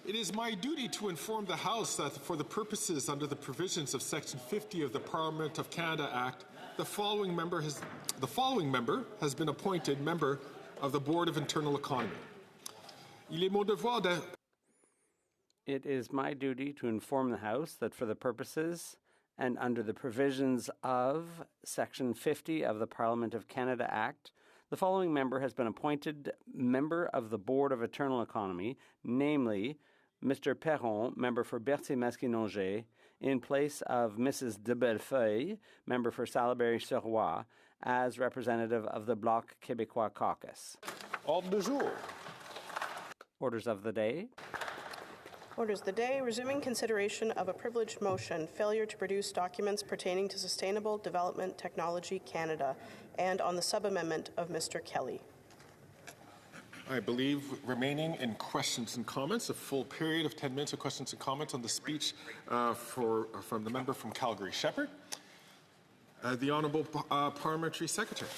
It is my duty to inform the House that for the purposes under the provisions of Section 50 of the Parliament of Canada Act, the following member has been appointed member of the Board of Internal Economy. It is my duty to inform the House that for the purposes and under the provisions of Section 50 of the Parliament of Canada Act, the following member has been appointed member of the Board of Internal Economy, namely Mr. Perron, member for Berthier-Maskinongé, in place of Mrs. de Bellefeuille, member for Salaberry-sur-Roi, as representative of the Bloc Québécois caucus. Ordre du jour. Orders of the day. Orders of the day, resuming consideration of a privileged motion, failure to produce documents pertaining to Sustainable Development Technology Canada, and on the sub-amendment of Mr. Kelly. I believe remaining in questions and comments, a full period of 10 minutes of questions and comments on the speech from the member from Calgary-Shepherd. The Honourable Parliamentary Secretary.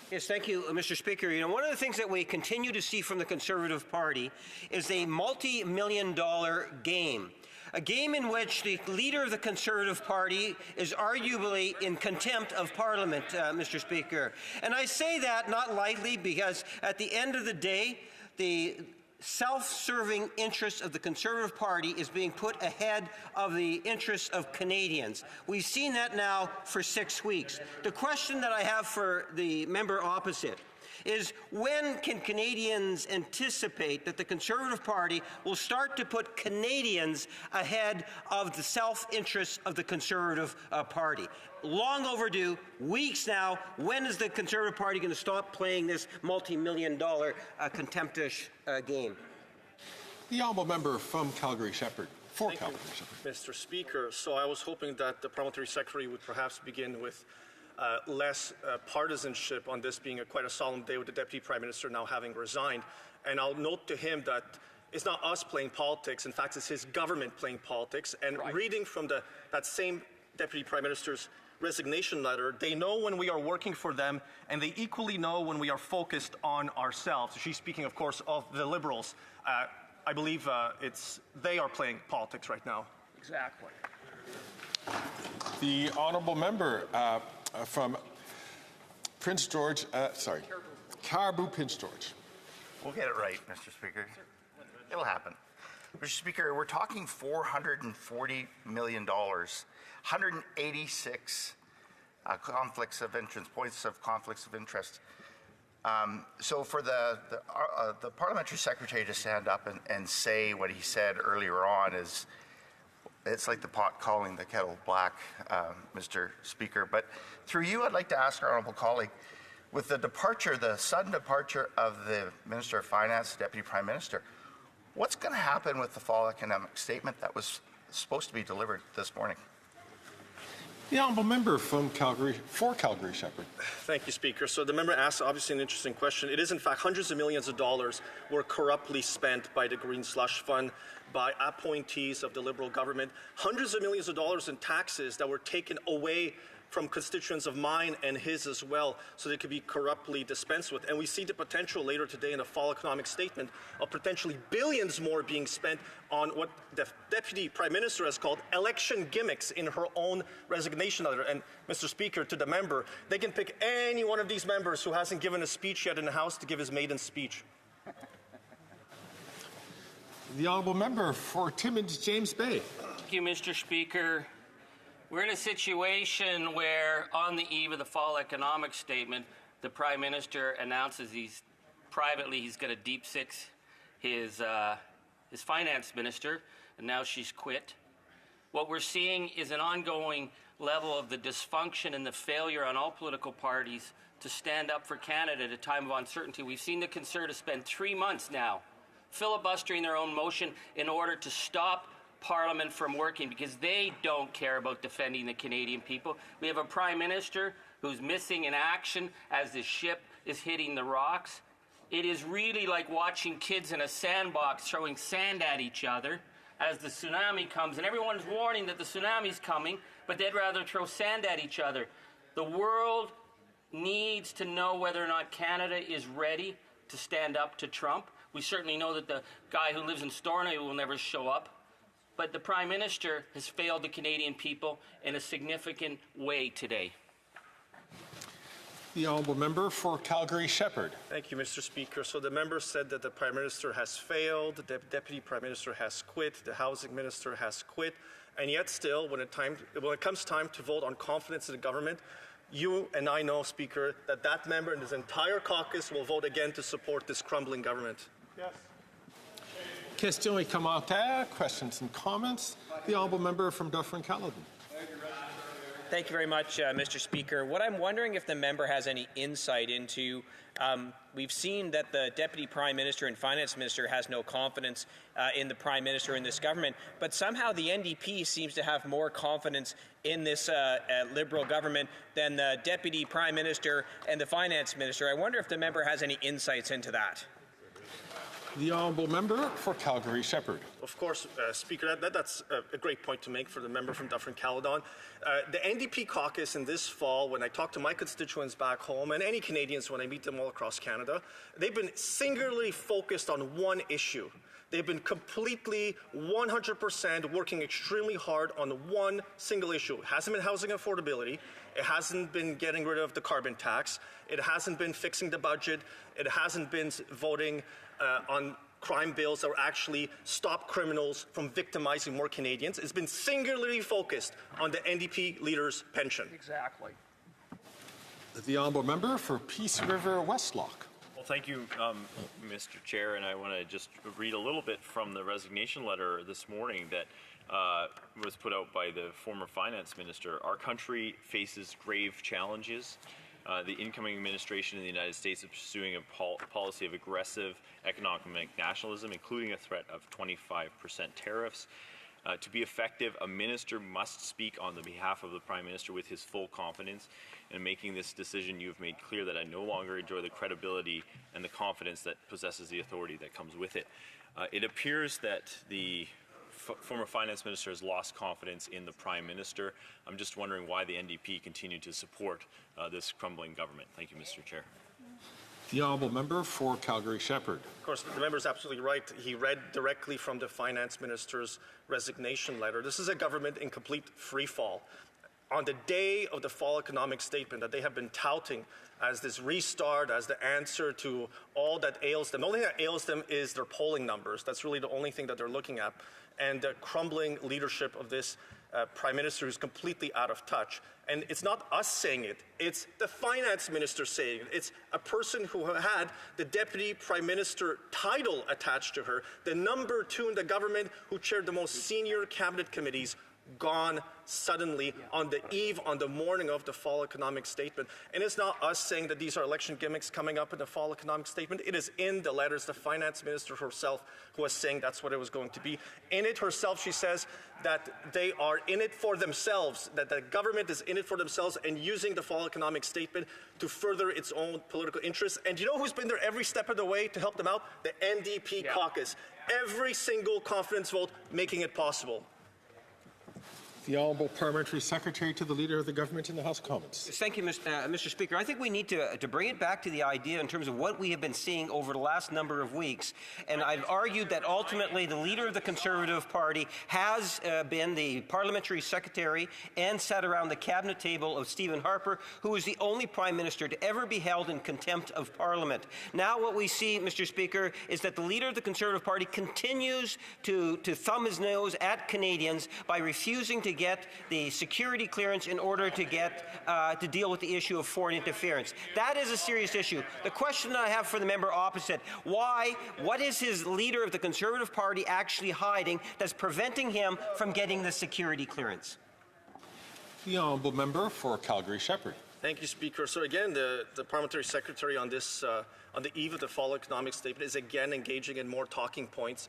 Yes, thank you, Mr. Speaker. You know, one of the things that we continue to see from the Conservative Party is a multi-million-dollar game. A game in which the leader of the Conservative Party is arguably in contempt of Parliament, Mr. Speaker. And I say that not lightly because at the end of the day, the self-serving interests of the Conservative Party is being put ahead of the interests of Canadians. We've seen that now for 6 weeks. The question that I have for the member opposite is, when can Canadians anticipate that the Conservative Party will start to put Canadians ahead of the self-interests of the Conservative Party? Long overdue, weeks now. When is the Conservative Party going to stop playing this multi-million-dollar contemptish game? The Honourable Member from Calgary-Shepherd. Thank you, Mr. Speaker. So I was hoping that the Parliamentary Secretary would perhaps begin with less partisanship on this being quite a solemn day with the Deputy Prime Minister now having resigned. And I'll note to him that it's not us playing politics. In fact, it's his government playing politics. And reading from that same Deputy Prime Minister's resignation letter, they know when we are working for them, and they equally know when we are focused on ourselves. She's speaking, of course, of the Liberals. I believe they are playing politics right now. Exactly. The Honourable Member from Prince George, Caribou Prince George. We'll get it right, Mr. Speaker. It'll happen. Mr. Speaker, we're talking $440 million, 186 conflicts of interest, points of conflicts of interest. So for the Parliamentary Secretary to stand up and say what he said earlier on is, it's like the pot calling the kettle black, Mr. Speaker. But through you, I'd like to ask our honourable colleague, with the sudden departure of the Minister of Finance, Deputy Prime Minister, what's going to happen with the fall economic statement that was supposed to be delivered this morning? The Honourable Member from Calgary-Shepherd. Thank you, Speaker. So the member asked obviously an interesting question. It is in fact hundreds of millions of dollars were corruptly spent by the Green Slush Fund, by appointees of the Liberal government. Hundreds of millions of dollars in taxes that were taken away from constituents of mine and his as well, so they could be corruptly dispensed with. And we see the potential later today in the fall economic statement of potentially billions more being spent on what the Deputy Prime Minister has called election gimmicks in her own resignation letter. And Mr. Speaker, to the member, they can pick any one of these members who hasn't given a speech yet in the House to give his maiden speech. The Honourable Member for Timmins, James Bay. Thank you, Mr. Speaker. We're in a situation where, on the eve of the fall economic statement, the Prime Minister announces he's going to deep six his finance minister, and now she's quit. What we're seeing is an ongoing level of the dysfunction and the failure on all political parties to stand up for Canada at a time of uncertainty. We've seen the Conservatives spend 3 months now filibustering their own motion in order to stop Parliament from working because they don't care about defending the Canadian people. We have a Prime Minister who's missing in action as the ship is hitting the rocks. It is really like watching kids in a sandbox throwing sand at each other as the tsunami comes, and everyone's warning that the tsunami's coming, but they'd rather throw sand at each other. The world needs to know whether or not Canada is ready to stand up to Trump. We certainly know that the guy who lives in Stornoway will never show up. But the Prime Minister has failed the Canadian people in a significant way today. The honourable member for Calgary Shepherd. Thank you, Mr. Speaker. So the member said that the Prime Minister has failed, the Deputy Prime Minister has quit, the Housing Minister has quit, and yet still, when it comes time to vote on confidence in the government, you and I know, Speaker, that member and his entire caucus will vote again to support this crumbling government. Yes. Questions et commentaires, questions and comments. The honourable member from Dufferin-Caledon. Thank you very much, Mr. Speaker. What I'm wondering if the member has any insight into, we've seen that the Deputy Prime Minister and Finance Minister has no confidence in the Prime Minister in this government, but somehow the NDP seems to have more confidence in this Liberal government than the Deputy Prime Minister and the Finance Minister. I wonder if the member has any insights into that. The honourable member for Calgary Shepherd. Of course, Speaker, that's a great point to make for the member from Dufferin-Caledon. The NDP caucus in this fall, when I talk to my constituents back home and any Canadians when I meet them all across Canada, they've been singularly focused on one issue. They've been completely 100% working extremely hard on one single issue. It hasn't been housing affordability. It hasn't been getting rid of the carbon tax. It hasn't been fixing the budget. It hasn't been voting on crime bills that will actually stop criminals from victimizing more Canadians. It's been singularly focused on the NDP leader's pension. Exactly. The honourable member for Peace River Westlock. Well, thank you, Mr. Chair, and I want to just read a little bit from the resignation letter this morning that was put out by the former finance minister. Our country faces grave challenges. The incoming administration in the United States is pursuing a policy of aggressive economic nationalism, including a threat of 25% tariffs. To be effective, a minister must speak on the behalf of the Prime Minister with his full confidence. And in making this decision, you have made clear that I no longer enjoy the credibility and the confidence that possesses the authority that comes with it. It appears that the former finance minister has lost confidence in the Prime Minister. I'm just wondering why the NDP continue to support this crumbling government. Thank you, Mr. Chair. The honourable member for Calgary Shepherd. Of course, the member is absolutely right. He read directly from the finance minister's resignation letter. This is a government in complete free fall. On the day of the fall economic statement that they have been touting as this restart, as the answer to all that ails them. The only thing that ails them is their polling numbers. That's really the only thing that they're looking at. And the crumbling leadership of this Prime Minister who's completely out of touch. And it's not us saying it, it's the finance minister saying it. It's a person who had the Deputy Prime Minister title attached to her, the number 2 in the government who chaired the most senior cabinet committees, gone suddenly on the morning of the fall economic statement. And it's not us saying that these are election gimmicks coming up in the fall economic statement. It is in the letters, the finance minister herself who was saying that's what it was going to be. In it herself, she says that they are in it for themselves, that the government is in it for themselves and using the fall economic statement to further its own political interests. And you know who's been there every step of the way to help them out? The NDP caucus. Every single confidence vote making it possible. The Honourable Parliamentary Secretary to the Leader of the Government in the House of Commons. Thank you, Mr. Speaker. I think we need to bring it back to the idea in terms of what we have been seeing over the last number of weeks. And I've argued that ultimately the Leader of the Conservative Party has been the Parliamentary Secretary and sat around the cabinet table of Stephen Harper, who is the only Prime Minister to ever be held in contempt of Parliament. Now what we see, Mr. Speaker, is that the Leader of the Conservative Party continues to thumb his nose at Canadians by refusing to get the security clearance in order to get to deal with the issue of foreign interference. That is a serious issue. The question I have for the member opposite: what is his Leader of the Conservative Party actually hiding that's preventing him from getting the security clearance? The honourable member for Calgary Shepherd. Thank you, Speaker. So again, the Parliamentary Secretary on this on the eve of the fall economic statement is again engaging in more talking points,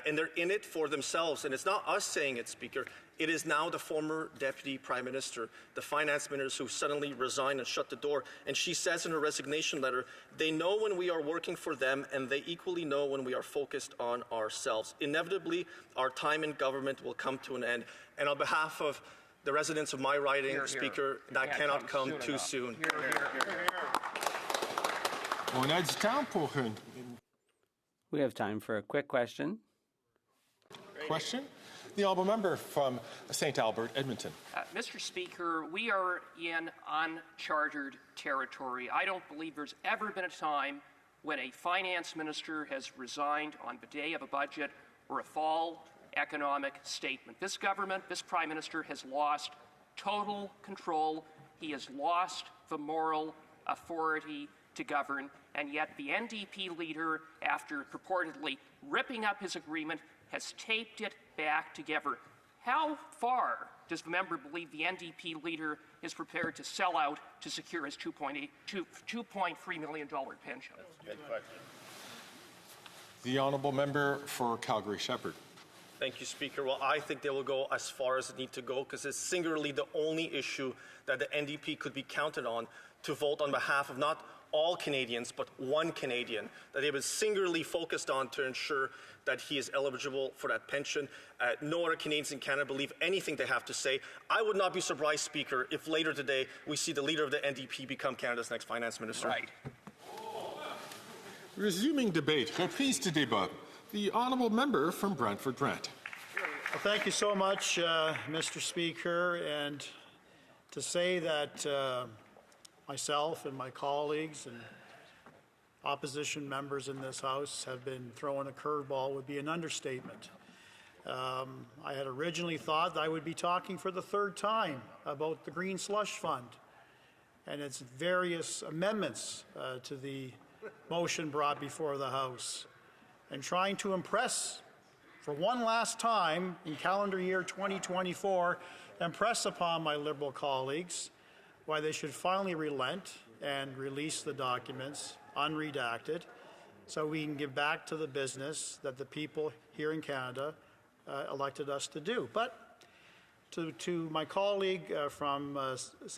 and they're in it for themselves. And it's not us saying it, Speaker. It is now the former Deputy Prime Minister, the Finance Minister, who suddenly resigned and shut the door. And she says in her resignation letter, they know when we are working for them, and they equally know when we are focused on ourselves. Inevitably, our time in government will come to an end. And on behalf of the residents of my riding, Speaker, that cannot come too soon. On a du temps pour une We have time for a quick question. Question? The honourable member from St. Albert, Edmonton. Mr. Speaker, we are in uncharted territory. I don't believe there's ever been a time when a finance minister has resigned on the day of a budget or a fall economic statement. This government, this prime minister, has lost total control. He has lost the moral authority to govern, and yet the NDP leader, after purportedly ripping up his agreement, has taped it back together. How far does the member believe the NDP leader is prepared to sell out to secure his $2.3 million pension? The honourable member for Calgary Shepherd. Thank you, Speaker. Well, I think they will go as far as it needs to go because it's singularly the only issue that the NDP could be counted on to vote on behalf of not all Canadians, but one Canadian, that they was singularly focused on to ensure that he is eligible for that pension. No other Canadians in Canada believe anything they have to say. I would not be surprised, Speaker, if later today we see the leader of the NDP become Canada's next finance minister. Right. Resuming debate. Reprise de débat. The honourable member from Brantford-Brant. Well, thank you so much, Mr. Speaker. And to say that myself and my colleagues and opposition members in this House have been throwing a curveball would be an understatement. I had originally thought that I would be talking for the third time about the Green Slush Fund and its various amendments to the motion brought before the House, and trying to impress for one last time in calendar year 2024, impress upon my Liberal colleagues why they should finally relent and release the documents unredacted so we can get back to the business that the people here in Canada elected us to do. But to my colleague from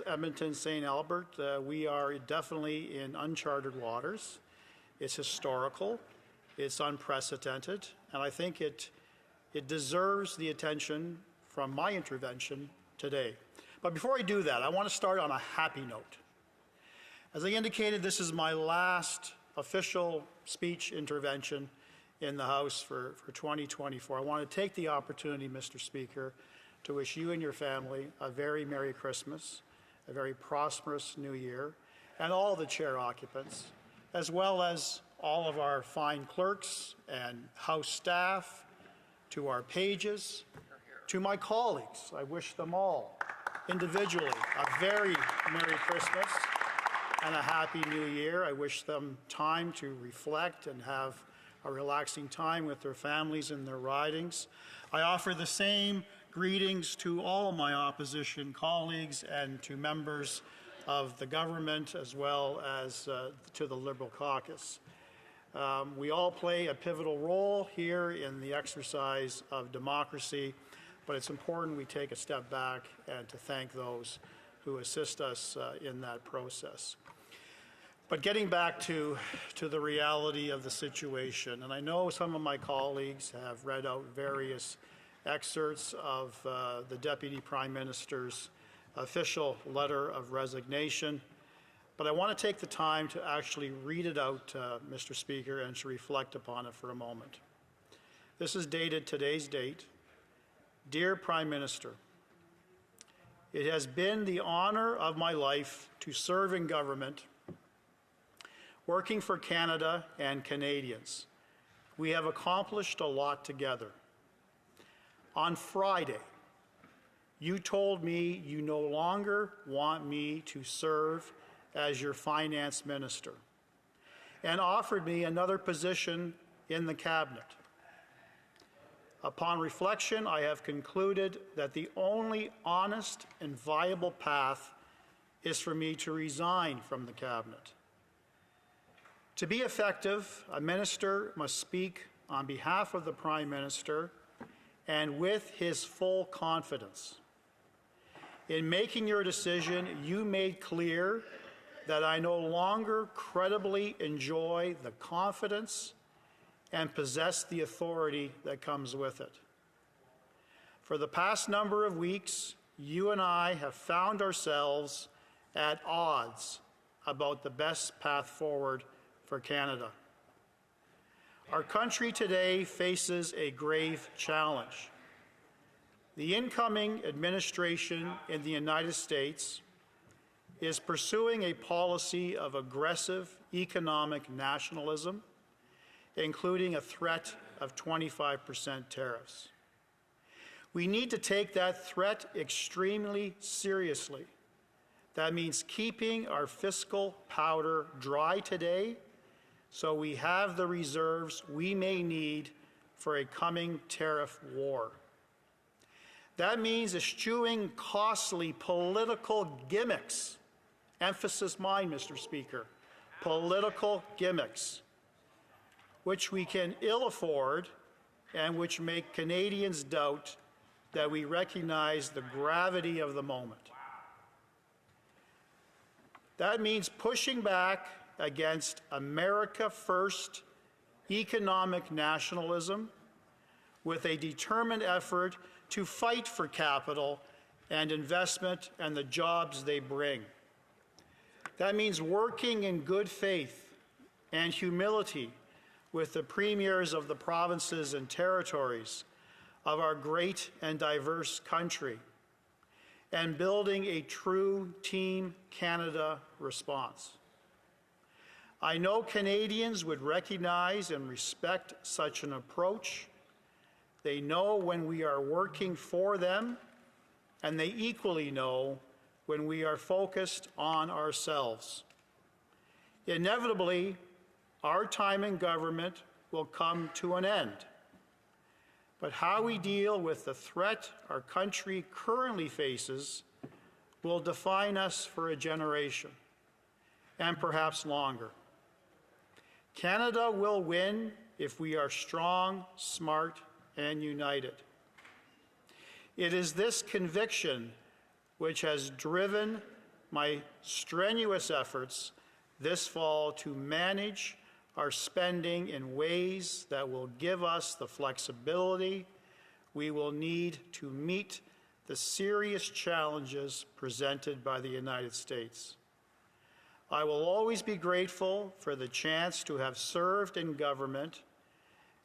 Edmonton, St. Albert, we are definitely in uncharted waters. It's historical, it's unprecedented, and I think it deserves the attention from my intervention today. But before I do that, I want to start on a happy note. As I indicated, this is my last official speech intervention in the House for 2024. I want to take the opportunity, Mr. Speaker, to wish you and your family a very Merry Christmas, a very prosperous New Year, and all the chair occupants, as well as all of our fine clerks and House staff, to our pages, to my colleagues. I wish them all individually a very Merry Christmas and a Happy New Year. I wish them time to reflect and have a relaxing time with their families and their ridings. I offer the same greetings to all my opposition colleagues and to members of the government, as well as to the Liberal caucus. We all play a pivotal role here in the exercise of democracy, but it's important we take a step back and to thank those who assist us in that process. But getting back to the reality of the situation, and I know some of my colleagues have read out various excerpts of the Deputy Prime Minister's official letter of resignation, but I want to take the time to actually read it out, Mr. Speaker, and to reflect upon it for a moment. This is dated today's date. Dear Prime Minister, it has been the honor of my life to serve in government, working for Canada and Canadians. We have accomplished a lot together. On Friday, you told me you no longer want me to serve as your finance minister and offered me another position in the cabinet. Upon reflection, I have concluded that the only honest and viable path is for me to resign from the cabinet. To be effective, a minister must speak on behalf of the Prime Minister and with his full confidence. In making your decision, you made clear that I no longer credibly enjoy the confidence and possess the authority that comes with it. For the past number of weeks, you and I have found ourselves at odds about the best path forward for Canada. Our country today faces a grave challenge. The incoming administration in the United States is pursuing a policy of aggressive economic nationalism, including a threat of 25% tariffs. We need to take that threat extremely seriously. That means keeping our fiscal powder dry today so we have the reserves we may need for a coming tariff war. That means eschewing costly political gimmicks. Emphasis mine, Mr. Speaker. Political gimmicks, which we can ill afford and which make Canadians doubt that we recognize the gravity of the moment. That means pushing back against America First economic nationalism with a determined effort to fight for capital and investment and the jobs they bring. That means working in good faith and humility with the premiers of the provinces and territories of our great and diverse country and building a true Team Canada response. I know Canadians would recognize and respect such an approach. They know when we are working for them, and they equally know when we are focused on ourselves. Inevitably, our time in government will come to an end. But how we deal with the threat our country currently faces will define us for a generation, and perhaps longer. Canada will win if we are strong, smart, and united. It is this conviction which has driven my strenuous efforts this fall to manage our spending in ways that will give us the flexibility we will need to meet the serious challenges presented by the United States. I will always be grateful for the chance to have served in government,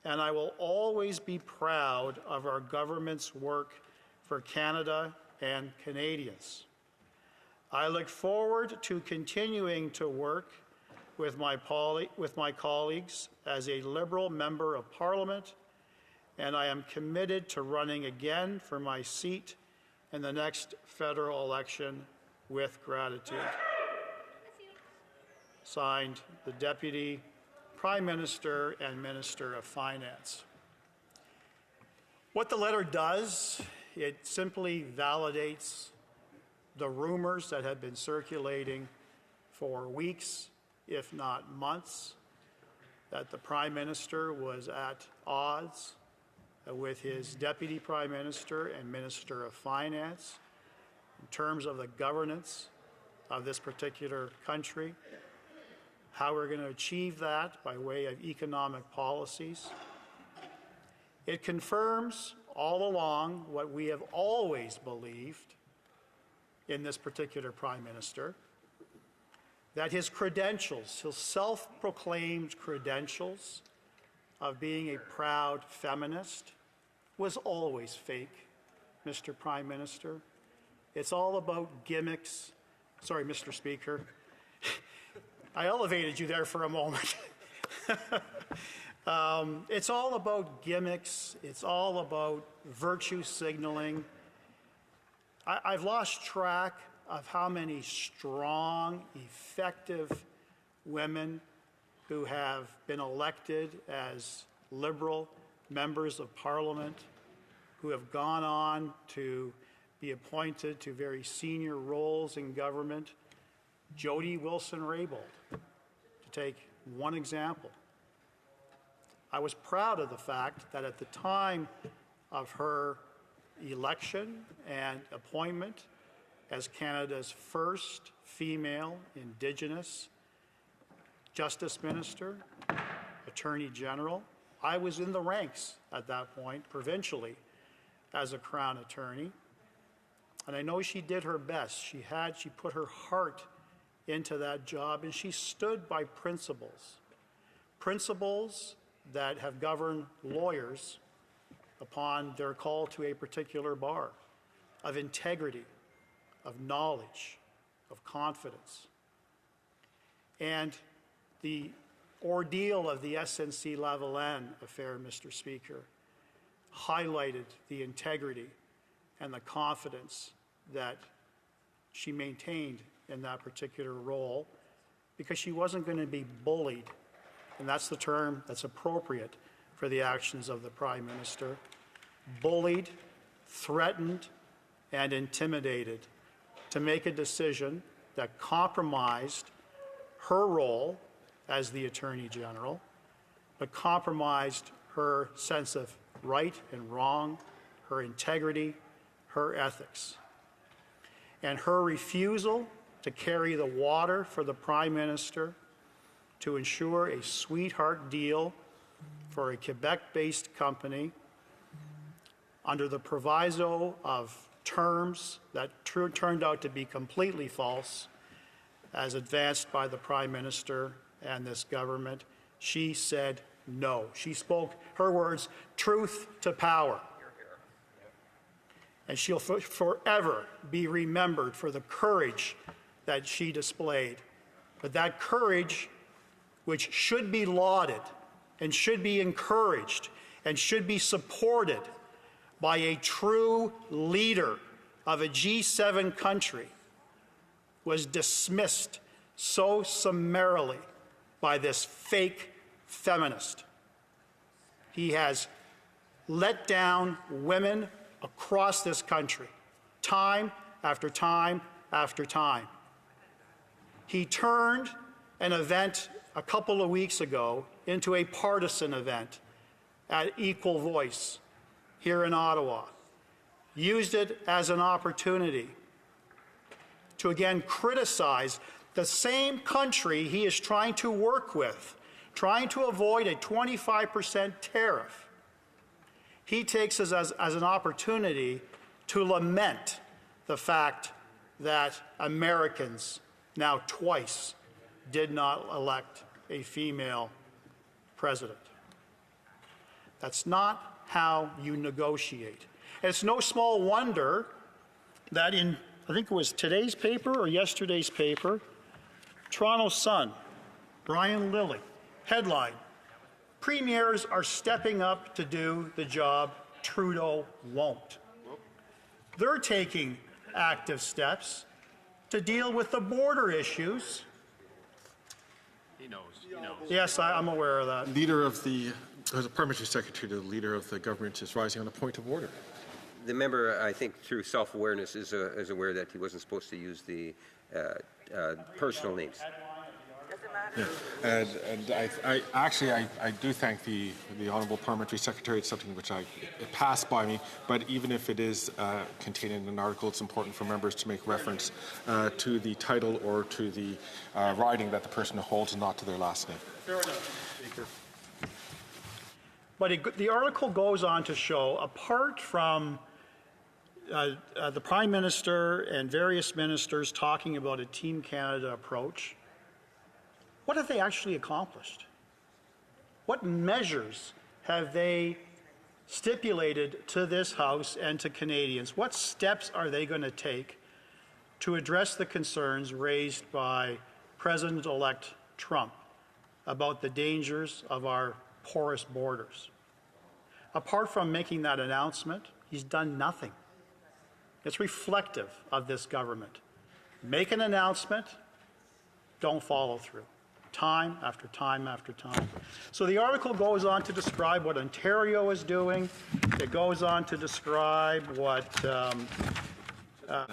and I will always be proud of our government's work for Canada and Canadians. I look forward to continuing to work with my colleagues as a Liberal Member of Parliament, and I am committed to running again for my seat in the next federal election with gratitude. Signed, the Deputy Prime Minister and Minister of Finance. What the letter does, it simply validates the rumors that have been circulating for weeks, if not months, that the Prime Minister was at odds with his Deputy Prime Minister and Minister of Finance in terms of the governance of this particular country, how we're going to achieve that by way of economic policies. It confirms all along what we have always believed in this particular Prime Minister, that his credentials, his self-proclaimed credentials of being a proud feminist was always fake, Mr. Prime Minister. It's all about gimmicks. Sorry, Mr. Speaker. I elevated you there for a moment. It's all about gimmicks. It's all about virtue signaling. I've lost track of how many strong, effective women who have been elected as Liberal members of Parliament, who have gone on to be appointed to very senior roles in government. Jody Wilson-Raybould, to take one example. I was proud of the fact that at the time of her election and appointment as Canada's first female Indigenous Justice Minister, Attorney General, I was in the ranks at that point, provincially, as a Crown Attorney. And I know she did her best. She put her heart into that job, and she stood by principles. Principles that have governed lawyers upon their call to a particular bar, of integrity, of knowledge, of confidence. And the ordeal of the SNC-Lavalin affair, Mr. Speaker, highlighted the integrity and the confidence that she maintained in that particular role, because she wasn't going to be bullied, and that's the term that's appropriate for the actions of the Prime Minister, bullied, threatened, and intimidated to make a decision that compromised her role as the Attorney General, but compromised her sense of right and wrong, her integrity, her ethics. And her refusal to carry the water for the Prime Minister to ensure a sweetheart deal for a Quebec-based company under the proviso of terms that turned out to be completely false, as advanced by the Prime Minister and this government, she said no. She spoke, her words, truth to power. And she'll forever be remembered for the courage that she displayed. But that courage, which should be lauded and should be encouraged and should be supported by a true leader of a G7 country, was dismissed so summarily by this fake feminist. He has let down women across this country, time after time after time. He turned an event a couple of weeks ago into a partisan event at Equal Voice here in Ottawa, used it as an opportunity to again criticize the same country he is trying to work with, trying to avoid a 25% tariff. He takes this as an opportunity to lament the fact that Americans now twice did not elect a female president. That's not how you negotiate. And it's no small wonder that in, I think it was today's paper or yesterday's paper, Toronto Sun, Brian Lilly, headline, premiers are stepping up to do the job Trudeau won't. They're taking active steps to deal with the border issues. He knows. Yes, I'm aware of that. Leader of the, as a parliamentary secretary, the leader of the government is rising on a point of order. The member, I think, through self-awareness, is aware that he wasn't supposed to use the personal names. Yeah. And I do thank the Honourable Parliamentary Secretary. It's something which it passed by me, but even if it is contained in an article, it's important for members to make reference to the title or to the riding that the person holds and not to their last name. Fair enough, Speaker. But the article goes on to show, apart from the Prime Minister and various ministers talking about a Team Canada approach, what have they actually accomplished? What measures have they stipulated to this House and to Canadians? What steps are they going to take to address the concerns raised by President-elect Trump about the dangers of our porous borders? Apart from making that announcement, he's done nothing. It's reflective of this government. Make an announcement, don't follow through. Time after time after time. So the article goes on to describe what Ontario is doing. It goes on to describe what...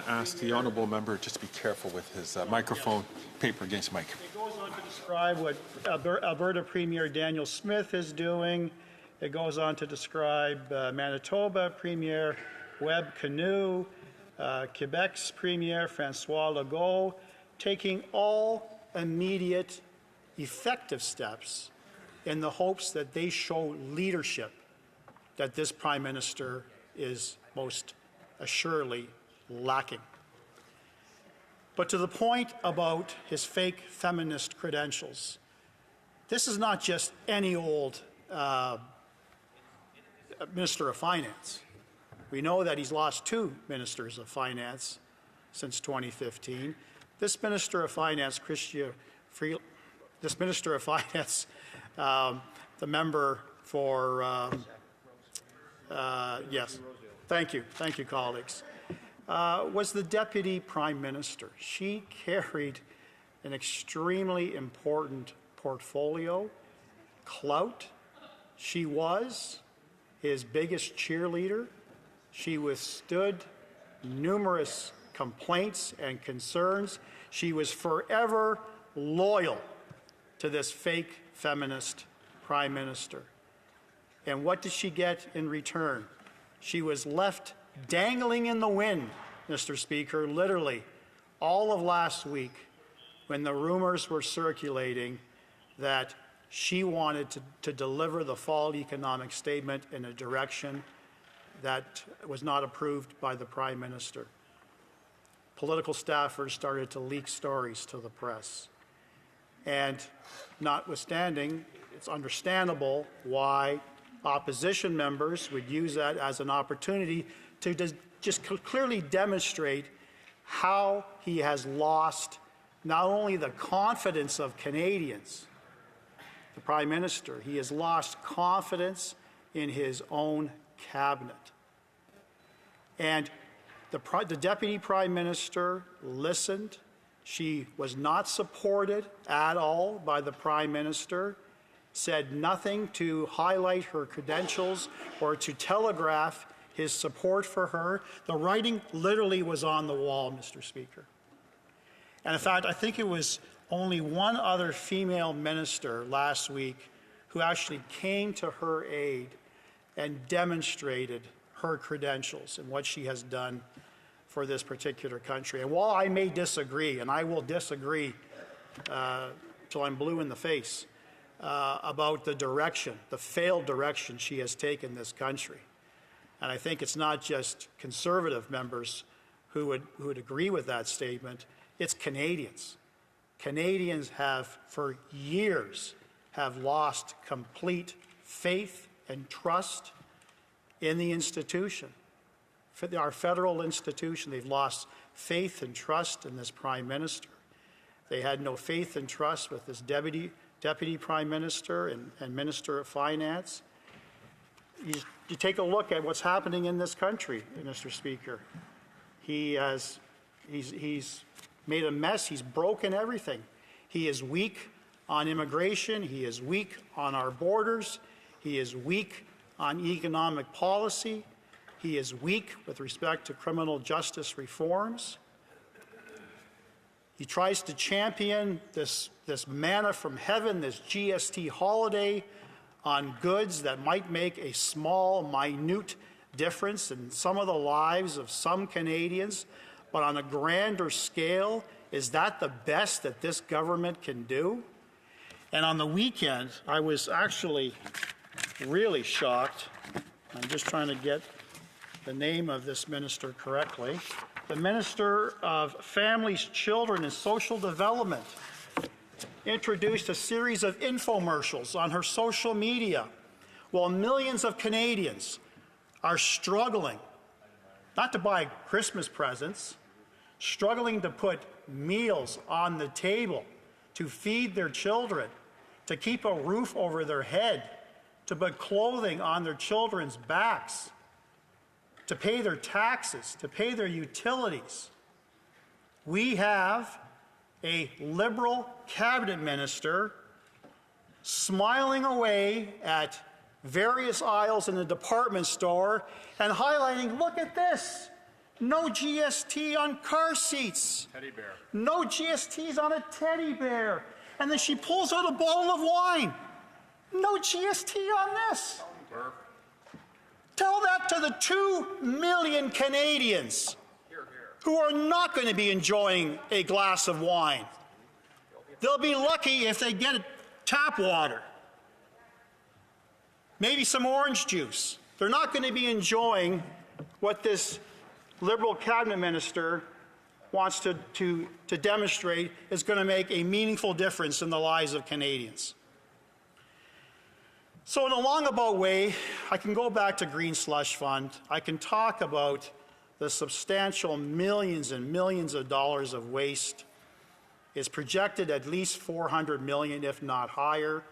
ask the honourable member just to be careful with his microphone, paper against mic. It goes on to describe what Alberta Premier Daniel Smith is doing. It goes on to describe Manitoba Premier Webb Canoe, Quebec's Premier François Legault, taking all immediate effective steps in the hopes that they show leadership that this Prime Minister is most assuredly lacking. But to the point about his fake feminist credentials, this is not just any old Minister of Finance. We know that he's lost 2 ministers of finance since 2015. This Minister of Finance, this Minister of Finance, the member for, yes, thank you, colleagues, was the Deputy Prime Minister. She carried an extremely important portfolio, clout. She was his biggest cheerleader. She withstood numerous complaints and concerns. She was forever loyal to this fake feminist prime minister. And what did she get in return? She was left dangling in the wind, Mr. Speaker, literally all of last week when the rumors were circulating that she wanted to deliver the fall economic statement in a direction that was not approved by the Prime Minister. Political staffers started to leak stories to the press. And notwithstanding, it's understandable why opposition members would use that as an opportunity to just clearly demonstrate how he has lost not only the confidence of Canadians, the Prime Minister, he has lost confidence in his own cabinet. And the Deputy Prime Minister listened. She was not supported at all by the Prime Minister, said nothing to highlight her credentials or to telegraph his support for her. The writing literally was on the wall, Mr. Speaker. And in fact, I think it was only one other female minister last week who actually came to her aid and demonstrated her credentials and what she has done for this particular country. And while I may disagree, and I will disagree till I'm blue in the face, about the direction, the failed direction she has taken this country. And I think it's not just Conservative members who would agree with that statement, it's Canadians. Canadians have, for years, have lost complete faith and trust in the institution. Our federal institution, they've lost faith and trust in this Prime Minister. They had no faith and trust with this Deputy Prime Minister and Minister of Finance. You take a look at what's happening in this country, Mr. Speaker. He's made a mess. He's broken everything. He is weak on immigration. He is weak on our borders. He is weak on economic policy. He is weak with respect to criminal justice reforms. He tries to champion this manna from heaven, this GST holiday on goods that might make a small, minute difference in some of the lives of some Canadians. But on a grander scale, is that the best that this government can do? And on the weekend, I was actually really shocked. I'm just trying to get the name of this minister correctly. The Minister of Families, Children, and Social Development introduced a series of infomercials on her social media while millions of Canadians are struggling, not to buy Christmas presents, struggling to put meals on the table, to feed their children, to keep a roof over their head, to put clothing on their children's backs, to pay their taxes, to pay their utilities. We have a Liberal cabinet minister smiling away at various aisles in the department store and highlighting, look at this, no GST on car seats. Teddy bear. No GSTs on a teddy bear. And then she pulls out a bottle of wine. No GST on this. Burp. Tell that to the 2 million Canadians who are not going to be enjoying a glass of wine. They'll be lucky if they get tap water, maybe some orange juice. They're not going to be enjoying what this Liberal cabinet minister wants to demonstrate is going to make a meaningful difference in the lives of Canadians. So in a long-about way, I can go back to Green Slush Fund. I can talk about the substantial millions and millions of dollars of waste. It's projected at least 400 million, if not higher.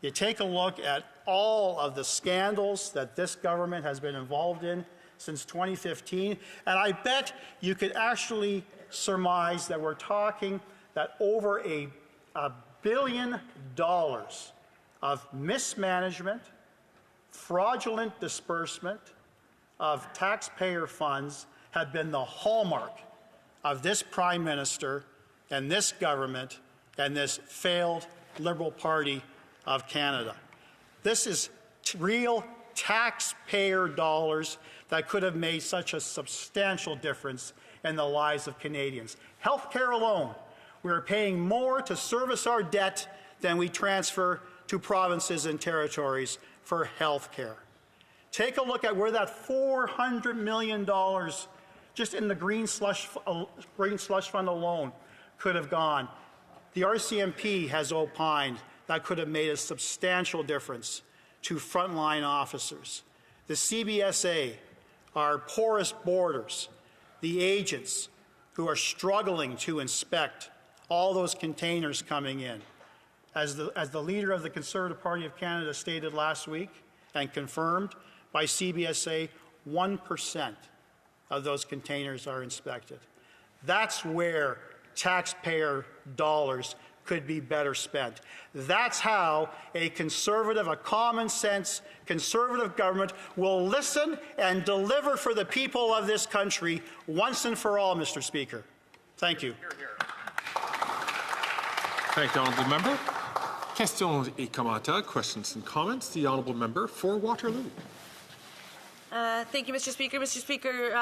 You take a look at all of the scandals that this government has been involved in since 2015, and I bet you could actually surmise that we're talking that over $1 billion of mismanagement, fraudulent disbursement of taxpayer funds have been the hallmark of this Prime Minister and this government and this failed Liberal Party of Canada. This is real taxpayer dollars that could have made such a substantial difference in the lives of Canadians. Healthcare alone, we're paying more to service our debt than we transfer to provinces and territories for health care. Take a look at where that $400 million just in the Green Slush Fund alone could have gone. The RCMP has opined that could have made a substantial difference to frontline officers. The CBSA, our porous borders, the agents who are struggling to inspect all those containers coming in. As the leader of the Conservative Party of Canada stated last week and confirmed by CBSA, 1% of those containers are inspected. That's where taxpayer dollars could be better spent. That's how a conservative, a common sense conservative government will listen and deliver for the people of this country once and for all, Mr. Speaker. Thank you. Thank you, Honourable Member. Questions et commentaires, questions and comments. The Honourable Member for Waterloo. Thank you, Mr. Speaker. Mr. Speaker,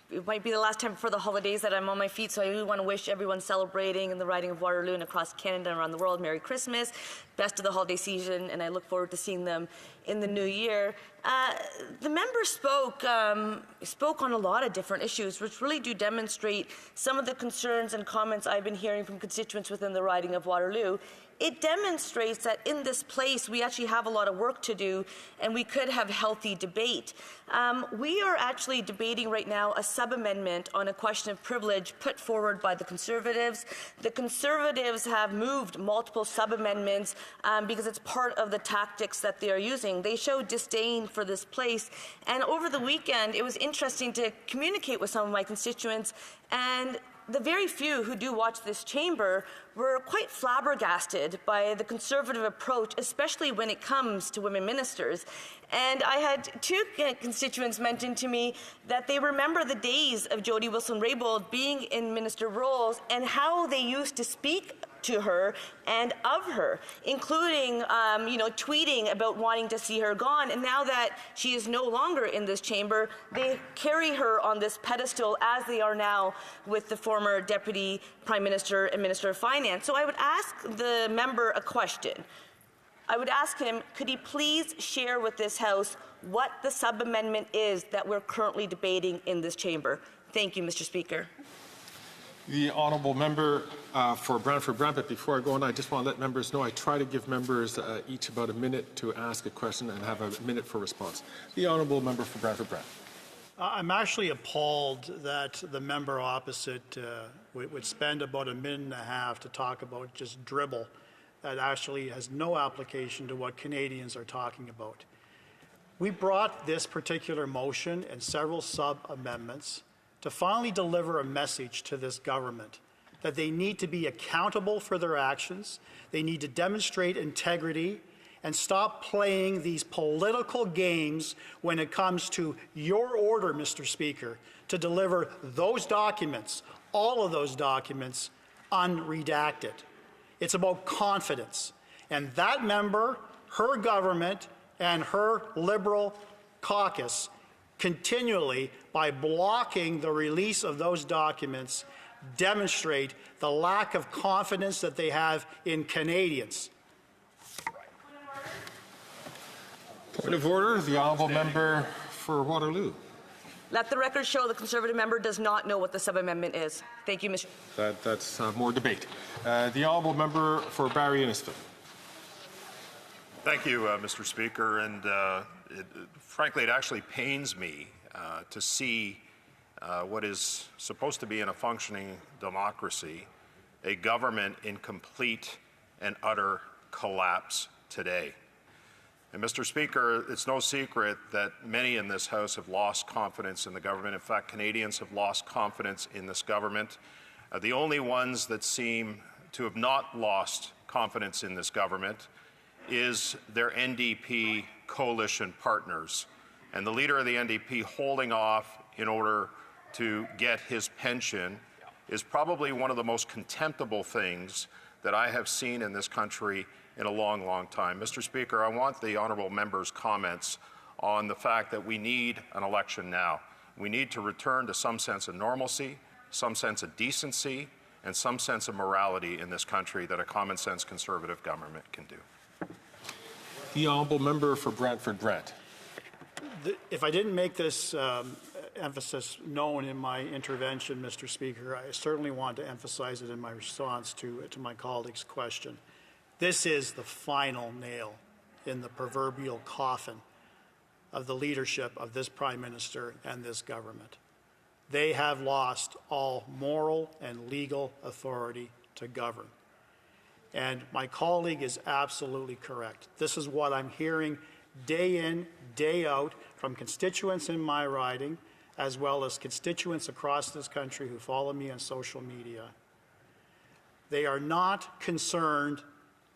it might be the last time before the holidays that I'm on my feet, so I really want to wish everyone celebrating in the riding of Waterloo and across Canada and around the world Merry Christmas, best of the holiday season, and I look forward to seeing them in the new year. The member spoke on a lot of different issues, which really do demonstrate some of the concerns and comments I've been hearing from constituents within the riding of Waterloo. It demonstrates that in this place we actually have a lot of work to do and we could have healthy debate. We are actually debating right now a sub-amendment on a question of privilege put forward by the Conservatives. The Conservatives have moved multiple sub-amendments because it's part of the tactics that they are using. They show disdain for this place, and over the weekend it was interesting to communicate with some of my constituents, and the very few who do watch this chamber were quite flabbergasted by the Conservative approach, especially when it comes to women ministers. And I had two constituents mention to me that they remember the days of Jody Wilson-Raybould being in minister roles and how they used to speak to her and of her, including, tweeting about wanting to see her gone. And now that she is no longer in this chamber, they carry her on this pedestal as they are now with the former Deputy Prime Minister and Minister of Finance. So I would ask the member a question. I would ask him, could he please share with this House what the sub-amendment is that we're currently debating in this chamber? Thank you, Mr. Speaker. The Honourable Member for Brantford-Brant, but before I go on, I just want to let members know I try to give members each about a minute to ask a question and have a minute for response. The Honourable Member for Brantford-Brant. I'm actually appalled that the member opposite would spend about a minute and a half to talk about just dribble that actually has no application to what Canadians are talking about. We brought this particular motion and several sub-amendments to finally deliver a message to this government that they need to be accountable for their actions, they need to demonstrate integrity, and stop playing these political games when it comes to your order, Mr. Speaker, to deliver those documents, all of those documents, unredacted. It's about confidence. And that member, her government, and her Liberal caucus continually, by blocking the release of those documents, demonstrate the lack of confidence that they have in Canadians. Point of order, the Honourable Member for Waterloo. Let the record show the Conservative member does not know what the sub-amendment is. Thank you, Mr. That's more debate. The Honourable Member for Barrie Innisfil. Thank you, Mr. Speaker. And frankly, it actually pains me to see what is supposed to be in a functioning democracy, a government in complete and utter collapse today. And Mr. Speaker, it's no secret that many in this House have lost confidence in the government. In fact, Canadians have lost confidence in this government. The only ones that seem to have not lost confidence in this government is their NDP coalition partners. And the leader of the NDP holding off in order to get his pension is probably one of the most contemptible things that I have seen in this country in a long, long time. Mr. Speaker, I want the honourable member's comments on the fact that we need an election now. We need to return to some sense of normalcy, some sense of decency, and some sense of morality in this country that a common-sense Conservative government can do. The honourable member for Brantford-Brant. If I didn't make this emphasis known in my intervention, Mr. Speaker, I certainly want to emphasize it in my response to my colleague's question. This is the final nail in the proverbial coffin of the leadership of this Prime Minister and this government. They have lost all moral and legal authority to govern. And my colleague is absolutely correct. This is what I'm hearing day in, day out from constituents in my riding, as well as constituents across this country who follow me on social media. They are not concerned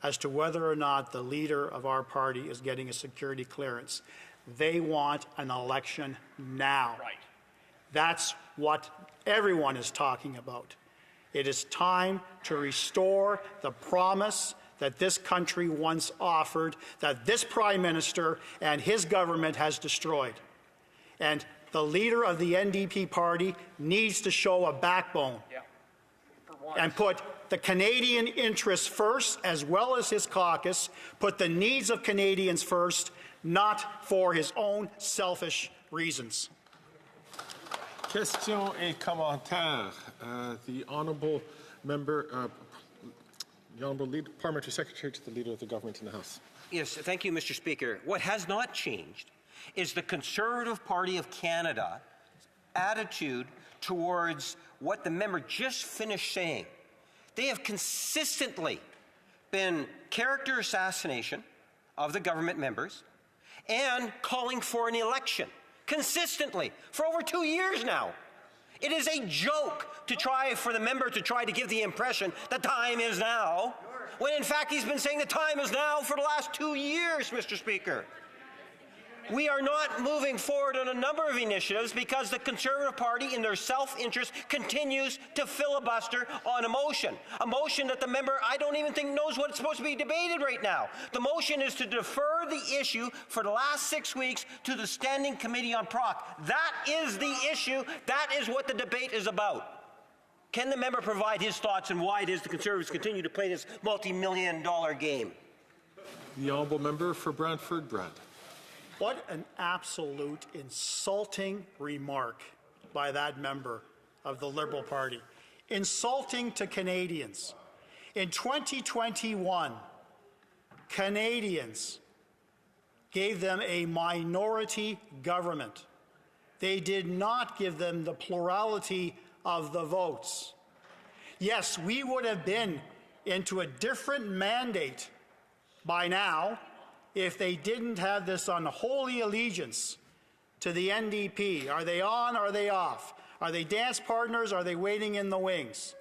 as to whether or not the leader of our party is getting a security clearance. They want an election now. Right. That's what everyone is talking about. It is time to restore the promise that this country once offered, that this Prime Minister and his government has destroyed. And the leader of the NDP party needs to show a backbone and put the Canadian interests first, as well as his caucus, put the needs of Canadians first, not for his own selfish reasons. Questions et commentaires. The honourable member, the honourable parliamentary secretary to the leader of the government in the House. Yes, thank you, Mr. Speaker. What has not changed is the Conservative Party of Canada attitude towards what the member just finished saying. They have consistently been character assassination of the government members and calling for an election. Consistently, for over 2 years now. It is a joke to try for the member to try to give the impression the time is now, when in fact he's been saying the time is now for the last 2 years, Mr. Speaker. We are not moving forward on a number of initiatives because the Conservative Party, in their self-interest, continues to filibuster on a motion that the member, I don't even think, knows what's supposed to be debated right now. The motion is to defer the issue for the last 6 weeks to the Standing Committee on Proc. That is the issue. That is what the debate is about. Can the member provide his thoughts on why it is the Conservatives continue to play this multi-million-dollar game? The honourable member for Brantford-Brant. What an absolute insulting remark by that member of the Liberal Party. Insulting to Canadians. In 2021, Canadians gave them a minority government. They did not give them the plurality of the votes. Yes, we would have been into a different mandate by now if they didn't have this unholy allegiance to the NDP. Are they on? Are they off? Are they dance partners? Are they waiting in the wings?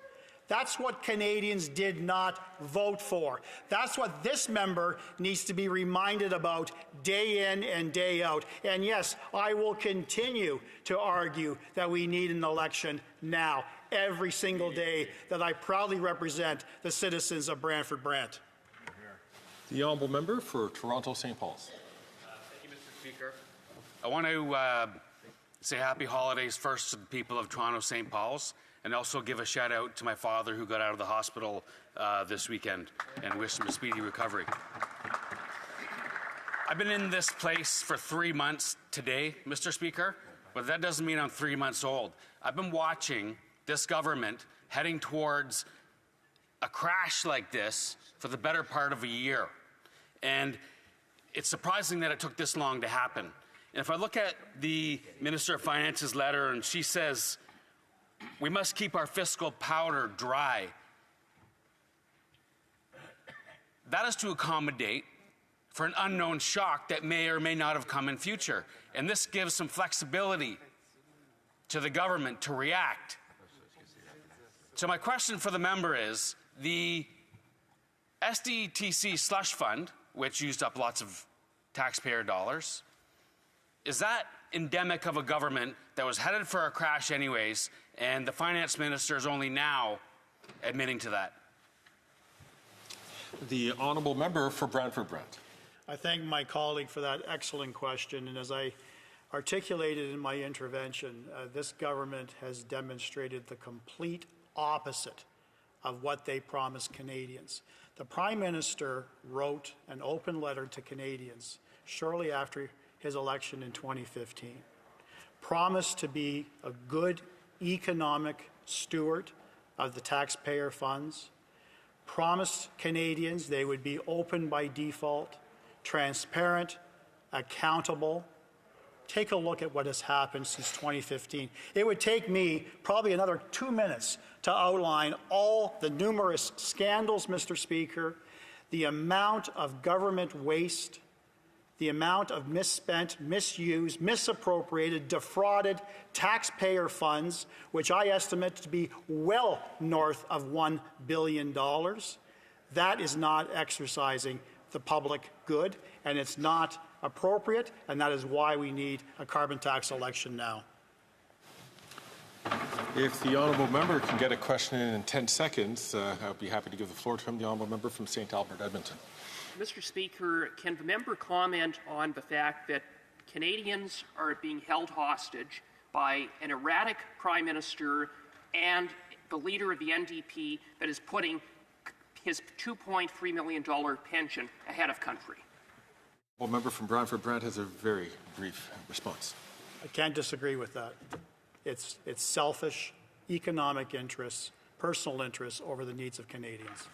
That's what Canadians did not vote for. That's what this member needs to be reminded about day in and day out. And yes, I will continue to argue that we need an election now, every single day that I proudly represent the citizens of Brantford-Brant. The honourable member for Toronto St. Paul's. Thank you, Mr. Speaker. I want to say happy holidays first to the people of Toronto St. Paul's, and also give a shout out to my father who got out of the hospital this weekend, and wish him a speedy recovery. I've been in this place for 3 months today, Mr. Speaker, but that doesn't mean I'm 3 months old. I've been watching this government heading towards a crash like this for the better part of a year. And it's surprising that it took this long to happen. And if I look at the Minister of Finance's letter, and she says, we must keep our fiscal powder dry. That is to accommodate for an unknown shock that may or may not have come in future. And this gives some flexibility to the government to react. So my question for the member is, the SDTC slush fund, which used up lots of taxpayer dollars, is that endemic of a government that was headed for a crash anyways, and the finance minister is only now admitting to that? The honourable member for Brantford-Brant. I thank my colleague for that excellent question, and as I articulated in my intervention, this government has demonstrated the complete opposite of what they promised Canadians. The Prime Minister wrote an open letter to Canadians shortly after his election in 2015, promised to be a good economic steward of the taxpayer funds, promised Canadians they would be open by default, transparent, accountable. Take a look at what has happened since 2015. It would take me probably another 2 minutes to outline all the numerous scandals, Mr. Speaker, the amount of government waste, the amount of misspent, misused, misappropriated, defrauded taxpayer funds, which I estimate to be well north of $1 billion. That is not exercising the public good, and it's not appropriate, and that is why we need a carbon tax election now. If the honourable member can get a question in 10 seconds, I'll be happy to give the floor to him, the honourable member from St. Albert, Edmonton. Mr. Speaker, can the member comment on the fact that Canadians are being held hostage by an erratic Prime Minister and the leader of the NDP that is putting his $2.3 million pension ahead of country? The member from Brantford-Brant has a very brief response. I can't disagree with that. It's selfish economic interests, personal interests over the needs of Canadians.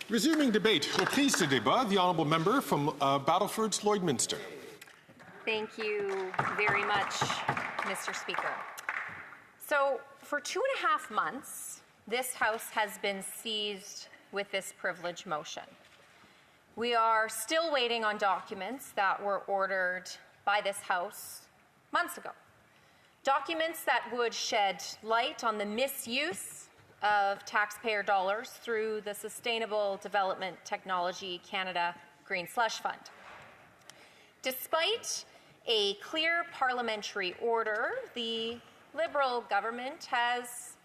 Resuming debate. Reprise de débat. The honourable member from Battleford's Lloydminster. Thank you very much, Mr. Speaker. So, for 2.5 months, this House has been seized with this privilege motion. We are still waiting on documents that were ordered by this House months ago. Documents that would shed light on the misuse of taxpayer dollars through the Sustainable Development Technology Canada Green Slush Fund. Despite a clear parliamentary order, the Liberal government has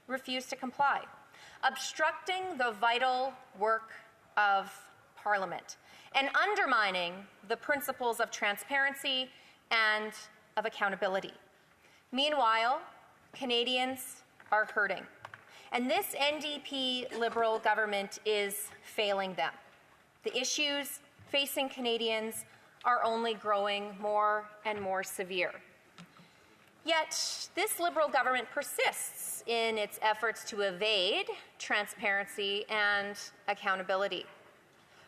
refused to comply, obstructing the vital work of Parliament and undermining the principles of transparency and of accountability. Meanwhile, Canadians are hurting, and this NDP Liberal government is failing them. The issues facing Canadians are only growing more and more severe. Yet, this Liberal government persists in its efforts to evade transparency and accountability.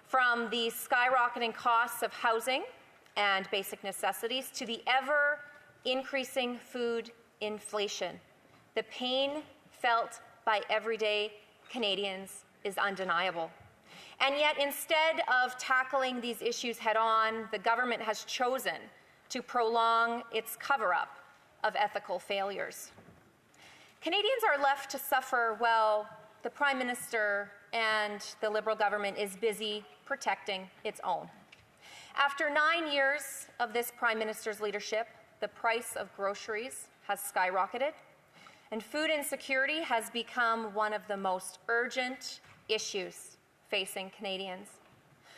From the skyrocketing costs of housing and basic necessities to the ever-increasing food inflation, the pain felt by everyday Canadians is undeniable. And yet, instead of tackling these issues head-on, the government has chosen to prolong its cover-up of ethical failures. Canadians are left to suffer while the Prime Minister and the Liberal government is busy protecting its own. After 9 years of this Prime Minister's leadership, the price of groceries has skyrocketed, and food insecurity has become one of the most urgent issues facing Canadians.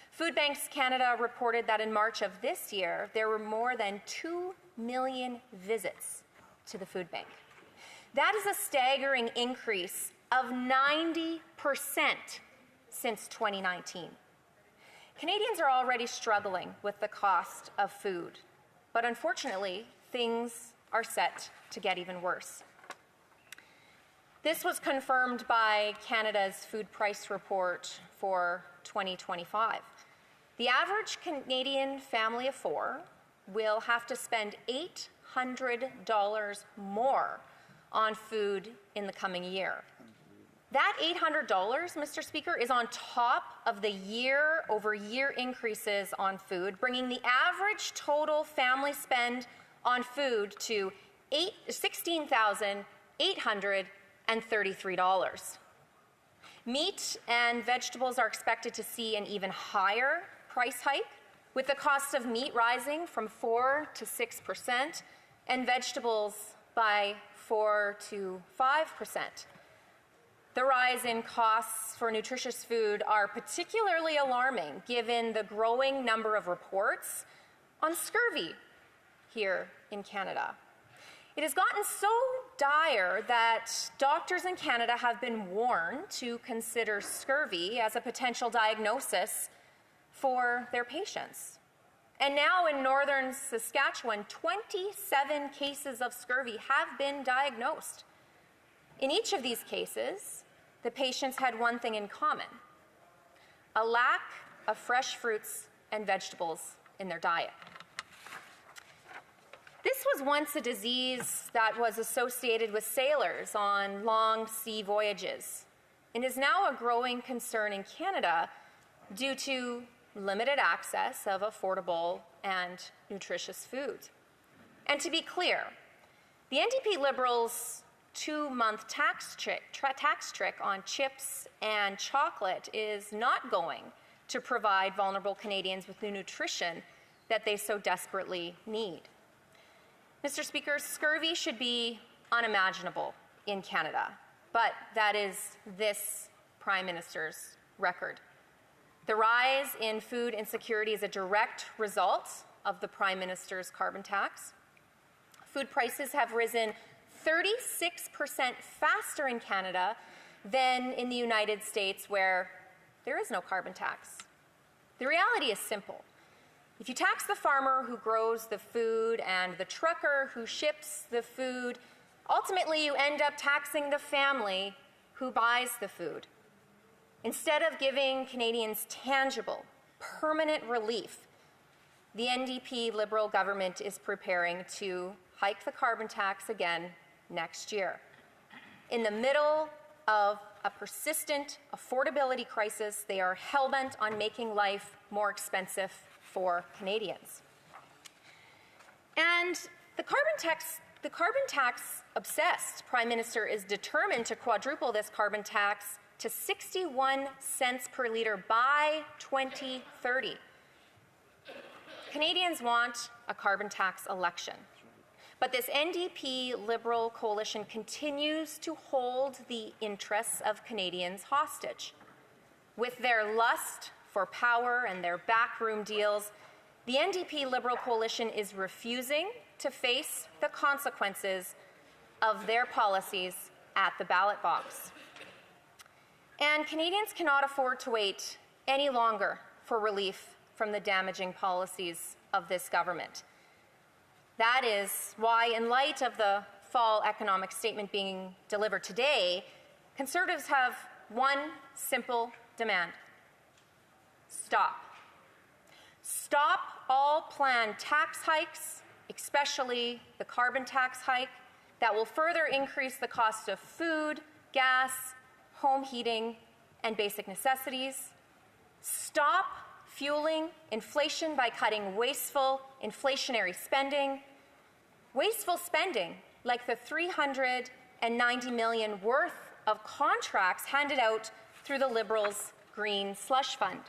Food Banks Canada reported that in March of this year, there were more than 2 million visits to the food bank. That is a staggering increase of 90% since 2019. Canadians are already struggling with the cost of food, but unfortunately, things are set to get even worse. This was confirmed by Canada's food price report for 2025. The average Canadian family of four will have to spend $800 more on food in the coming year. That $800, Mr. Speaker, is on top of the year-over-year increases on food, bringing the average total family spend on food to $16,833. Meat and vegetables are expected to see an even higher price hike, with the cost of meat rising from 4 to 6% and vegetables by 4 to 5%. The rise in costs for nutritious food are particularly alarming given the growing number of reports on scurvy here in Canada. It has gotten so dire that doctors in Canada have been warned to consider scurvy as a potential diagnosis for their patients. And now in northern Saskatchewan, 27 cases of scurvy have been diagnosed. In each of these cases, the patients had one thing in common: a lack of fresh fruits and vegetables in their diet. This was once a disease that was associated with sailors on long sea voyages and is now a growing concern in Canada due to limited access of affordable and nutritious food. And to be clear, the NDP Liberals' 2-month tax trick on chips and chocolate is not going to provide vulnerable Canadians with the nutrition that they so desperately need. Mr. Speaker, scurvy should be unimaginable in Canada, but that is this Prime Minister's record. The rise in food insecurity is a direct result of the Prime Minister's carbon tax. Food prices have risen 36% faster in Canada than in the United States, where there is no carbon tax. The reality is simple. If you tax the farmer who grows the food and the trucker who ships the food, ultimately you end up taxing the family who buys the food. Instead of giving Canadians tangible, permanent relief, the NDP Liberal government is preparing to hike the carbon tax again next year. In the middle of a persistent affordability crisis, they are hell-bent on making life more expensive for Canadians. And the carbon tax-obsessed Prime Minister is determined to quadruple this carbon tax to 61 cents per litre by 2030. Canadians want a carbon tax election. But this NDP Liberal coalition continues to hold the interests of Canadians hostage. With their lust for power and their backroom deals, the NDP Liberal coalition is refusing to face the consequences of their policies at the ballot box. And Canadians cannot afford to wait any longer for relief from the damaging policies of this government. That is why, in light of the fall economic statement being delivered today, Conservatives have one simple demand: stop. Stop all planned tax hikes, especially the carbon tax hike, that will further increase the cost of food, gas, home heating, and basic necessities. Stop fueling inflation by cutting wasteful inflationary spending. Wasteful spending like the $390 million worth of contracts handed out through the Liberals' Green Slush Fund.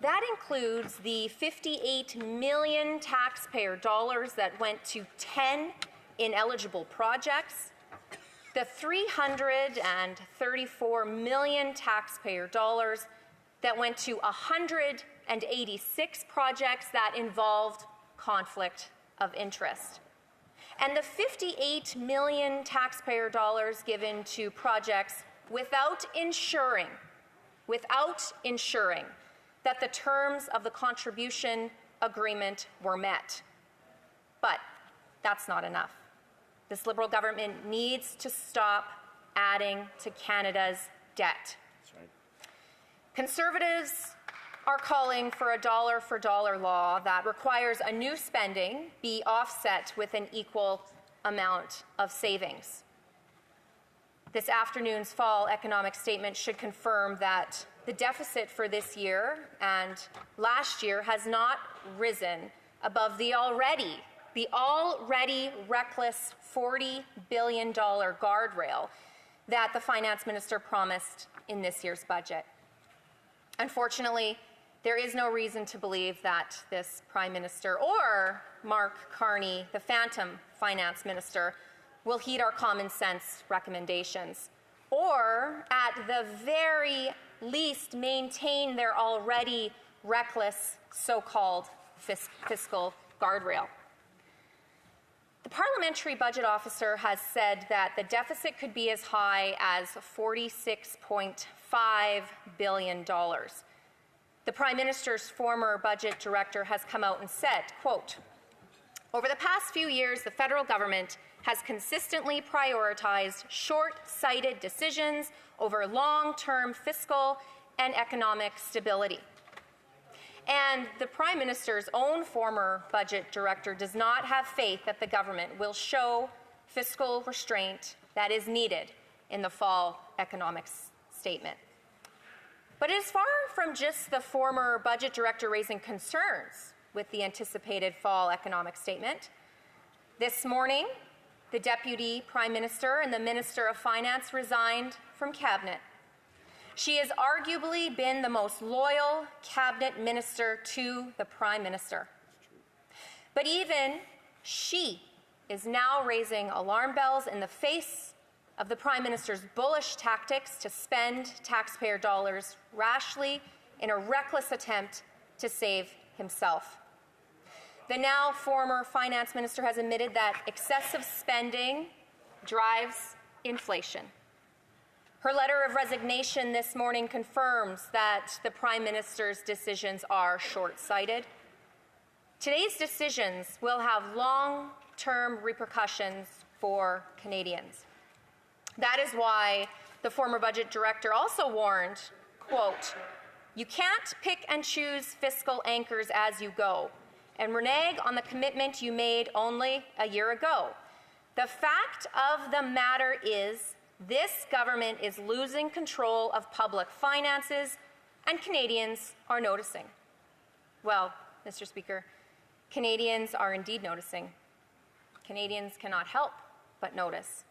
That includes the $58 million taxpayer dollars that went to 10 ineligible projects, the $334 million taxpayer dollars that went to 186 projects that involved conflict of interest, and the $58 million taxpayer dollars given to projects without ensuring that the terms of the contribution agreement were met. But that's not enough. This Liberal government needs to stop adding to Canada's debt. That's right. Conservatives are calling for a dollar-for-dollar law that requires a new spending be offset with an equal amount of savings. This afternoon's fall economic statement should confirm that the deficit for this year and last year has not risen above the already reckless $40 billion guardrail that the finance minister promised in this year's budget. Unfortunately, there is no reason to believe that this Prime Minister or Mark Carney, the phantom finance minister, will heed our common sense recommendations, or at the very least maintain their already reckless so-called fiscal guardrail. The Parliamentary Budget Officer has said that the deficit could be as high as $46.5 billion. The Prime Minister's former budget director has come out and said, quote, "Over the past few years, the federal government has consistently prioritized short-sighted decisions over long-term fiscal and economic stability." And the Prime Minister's own former budget director does not have faith that the government will show fiscal restraint that is needed in the fall economic statement. But it is far from just the former budget director raising concerns with the anticipated fall economic statement. This morning, the Deputy Prime Minister and the Minister of Finance resigned from Cabinet. She has arguably been the most loyal Cabinet Minister to the Prime Minister. But even she is now raising alarm bells in the face of the Prime Minister's bullish tactics to spend taxpayer dollars rashly in a reckless attempt to save himself. The now former Finance Minister has admitted that excessive spending drives inflation. Her letter of resignation this morning confirms that the Prime Minister's decisions are short-sighted. Today's decisions will have long-term repercussions for Canadians. That is why the former budget director also warned, quote, "You can't pick and choose fiscal anchors as you go and renege on the commitment you made only a year ago. The fact of the matter is this government is losing control of public finances, and Canadians are noticing." Well, Mr. Speaker, Canadians are indeed noticing. Canadians cannot help but notice,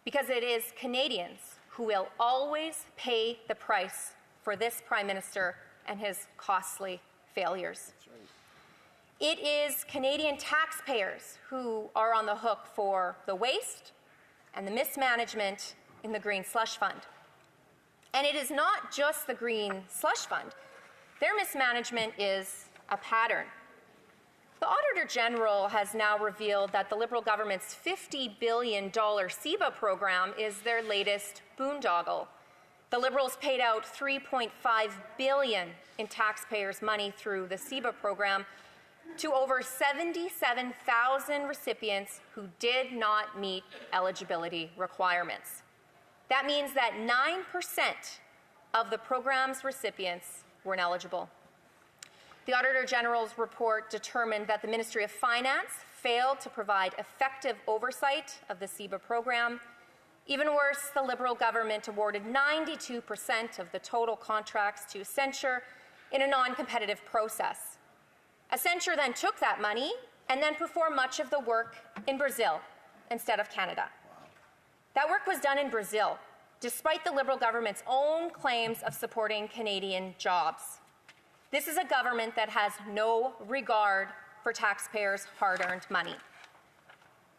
because it is Canadians who will always pay the price for this Prime Minister and his costly failures. It is Canadian taxpayers who are on the hook for the waste and the mismanagement in the Green Slush Fund. And it is not just the Green Slush Fund. Their mismanagement is a pattern. The Auditor General has now revealed that the Liberal government's $50 billion CEBA program is their latest boondoggle. The Liberals paid out $3.5 billion in taxpayers' money through the CEBA program to over 77,000 recipients who did not meet eligibility requirements. That means that 9% of the program's recipients were ineligible. The Auditor General's report determined that the Ministry of Finance failed to provide effective oversight of the CEBA program. Even worse, the Liberal government awarded 92% of the total contracts to Accenture in a non-competitive process. Accenture then took that money and then performed much of the work in Brazil instead of Canada. That work was done in Brazil, despite the Liberal government's own claims of supporting Canadian jobs. This is a government that has no regard for taxpayers' hard-earned money.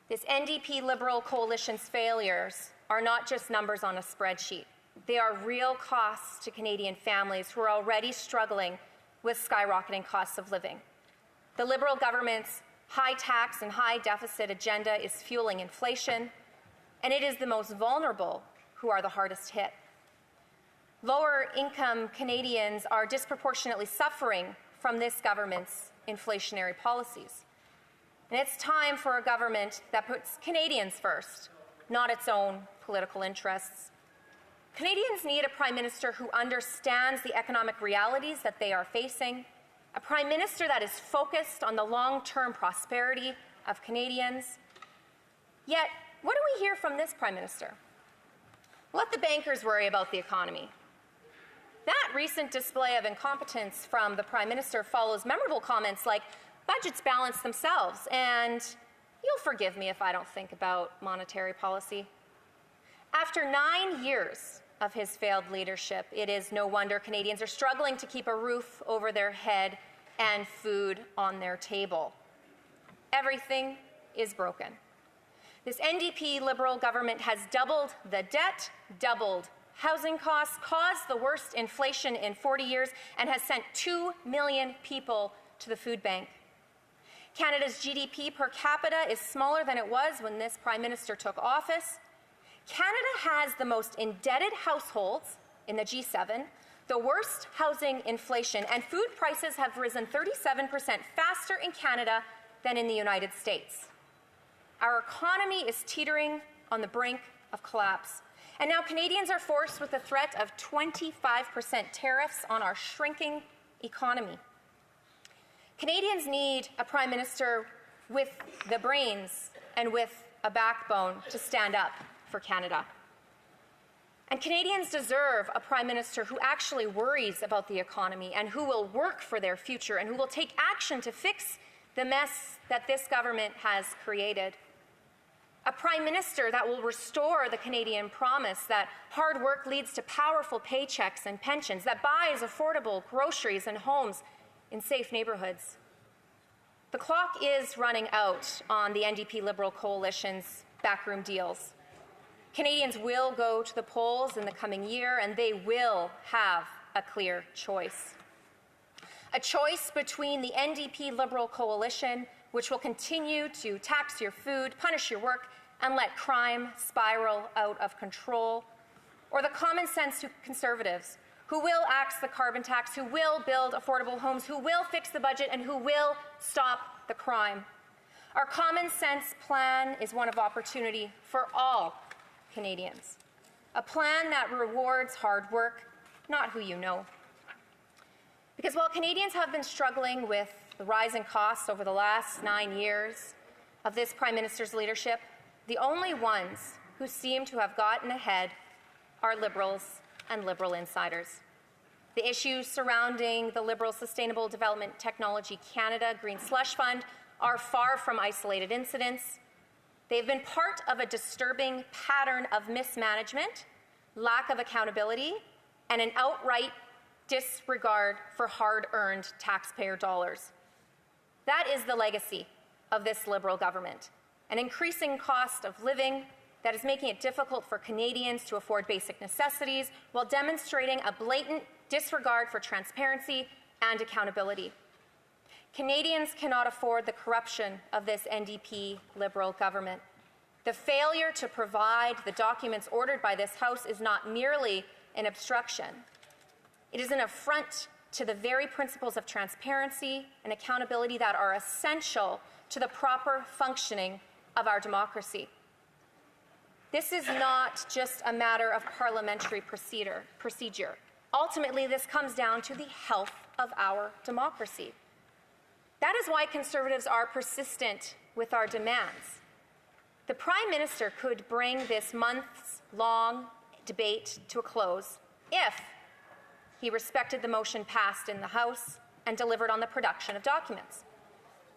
This NDP Liberal coalition's failures are not just numbers on a spreadsheet. They are real costs to Canadian families who are already struggling with skyrocketing costs of living. The Liberal government's high tax and high deficit agenda is fueling inflation, and it is the most vulnerable who are the hardest hit. Lower-income Canadians are disproportionately suffering from this government's inflationary policies. And it's time for a government that puts Canadians first, not its own political interests. Canadians need a Prime Minister who understands the economic realities that they are facing, a Prime Minister that is focused on the long-term prosperity of Canadians. Yet, what do we hear from this Prime Minister? Let the bankers worry about the economy. That recent display of incompetence from the Prime Minister follows memorable comments like, budgets balance themselves, and you'll forgive me if I don't think about monetary policy. After 9 years of his failed leadership, it is no wonder Canadians are struggling to keep a roof over their head and food on their table. Everything is broken. This NDP Liberal government has doubled the debt, doubled housing costs, caused the worst inflation in 40 years, and has sent 2 million people to the food bank. Canada's GDP per capita is smaller than it was when this Prime Minister took office. Canada has the most indebted households in the G7, the worst housing inflation, and food prices have risen 37% faster in Canada than in the United States. Our economy is teetering on the brink of collapse. And now Canadians are forced with the threat of 25% tariffs on our shrinking economy. Canadians need a Prime Minister with the brains and with a backbone to stand up for Canada. And Canadians deserve a Prime Minister who actually worries about the economy and who will work for their future and who will take action to fix the mess that this government has created. A Prime Minister that will restore the Canadian promise that hard work leads to powerful paychecks and pensions, that buys affordable groceries and homes in safe neighbourhoods. The clock is running out on the NDP Liberal coalition's backroom deals. Canadians will go to the polls in the coming year, and they will have a clear choice. A choice between the NDP Liberal coalition, which will continue to tax your food, punish your work, and let crime spiral out of control, or the common sense Conservatives, who will axe the carbon tax, who will build affordable homes, who will fix the budget, and who will stop the crime. Our common sense plan is one of opportunity for all Canadians. A plan that rewards hard work, not who you know. Because while Canadians have been struggling with the rising costs over the last 9 years of this Prime Minister's leadership, the only ones who seem to have gotten ahead are Liberals and Liberal insiders. The issues surrounding the Liberal Sustainable Development Technology Canada Green Slush Fund are far from isolated incidents. They've been part of a disturbing pattern of mismanagement, lack of accountability, and an outright disregard for hard-earned taxpayer dollars. That is the legacy of this Liberal government, an increasing cost of living that is making it difficult for Canadians to afford basic necessities while demonstrating a blatant disregard for transparency and accountability. Canadians cannot afford the corruption of this NDP Liberal government. The failure to provide the documents ordered by this House is not merely an obstruction. It is an affront to the very principles of transparency and accountability that are essential to the proper functioning of our democracy. This is not just a matter of parliamentary procedure. Ultimately, this comes down to the health of our democracy. That is why Conservatives are persistent with our demands. The Prime Minister could bring this months-long debate to a close if he respected the motion passed in the House and delivered on the production of documents.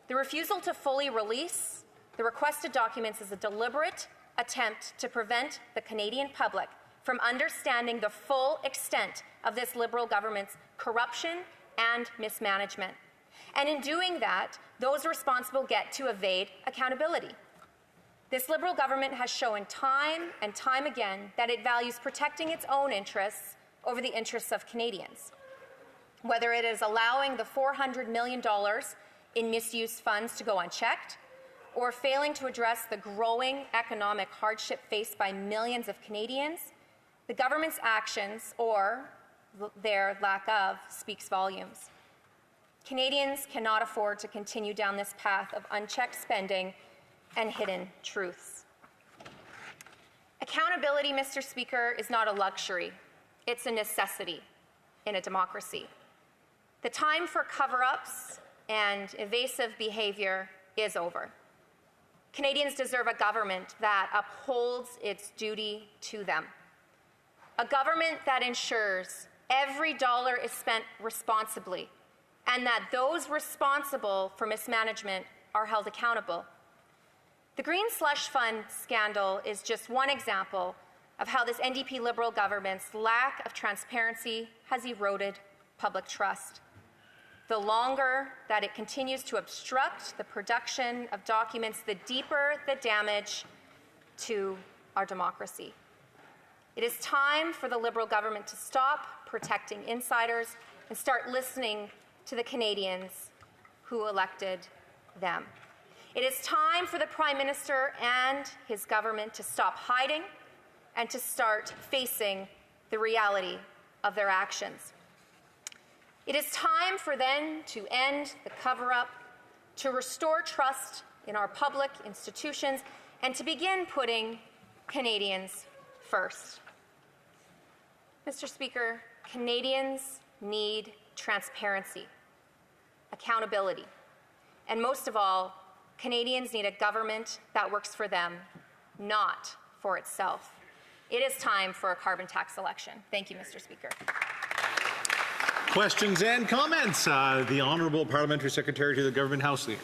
The refusal to fully release the requested documents is a deliberate attempt to prevent the Canadian public from understanding the full extent of this Liberal government's corruption and mismanagement. And in doing that, those responsible get to evade accountability. This Liberal government has shown time and time again that it values protecting its own interests over the interests of Canadians. Whether it is allowing the $400 million in misused funds to go unchecked, or failing to address the growing economic hardship faced by millions of Canadians, the government's actions, or their lack of, speaks volumes. Canadians cannot afford to continue down this path of unchecked spending and hidden truths. A Accountability, Mr. Speaker, is not a luxury. It's a necessity in a democracy. The time for cover-ups and evasive behavior is over. Canadians deserve a government that upholds its duty to them. A government that ensures every dollar is spent responsibly and that those responsible for mismanagement are held accountable. The Green Slush Fund scandal is just one example of how this NDP Liberal government's lack of transparency has eroded public trust. The longer that it continues to obstruct the production of documents, the deeper the damage to our democracy. It is time for the Liberal government to stop protecting insiders and start listening to the Canadians who elected them. It is time for the Prime Minister and his government to stop hiding and to start facing the reality of their actions. It is time for them to end the cover-up, to restore trust in our public institutions, and to begin putting Canadians first. Mr. Speaker, Canadians need transparency, accountability, and most of all, Canadians need a government that works for them, not for itself. It is time for a carbon tax election. Thank you, Mr. Speaker. Questions and comments. The Honourable Parliamentary Secretary to the Government House Leader.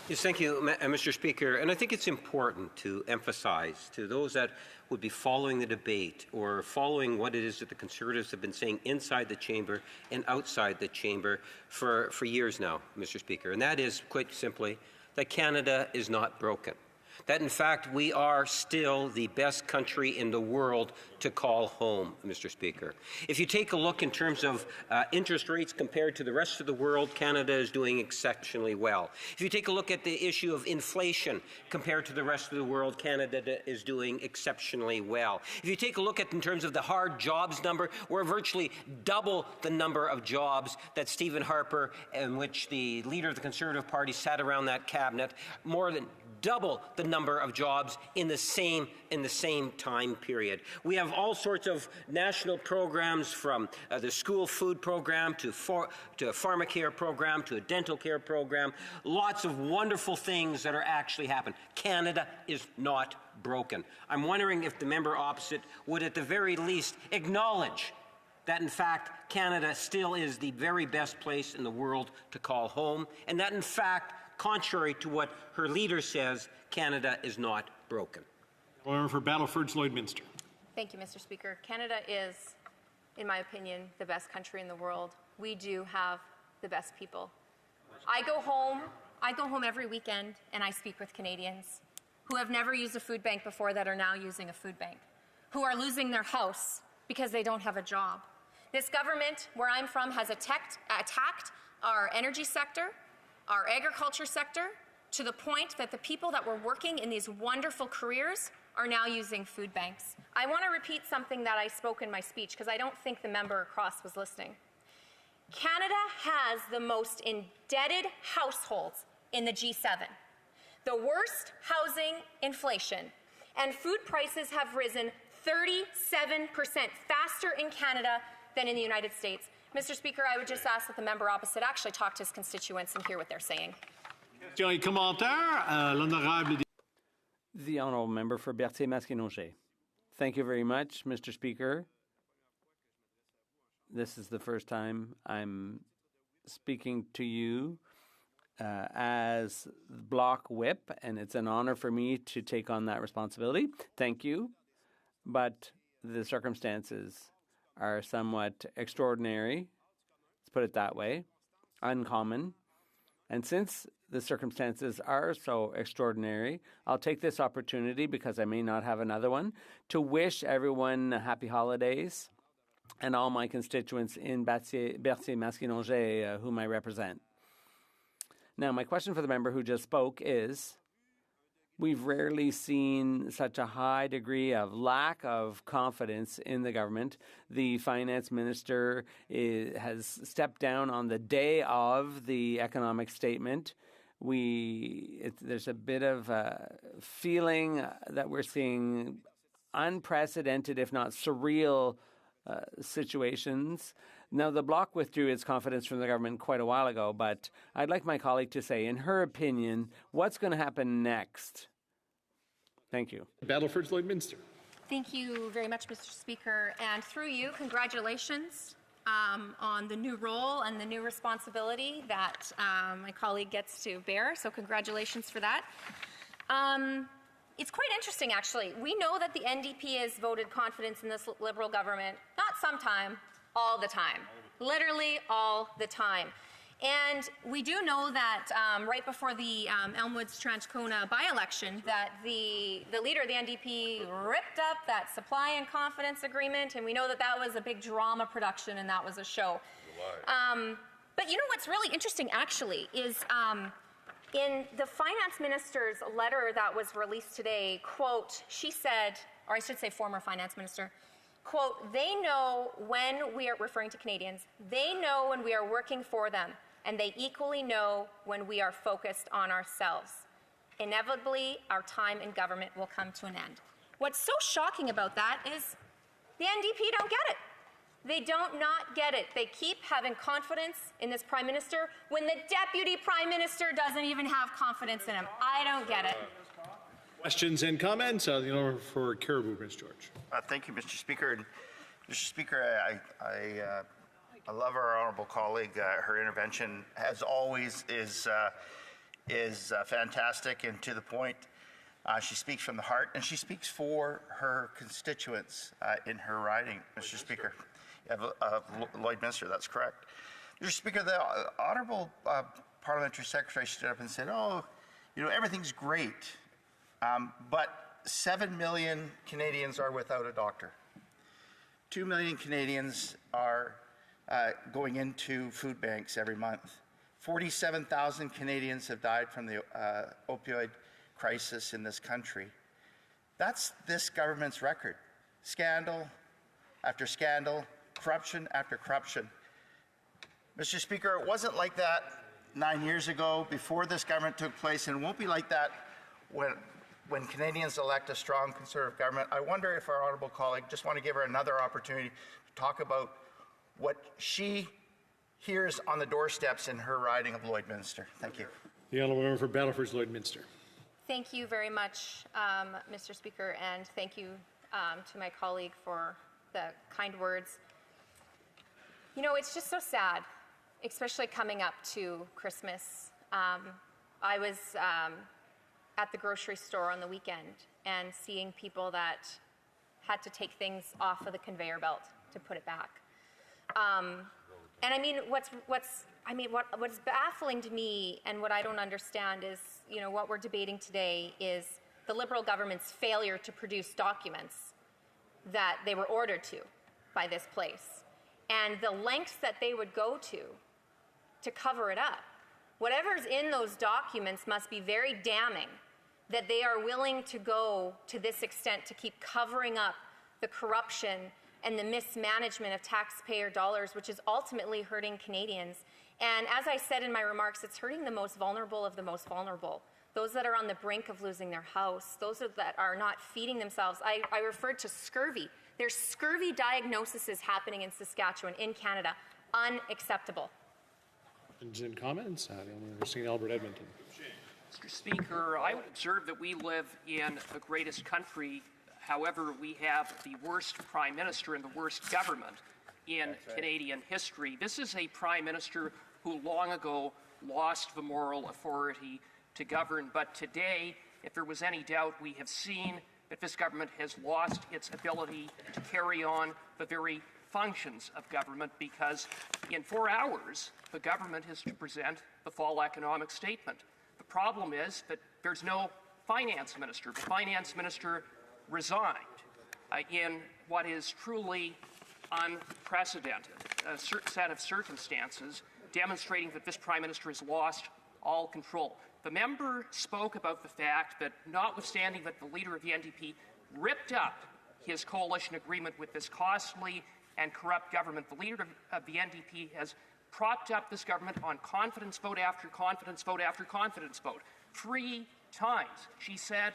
Yes, thank you, Mr. Speaker. And I think it's important to emphasize to those that would be following the debate or following what it is that the Conservatives have been saying inside the chamber and outside the chamber for years now, Mr. Speaker. And that is, quite simply, that Canada is not broken. That, in fact, we are still the best country in the world to call home, Mr. Speaker. If you take a look in terms of interest rates compared to the rest of the world, Canada is doing exceptionally well. If you take a look at the issue of inflation compared to the rest of the world, Canada is doing exceptionally well. If you take a look at in terms of the hard jobs number, we're virtually double the number of jobs that Stephen Harper, in which the leader of the Conservative Party sat around that cabinet, more than double the number of jobs in the same time period. We have all sorts of national programs, from the school food program to a pharmacare program to a dental care program. Lots of wonderful things that are actually happening. Canada is not broken. I'm wondering if the member opposite would at the very least acknowledge that, in fact, Canada still is the very best place in the world to call home, and that, in fact, contrary to what her leader says, Canada is not broken. Order for Battleford's Lloydminster. Thank you, Mr. Speaker. Canada is, in my opinion, the best country in the world. We do have the best people. I go home every weekend and I speak with Canadians who have never used a food bank before that are now using a food bank, who are losing their house because they don't have a job. This government, where I'm from, has attacked our energy sector, our agriculture sector, to the point that the people that were working in these wonderful careers are now using food banks. I want to repeat something that I spoke in my speech because I don't think the member across was listening. Canada has the most indebted households in the G7, the worst housing inflation, and food prices have risen 37% faster in Canada than in the United States. Mr. Speaker, I would just ask that the member opposite actually talk to his constituents and hear what they're saying. The Honourable Member for Berthier-Masquinongé. Thank you very much, Mr. Speaker. This is the first time I'm speaking to you as Bloc Whip, and it's an honor for me to take on that responsibility. Thank you. But the circumstances are somewhat extraordinary, let's put it that way, uncommon. And since the circumstances are so extraordinary, I'll take this opportunity, because I may not have another one, to wish everyone happy holidays and all my constituents in Berthier-Masquinongé, whom I represent. Now, my question for the member who just spoke is, we've rarely seen such a high degree of lack of confidence in the government. The finance minister has stepped down on the day of the economic statement. There's a bit of a feeling that we're seeing unprecedented, if not surreal, situations. Now, the Bloc withdrew its confidence from the government quite a while ago, but I'd like my colleague to say, in her opinion, what's going to happen next? Thank you. Battleford's Lloydminster. Thank you very much, Mr. Speaker. And through you, congratulations on the new role and the new responsibility that my colleague gets to bear. So congratulations for that. It's quite interesting, actually. We know that the NDP has voted confidence in this Liberal government, not sometime, all the time. Literally all the time. And we do know that right before the Elmwoods-Transcona by-election that the leader of the NDP ripped up that supply and confidence agreement, and we know that that was a big drama production and that was a show. But you know what's really interesting, actually, is in the finance minister's letter that was released today, quote, she said, or I should say former finance minister, quote, they know when we are, referring to Canadians, they know when we are working for them, and they equally know when we are focused on ourselves. Inevitably, our time in government will come to an end. What's so shocking about that is the NDP don't get it. They don't not get it. They keep having confidence in this Prime Minister when the Deputy Prime Minister doesn't even have confidence in him. I don't get it. Questions and comments? The honour for Caribou, Ms. George. Thank you, Mr. Speaker. And Mr. Speaker, I love our honourable colleague. Her intervention, as always, is fantastic and to the point. She speaks from the heart, and she speaks for her constituents in her riding, Mr. Speaker. Lloydminster, that's correct. Mr. Speaker, the honourable parliamentary secretary stood up and said, oh, you know, everything's great, but 7 million Canadians are without a doctor. 2 million Canadians are going into food banks every month. 47,000 Canadians have died from the opioid crisis in this country. That's this government's record. Scandal after scandal, corruption after corruption. Mr. Speaker, it wasn't like that 9 years ago before this government took place, and it won't be like that when Canadians elect a strong Conservative government. I wonder if our honourable colleague, just want to give her another opportunity to talk about what she hears on the doorsteps in her riding of Lloydminster. Thank you. The honourable member for Battleford's Lloydminster. Thank you very much, Mr. Speaker, and thank you to my colleague for the kind words. You know, it's just so sad, especially coming up to Christmas. I was at the grocery store on the weekend and seeing people that had to take things off of the conveyor belt to put it back. And I mean, what's baffling to me and what I don't understand is, you know, what we're debating today is the Liberal government's failure to produce documents that they were ordered to by this place, and the lengths that they would go to cover it up. Whatever's in those documents must be very damning, that they are willing to go to this extent to keep covering up the corruption and the mismanagement of taxpayer dollars, which is ultimately hurting Canadians. And as I said in my remarks, it's hurting the most vulnerable of the most vulnerable, those that are on the brink of losing their house, those that are not feeding themselves. I referred to scurvy. There's scurvy diagnoses happening in Saskatchewan, in Canada. Unacceptable. Questions and comments? The honourable member for St. Albert, Edmonton. Mr. Speaker, I would observe that we live in the greatest country. However, we have the worst Prime Minister and the worst government in Canadian history. This is a Prime Minister who long ago lost the moral authority to govern. But today, if there was any doubt, we have seen that this government has lost its ability to carry on the very functions of government, because in 4 hours, the government is to present the fall economic statement. The problem is that there's no finance minister. The finance minister resigned in what is truly unprecedented set of circumstances, demonstrating that this Prime Minister has lost all control. The member spoke about the fact that, notwithstanding that the leader of the NDP ripped up his coalition agreement with this costly and corrupt government, the leader of the NDP has propped up this government on confidence vote after confidence vote after confidence vote. 3 times she said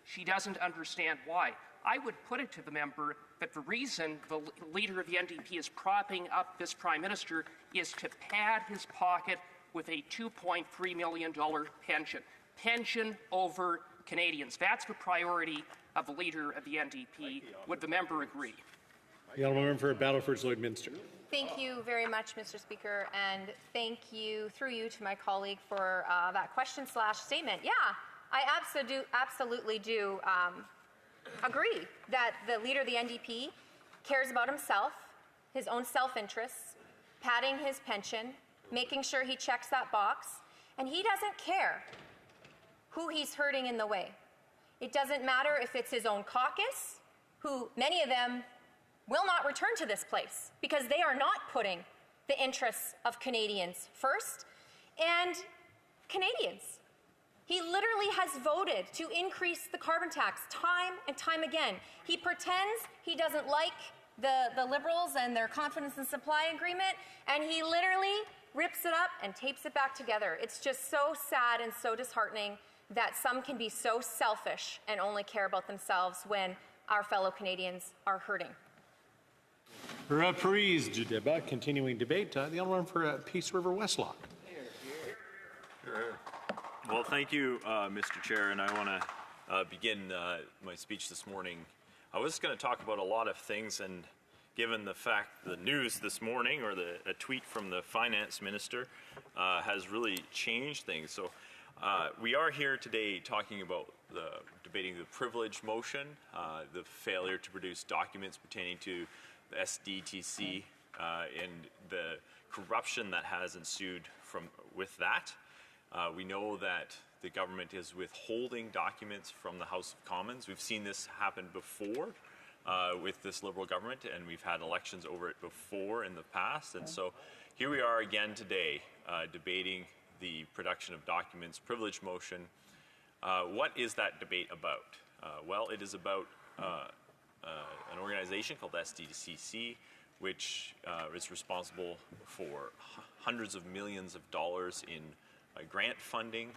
she doesn't understand why. I would put it to the member that the reason the leader of the NDP is propping up this Prime Minister is to pad his pocket with a $2.3 million pension. Pension over Canadians. That's the priority of the leader of the NDP. Would the member agree? The honourable member for Battleford Lloydminster. Thank you very much, Mr. Speaker, and thank you, through you, to my colleague for that question/statement. Yeah, I absolutely do agree that the leader of the NDP cares about himself, his own self-interests, padding his pension, making sure he checks that box, and he doesn't care who he's hurting in the way. It doesn't matter if it's his own caucus, who many of them will not return to this place because they are not putting the interests of Canadians first, and Canadians. He literally has voted to increase the carbon tax time and time again. He pretends he doesn't like the Liberals and their confidence in supply agreement, and he literally rips it up and tapes it back together. It's just so sad and so disheartening that some can be so selfish and only care about themselves when our fellow Canadians are hurting. Reprise du débat, continuing debate. The honourable member for Peace River Westlock. Well, thank you, Mr. Chair, and I want to begin my speech this morning. I was going to talk about a lot of things, and given the fact the news this morning, or a tweet from the finance minister, has really changed things. So we are here today talking about debating the privilege motion, the failure to produce documents pertaining to the SDTC, and the corruption that has ensued with that. We know that the government is withholding documents from the House of Commons. We've seen this happen before with this Liberal government, and we've had elections over it before in the past. And so here we are again today debating the production of documents privilege motion. What is that debate about? Well, it is about an organization called SDCC, which is responsible for hundreds of millions of dollars in grant funding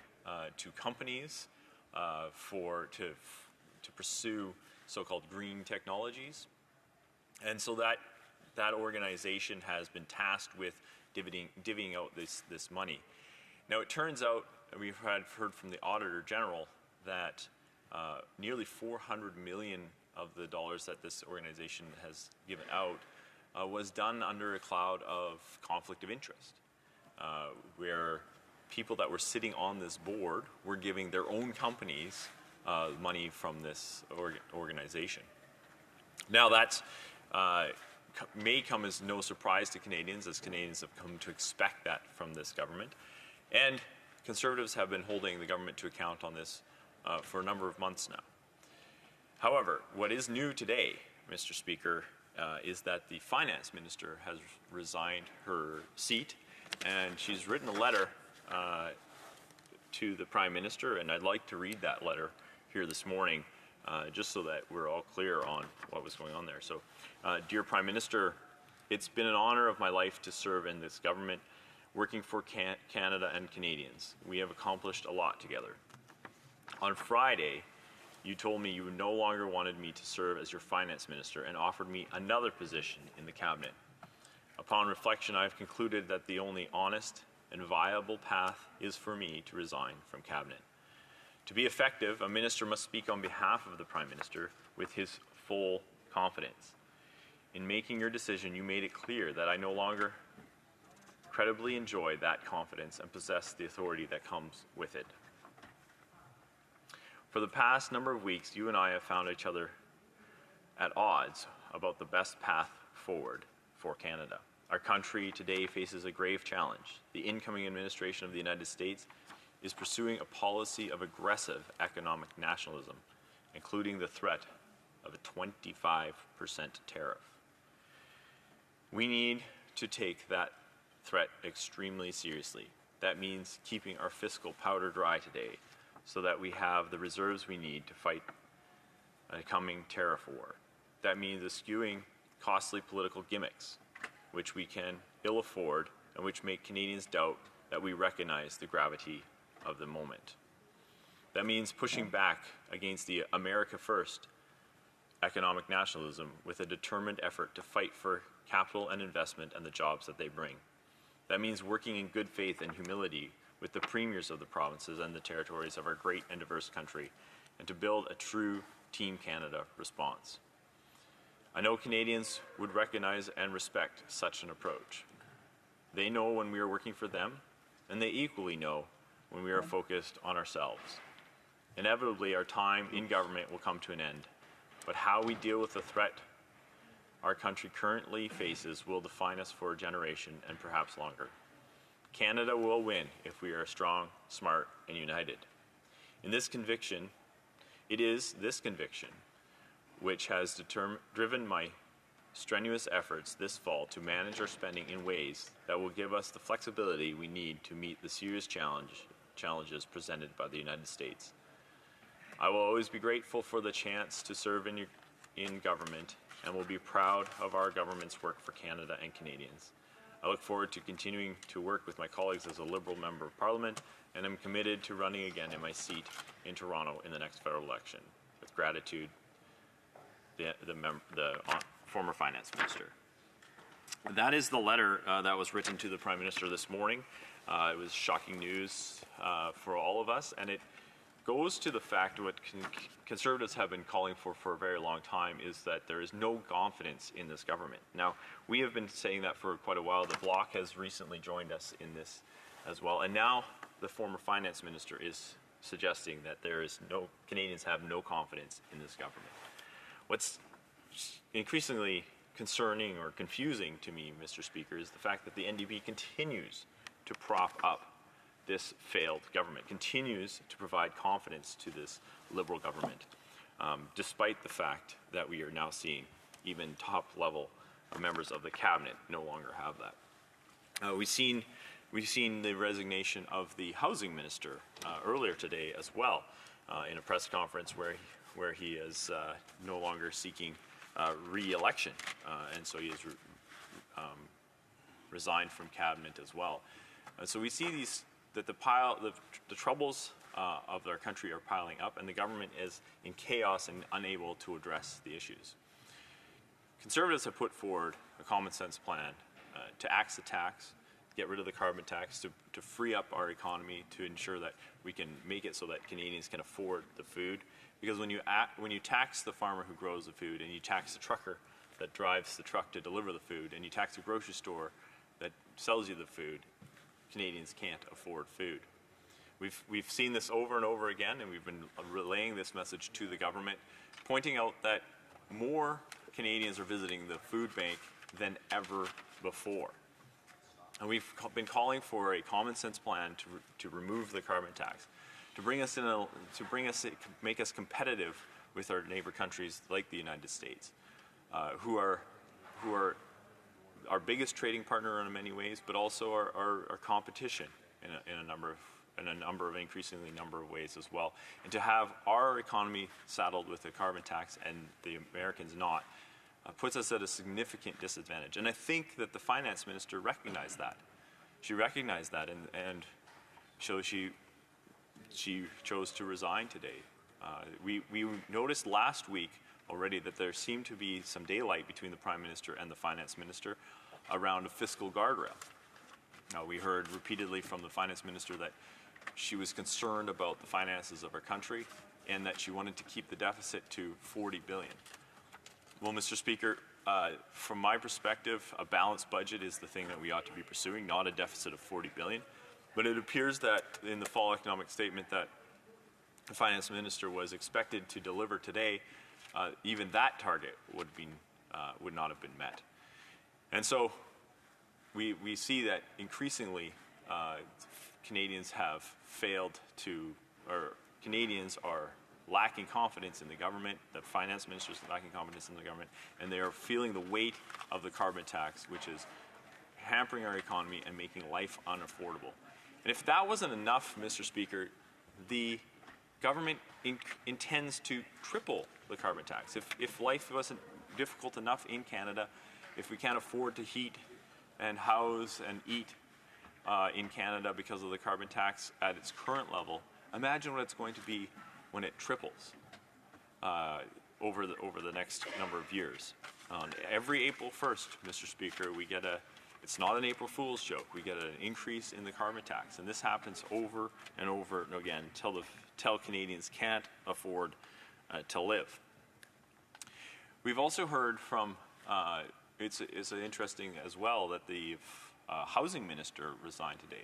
to companies to pursue so-called green technologies. And so that organization has been tasked with divvying out this money. Now, it turns out, and we've heard from the Auditor General, that nearly $400 million of the dollars that this organization has given out was done under a cloud of conflict of interest, where people that were sitting on this board were giving their own companies money from this organization. Now, that may come as no surprise to Canadians, as Canadians have come to expect that from this government. And Conservatives have been holding the government to account on this for a number of months now. However, what is new today, Mr. Speaker, is that the finance minister has resigned her seat, and she's written a letter to the Prime Minister, and I'd like to read that letter here this morning, just so that we're all clear on what was going on there. So, dear Prime Minister, it's been an honor of my life to serve in this government, working for Canada and Canadians. We have accomplished a lot together. On Friday, you told me you no longer wanted me to serve as your finance minister and offered me another position in the cabinet. Upon reflection, I have concluded that the only honest and viable path is for me to resign from cabinet. To be effective, a minister must speak on behalf of the Prime Minister with his full confidence. In making your decision, you made it clear that I no longer credibly enjoy that confidence and possess the authority that comes with it. For the past number of weeks, you and I have found each other at odds about the best path forward for Canada. Our country today faces a grave challenge. The incoming administration of the United States is pursuing a policy of aggressive economic nationalism, including the threat of a 25% tariff. We need to take that threat extremely seriously. That means keeping our fiscal powder dry today, so that we have the reserves we need to fight a coming tariff war. That means eschewing costly political gimmicks, which we can ill afford and which make Canadians doubt that we recognize the gravity of the moment. That means pushing back against the America First economic nationalism with a determined effort to fight for capital and investment and the jobs that they bring. That means working in good faith and humility with the premiers of the provinces and the territories of our great and diverse country, and to build a true Team Canada response. I know Canadians would recognize and respect such an approach. They know when we are working for them, and they equally know when we are focused on ourselves. Inevitably, our time in government will come to an end, but how we deal with the threat our country currently faces will define us for a generation and perhaps longer. Canada will win if we are strong, smart, and united. In this conviction, it is this conviction which has driven my strenuous efforts this fall to manage our spending in ways that will give us the flexibility we need to meet the serious challenges presented by the United States. I will always be grateful for the chance to serve in government and will be proud of our government's work for Canada and Canadians. I look forward to continuing to work with my colleagues as a Liberal Member of Parliament, and I'm committed to running again in my seat in Toronto in the next federal election. With gratitude, the former Finance Minister. That is the letter that was written to the Prime Minister this morning. It was shocking news for all of us, and it goes to the fact what Conservatives have been calling for a very long time, is that there is no confidence in this government. Now, we have been saying that for quite a while. The Bloc has recently joined us in this as well, and now the former Finance Minister is suggesting that Canadians have no confidence in this government. What's increasingly concerning or confusing to me, Mr. Speaker, is the fact that the NDP continues to prop up this failed government, continues to provide confidence to this Liberal government, despite the fact that we are now seeing even top-level members of the cabinet no longer have that. We've seen the resignation of the housing minister earlier today as well, in a press conference where he is no longer seeking re-election, and so he has resigned from cabinet as well. So we see that the troubles of our country are piling up, and the government is in chaos and unable to address the issues. Conservatives have put forward a common sense plan to axe the tax, get rid of the carbon tax, to free up our economy, to ensure that we can make it so that Canadians can afford the food. Because when you tax the farmer who grows the food, and you tax the trucker that drives the truck to deliver the food, and you tax the grocery store that sells you the food, Canadians can't afford food. We've seen this over and over again, and we've been relaying this message to the government, pointing out that more Canadians are visiting the food bank than ever before. And we've been calling for a common sense plan to remove the carbon tax, to make us competitive with our neighbor countries like the United States, who are our biggest trading partner in many ways, but also our competition in a number of increasingly number of ways as well. And to have our economy saddled with a carbon tax and the Americans not, puts us at a significant disadvantage. And I think that the finance minister recognized that. She recognized that, and so she chose to resign today. We noticed last week already that there seemed to be some daylight between the Prime Minister and the Finance Minister around a fiscal guardrail. Now, we heard repeatedly from the Finance Minister that she was concerned about the finances of our country and that she wanted to keep the deficit to $40 billion. Well, Mr. Speaker, from my perspective, a balanced budget is the thing that we ought to be pursuing, not a deficit of $40 billion. But it appears that in the fall economic statement that the Finance Minister was expected to deliver today, even that target would not have been met. And so we see that increasingly Canadians have failed to, or Canadians are lacking confidence in the government, the Finance Minister is lacking confidence in the government, and they are feeling the weight of the carbon tax, which is hampering our economy and making life unaffordable. And if that wasn't enough, Mr. Speaker, the government intends to triple the carbon tax. If life wasn't difficult enough in Canada, if we can't afford to heat and house and eat in Canada because of the carbon tax at its current level, imagine what it's going to be when it triples. over the next number of years. On every April 1st, Mr. Speaker, we get it's not an April Fool's joke. We get an increase in the carbon tax, and this happens over and over and again till Canadians can't afford to live. We've also heard from, it's interesting as well that the housing minister resigned today.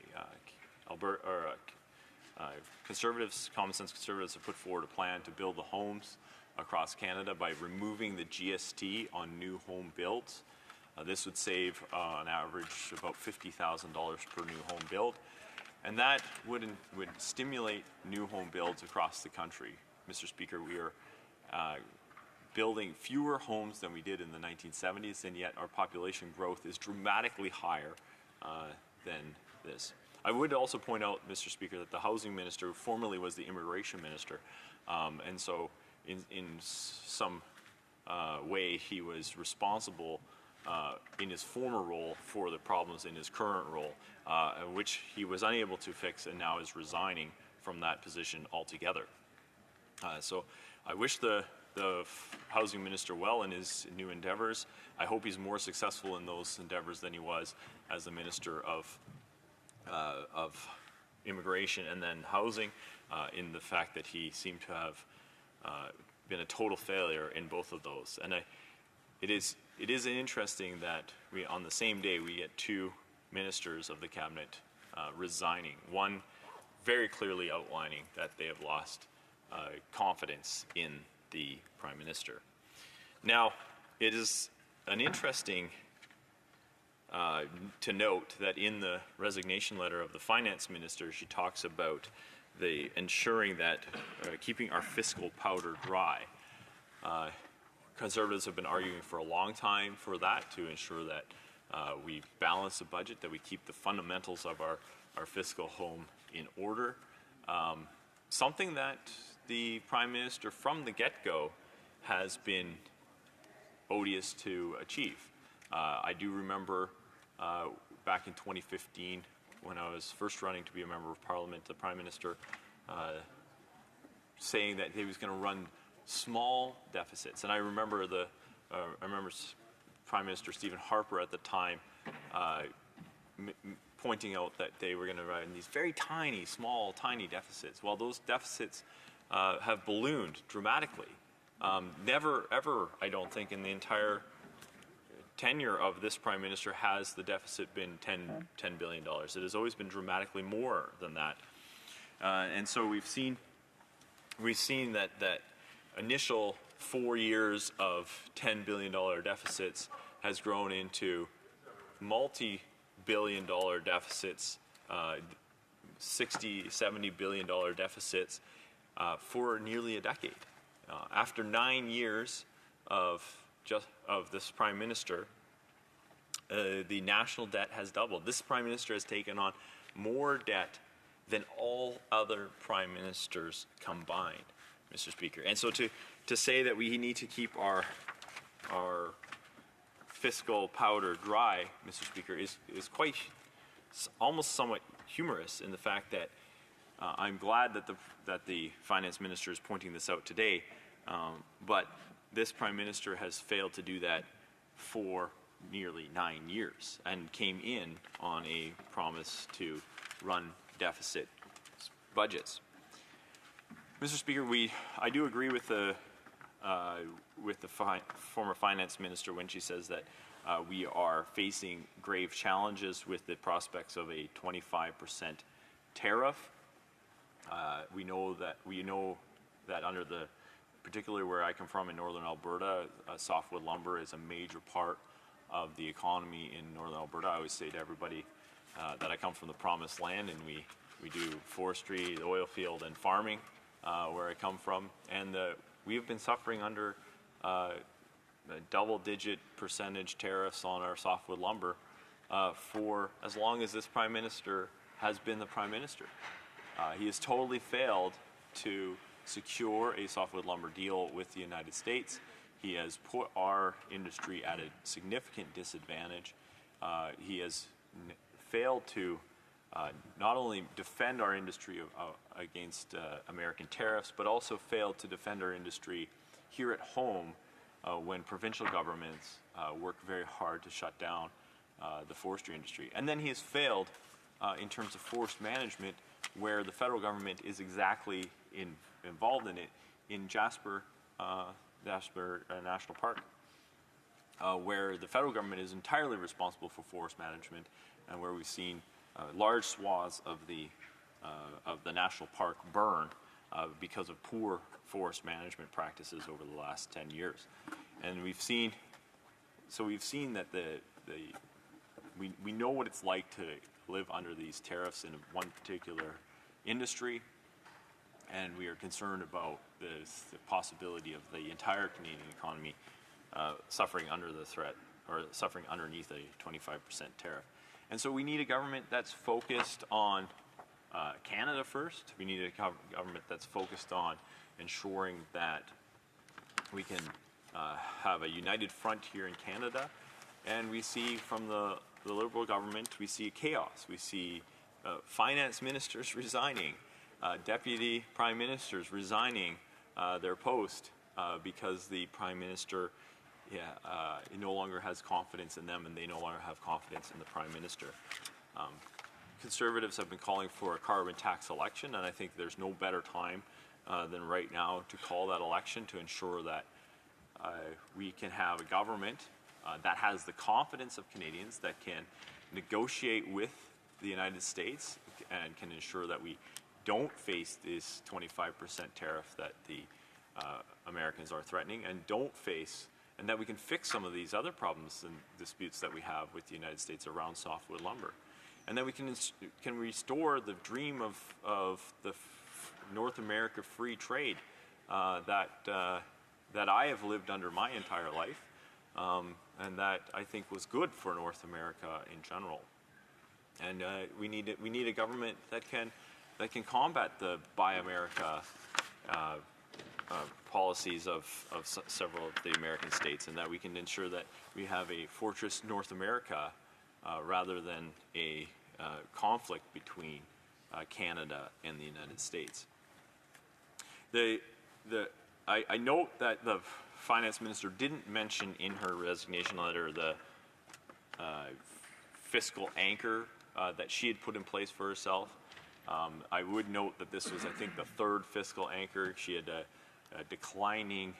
Conservatives, common sense conservatives, have put forward a plan to build the homes across Canada by removing the GST on new home builds. This would save on average about $50,000 per new home build, and that would stimulate new home builds across the country. Mr. Speaker, we are building fewer homes than we did in the 1970s, and yet our population growth is dramatically higher than this. I would also point out, Mr. Speaker, that the housing minister formerly was the immigration minister, and so in some way he was responsible in his former role for the problems in his current role, which he was unable to fix and now is resigning from that position altogether. So I wish the housing minister well in his new endeavors. I hope he's more successful in those endeavors than he was as the minister of immigration and then housing, in the fact that he seemed to have been a total failure in both of those. And it is interesting that on the same day we get two ministers of the cabinet resigning. One very clearly outlining that they have lost confidence in the Prime Minister. Now, it is an interesting to note that in the resignation letter of the Finance Minister, she talks about the ensuring that keeping our fiscal powder dry. Conservatives have been arguing for a long time for that, to ensure that we balance the budget, that we keep the fundamentals of our fiscal home in order. Something that the Prime Minister from the get-go has been odious to achieve. I do remember back in 2015, when I was first running to be a member of Parliament, the Prime Minister saying that he was going to run small deficits. And I remember Prime Minister Stephen Harper at the time pointing out that they were going to run these very tiny, small, tiny deficits. Well, those deficits have ballooned dramatically. Never, ever, I don't think, in the entire tenure of this Prime Minister has the deficit been $10 billion. It has always been dramatically more than that. And so we've seen that initial 4 years of $10 billion deficits has grown into multi-billion-dollar deficits, $60, $70 billion deficits for nearly a decade. After 9 years of this Prime Minister, the national debt has doubled. This Prime Minister has taken on more debt than all other Prime Ministers combined, Mr. Speaker. And so to say that we need to keep our fiscal powder dry, Mr. Speaker, is quite almost somewhat humorous in the fact that I'm glad that the Finance Minister is pointing this out today, but this Prime Minister has failed to do that for nearly 9 years and came in on a promise to run deficit budgets. Mr. Speaker, I do agree with the former Finance Minister when she says that we are facing grave challenges with the prospects of a 25% tariff. We know that under particularly where I come from in northern Alberta, softwood lumber is a major part of the economy in northern Alberta. I always say to everybody that I come from the promised land, and we do forestry, the oil field, and farming where I come from, and we have been suffering under double-digit percentage tariffs on our softwood lumber for as long as this Prime Minister has been the Prime Minister. He has totally failed to secure a softwood lumber deal with the United States. He has put our industry at a significant disadvantage. He has failed to not only defend our industry against American tariffs, but also failed to defend our industry here at home when provincial governments work very hard to shut down the forestry industry. And then he has failed in terms of forest management, where the federal government is exactly involved in it in Jasper National Park, where the federal government is entirely responsible for forest management, and where we've seen large swaths of the national park burn because of poor forest management practices over the last 10 years. And we've seen that we know what it's like to live under these tariffs in one particular industry, and we are concerned about the possibility of the entire Canadian economy suffering under the threat, or suffering underneath a 25% tariff. And so we need a government that's focused on Canada first. We need a government that's focused on ensuring that we can have a united front here in Canada. And we see from the Liberal government, we see chaos. We see finance ministers resigning, deputy prime ministers resigning their post because the prime minister no longer has confidence in them, and they no longer have confidence in the prime minister. Conservatives have been calling for a carbon tax election, and I think there's no better time than right now to call that election to ensure that we can have a government that has the confidence of Canadians, that can negotiate with the United States and can ensure that we don't face this 25% tariff that the Americans are threatening, and that we can fix some of these other problems and disputes that we have with the United States around softwood lumber. And that we can restore the dream of the North America free trade that I have lived under my entire life, and that I think was good for North America in general. And we need a government that can combat the Buy America policies of several of the American states, and that we can ensure that we have a fortress North America rather than a conflict between Canada and the United States. I note that the finance minister didn't mention in her resignation letter the fiscal anchor that she had put in place for herself. I would note that this was, I think, the third fiscal anchor. She had a declining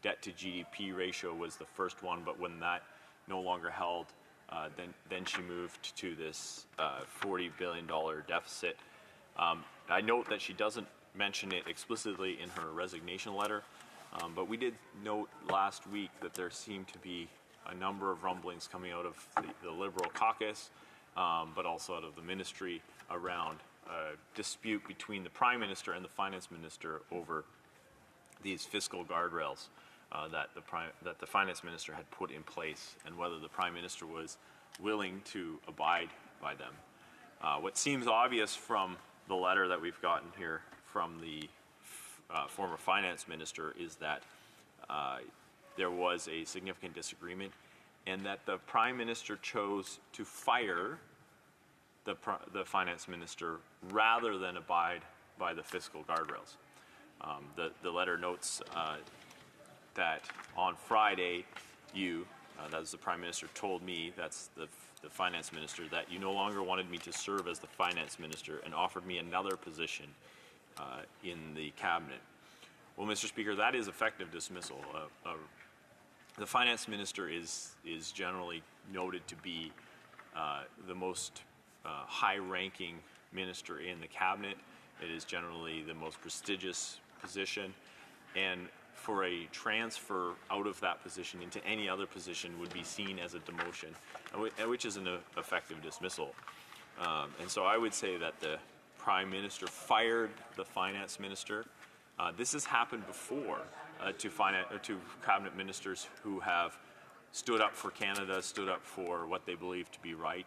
debt to GDP ratio was the first one, but when that no longer held, then she moved to this $40 billion deficit. I note that she doesn't mention it explicitly in her resignation letter, but we did note last week that there seemed to be a number of rumblings coming out of the Liberal caucus, but also out of the ministry around a dispute between the Prime Minister and the Finance Minister over these fiscal guardrails that the Finance Minister had put in place, and whether the Prime Minister was willing to abide by them. What seems obvious from the letter that we've gotten here from the former Finance Minister is that there was a significant disagreement, and that the Prime Minister chose to fire the Finance Minister rather than abide by the fiscal guardrails. The letter notes that on Friday, that is the Prime Minister, told me, that's the Finance Minister, that you no longer wanted me to serve as the Finance Minister and offered me another position in the Cabinet. Well, Mr. Speaker, that is effective dismissal. The Finance Minister is generally noted to be the most high-ranking minister in the Cabinet. It is generally the most prestigious position, and for a transfer out of that position into any other position would be seen as a demotion, which is an effective dismissal. And so I would say that the Prime Minister fired the Finance Minister. This has happened before to Cabinet ministers who have stood up for Canada, stood up for what they believe to be right.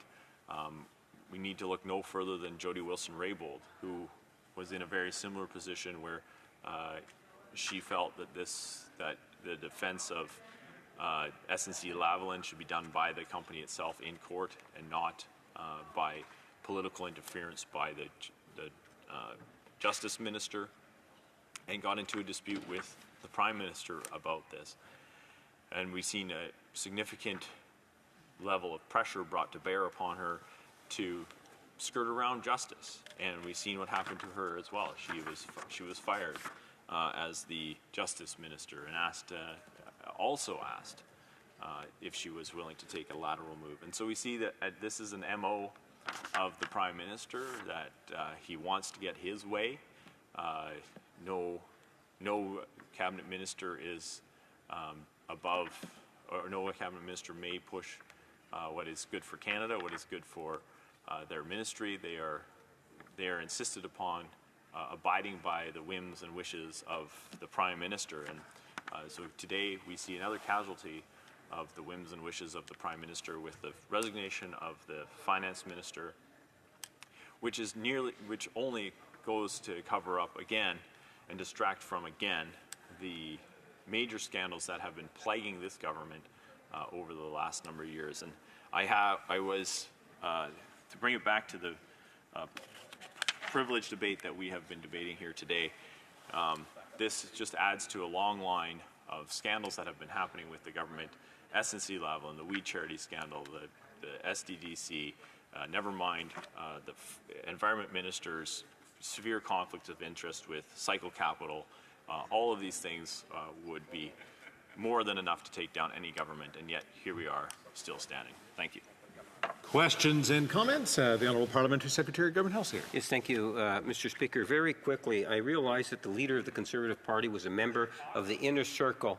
We need to look no further than Jody Wilson-Raybould, who was in a very similar position where she felt that the defense of SNC-Lavalin should be done by the company itself in court and not by political interference by the Justice Minister. and got into a dispute with the Prime Minister about this. And we've seen a significant level of pressure brought to bear upon her to skirt around justice. And we've seen what happened to her as well. She was fired as the Justice Minister and also asked if she was willing to take a lateral move. And so we see that this is an MO of the Prime Minister, that he wants to get his way. No cabinet minister is above, or no cabinet minister may push what is good for Canada, what is good for their ministry. They are insisted upon abiding by the whims and wishes of the Prime Minister. And so today we see another casualty of the whims and wishes of the Prime Minister with the resignation of the Finance Minister, which only goes to cover up again and distract from again the major scandals that have been plaguing this government over the last number of years. And to bring it back to the privilege debate that we have been debating here today, this just adds to a long line of scandals that have been happening with the government, SNC-Lavalin, and the Weed Charity scandal, the SDDC, never mind the Environment Minister's severe conflict of interest with Cycle Capital. All of these things would be more than enough to take down any government, and yet here we are, still standing. Thank you. Questions and comments? The Honourable Parliamentary Secretary of Government House here. Yes, thank you, Mr. Speaker. Very quickly, I realize that the leader of the Conservative Party was a member of the inner circle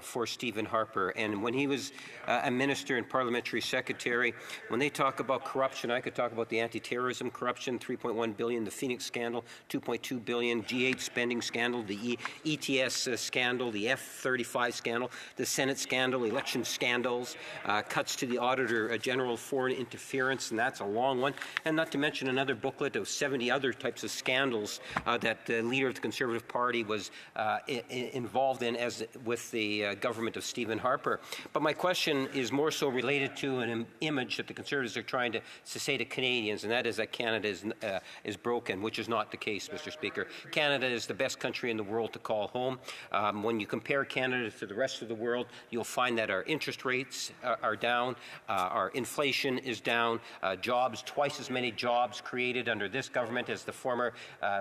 for Stephen Harper. And when he was a minister and parliamentary secretary, when they talk about corruption, I could talk about the anti-terrorism corruption, $3.1 billion, the Phoenix scandal, $2.2 billion, G8 spending scandal, the ETS scandal, the F-35 scandal, the Senate scandal, election scandals, cuts to the Auditor General foreign interference, and that's a long one. And not to mention another booklet of 70 other types of scandals that the leader of the Conservative Party was involved in with the government of Stephen Harper. But my question is more so related to an image that the Conservatives are trying to say to Canadians, and that is that Canada is broken, which is not the case, Mr. Speaker. Canada is the best country in the world to call home. When you compare Canada to the rest of the world, you'll find that our interest rates are down, our inflation is down, jobs, twice as many jobs created under this government as the former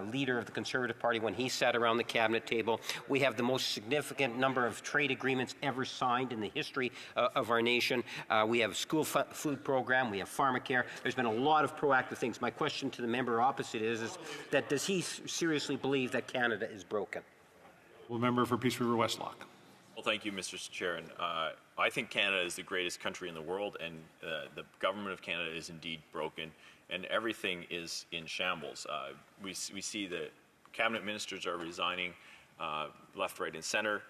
leader of the Conservative Party when he sat around the cabinet table. We have the most significant number of trade agreements ever signed in the history of our nation. We have a school food program. We have pharmacare. There's been a lot of proactive things. My question to the member opposite is that does he seriously believe that Canada is broken? Well, member for Peace River Westlock. Well, thank you, Mr. Chair. And I think Canada is the greatest country in the world, and the government of Canada is indeed broken, and everything is in shambles. We see that cabinet ministers are resigning left, right, and center.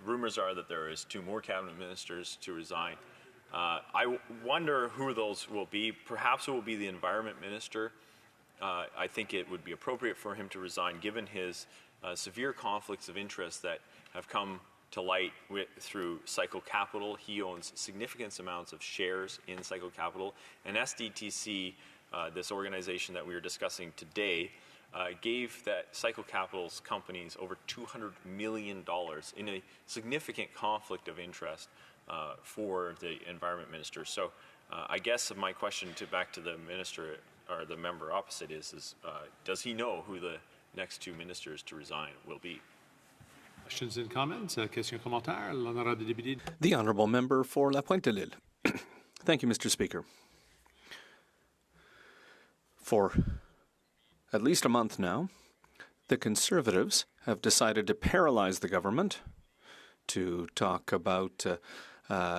Rumors are that there is 2 more cabinet ministers to resign. I wonder who those will be. Perhaps it will be the Environment Minister. I think it would be appropriate for him to resign given his severe conflicts of interest that have come to light through Cycle Capital. He owns significant amounts of shares in Cycle Capital. And SDTC, this organization that we are discussing today, gave that Cycle Capital's companies over $200 million in a significant conflict of interest for the Environment Minister. So I guess my question back to the minister or the member opposite is does he know who the next 2 ministers to resign will be? Questions and comments? Question commentaire? L'honorable député. The Honourable Member for La Pointe-de-l'Île. Thank you, Mr. Speaker. For at least a month now, the Conservatives have decided to paralyze the government, to talk about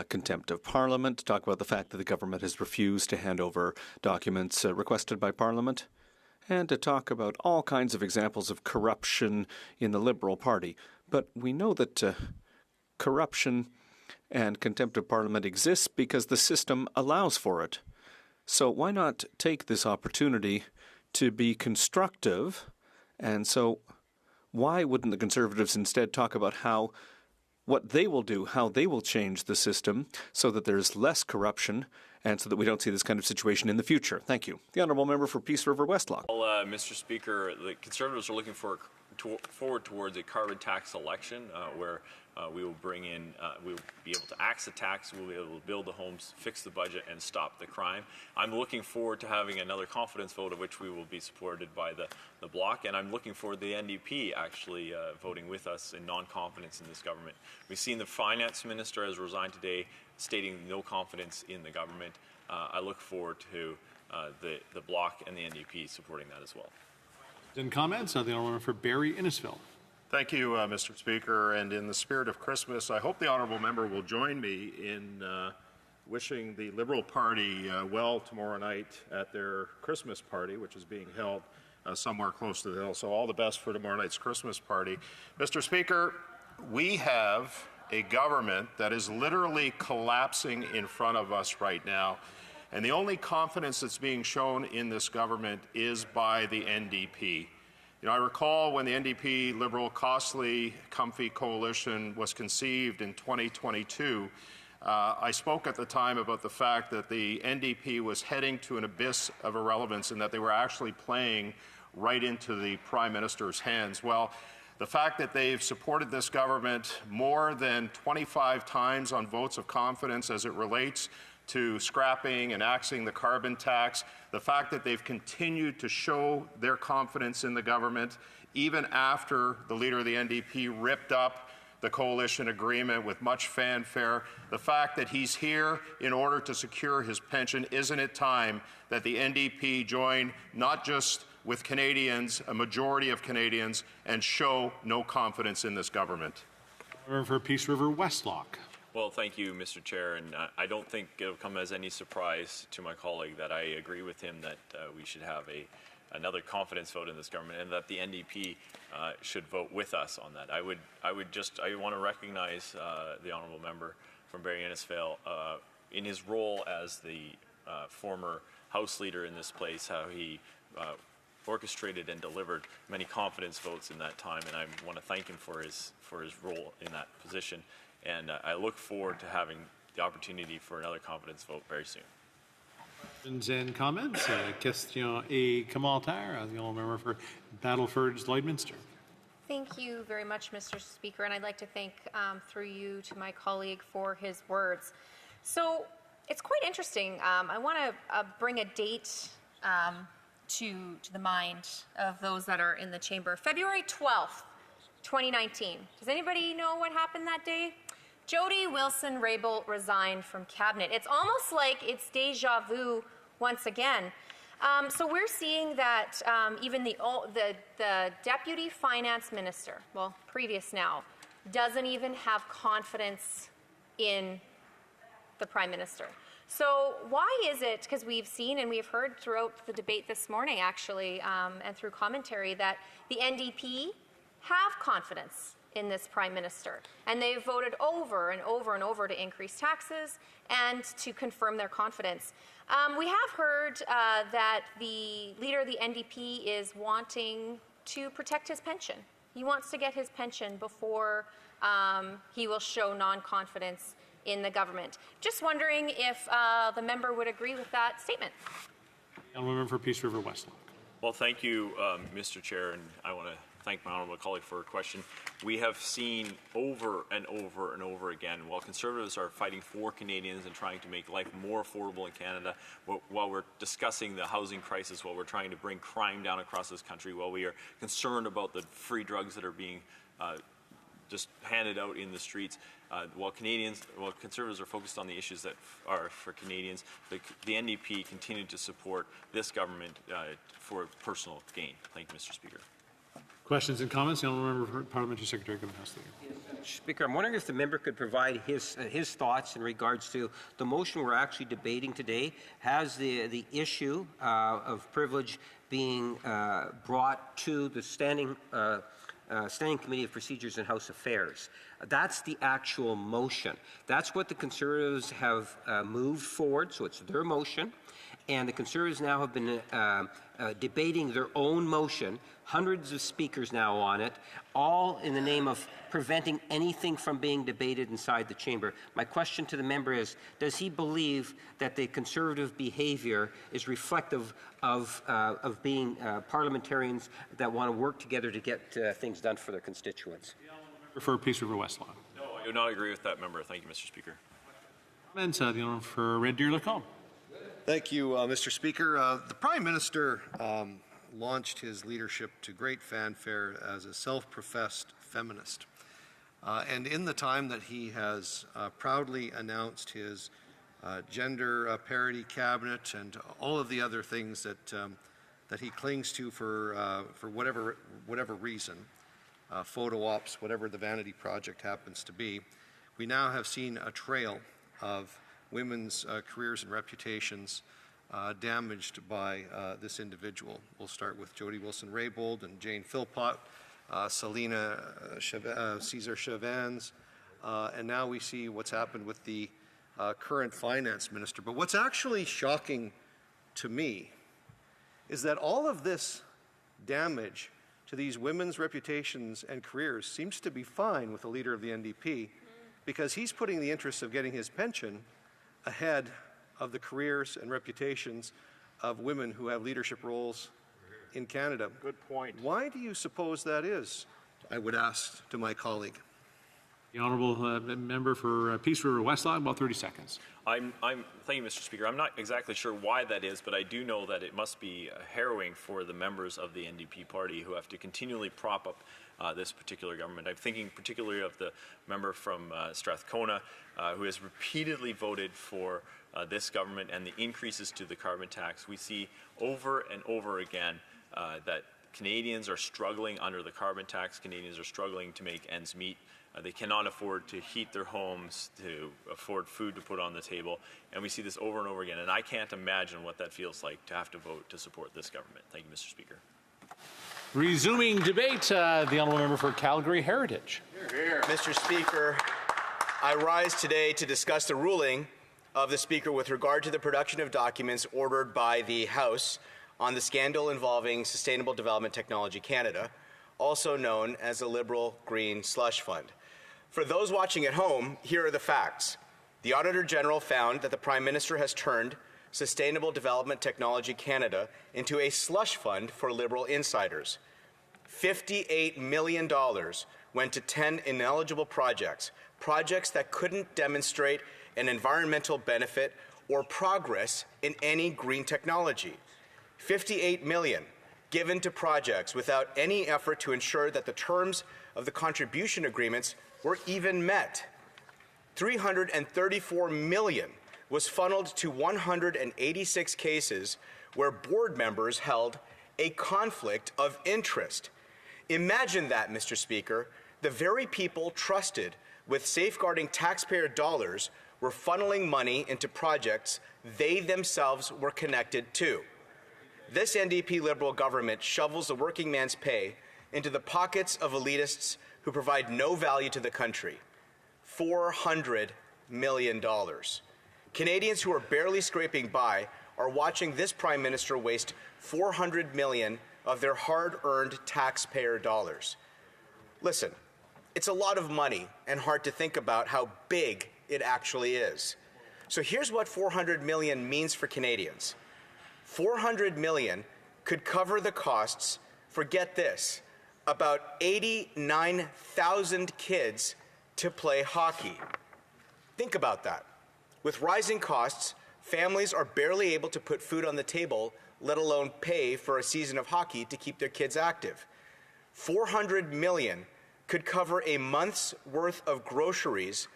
contempt of Parliament, to talk about the fact that the government has refused to hand over documents requested by Parliament, and to talk about all kinds of examples of corruption in the Liberal Party. But we know that corruption and contempt of Parliament exists because the system allows for it. So why not take this opportunity to be constructive? And so why wouldn't the Conservatives instead talk about what they will do, how they will change the system so that there's less corruption and so that we don't see this kind of situation in the future. Thank you. The Honourable Member for Peace River Westlock. Well, Mr. Speaker, the Conservatives are looking forward towards a carbon tax election where we will bring in, we'll be able to axe the tax, we'll be able to build the homes, fix the budget, and stop the crime. I'm looking forward to having another confidence vote of which we will be supported by the Bloc, and I'm looking forward to the NDP actually voting with us in non-confidence in this government. We've seen the Finance Minister has resigned today, stating no confidence in the government. I look forward to the Bloc and the NDP supporting that as well. In comments, the Honourable Member for Barrie Innisfil. Thank you, Mr. Speaker. And in the spirit of Christmas, I hope the honourable member will join me in wishing the Liberal Party well tomorrow night at their Christmas party, which is being held somewhere close to the hill. So all the best for tomorrow night's Christmas party. Mr. Speaker, we have a government that is literally collapsing in front of us right now. And the only confidence that's being shown in this government is by the NDP. You know, I recall when the NDP Liberal Costly Comfy Coalition was conceived in 2022, I spoke at the time about the fact that the NDP was heading to an abyss of irrelevance and that they were actually playing right into the Prime Minister's hands. Well, the fact that they've supported this government more than 25 times on votes of confidence as it relates to scrapping and axing the carbon tax, the fact that they've continued to show their confidence in the government even after the leader of the NDP ripped up the coalition agreement with much fanfare, the fact that he's here in order to secure his pension, isn't it time that the NDP join not just with Canadians, a majority of Canadians, and show no confidence in this government? For Peace River Westlock. Well, thank you, Mr. Chair, and I don't think it'll come as any surprise to my colleague that I agree with him that we should have another confidence vote in this government, and that the NDP should vote with us on that. I want to recognize the honourable member from Barrie Innisfil in his role as the former House Leader in this place, how he orchestrated and delivered many confidence votes in that time, and I want to thank him for his role in that position. And I look forward to having the opportunity for another confidence vote very soon. Questions and comments? Question et commentaire. The Honourable Member for Battleford Lloydminster. Thank you very much, Mr. Speaker, and I'd like to thank, through you, to my colleague for his words. So it's quite interesting. I want to bring a date to the mind of those that are in the chamber. February 12th, 2019. Does anybody know what happened that day? Jody Wilson-Raybould resigned from cabinet. It's almost like it's deja vu once again. So we're seeing that even the deputy finance minister, well, previous now, doesn't even have confidence in the prime minister. So why is it, because we've seen and we've heard throughout the debate this morning actually, and through commentary, that the NDP have confidence in this prime minister, and they've voted over and over and over to increase taxes and to confirm their confidence. We have heard that the leader of the NDP is wanting to protect his pension. He wants to get his pension before he will show non-confidence in the government. Just wondering if the member would agree with that statement. Honourable Member for Peace River Westlock. Well, thank you, Mr. Chair, and I want to thank my honourable colleague for her question. We have seen over and over and over again, while Conservatives are fighting for Canadians and trying to make life more affordable in Canada, while we're discussing the housing crisis, while we're trying to bring crime down across this country, while we are concerned about the free drugs that are being just handed out in the streets, while Conservatives are focused on the issues that are for Canadians, the NDP continue to support this government for personal gain. Thank you, Mr. Speaker. Questions and comments? The Honourable Member for Parliamentary Secretary, Government House Leader. Speaker, I'm wondering if the member could provide his thoughts in regards to the motion we're actually debating today. Has the issue of privilege being brought to the Standing Committee of Procedures and House Affairs? That's the actual motion. That's what the Conservatives have moved forward, so it's their motion. and the Conservatives now have been debating their own motion, hundreds of speakers now on it, all in the name of preventing anything from being debated inside the chamber. My question to the member is, does he believe that the Conservative behavior is reflective of being parliamentarians that want to work together to get things done for their constituents? For Peace River Westlawn. No, I do not agree with that member. Thank you, Mr. Speaker. Comments, the honour for Red Deer Lacombe. Thank you, Mr. Speaker. The Prime Minister launched his leadership to great fanfare as a self-professed feminist. And in the time that he has proudly announced his gender parity cabinet and all of the other things that he clings to for whatever reason, photo ops, whatever the vanity project happens to be, we now have seen a trail of women's careers and reputations damaged by this individual. We'll start with Jody Wilson-Raybould and Jane Philpott, Selena Cesar Chavez, and now we see what's happened with the current finance minister. But what's actually shocking to me is that all of this damage to these women's reputations and careers seems to be fine with the leader of the NDP, because he's putting the interests of getting his pension ahead of the careers and reputations of women who have leadership roles in Canada. Good point. Why do you suppose that is? I would ask to my colleague. The honourable member for Peace River Westlawn, about 30 seconds. Thank you, Mr. Speaker. I'm not exactly sure why that is, but I do know that it must be harrowing for the members of the NDP party who have to continually prop up this particular government. I'm thinking particularly of the member from Strathcona who has repeatedly voted for this government and the increases to the carbon tax. We see over and over again that Canadians are struggling under the carbon tax. Canadians are struggling to make ends meet. They cannot afford to heat their homes, to afford food to put on the table. And we see this over and over again. And I can't imagine what that feels like to have to vote to support this government. Thank you, Mr. Speaker. Resuming debate, the honourable member for Calgary Heritage. Mr. Speaker, I rise today to discuss the ruling of the Speaker with regard to the production of documents ordered by the House on the scandal involving Sustainable Development Technology Canada, also known as the Liberal Green Slush Fund. For those watching at home, here are the facts. The Auditor General found that the Prime Minister has turned Sustainable Development Technology Canada into a slush fund for Liberal insiders. $58 million went to 10 ineligible projects that couldn't demonstrate an environmental benefit or progress in any green technology. $58 million given to projects without any effort to ensure that the terms of the contribution agreements were even met. $334 million was funneled to 186 cases where board members held a conflict of interest. Imagine that, Mr. Speaker. The very people trusted with safeguarding taxpayer dollars were funneling money into projects they themselves were connected to. This NDP Liberal government shovels the working man's pay into the pockets of elitists who provide no value to the country. $400 million. Canadians who are barely scraping by are watching this Prime Minister waste $400 million of their hard-earned taxpayer dollars. Listen, it's a lot of money and hard to think about how big it actually is. So here's what $400 million means for Canadians. $400 million could cover the costs for, get this, about 89,000 kids to play hockey. Think about that. With rising costs, families are barely able to put food on the table, let alone pay for a season of hockey to keep their kids active. $400 million could cover a month's worth of groceries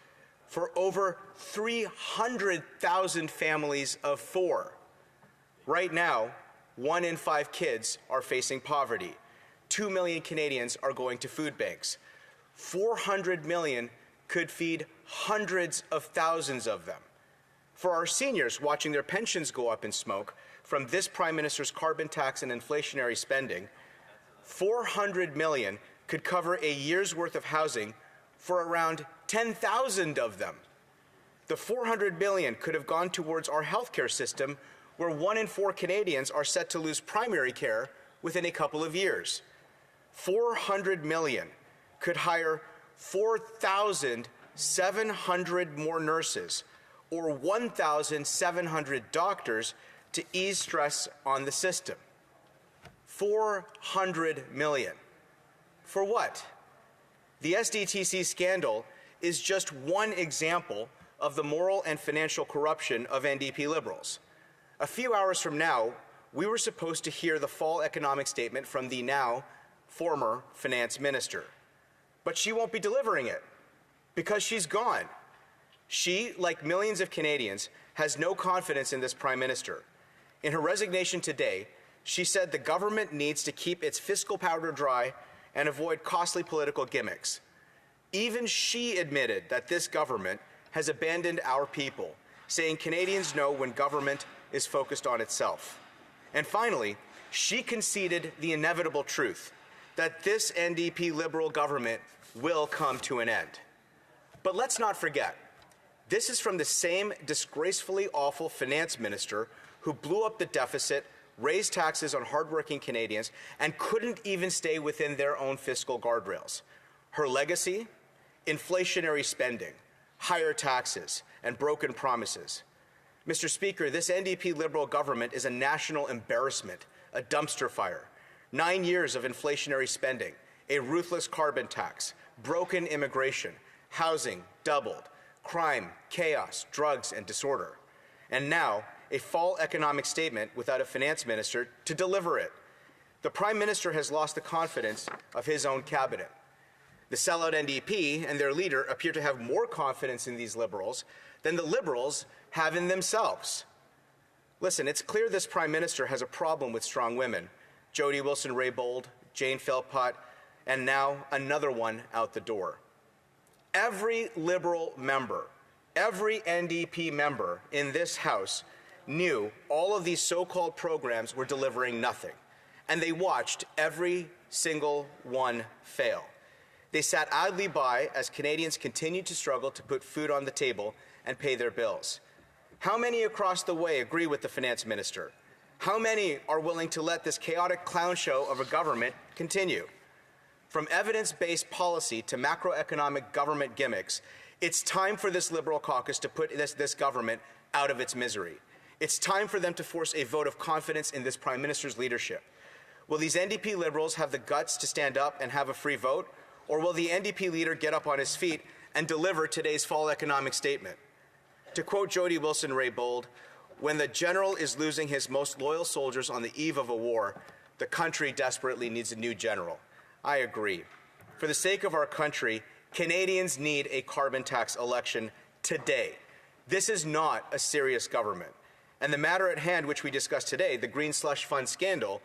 for over 300,000 families of 4. Right now, 1 in 5 kids are facing poverty. 2 million Canadians are going to food banks. $400 million could feed hundreds of thousands of them. For our seniors watching their pensions go up in smoke from this Prime Minister's carbon tax and inflationary spending, $400 million could cover a year's worth of housing for around 10,000 of them. The $400 million could have gone towards our healthcare system where 1 in 4 Canadians are set to lose primary care within a couple of years. $400 million could hire 4,700 more nurses or 1,700 doctors to ease stress on the system. $400 million. For what? The SDTC scandal is just one example of the moral and financial corruption of NDP Liberals. A few hours from now, we were supposed to hear the fall economic statement from the now former finance minister. But she won't be delivering it because she's gone. She, like millions of Canadians, has no confidence in this Prime Minister. In her resignation today, she said the government needs to keep its fiscal powder dry and avoid costly political gimmicks. Even she admitted that this government has abandoned our people, saying Canadians know when government is focused on itself. And finally, she conceded the inevitable truth that this NDP Liberal government will come to an end. But let's not forget, this is from the same disgracefully awful finance minister who blew up the deficit, raised taxes on hardworking Canadians, and couldn't even stay within their own fiscal guardrails. Her legacy? Inflationary spending, higher taxes, and broken promises. Mr. Speaker, this NDP Liberal government is a national embarrassment, a dumpster fire. 9 years of inflationary spending, a ruthless carbon tax, broken immigration, housing doubled, crime, chaos, drugs, and disorder. And now, a fall economic statement without a finance minister to deliver it. The Prime Minister has lost the confidence of his own cabinet. The sellout NDP and their leader appear to have more confidence in these Liberals than the Liberals have in themselves. Listen, it's clear this Prime Minister has a problem with strong women. Jody Wilson-Raybould, Jane Philpott, and now another one out the door. Every Liberal member, every NDP member in this House knew all of these so-called programs were delivering nothing, and they watched every single one fail. They sat idly by as Canadians continued to struggle to put food on the table and pay their bills. How many across the way agree with the finance minister? How many are willing to let this chaotic clown show of a government continue? From evidence-based policy to macroeconomic government gimmicks, it's time for this Liberal caucus to put this government out of its misery. It's time for them to force a vote of confidence in this Prime Minister's leadership. Will these NDP Liberals have the guts to stand up and have a free vote? Or will the NDP leader get up on his feet and deliver today's fall economic statement? To quote Jody Wilson-Raybould, when the general is losing his most loyal soldiers on the eve of a war, the country desperately needs a new general. I agree. For the sake of our country, Canadians need a carbon tax election today. This is not a serious government. And the matter at hand, which we discussed today, the Green Slush Fund scandal,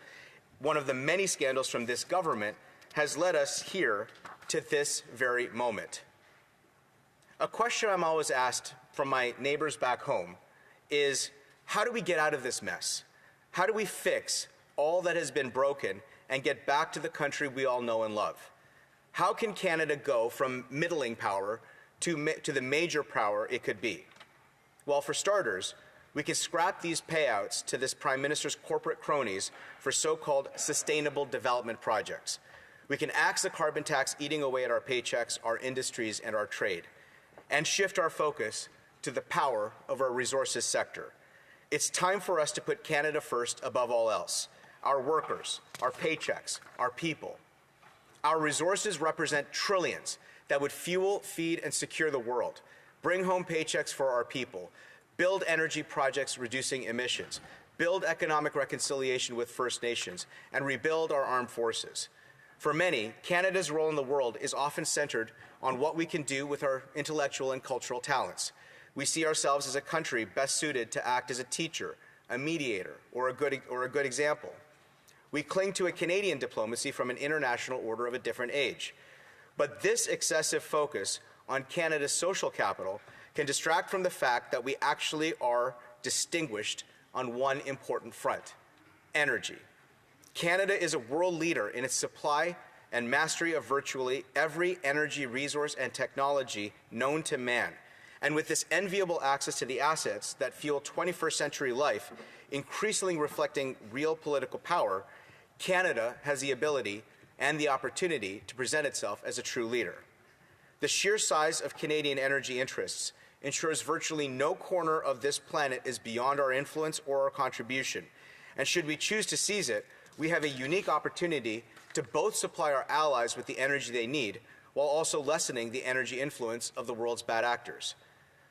one of the many scandals from this government, has led us here to this very moment. A question I'm always asked from my neighbors back home is, how do we get out of this mess? How do we fix all that has been broken and get back to the country we all know and love? How can Canada go from middling power to the major power it could be? Well, for starters, we can scrap these payouts to this Prime Minister's corporate cronies for so-called sustainable development projects. We can axe the carbon tax eating away at our paychecks, our industries, and our trade, and shift our focus to the power of our resources sector. It's time for us to put Canada first above all else. Our workers, our paychecks, our people. Our resources represent trillions that would fuel, feed, and secure the world, bring home paychecks for our people, build energy projects reducing emissions, build economic reconciliation with First Nations, and rebuild our armed forces. For many, Canada's role in the world is often centered on what we can do with our intellectual and cultural talents. We see ourselves as a country best suited to act as a teacher, a mediator, or a good example. We cling to a Canadian diplomacy from an international order of a different age. But this excessive focus on Canada's social capital can distract from the fact that we actually are distinguished on one important front: energy. Canada is a world leader in its supply and mastery of virtually every energy resource and technology known to man. And with this enviable access to the assets that fuel 21st century life, increasingly reflecting real political power, Canada has the ability and the opportunity to present itself as a true leader. The sheer size of Canadian energy interests ensures virtually no corner of this planet is beyond our influence or our contribution. And should we choose to seize it, we have a unique opportunity to both supply our allies with the energy they need while also lessening the energy influence of the world's bad actors.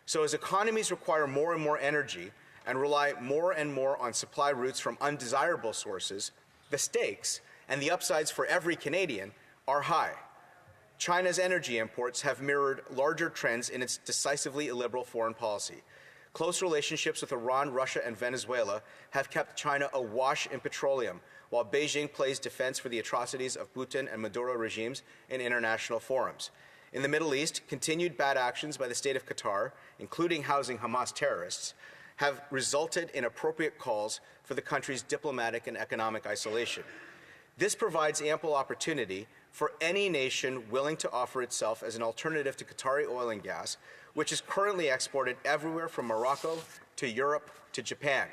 So as economies require more and more energy and rely more and more on supply routes from undesirable sources, the stakes and the upsides for every Canadian are high. China's energy imports have mirrored larger trends in its decisively illiberal foreign policy. Close relationships with Iran, Russia, and Venezuela have kept China awash in petroleum, while Beijing plays defense for the atrocities of Putin and Maduro regimes in international forums. In the Middle East, continued bad actions by the state of Qatar, including housing Hamas terrorists, have resulted in appropriate calls for the country's diplomatic and economic isolation. This provides ample opportunity for any nation willing to offer itself as an alternative to Qatari oil and gas, which is currently exported everywhere from Morocco to Europe to Japan.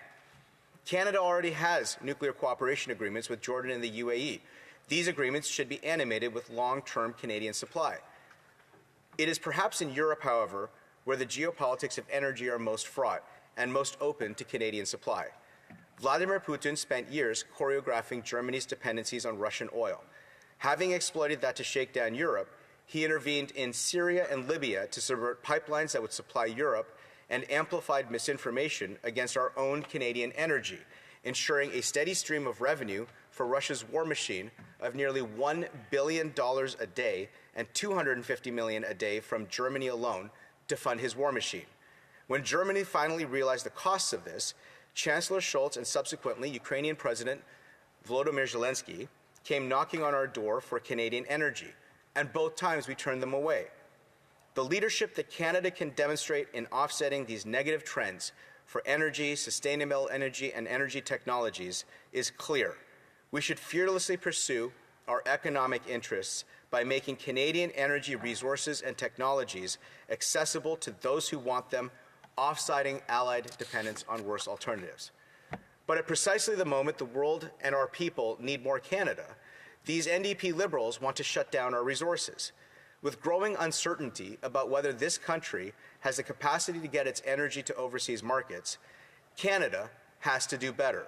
Canada already has nuclear cooperation agreements with Jordan and the UAE. These agreements should be animated with long-term Canadian supply. It is perhaps in Europe, however, where the geopolitics of energy are most fraught and most open to Canadian supply. Vladimir Putin spent years choreographing Germany's dependencies on Russian oil. Having exploited that to shake down Europe, he intervened in Syria and Libya to subvert pipelines that would supply Europe and amplified misinformation against our own Canadian energy, ensuring a steady stream of revenue for Russia's war machine of nearly $1 billion a day and $250 million a day from Germany alone to fund his war machine. When Germany finally realized the costs of this, Chancellor Scholz and subsequently Ukrainian President Volodymyr Zelensky came knocking on our door for Canadian energy, and both times we turned them away. The leadership that Canada can demonstrate in offsetting these negative trends for energy, sustainable energy, and energy technologies is clear. We should fearlessly pursue our economic interests by making Canadian energy resources and technologies accessible to those who want them, offsiding allied dependence on worse alternatives. But at precisely the moment the world and our people need more Canada, these NDP Liberals want to shut down our resources. With growing uncertainty about whether this country has the capacity to get its energy to overseas markets, Canada has to do better.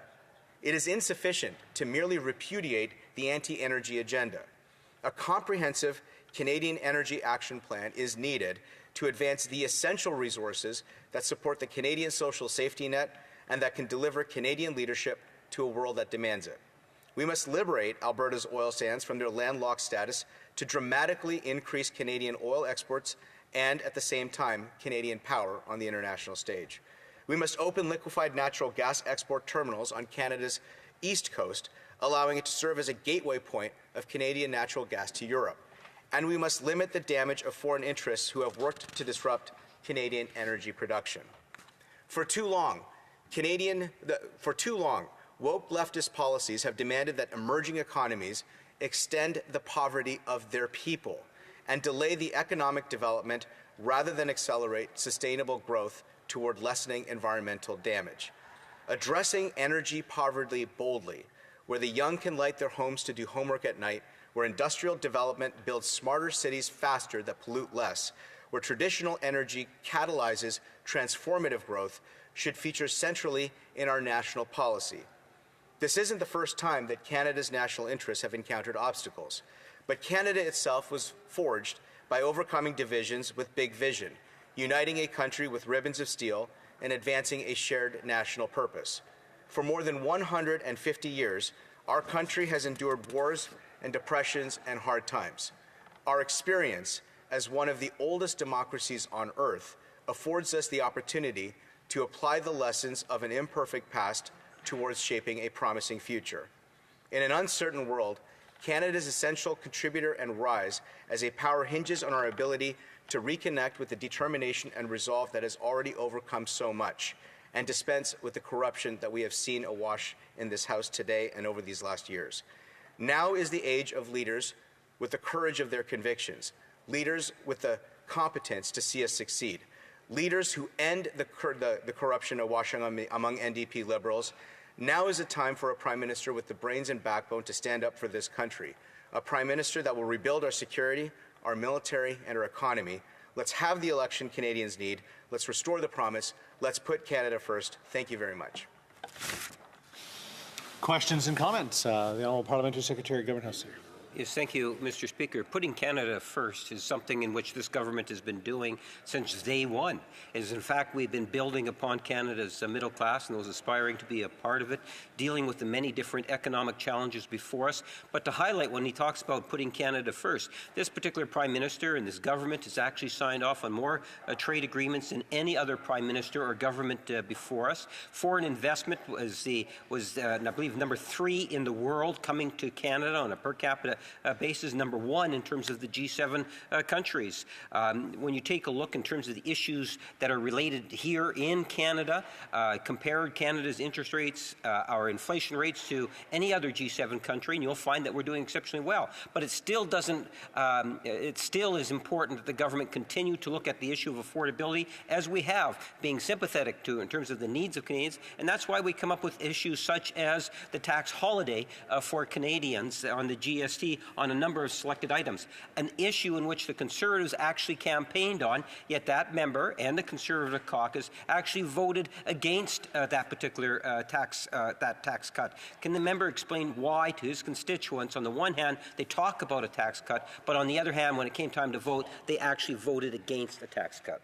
It is insufficient to merely repudiate the anti-energy agenda. A comprehensive Canadian energy action plan is needed to advance the essential resources that support the Canadian social safety net and that can deliver Canadian leadership to a world that demands it. We must liberate Alberta's oil sands from their landlocked status to dramatically increase Canadian oil exports and, at the same time, Canadian power on the international stage. We must open liquefied natural gas export terminals on Canada's east coast, allowing it to serve as a gateway point of Canadian natural gas to Europe. And we must limit the damage of foreign interests who have worked to disrupt Canadian energy production. For too long, woke leftist policies have demanded that emerging economies extend the poverty of their people and delay the economic development rather than accelerate sustainable growth toward lessening environmental damage. Addressing energy poverty boldly, where the young can light their homes to do homework at night, where industrial development builds smarter cities faster that pollute less, where traditional energy catalyzes transformative growth, should feature centrally in our national policy. This isn't the first time that Canada's national interests have encountered obstacles, but Canada itself was forged by overcoming divisions with big vision, uniting a country with ribbons of steel and advancing a shared national purpose. For more than 150 years, our country has endured wars and depressions and hard times. Our experience as one of the oldest democracies on earth affords us the opportunity to apply the lessons of an imperfect past towards shaping a promising future. In an uncertain world, Canada's essential contributor and rise as a power hinges on our ability to reconnect with the determination and resolve that has already overcome so much and dispense with the corruption that we have seen awash in this House today and over these last years. Now is the age of leaders with the courage of their convictions, leaders with the competence to see us succeed, leaders who end the corruption washing among NDP Liberals. Now is the time for a Prime Minister with the brains and backbone to stand up for this country. A Prime Minister that will rebuild our security, our military, and our economy. Let's have the election Canadians need. Let's restore the promise. Let's put Canada first. Thank you very much. Questions and comments? The Honourable Parliamentary Secretary, Government House Secretary. Yes, thank you, Mr. Speaker. Putting Canada first is something in which this government has been doing since day one. As in fact, we've been building upon Canada's middle class and those aspiring to be a part of it, dealing with the many different economic challenges before us. But to highlight, when he talks about putting Canada first, this particular Prime Minister and this government has actually signed off on more trade agreements than any other Prime Minister or government before us. Foreign investment was I believe, number 3 in the world coming to Canada on a per capita basis, number 1 in terms of the G7 countries. When you take a look in terms of the issues that are related here in Canada, compare Canada's interest rates, our inflation rates to any other G7 country, and you'll find that we're doing exceptionally well. But it still doesn't, it still is important that the government continue to look at the issue of affordability, as we have, being sympathetic to in terms of the needs of Canadians, and that's why we come up with issues such as the tax holiday for Canadians on the GST on a number of selected items, an issue in which the Conservatives actually campaigned on, yet that member and the Conservative caucus actually voted against that particular tax cut. Can the member explain why to his constituents, on the one hand, they talk about a tax cut, but on the other hand, when it came time to vote, they actually voted against a tax cut?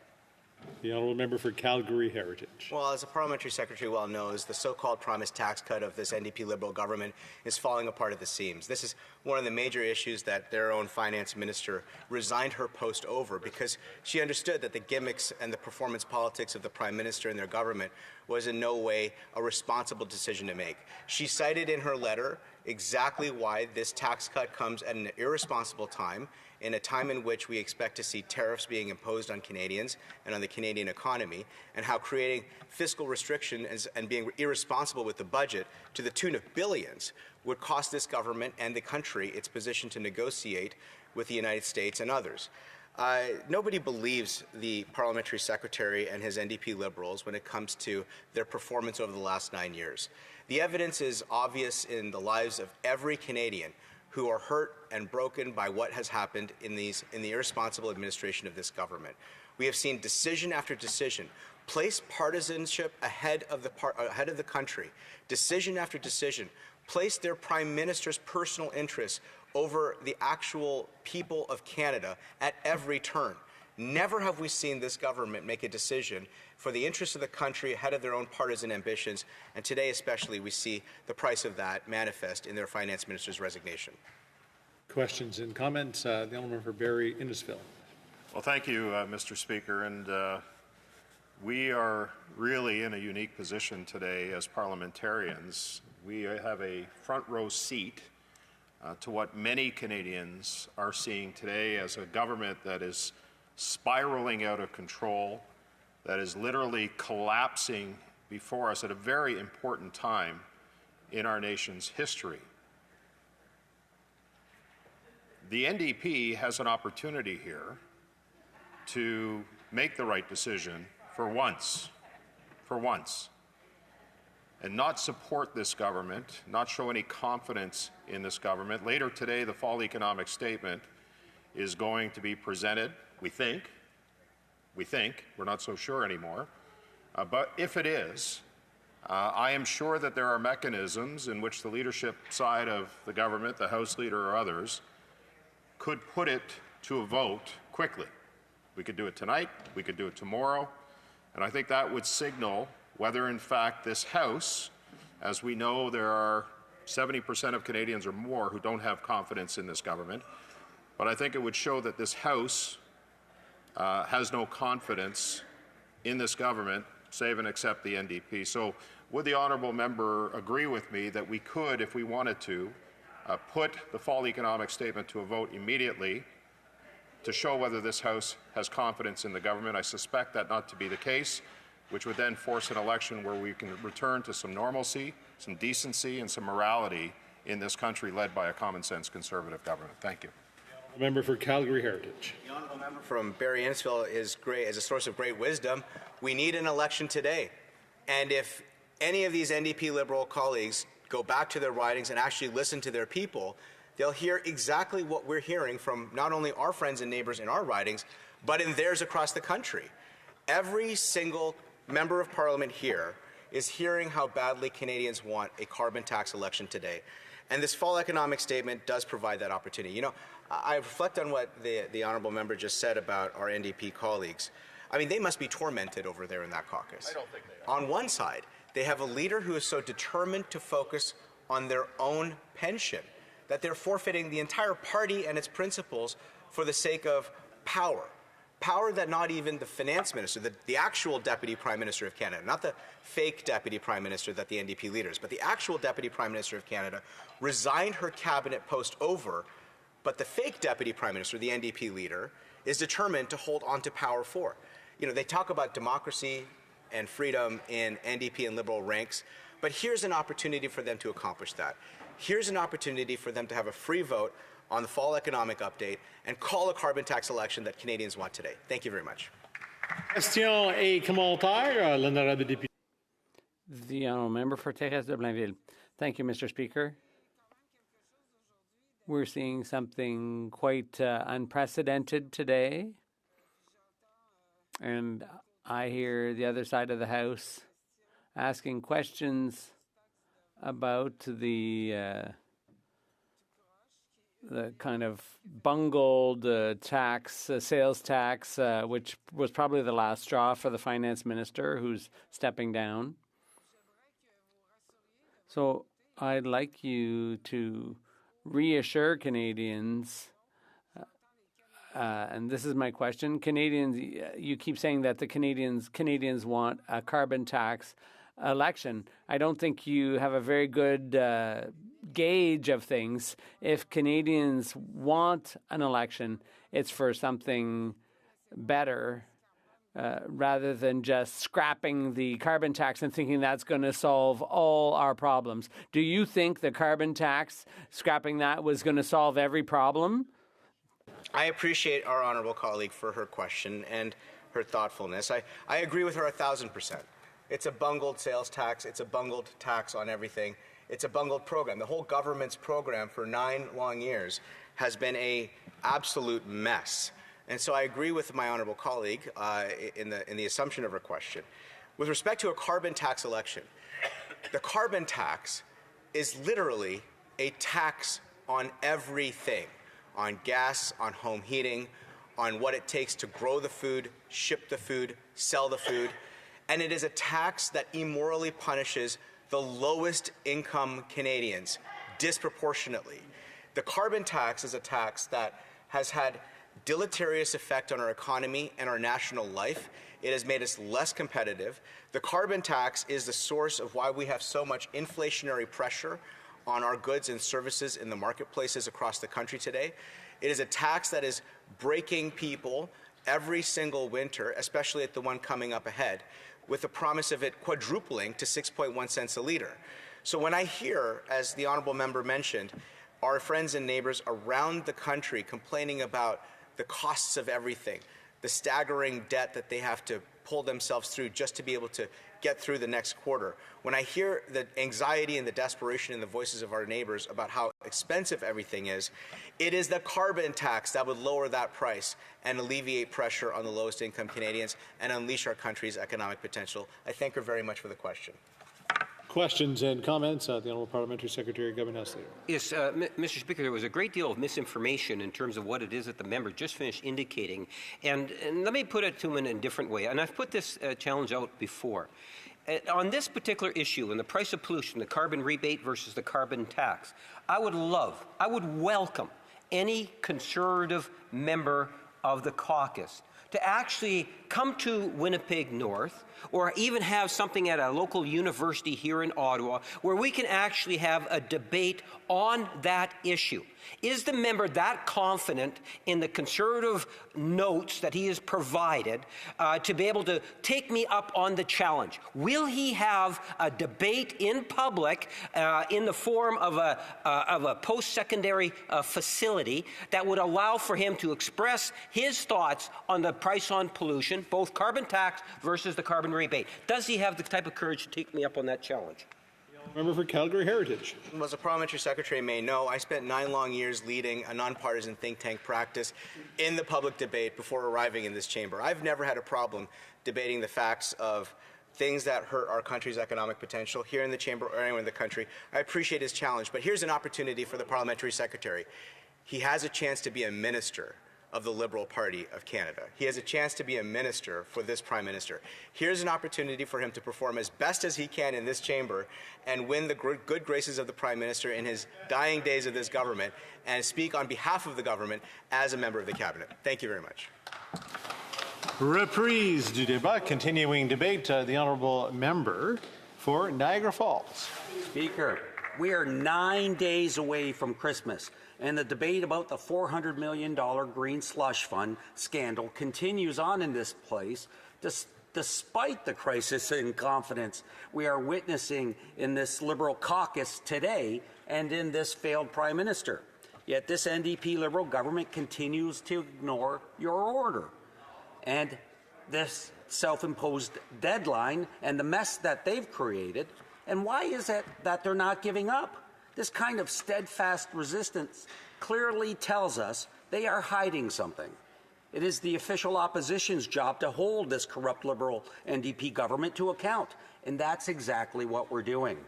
The Honourable Member for Calgary Heritage. Well, as the Parliamentary Secretary well knows, the so-called promised tax cut of this NDP Liberal government is falling apart at the seams. This is one of the major issues that their own Finance Minister resigned her post over, because she understood that the gimmicks and the performance politics of the Prime Minister and their government was in no way a responsible decision to make. She cited in her letter exactly why this tax cut comes at an irresponsible time, in a time in which we expect to see tariffs being imposed on Canadians and on the Canadian economy, and how creating fiscal restriction and being irresponsible with the budget to the tune of billions would cost this government and the country its position to negotiate with the United States and others. Nobody believes the Parliamentary Secretary and his NDP Liberals when it comes to their performance over the last 9 years. The evidence is obvious in the lives of every Canadian who are hurt and broken by what has happened in the irresponsible administration of this government. We have seen decision after decision place partisanship ahead of the country. Decision after decision place their Prime Minister's personal interests over the actual people of Canada at every turn. Never have we seen this government make a decision for the interests of the country ahead of their own partisan ambitions, and today especially we see the price of that manifest in their Finance Minister's resignation. Questions and comments? The Honourable for Barrie Innisfil. Well, thank you, Mr. Speaker, and we are really in a unique position today as parliamentarians. We have a front row seat to what many Canadians are seeing today as a government that is spiraling out of control, that is literally collapsing before us at a very important time in our nation's history. The NDP has an opportunity here to make the right decision for once, and not support this government, not show any confidence in this government. Later today, the fall economic statement is going to be presented, we think, we're not so sure anymore, but if it is, I am sure that there are mechanisms in which the leadership side of the government, the House Leader or others, could put it to a vote quickly. We could do it tonight, we could do it tomorrow, and I think that would signal whether in fact this House, as we know there are 70% of Canadians or more who don't have confidence in this government, but I think it would show that this House has no confidence in this government, save and except the NDP. So would the honourable member agree with me that we could, if we wanted to, put the fall economic statement to a vote immediately to show whether this House has confidence in the government? I suspect that not to be the case, which would then force an election where we can return to some normalcy, some decency, and some morality in this country led by a common-sense Conservative government. Thank you. The member for Calgary Heritage. The honourable member from Barrie Innisfil is great as a source of great wisdom. We need an election today. And if any of these NDP Liberal colleagues go back to their ridings and actually listen to their people, they'll hear exactly what we're hearing from not only our friends and neighbors in our ridings, but in theirs across the country. Every single member of Parliament here is hearing how badly Canadians want a carbon tax election today. And this fall economic statement does provide that opportunity. You know, I reflect on what the honourable member just said about our NDP colleagues. I mean, they must be tormented over there in that caucus. I don't think they are. On one side, they have a leader who is so determined to focus on their own pension that they're forfeiting the entire party and its principles for the sake of power. Power that not even the finance minister, the actual deputy prime minister of Canada, not the fake deputy prime minister that the NDP leaders, but the actual deputy prime minister of Canada resigned her cabinet post over, but the fake deputy prime minister, the NDP leader, is determined to hold on to power for. You know, they talk about democracy and freedom in NDP and Liberal ranks, but here's an opportunity for them to accomplish that. Here's an opportunity for them to have a free vote on the fall economic update and call a carbon tax election that Canadians want today. Thank you very much. Questions et commentaires, l'honorable député. The honourable member for Thérèse de Blainville. Thank you, Mr. Speaker. We're seeing something quite unprecedented today, and I hear the other side of the House asking questions about the kind of bungled sales tax, which was probably the last straw for the finance minister, who's stepping down. So I'd like you to reassure Canadians, and this is my question, Canadians, you keep saying that the Canadians want a carbon tax election. I don't think you have a very good gauge of things. If Canadians want an election, it's for something better rather than just scrapping the carbon tax and thinking that's going to solve all our problems. Do you think the carbon tax, scrapping that, was going to solve every problem? I appreciate our honourable colleague for her question and her thoughtfulness. I agree with her 1,000%. It's a bungled sales tax. It's a bungled tax on everything. It's a bungled program. The whole government's program for 9 long years has been an absolute mess. And so I agree with my honourable colleague in the assumption of her question. With respect to a carbon tax election, the carbon tax is literally a tax on everything, on gas, on home heating, on what it takes to grow the food, ship the food, sell the food. And it is a tax that immorally punishes the lowest income Canadians disproportionately. The carbon tax is a tax that has had deleterious effect on our economy and our national life. It has made us less competitive. The carbon tax is the source of why we have so much inflationary pressure on our goods and services in the marketplaces across the country today. It is a tax that is breaking people every single winter, especially at the one coming up ahead, with the promise of it quadrupling to 6.1 cents a litre. So when I hear, as the honourable member mentioned, our friends and neighbours around the country complaining about the costs of everything, the staggering debt that they have to pull themselves through just to be able to get through the next quarter, when I hear the anxiety and the desperation in the voices of our neighbours about how expensive everything is, it is the carbon tax that would lower that price and alleviate pressure on the lowest income Canadians and unleash our country's economic potential. I thank her very much for the question. Questions and comments? The Honourable Parliamentary Secretary, Government House Leader. Yes, Mr. Speaker, there was a great deal of misinformation in terms of what it is that the member just finished indicating. And let me put it to him in a different way. And I've put this challenge out before. On this particular issue, in the price of pollution, the carbon rebate versus the carbon tax, I would welcome any Conservative member of the caucus to actually come to Winnipeg North, or even have something at a local university here in Ottawa where we can actually have a debate on that issue. Is the member that confident in the Conservative notes that he has provided to be able to take me up on the challenge? Will he have a debate in public in the form of a post-secondary facility that would allow for him to express his thoughts on the price on pollution, both carbon tax versus the carbon rebate? Does he have the type of courage to take me up on that challenge? Member for Calgary Heritage. As a parliamentary secretary may know, I spent 9 long years leading a nonpartisan think tank practice in the public debate before arriving in this chamber. I've never had a problem debating the facts of things that hurt our country's economic potential here in the chamber or anywhere in the country. I appreciate his challenge, but here's an opportunity for the parliamentary secretary. He has a chance to be a minister of the Liberal Party of Canada. He has a chance to be a minister for this Prime Minister. Here's an opportunity for him to perform as best as he can in this chamber and win the good graces of the Prime Minister in his dying days of this government and speak on behalf of the government as a member of the Cabinet. Thank you very much. Reprise du débat, continuing debate. The honourable member for Niagara Falls. Speaker, we are 9 days away from Christmas, and the debate about the $400 million green slush fund scandal continues on in this place, despite the crisis in confidence we are witnessing in this Liberal caucus today and in this failed Prime Minister. Yet this NDP Liberal government continues to ignore your order and this self-imposed deadline and the mess that they've created. And why is it that they're not giving up? This kind of steadfast resistance clearly tells us they are hiding something. It is the official opposition's job to hold this corrupt Liberal NDP government to account, and that's exactly what we're doing.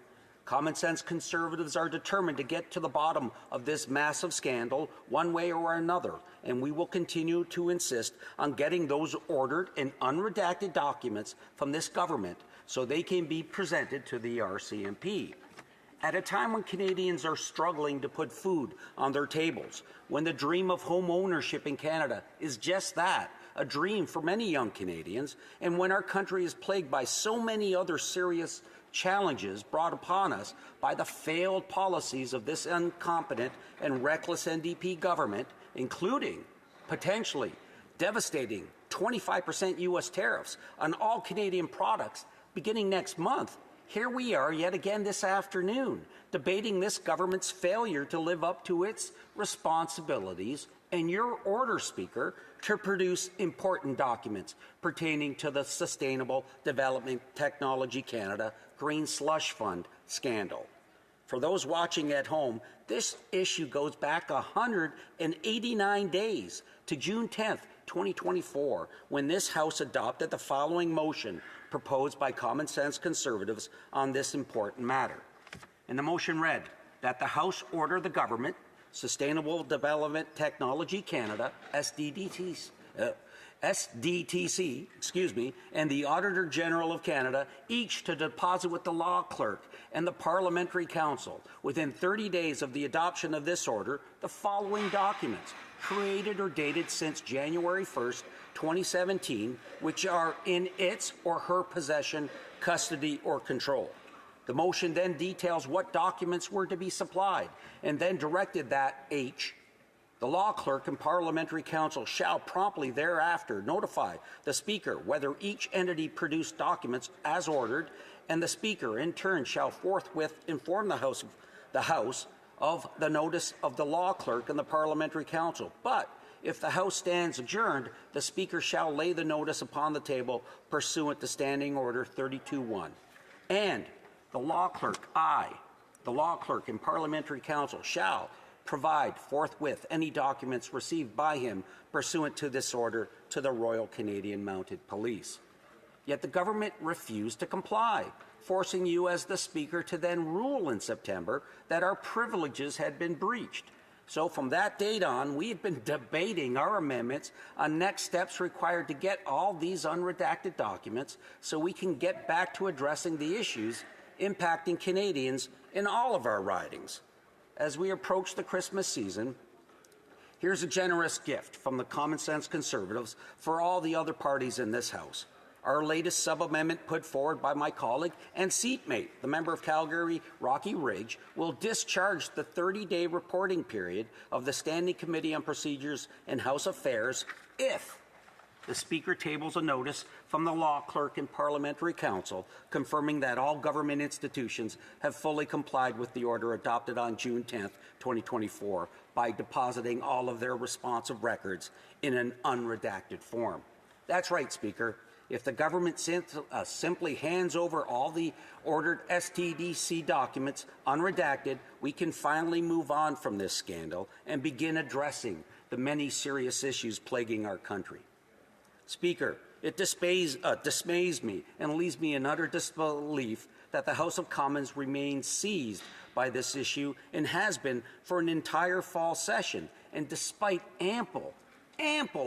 Common sense Conservatives are determined to get to the bottom of this massive scandal one way or another, and we will continue to insist on getting those ordered and unredacted documents from this government so they can be presented to the RCMP. At a time when Canadians are struggling to put food on their tables, when the dream of home ownership in Canada is just that, a dream for many young Canadians, and when our country is plagued by so many other serious challenges brought upon us by the failed policies of this incompetent and reckless NDP government, including potentially devastating 25% U.S. tariffs on all Canadian products beginning next month, here we are yet again this afternoon debating this government's failure to live up to its responsibilities and your order, Speaker, to produce important documents pertaining to the Sustainable Development Technology Canada Green Slush Fund scandal. For those watching at home, this issue goes back 189 days to June 10th, 2024, when this House adopted the following motion proposed by Common Sense Conservatives on this important matter. And the motion read that the House order the government, Sustainable Development Technology Canada, SDTC, and the Auditor General of Canada, each to deposit with the Law Clerk and the Parliamentary Council within 30 days of the adoption of this order the following documents, created or dated since January 1st, 2017, which are in its or her possession, custody, or control. The motion then details what documents were to be supplied, and then directed that H, the Law Clerk and Parliamentary Council shall promptly thereafter notify the Speaker whether each entity produced documents as ordered, and the Speaker in turn shall forthwith inform the House of the notice of the Law Clerk and the Parliamentary Council. But if the House stands adjourned, the Speaker shall lay the notice upon the table pursuant to Standing Order 32.1. And the Law Clerk, the Law Clerk and Parliamentary Council shall provide forthwith any documents received by him pursuant to this order to the Royal Canadian Mounted Police. Yet the government refused to comply, forcing you as the Speaker to then rule in September that our privileges had been breached. So from that date on, we have been debating our amendments on next steps required to get all these unredacted documents so we can get back to addressing the issues impacting Canadians in all of our ridings. As we approach the Christmas season, here's a generous gift from the Common Sense Conservatives for all the other parties in this House. our latest sub-amendment put forward by my colleague and seatmate, the member of Calgary, Rocky Ridge, will discharge the 30-day reporting period of the Standing Committee on Procedures and House Affairs if the Speaker tables a notice from the Law Clerk and Parliamentary Council confirming that all government institutions have fully complied with the order adopted on June 10, 2024, by depositing all of their responsive records in an unredacted form. That's right, Speaker. If the government simply hands over all the ordered STDC documents unredacted, we can finally move on from this scandal and begin addressing the many serious issues plaguing our country. Speaker, it dismays me and leaves me in utter disbelief that the House of Commons remains seized by this issue and has been for an entire fall session. And despite ample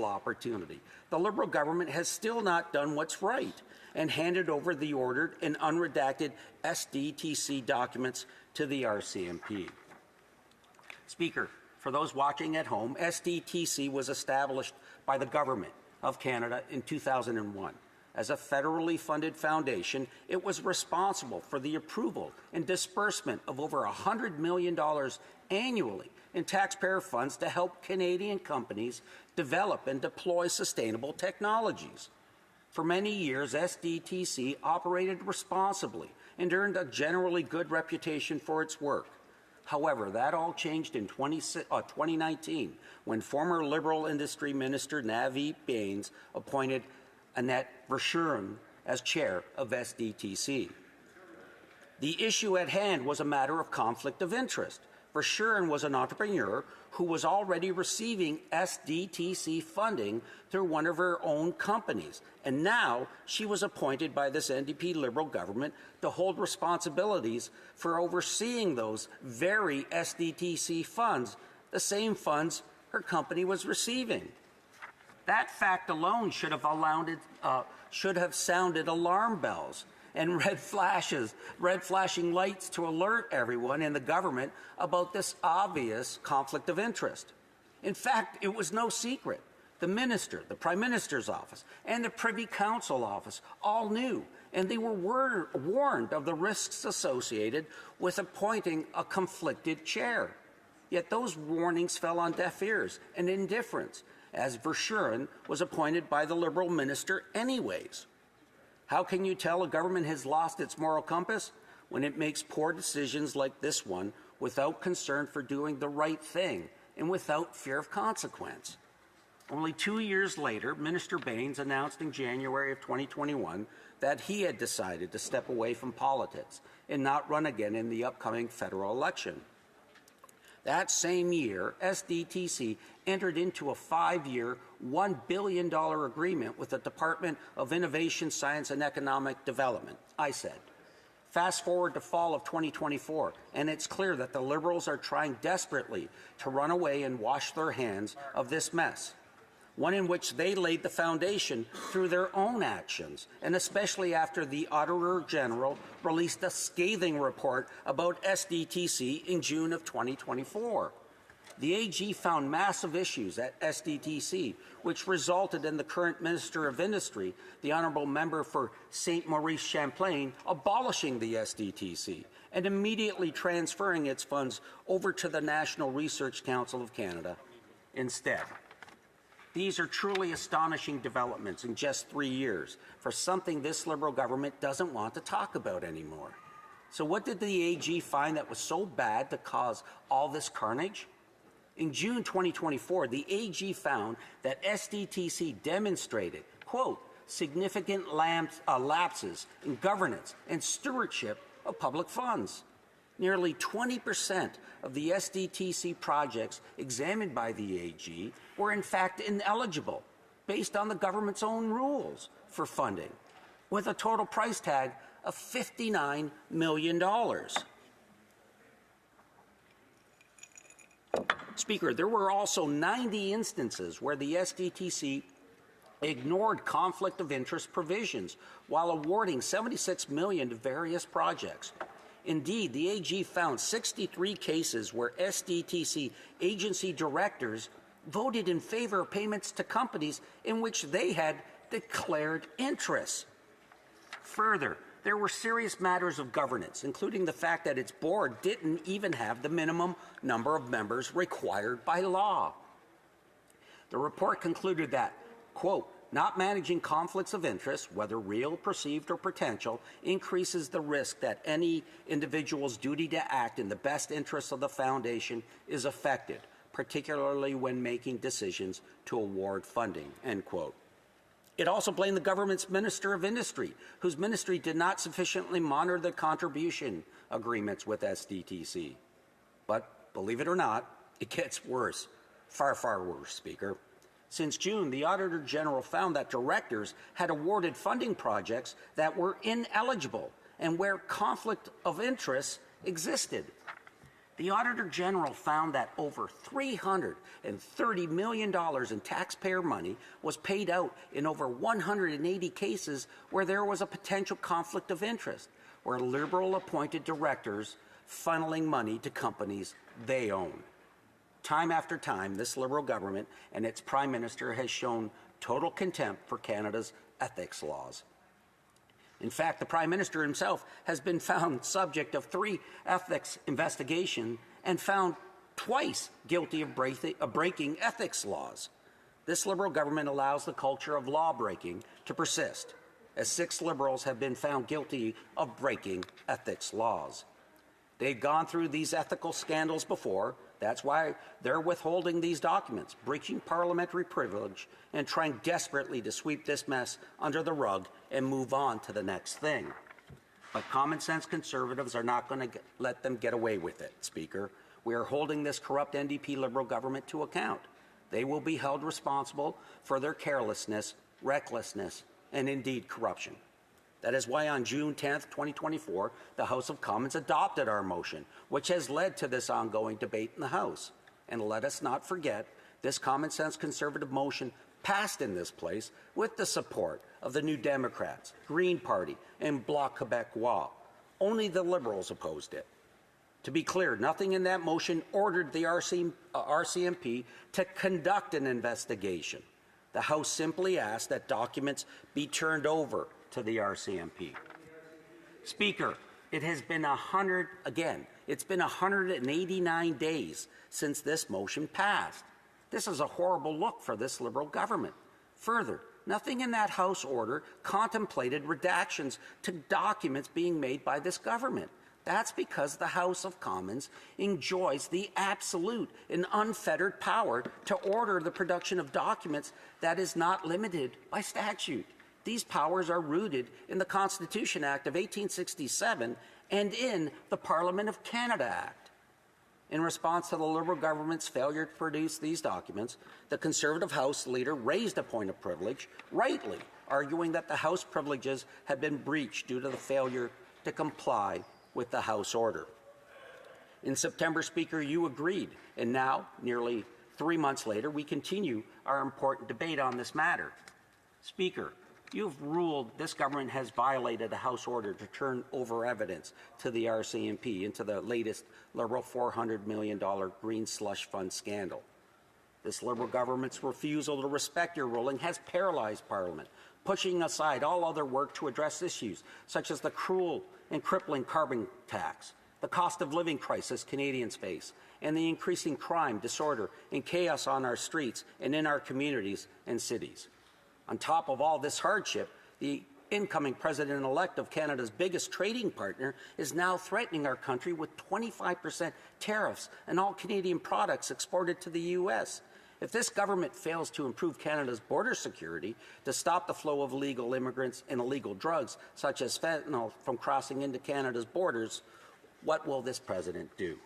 opportunity, the Liberal government has still not done what's right and handed over the ordered and unredacted SDTC documents to the RCMP. Speaker, for those watching at home, SDTC was established by the government of Canada in 2001. As a federally funded foundation, it was responsible for the approval and disbursement of over $100 million annually in taxpayer funds to help Canadian companies develop and deploy sustainable technologies. For many years, SDTC operated responsibly and earned a generally good reputation for its work. However, that all changed in 2019 when former Liberal Industry Minister Navdeep Bains appointed Annette Verschuren as chair of SDTC. The issue at hand was a matter of conflict of interest. Verschuren was an entrepreneur who was already receiving SDTC funding through one of her own companies, and now she was appointed by this NDP Liberal government to hold responsibilities for overseeing those very SDTC funds, the same funds her company was receiving. That fact alone should have sounded alarm bells and red flashing lights to alert everyone in the government about this obvious conflict of interest. In fact, it was no secret. The Minister, the Prime Minister's office, and the Privy Council office all knew, and they were warned of the risks associated with appointing a conflicted chair. Yet those warnings fell on deaf ears and indifference, as Verschuren was appointed by the Liberal minister anyways. How can you tell a government has lost its moral compass? When it makes poor decisions like this one without concern for doing the right thing and without fear of consequence. Only 2 years later, Minister Bains announced in January of 2021 that he had decided to step away from politics and not run again in the upcoming federal election. That same year, SDTC entered into a 5-year, $1 billion agreement with the Department of Innovation, Science and Economic Development, ISED. Fast forward to fall of 2024, and it's clear that the Liberals are trying desperately to run away and wash their hands of this mess, one in which they laid the foundation through their own actions, and especially after the Auditor General released a scathing report about SDTC in June of 2024. The AG found massive issues at SDTC, which resulted in the current Minister of Industry, the Honourable Member for St. Maurice Champlain, abolishing the SDTC and immediately transferring its funds over to the National Research Council of Canada instead. These are truly astonishing developments in just 3 years for something this Liberal government doesn't want to talk about anymore. So what did the AG find that was so bad to cause all this carnage? In June 2024, the AG found that SDTC demonstrated, quote, significant lapses in governance and stewardship of public funds. Nearly 20% of the SDTC projects examined by the AG were in fact ineligible based on the government's own rules for funding, with a total price tag of $59 million. Speaker, there were also 90 instances where the SDTC ignored conflict of interest provisions while awarding $76 million to various projects. Indeed, the AG found 63 cases where SDTC agency directors voted in favor of payments to companies in which they had declared interests. Further, there were serious matters of governance, including the fact that its board didn't even have the minimum number of members required by law. The report concluded that, quote, not managing conflicts of interest, whether real, perceived, or potential, increases the risk that any individual's duty to act in the best interests of the Foundation is affected, particularly when making decisions to award funding, end quote. It also blamed the government's Minister of Industry, whose ministry did not sufficiently monitor the contribution agreements with SDTC. But believe it or not, it gets worse. Far, far worse, Speaker. Since June, the Auditor General found that directors had awarded funding projects that were ineligible and where conflict of interest existed. The Auditor General found that over $330 million in taxpayer money was paid out in over 180 cases where there was a potential conflict of interest, where Liberal appointed directors funneling money to companies they own. Time after time, this Liberal government and its Prime Minister has shown total contempt for Canada's ethics laws. In fact, the Prime Minister himself has been found subject of 3 ethics investigations and found twice guilty of breaking ethics laws. This Liberal government allows the culture of law breaking to persist, as 6 Liberals have been found guilty of breaking ethics laws. They've gone through these ethical scandals before. That's why they're withholding these documents, breaching parliamentary privilege, and trying desperately to sweep this mess under the rug and move on to the next thing. But common sense Conservatives are not going to let them get away with it, Speaker. We are holding this corrupt NDP Liberal government to account. They will be held responsible for their carelessness, recklessness, and indeed corruption. That is why on June 10th, 2024, the House of Commons adopted our motion, which has led to this ongoing debate in the House. And let us not forget, this common sense Conservative motion passed in this place with the support of the New Democrats, Green Party, and Bloc Québécois. Only the Liberals opposed it. To be clear, nothing in that motion ordered the RCMP to conduct an investigation. The House simply asked that documents be turned over to the RCMP. Speaker, it has been 189 days since this motion passed. This is a horrible look for this Liberal government. Further, nothing in that House order contemplated redactions to documents being made by this government. That's because the House of Commons enjoys the absolute and unfettered power to order the production of documents that is not limited by statute. These powers are rooted in the Constitution Act of 1867 and in the Parliament of Canada Act. In response to the Liberal government's failure to produce these documents, the Conservative House leader raised a point of privilege, rightly arguing that the House privileges had been breached due to the failure to comply with the House order. In September, Speaker, you agreed, and now, nearly 3 months later, we continue our important debate on this matter. Speaker, you've ruled this government has violated a House order to turn over evidence to the RCMP into the latest Liberal $400 million green slush fund scandal. This Liberal government's refusal to respect your ruling has paralyzed Parliament, pushing aside all other work to address issues such as the cruel and crippling carbon tax, the cost of living crisis Canadians face, and the increasing crime, disorder, and chaos on our streets and in our communities and cities. On top of all this hardship, the incoming president-elect of Canada's biggest trading partner is now threatening our country with 25% tariffs on all Canadian products exported to the U.S. If this government fails to improve Canada's border security, to stop the flow of illegal immigrants and illegal drugs, such as fentanyl, from crossing into Canada's borders, what will this president do?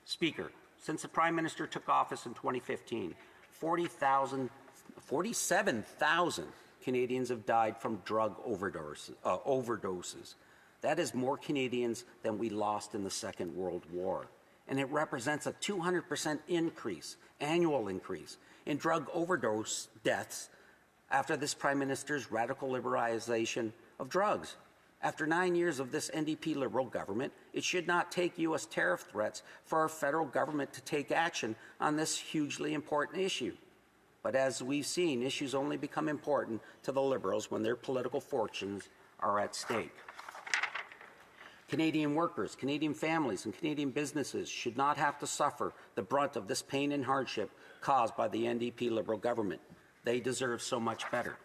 Speaker, since the Prime Minister took office in 2015, 47,000 Canadians have died from drug overdoses. That is more Canadians than we lost in the Second World War. And it represents a 200% increase, annual increase, in drug overdose deaths after this Prime Minister's radical liberalization of drugs. After 9 years of this NDP Liberal government, it should not take U.S. tariff threats for our federal government to take action on this hugely important issue. But as we've seen, issues only become important to the Liberals when their political fortunes are at stake. Canadian workers, Canadian families, and Canadian businesses should not have to suffer the brunt of this pain and hardship caused by the NDP Liberal government. They deserve so much better.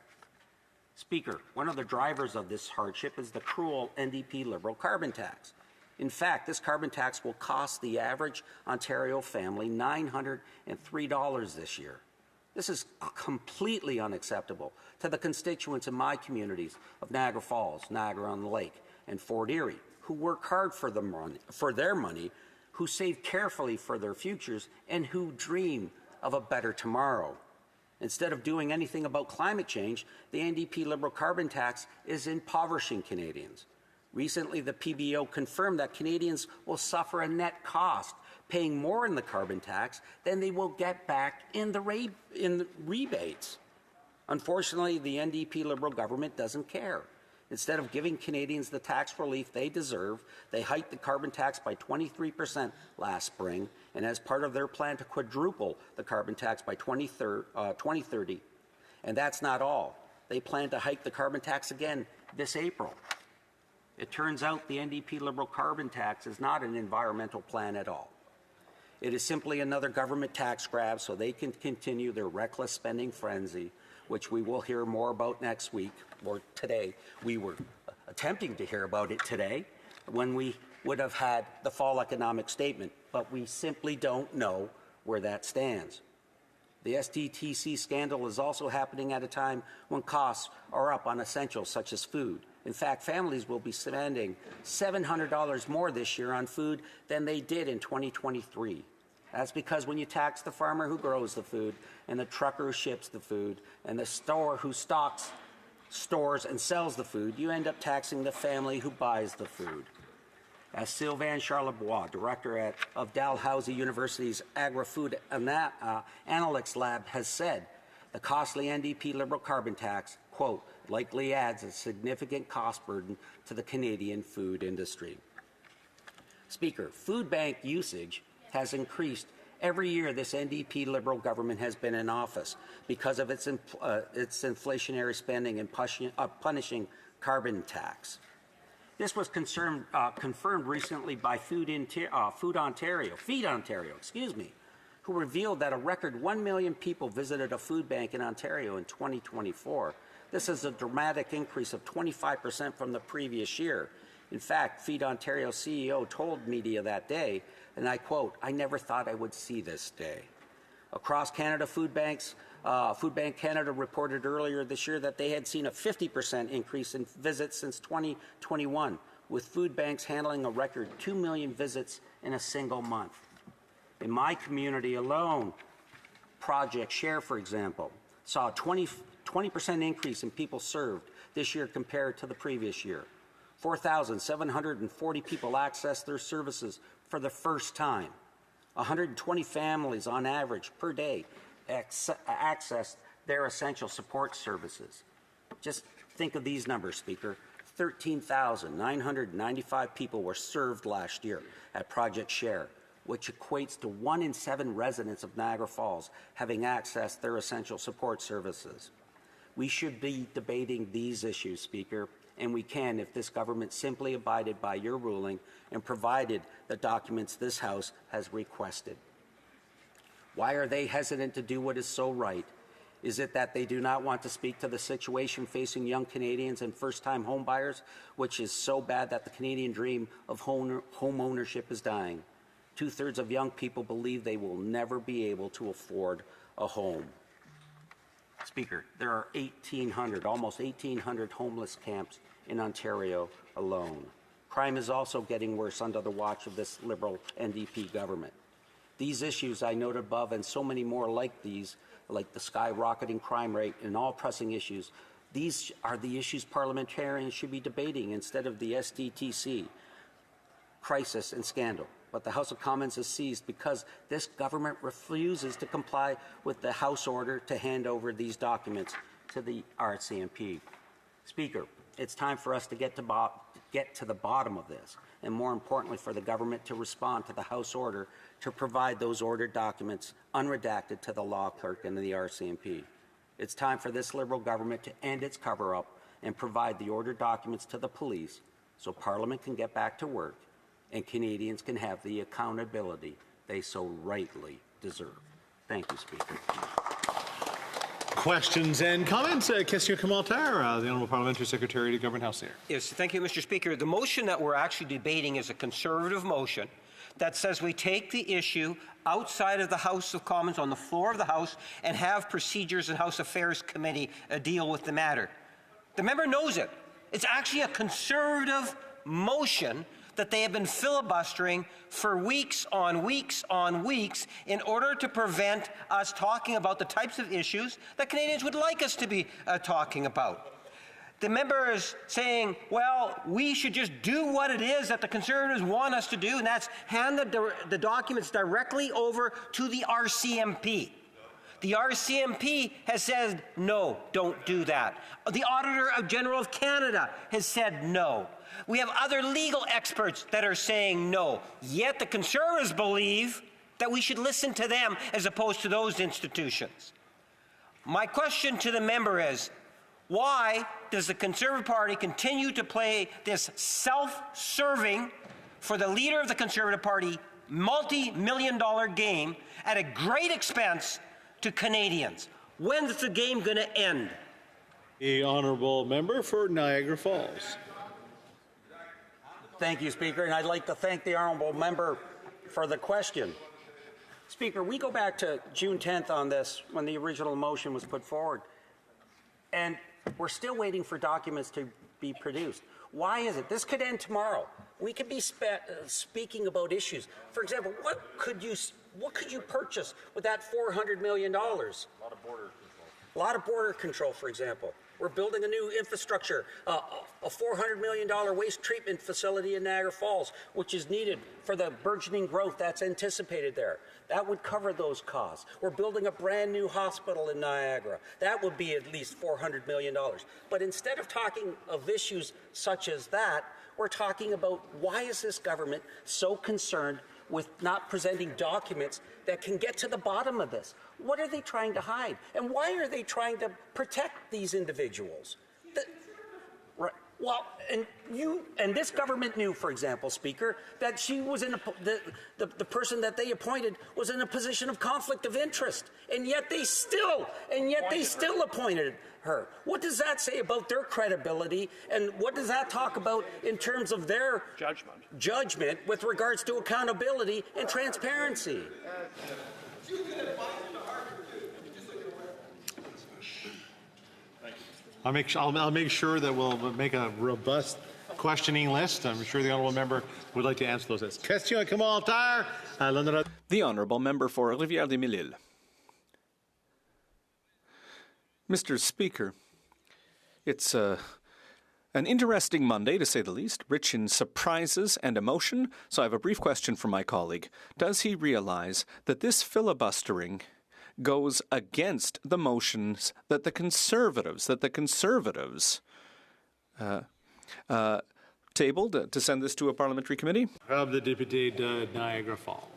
Speaker, one of the drivers of this hardship is the cruel NDP Liberal carbon tax. In fact, this carbon tax will cost the average Ontario family $903 this year. This is completely unacceptable to the constituents in my communities of Niagara Falls, Niagara-on-the-Lake, and Fort Erie, who work hard for their money, who save carefully for their futures, and who dream of a better tomorrow. Instead of doing anything about climate change, the NDP Liberal carbon tax is impoverishing Canadians. Recently, the PBO confirmed that Canadians will suffer a net cost, paying more in the carbon tax than they will get back in the rebates. Unfortunately, the NDP Liberal government doesn't care. Instead of giving Canadians the tax relief they deserve, they hiked the carbon tax by 23% last spring, and as part of their plan to quadruple the carbon tax by 2030. And that's not all. They plan to hike the carbon tax again this April. It turns out the NDP Liberal carbon tax is not an environmental plan at all. It is simply another government tax grab so they can continue their reckless spending frenzy, which we will hear more about next week, or today. We were attempting to hear about it today when we would have had the fall economic statement, but we simply don't know where that stands. The SDTC scandal is also happening at a time when costs are up on essentials such as food. In fact, families will be spending $700 more this year on food than they did in 2023. That's because when you tax the farmer who grows the food, and the trucker who ships the food, and the store who stores and sells the food, you end up taxing the family who buys the food. As Sylvain Charlebois, director of Dalhousie University's Agri-Food Analytics Lab, has said, the costly NDP Liberal carbon tax, quote, likely adds a significant cost burden to the Canadian food industry. Speaker, food bank usage has increased every year this NDP Liberal government has been in office because of its inflationary spending and punishing carbon tax. This was confirmed recently by Feed Ontario, who revealed that a record 1 million people visited a food bank in Ontario in 2024. This is a dramatic increase of 25% from the previous year. In fact, Feed Ontario CEO told media that day, and I quote, "I never thought I would see this day." Across Canada, Food Bank Canada reported earlier this year that they had seen a 50% increase in visits since 2021, with food banks handling a record 2 million visits in a single month. In my community alone, Project Share, for example, saw a 20% increase in people served this year compared to the previous year. 4,740 people accessed their services for the first time. 120 families on average per day accessed their essential support services. Just think of these numbers, Speaker. 13,995 people were served last year at Project Share, which equates to 1 in 7 residents of Niagara Falls having accessed their essential support services. We should be debating these issues, Speaker, and we can if this government simply abided by your ruling and provided the documents this House has requested. Why are they hesitant to do what is so right? Is it that they do not want to speak to the situation facing young Canadians and first-time homebuyers, which is so bad that the Canadian dream of home ownership is dying? 2/3 of young people believe they will never be able to afford a home. Speaker, there are almost 1,800 homeless camps in Ontario alone. Crime is also getting worse under the watch of this Liberal NDP government. These issues I noted above and so many more like these, like the skyrocketing crime rate and all pressing issues, these are the issues parliamentarians should be debating instead of the SDTC crisis and scandal. But the House of Commons is seized because this government refuses to comply with the House order to hand over these documents to the RCMP. Speaker, it's time for us to get to the bottom of this and more importantly for the government to respond to the House order to provide those ordered documents unredacted to the law clerk and the RCMP. It's time for this Liberal government to end its cover-up and provide the ordered documents to the police so Parliament can get back to work and Canadians can have the accountability they so rightly deserve. Thank you, Speaker. Questions and comments? Question commentaire, the Honourable Parliamentary Secretary to Government House Leader. Yes, thank you, Mr. Speaker. The motion that we're actually debating is a Conservative motion that says we take the issue outside of the House of Commons on the floor of the House and have Procedures and House Affairs Committee deal with the matter. The member knows it. It's actually a Conservative motion that they have been filibustering for weeks on weeks on weeks in order to prevent us talking about the types of issues that Canadians would like us to be talking about. The member is saying, well, we should just do what it is that the Conservatives want us to do, and that's hand the documents directly over to the RCMP. The RCMP has said, no, don't do that. The Auditor General of Canada has said no. We have other legal experts that are saying no. Yet the Conservatives believe that we should listen to them as opposed to those institutions. My question to the member is, why does the Conservative Party continue to play this self-serving, for the leader of the Conservative Party, multi-million-dollar game at a great expense to Canadians? When's the game going to end? The Honourable Member for Niagara Falls. Thank you, Speaker, and I'd like to thank the Honourable Member for the question. Speaker, we go back to June 10th on this when the original motion was put forward, and we're still waiting for documents to be produced. Why is it? This could end tomorrow. We could be speaking about issues. For example, what could you purchase with that $400 million? A lot of border control. A lot of border control, for example. We're building a new infrastructure, a $400 million waste treatment facility in Niagara Falls, which is needed for the burgeoning growth that's anticipated there. That would cover those costs. We're building a brand new hospital in Niagara. That would be at least $400 million. But instead of talking of issues such as that, we're talking about why is this government so concerned with not presenting documents that can get to the bottom of this? What are they trying to hide? And why are they trying to protect these individuals? Right. Well, and this government knew, for example, Speaker, that she was in the person that they appointed was in a position of conflict of interest, and yet they still appointed her. What does that say about their credibility, and what does that talk about in terms of their judgment with regards to accountability and transparency? I'll make sure that we'll make a robust questioning list. I'm sure the Honourable Member would like to answer those. Question commentaire. The Honourable Member for Rivière-des-Mille. Mr. Speaker, it's an interesting Monday, to say the least, rich in surprises and emotion. So I have a brief question for my colleague. Does he realize that this filibustering goes against the motions that the Conservatives tabled to send this to a parliamentary committee? Of the Deputy de Niagara Falls.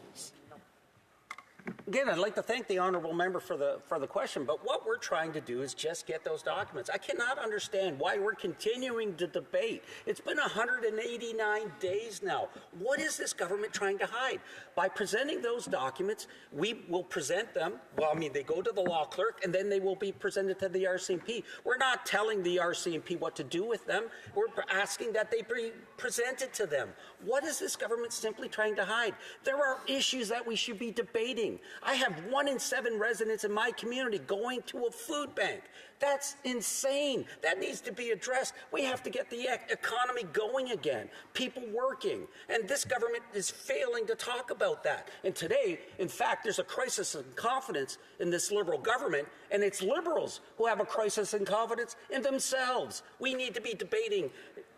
Again, I'd like to thank the Honourable Member for the question, but what we're trying to do is just get those documents. I cannot understand why we're continuing to debate. It's been 189 days now. What is this government trying to hide? By presenting those documents, we will present them. Well, I mean, they go to the law clerk, and then they will be presented to the RCMP. We're not telling the RCMP what to do with them. We're asking that they be presented to them. What is this government simply trying to hide? There are issues that we should be debating. I have 1 in 7 residents in my community going to a food bank. That's insane. That needs to be addressed. We have to get the economy going again, people working. And this government is failing to talk about that. And today, in fact, there's a crisis in confidence in this Liberal government, and it's Liberals who have a crisis in confidence in themselves. We need to be debating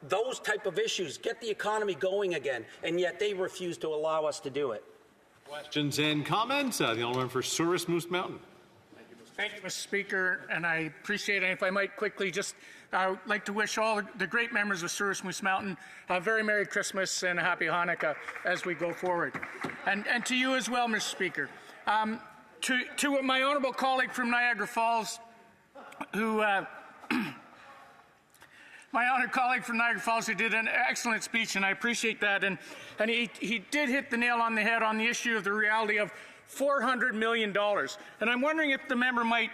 those type of issues, get the economy going again, and yet they refuse to allow us to do it. Questions and comments? The Honourable Member for Souris Moose Mountain. Thank you, Mr. Thank you, Mr. Speaker, and I appreciate it. And if I might quickly just like to wish all the great members of Souris Moose Mountain a very Merry Christmas and a Happy Hanukkah as we go forward. And to you as well, Mr. Speaker. To my honourable colleague from Niagara Falls, who my honored colleague from Niagara Falls, who did an excellent speech, and I appreciate that. And he did hit the nail on the head on the issue of the reality of $400 million. And I'm wondering if the member might,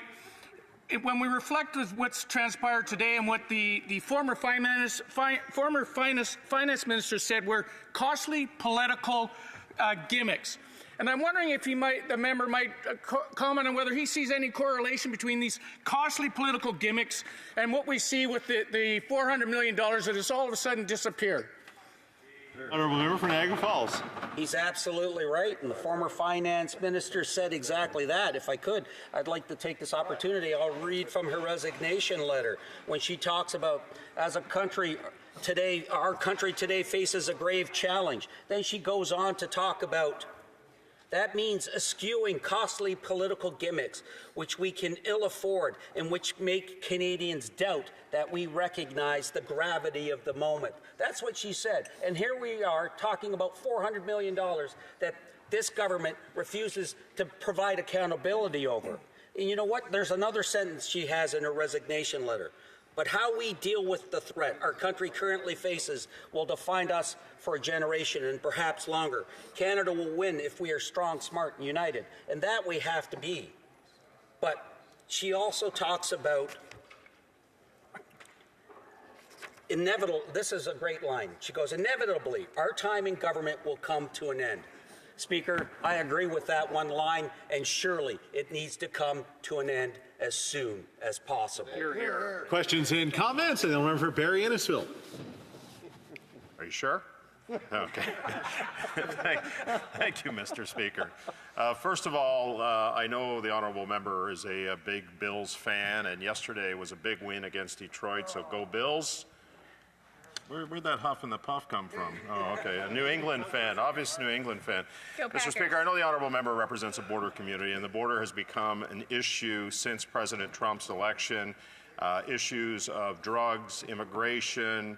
when we reflect with what's transpired today and what the former finance minister said were costly political gimmicks. And I'm wondering if the member might comment on whether he sees any correlation between these costly political gimmicks and what we see with the $400 million that has all of a sudden disappeared. Honourable member for Niagara Falls. He's absolutely right, and the former finance minister said exactly that. If I could, I'd like to take this opportunity. I'll read from her resignation letter when she talks about, as a country today, our country today faces a grave challenge. Then she goes on to talk about that means eschewing costly political gimmicks, which we can ill afford and which make Canadians doubt that we recognize the gravity of the moment. That's what she said. And here we are talking about $400 million that this government refuses to provide accountability over. And you know what? There's another sentence she has in her resignation letter. But how we deal with the threat our country currently faces will define us for a generation and perhaps longer. Canada will win if we are strong, smart, and united, and that we have to be. But she also talks about this is a great line. She goes, inevitably, our time in government will come to an end. Speaker, I agree with that one line, and surely it needs to come to an end as soon as possible. Hear, hear. Questions and comments? And the member for Barrie Innisfil. Are you sure? Okay. Thank you, Mr. Speaker. First of all, I know the honourable member is a big Bills fan, and yesterday was a big win against Detroit, so go Bills. Where'd that huff and the puff come from? Oh, okay, a New England fan, obvious New England fan. Mr. Speaker, I know the honourable member represents a border community, and the border has become an issue since President Trump's election. Issues of drugs, immigration,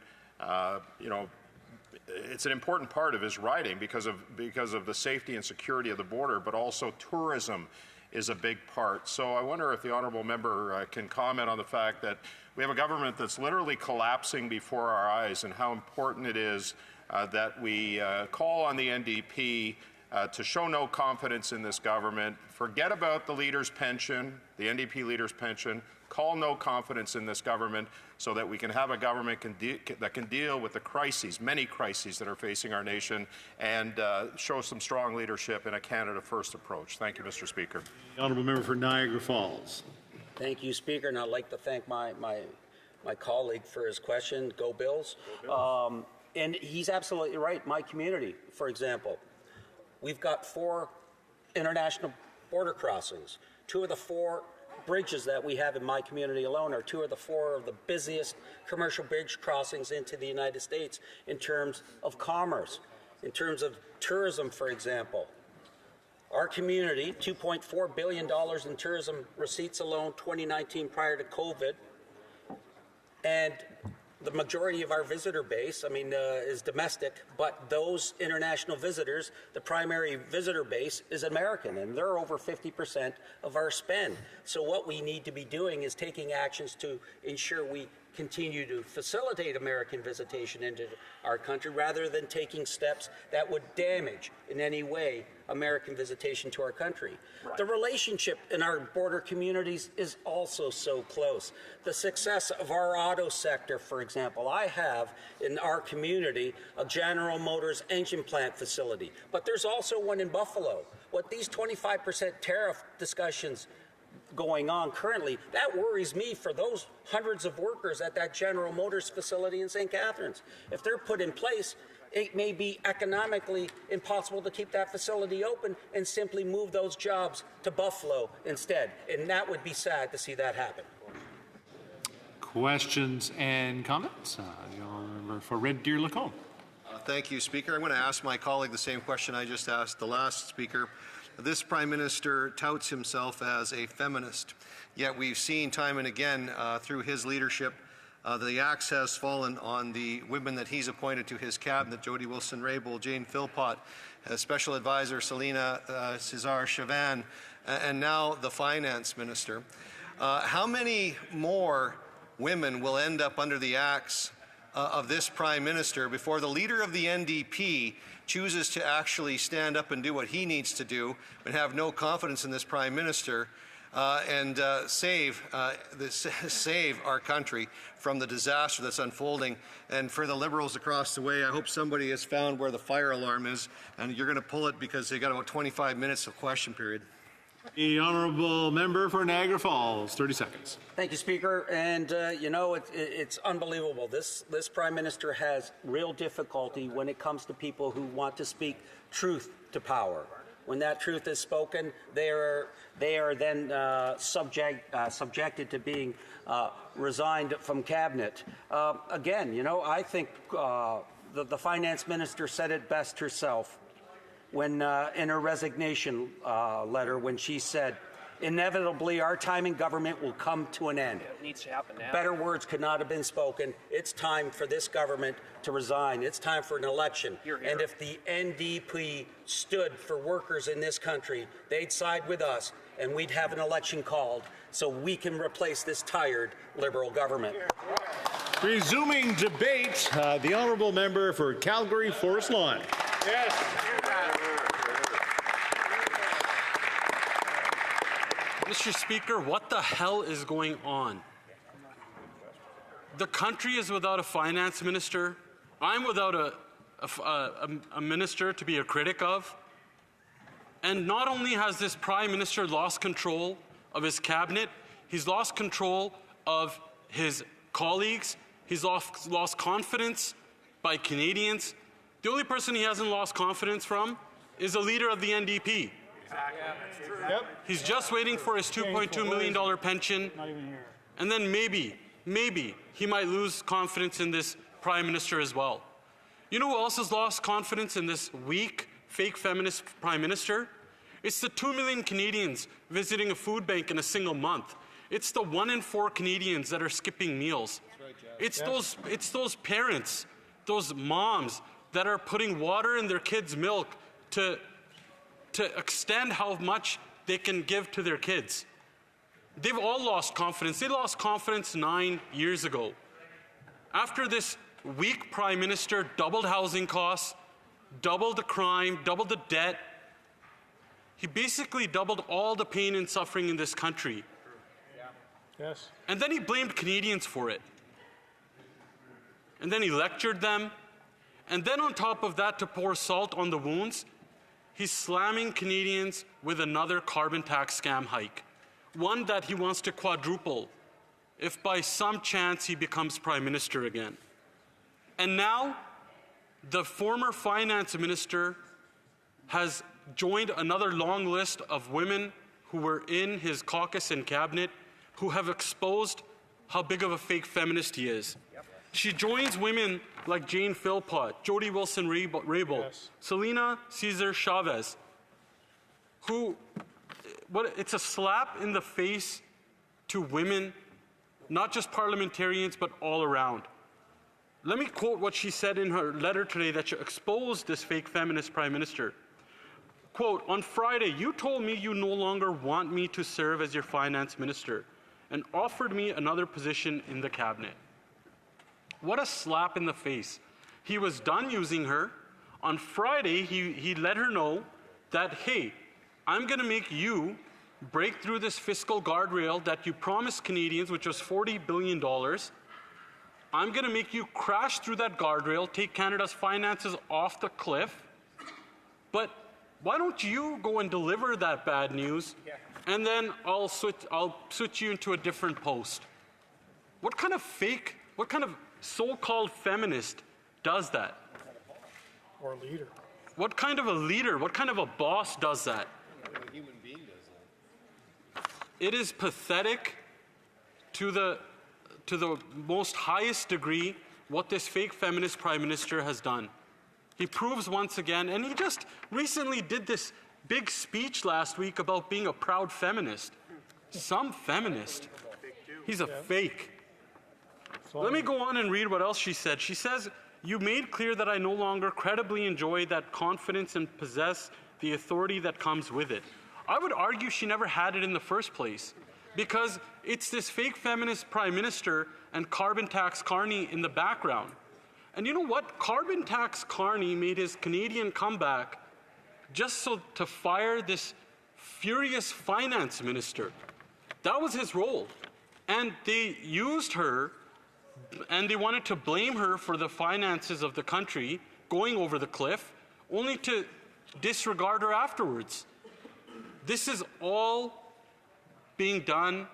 it's an important part of his writing because of the safety and security of the border, but also tourism is a big part. So I wonder if the honourable member can comment on the fact that we have a government that's literally collapsing before our eyes, and how important it is that we call on the NDP to show no confidence in this government, forget about the leader's pension, the NDP leader's pension, call no confidence in this government so that we can have a government that can deal with the crises, many crises that are facing our nation, and show some strong leadership in a Canada First approach. Thank you, Mr. Speaker. The honourable member for Niagara Falls. Thank you, Speaker, and I'd like to thank my colleague for his question. Go Bills. And he's absolutely right. My community, for example, we've got 4 international border crossings. 2 of the 4 bridges that we have in my community alone are 2 of the 4 of the busiest commercial bridge crossings into the United States in terms of commerce, in terms of tourism, for example. Our community, $2.4 billion in tourism receipts alone, 2019 prior to COVID, and the majority of our visitor base, is domestic, but those international visitors, the primary visitor base is American, and they're over 50% of our spend. So what we need to be doing is taking actions to ensure we continue to facilitate American visitation into our country rather than taking steps that would damage in any way American visitation to our country. Right. The relationship in our border communities is also so close. The success of our auto sector, for example, I have in our community a General Motors engine plant facility, but there's also one in Buffalo. What these 25% tariff discussions going on currently, that worries me for those hundreds of workers at that General Motors facility in St. Catharines. If they're put in place, it may be economically impossible to keep that facility open and simply move those jobs to Buffalo instead. And that would be sad to see that happen. Questions and comments? For Red Deer Lacombe. Thank you, Speaker. I'm going to ask my colleague the same question I just asked the last speaker. this Prime Minister touts himself as a feminist. Yet we've seen time and again through his leadership the axe has fallen on the women that he's appointed to his cabinet: Jody Wilson-Raybould, Jane Philpott, Special Advisor Selena Cesar-Chavannes, and now the Finance Minister. How many more women will end up under the axe of this Prime Minister before the leader of the NDP chooses to actually stand up and do what he needs to do and have no confidence in this Prime Minister and save our country from the disaster that's unfolding? And for the Liberals across the way, I hope somebody has found where the fire alarm is, and you're going to pull it because they got about 25 minutes of question period. The honourable member for Niagara Falls, 30 seconds. Thank you, Speaker. And you know, it's unbelievable. This Prime Minister has real difficulty when it comes to people who want to speak truth to power. When that truth is spoken, they are then subjected to being resigned from cabinet. Again, you know, I think the Finance Minister said it best herself when in her resignation letter, when she said, "Inevitably, our time in government will come to an end." It needs to happen now. Better words could not have been spoken. It's time for this government to resign. It's time for an election. Hear, hear. And if the NDP stood for workers in this country, they'd side with us, and we'd have an election called so we can replace this tired Liberal government. Resuming debate, the honourable member for Calgary Forest Lawn. Yes. Mr. Speaker, what the hell is going on? The country is without a finance minister. I'm without a minister to be a critic of. And not only has this Prime Minister lost control of his cabinet, he's lost control of his colleagues, he's lost confidence by Canadians. The only person he hasn't lost confidence from is the leader of the NDP. Yep. He's just waiting for his $2.2 million pension, and then maybe he might lose confidence in this Prime Minister as well. You know who else has lost confidence in this weak, fake feminist Prime Minister? It's the 2 million Canadians visiting a food bank in a single month. It's the 1 in 4 Canadians that are skipping meals. It's those parents, those moms that are putting water in their kids' milk to extend how much they can give to their kids. They've all lost confidence. They lost confidence 9 years ago. After this weak Prime Minister doubled housing costs, doubled the crime, doubled the debt, he basically doubled all the pain and suffering in this country. Yes. And then he blamed Canadians for it. And then he lectured them. And then on top of that, to pour salt on the wounds, he's slamming Canadians with another carbon tax scam hike, one that he wants to quadruple if by some chance he becomes Prime Minister again. And now, the former Finance Minister has joined another long list of women who were in his caucus and cabinet who have exposed how big of a fake feminist he is. She joins women like Jane Philpott, Jody Wilson-Raybould, Yes. Selena Cesar-Chavannes, it's a slap in the face to women, not just parliamentarians, but all around. Let me quote what she said in her letter today that exposed this fake feminist Prime Minister. Quote, "On Friday, you told me you no longer want me to serve as your finance minister and offered me another position in the cabinet." What a slap in the face. He was done using her. On Friday, he let her know that, hey, I'm going to make you break through this fiscal guardrail that you promised Canadians, which was $40 billion. I'm going to make you crash through that guardrail, take Canada's finances off the cliff. But why don't you go and deliver that bad news, and then I'll switch you into a different post? What kind of so-called feminist does that? Or leader. What kind of a leader, what kind of a boss does that? A human being does that. It is pathetic to the most highest degree what this fake feminist Prime Minister has done. He proves once again, and he just recently did this big speech last week about being a proud feminist. Some feminist. He's a fake. Let me go on and read what else she said. She says, "You made clear that I no longer credibly enjoy that confidence and possess the authority that comes with it." I would argue she never had it in the first place, because it's this fake feminist prime minister and carbon tax Carney in the background. And you know what? Carbon tax Carney made his Canadian comeback just so to fire this furious finance minister. That was his role. And they used her, and they wanted to blame her for the finances of the country going over the cliff, only to disregard her afterwards. This is all being done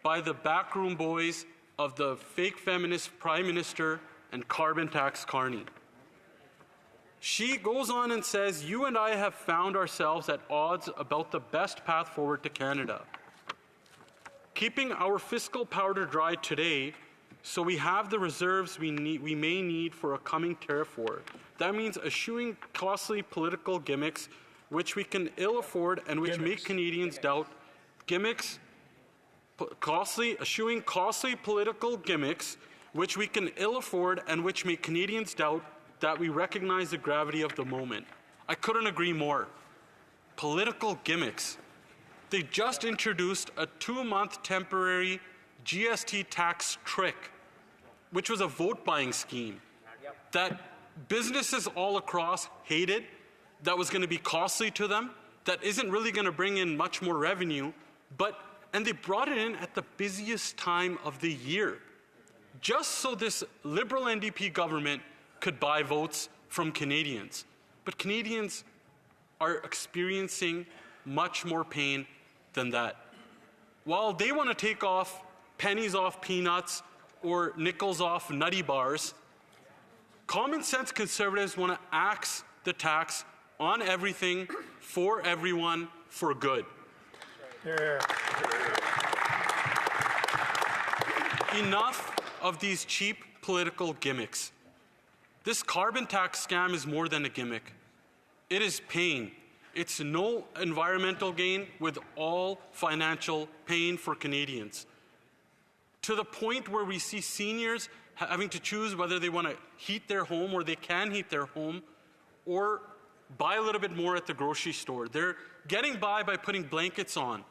by the backroom boys of the fake feminist prime minister and carbon tax Carney. She goes on and says, "You and I have found ourselves at odds about the best path forward to Canada. Keeping our fiscal powder dry today so we have the reserves we may need for a coming tariff war. That means eschewing costly political gimmicks which we can ill afford and which make Canadians doubt eschewing costly political gimmicks which we can ill afford and which make Canadians doubt that we recognize the gravity of the moment." I couldn't agree more. Political gimmicks. They just introduced a 2-month temporary GST tax trick, which was a vote-buying scheme that businesses all across hated, that was going to be costly to them, that isn't really going to bring in much more revenue, and they brought it in at the busiest time of the year, just so this Liberal NDP government could buy votes from Canadians. But Canadians are experiencing much more pain than that. While they want to take off pennies off peanuts or nickels off nutty bars, common sense Conservatives want to axe the tax on everything, for everyone, for good. Enough of these cheap political gimmicks. This carbon tax scam is more than a gimmick. It is pain. It's no environmental gain with all financial pain for Canadians. To the point where we see seniors having to choose whether they want to heat their home or they can heat their home or buy a little bit more at the grocery store. They're getting by putting blankets on.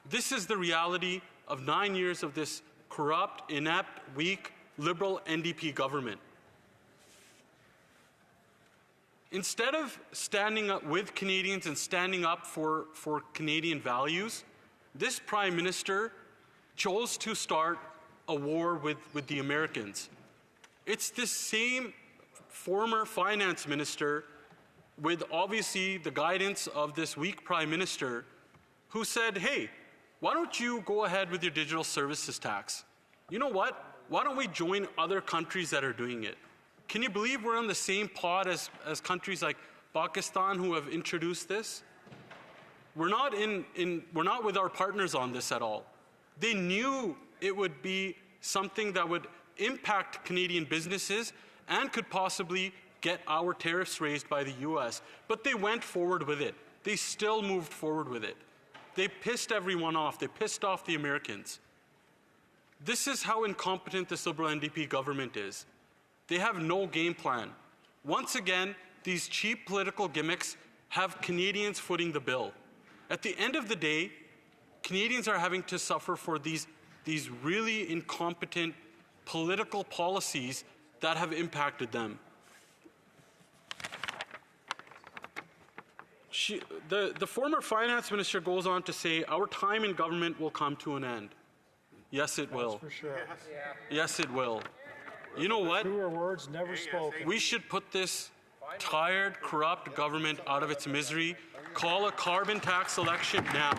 This is the reality of 9 years of this corrupt, inept, weak, Liberal NDP government. Instead of standing up with Canadians and standing up for Canadian values, this Prime Minister chose to start a war with the Americans. It's this same former finance minister, with obviously the guidance of this weak Prime Minister, who said, "Hey, why don't you go ahead with your digital services tax? You know what? Why don't we join other countries that are doing it?" Can you believe we're on the same pod as countries like Pakistan who have introduced this? We're not with our partners on this at all. They knew it would be something that would impact Canadian businesses and could possibly get our tariffs raised by the US. But they went forward with it. They still moved forward with it. They pissed everyone off. They pissed off the Americans. This is how incompetent this Liberal NDP government is. They have no game plan. Once again, these cheap political gimmicks have Canadians footing the bill. At the end of the day, Canadians are having to suffer for these really incompetent political policies that have impacted them. The former finance minister goes on to say, "Our time in government will come to an end." Yes, it will. That's for sure. Yes, it will. You know what? Truer words never spoken. We should put this tired, corrupt government out of its misery. Call a carbon tax election now.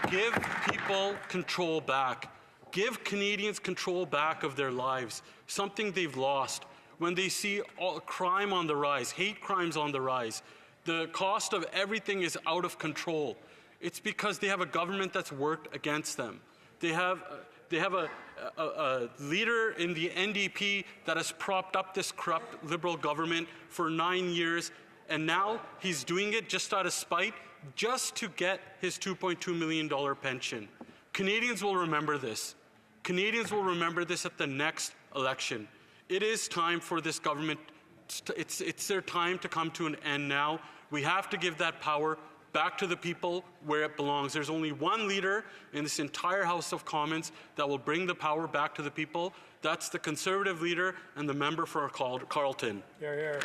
Give people control back. Give Canadians control back of their lives, something they've lost. When they see crime on the rise, hate crimes on the rise, the cost of everything is out of control. It's because they have a government that's worked against them. They have a leader in the NDP that has propped up this corrupt Liberal government for 9 years, And now he's doing it just out of spite, just to get his $2.2 million pension. Canadians will remember this. Canadians will remember this at the next election. It is time for this government, it's their time to come to an end now. We have to give that power back to the people where it belongs. There's only one leader in this entire House of Commons that will bring the power back to the people. That's the Conservative leader and the member for Carleton. Hear, hear.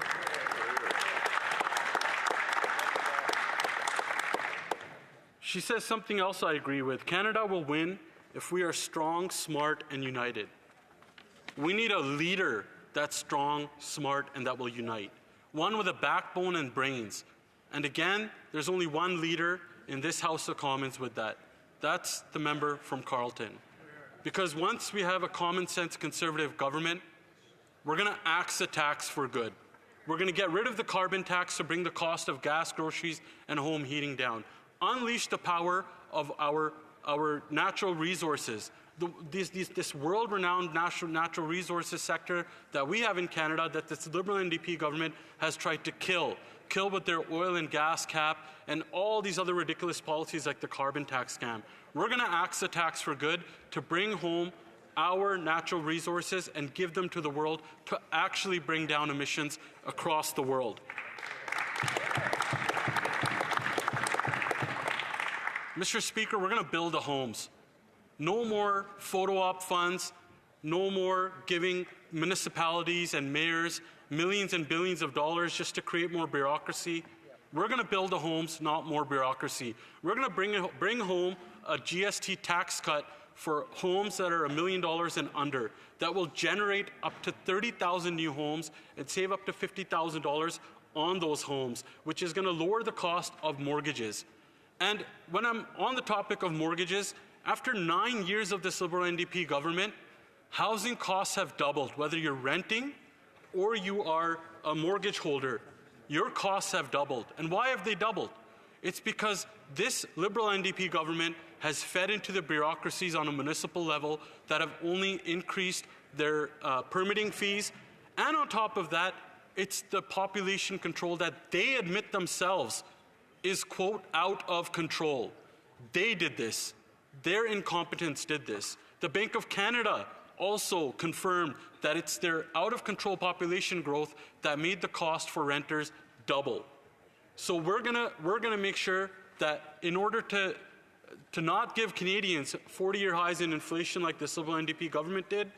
She says something else I agree with. Canada will win if we are strong, smart, and united. We need a leader that's strong, smart, and that will unite. One with a backbone and brains. And again, there's only one leader in this House of Commons with that. That's the member from Carleton. Because once we have a common sense Conservative government, we're going to axe the tax for good. We're going to get rid of the carbon tax to bring the cost of gas, groceries, and home heating down. Unleash the power of our natural resources. This world-renowned natural resources sector that we have in Canada that this Liberal NDP government has tried to kill with their oil and gas cap and all these other ridiculous policies like the carbon tax scam. We're going to axe the tax for good to bring home our natural resources and give them to the world to actually bring down emissions across the world. Mr. Speaker, we're going to build the homes. No more photo op funds, no more giving municipalities and mayors millions and billions of dollars just to create more bureaucracy. We're going to build the homes, not more bureaucracy. We're going to bring home a GST tax cut for homes that are $1 million and under that will generate up to 30,000 new homes and save up to $50,000 on those homes, which is going to lower the cost of mortgages. And when I'm on the topic of mortgages, after 9 years of this Liberal NDP government, housing costs have doubled. Whether you're renting or you are a mortgage holder, your costs have doubled. And why have they doubled? It's because this Liberal NDP government has fed into the bureaucracies on a municipal level that have only increased their permitting fees. And on top of that, it's the population control that they admit themselves is, quote, out of control. They did this. Their incompetence did this. The Bank of Canada also confirmed that it's their out-of-control population growth that made the cost for renters double. So we're gonna make sure that in order to not give Canadians 40-year highs in inflation like the Liberal NDP government did,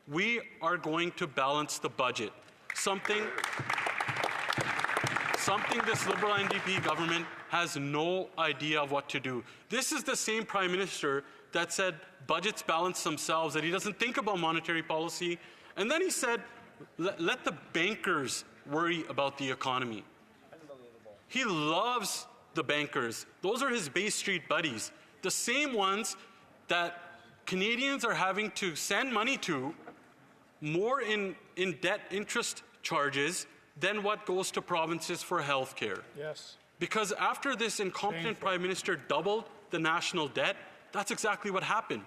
we are going to balance the budget. Something this Liberal NDP government has no idea of what to do. This is the same Prime Minister that said budgets balance themselves, that he doesn't think about monetary policy, and then he said, let the bankers worry about the economy. He loves the bankers. Those are his Bay Street buddies, the same ones that Canadians are having to send money to more in debt interest charges than what goes to provinces for health care. Yes. Because after this incompetent Prime Minister doubled the national debt, that's exactly what happened.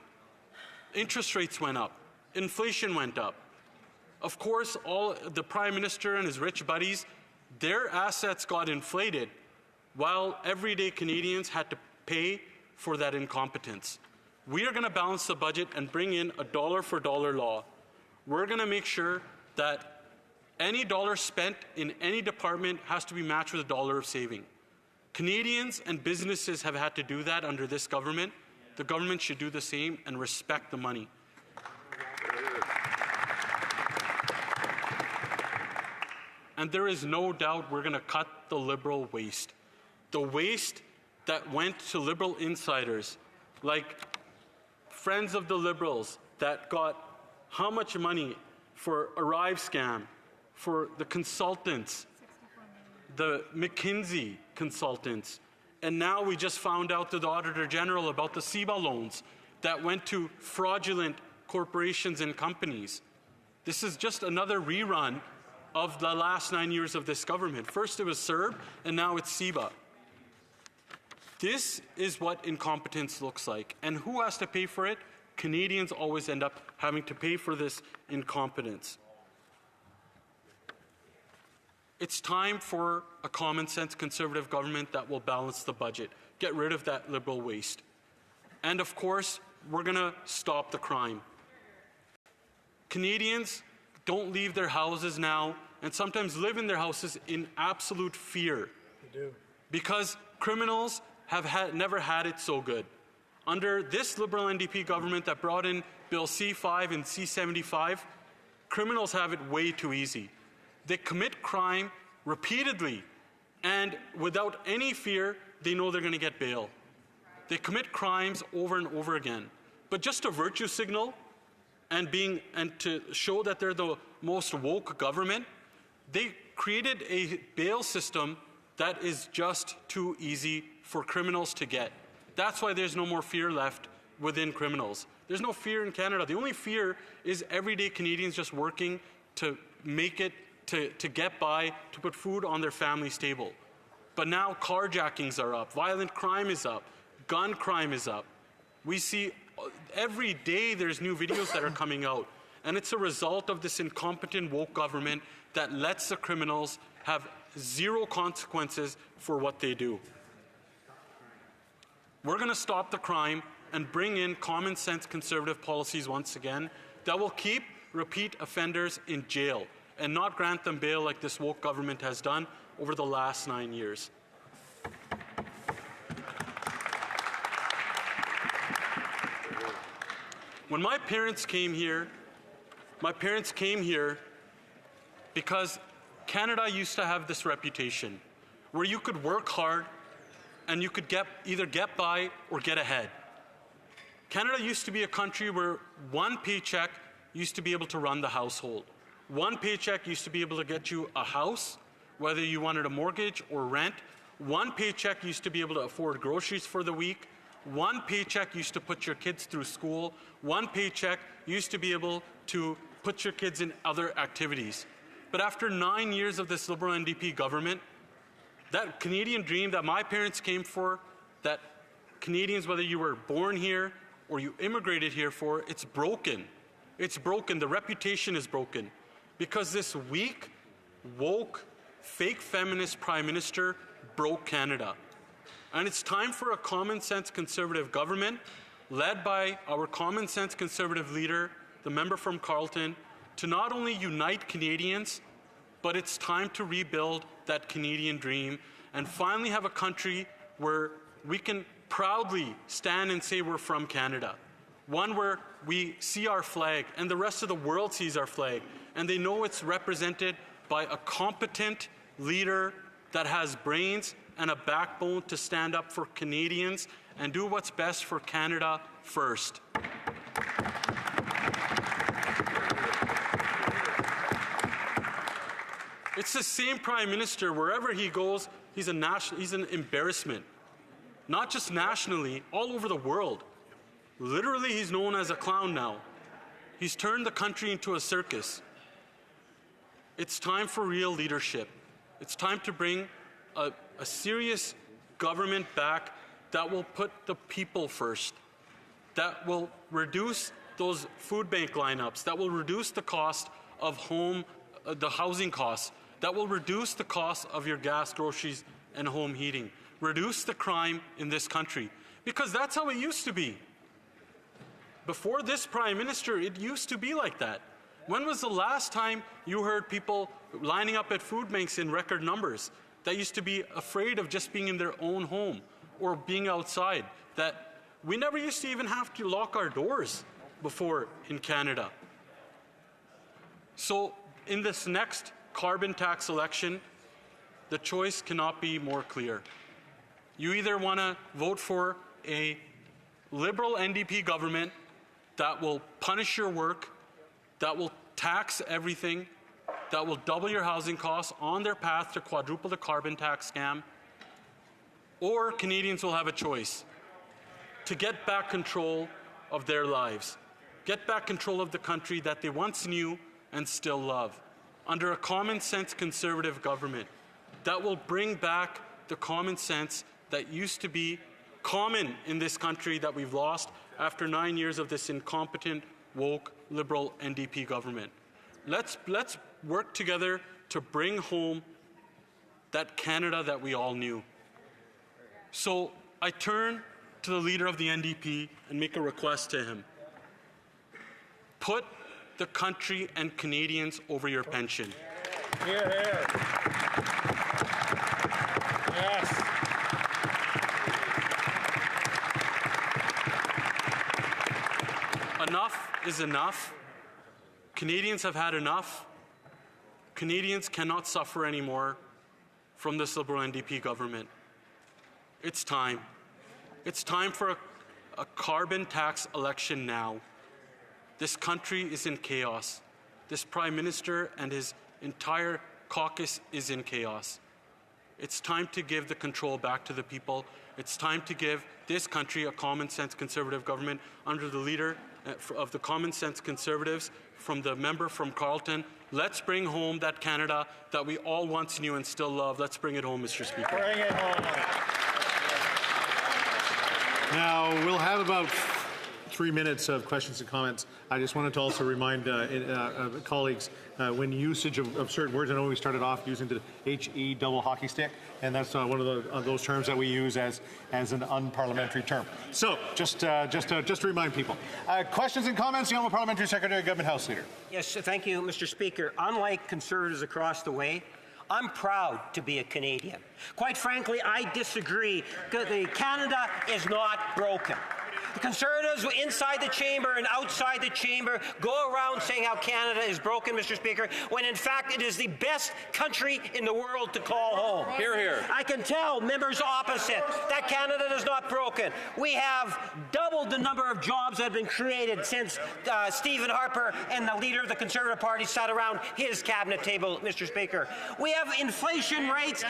Interest rates went up. Inflation went up. Of course, all the Prime Minister and his rich buddies, their assets got inflated, while everyday Canadians had to pay for that incompetence. We are going to balance the budget and bring in a dollar-for-dollar law. We're going to make sure that any dollar spent in any department has to be matched with a dollar of saving. Canadians and businesses have had to do that under this government. The government should do the same and respect the money. And there is no doubt we're going to cut the Liberal waste. The waste that went to Liberal insiders, like friends of the Liberals that got how much money for Arrive scam, for the consultants, the McKinsey consultants, and now we just found out through the Auditor General about the CEBA loans that went to fraudulent corporations and companies. This is just another rerun of the last 9 years of this government. First it was CERB, and now it's CEBA. This is what incompetence looks like. And who has to pay for it? Canadians always end up having to pay for this incompetence. It's time for a common sense Conservative government that will balance the budget, get rid of that Liberal waste. And of course, we're going to stop the crime. Canadians don't leave their houses now and sometimes live in their houses in absolute fear. They do. Because criminals have never had it so good. Under this Liberal NDP government that brought in Bill C5 and C75, criminals have it way too easy. They commit crime repeatedly, and without any fear, they know they're going to get bail. They commit crimes over and over again. But just a virtue signal and to show that they're the most woke government, they created a bail system that is just too easy for criminals to get. That's why there's no more fear left within criminals. There's no fear in Canada. The only fear is everyday Canadians just working to make it, to get by, to put food on their family's table. But now carjackings are up, violent crime is up, gun crime is up. We see every day there's new videos that are coming out, and it's a result of this incompetent woke government that lets the criminals have zero consequences for what they do. We're going to stop the crime and bring in common sense Conservative policies once again that will keep repeat offenders in jail and not grant them bail like this woke government has done over the last 9 years. When my parents came here because Canada used to have this reputation where you could work hard and you could either get by or get ahead. Canada used to be a country where one paycheck used to be able to run the household. One paycheck used to be able to get you a house, whether you wanted a mortgage or rent. One paycheck used to be able to afford groceries for the week. One paycheck used to put your kids through school. One paycheck used to be able to put your kids in other activities. But after 9 years of this Liberal NDP government, that Canadian dream that my parents came for, that Canadians, whether you were born here or you immigrated here for, it's broken. It's broken. The reputation is broken. Because this weak, woke, fake feminist Prime Minister broke Canada. And it's time for a common sense Conservative government led by our common sense Conservative leader, the member from Carleton, to not only unite Canadians, but it's time to rebuild that Canadian dream and finally have a country where we can proudly stand and say we're from Canada. One where we see our flag and the rest of the world sees our flag and they know it's represented by a competent leader that has brains and a backbone to stand up for Canadians and do what's best for Canada first. It's the same Prime Minister, wherever he goes, he's an embarrassment. Not just nationally, all over the world. Literally, he's known as a clown now. He's turned the country into a circus. It's time for real leadership. It's time to bring a serious government back that will put the people first, that will reduce those food bank lineups, that will reduce the cost of the housing costs, that will reduce the cost of your gas, groceries, and home heating, reduce the crime in this country, because that's how it used to be. Before this Prime Minister, it used to be like that. When was the last time you heard people lining up at food banks in record numbers that used to be afraid of just being in their own home or being outside? That we never used to even have to lock our doors before in Canada. So in this next carbon tax election, the choice cannot be more clear. You either want to vote for a Liberal NDP government that will punish your work, that will tax everything, that will double your housing costs on their path to quadruple the carbon tax scam, or Canadians will have a choice to get back control of their lives, get back control of the country that they once knew and still love, under a common sense Conservative government that will bring back the common sense that used to be common in this country that we've lost after 9 years of this incompetent, woke, Liberal NDP government. Let's work together to bring home that Canada that we all knew. So I turn to the leader of the NDP and make a request to him. Put the country and Canadians over your pension. Hear, hear. Yes. Enough is enough. Canadians have had enough. Canadians cannot suffer anymore from this Liberal NDP government. It's time. It's time for a carbon tax election now. This country is in chaos. This Prime Minister and his entire caucus is in chaos. It's time to give the control back to the people. It's time to give this country a common sense Conservative government under the leader of the common sense Conservatives, from the member from Carleton. Let's bring home that Canada that we all once knew and still love. Let's bring it home, Mr. Speaker. Bring it home. Now, we'll have about 3 minutes of questions and comments. I just wanted to also remind colleagues when usage of certain words. I know we started off using the HE double hockey stick, and that's one of those terms that we use as an unparliamentary term. So just to remind people. Questions and comments, the Honourable Parliamentary Secretary, Government House Leader. Yes, thank you, Mr. Speaker. Unlike Conservatives across the way, I'm proud to be a Canadian. Quite frankly, I disagree. Canada is not broken. The Conservatives inside the chamber and outside the chamber go around saying how Canada is broken, Mr. Speaker, when in fact it is the best country in the world to call home. Hear, hear. I can tell members opposite that Canada is not broken. We have doubled the number of jobs that have been created since Stephen Harper and the leader of the Conservative Party sat around his cabinet table, Mr. Speaker. We have inflation rates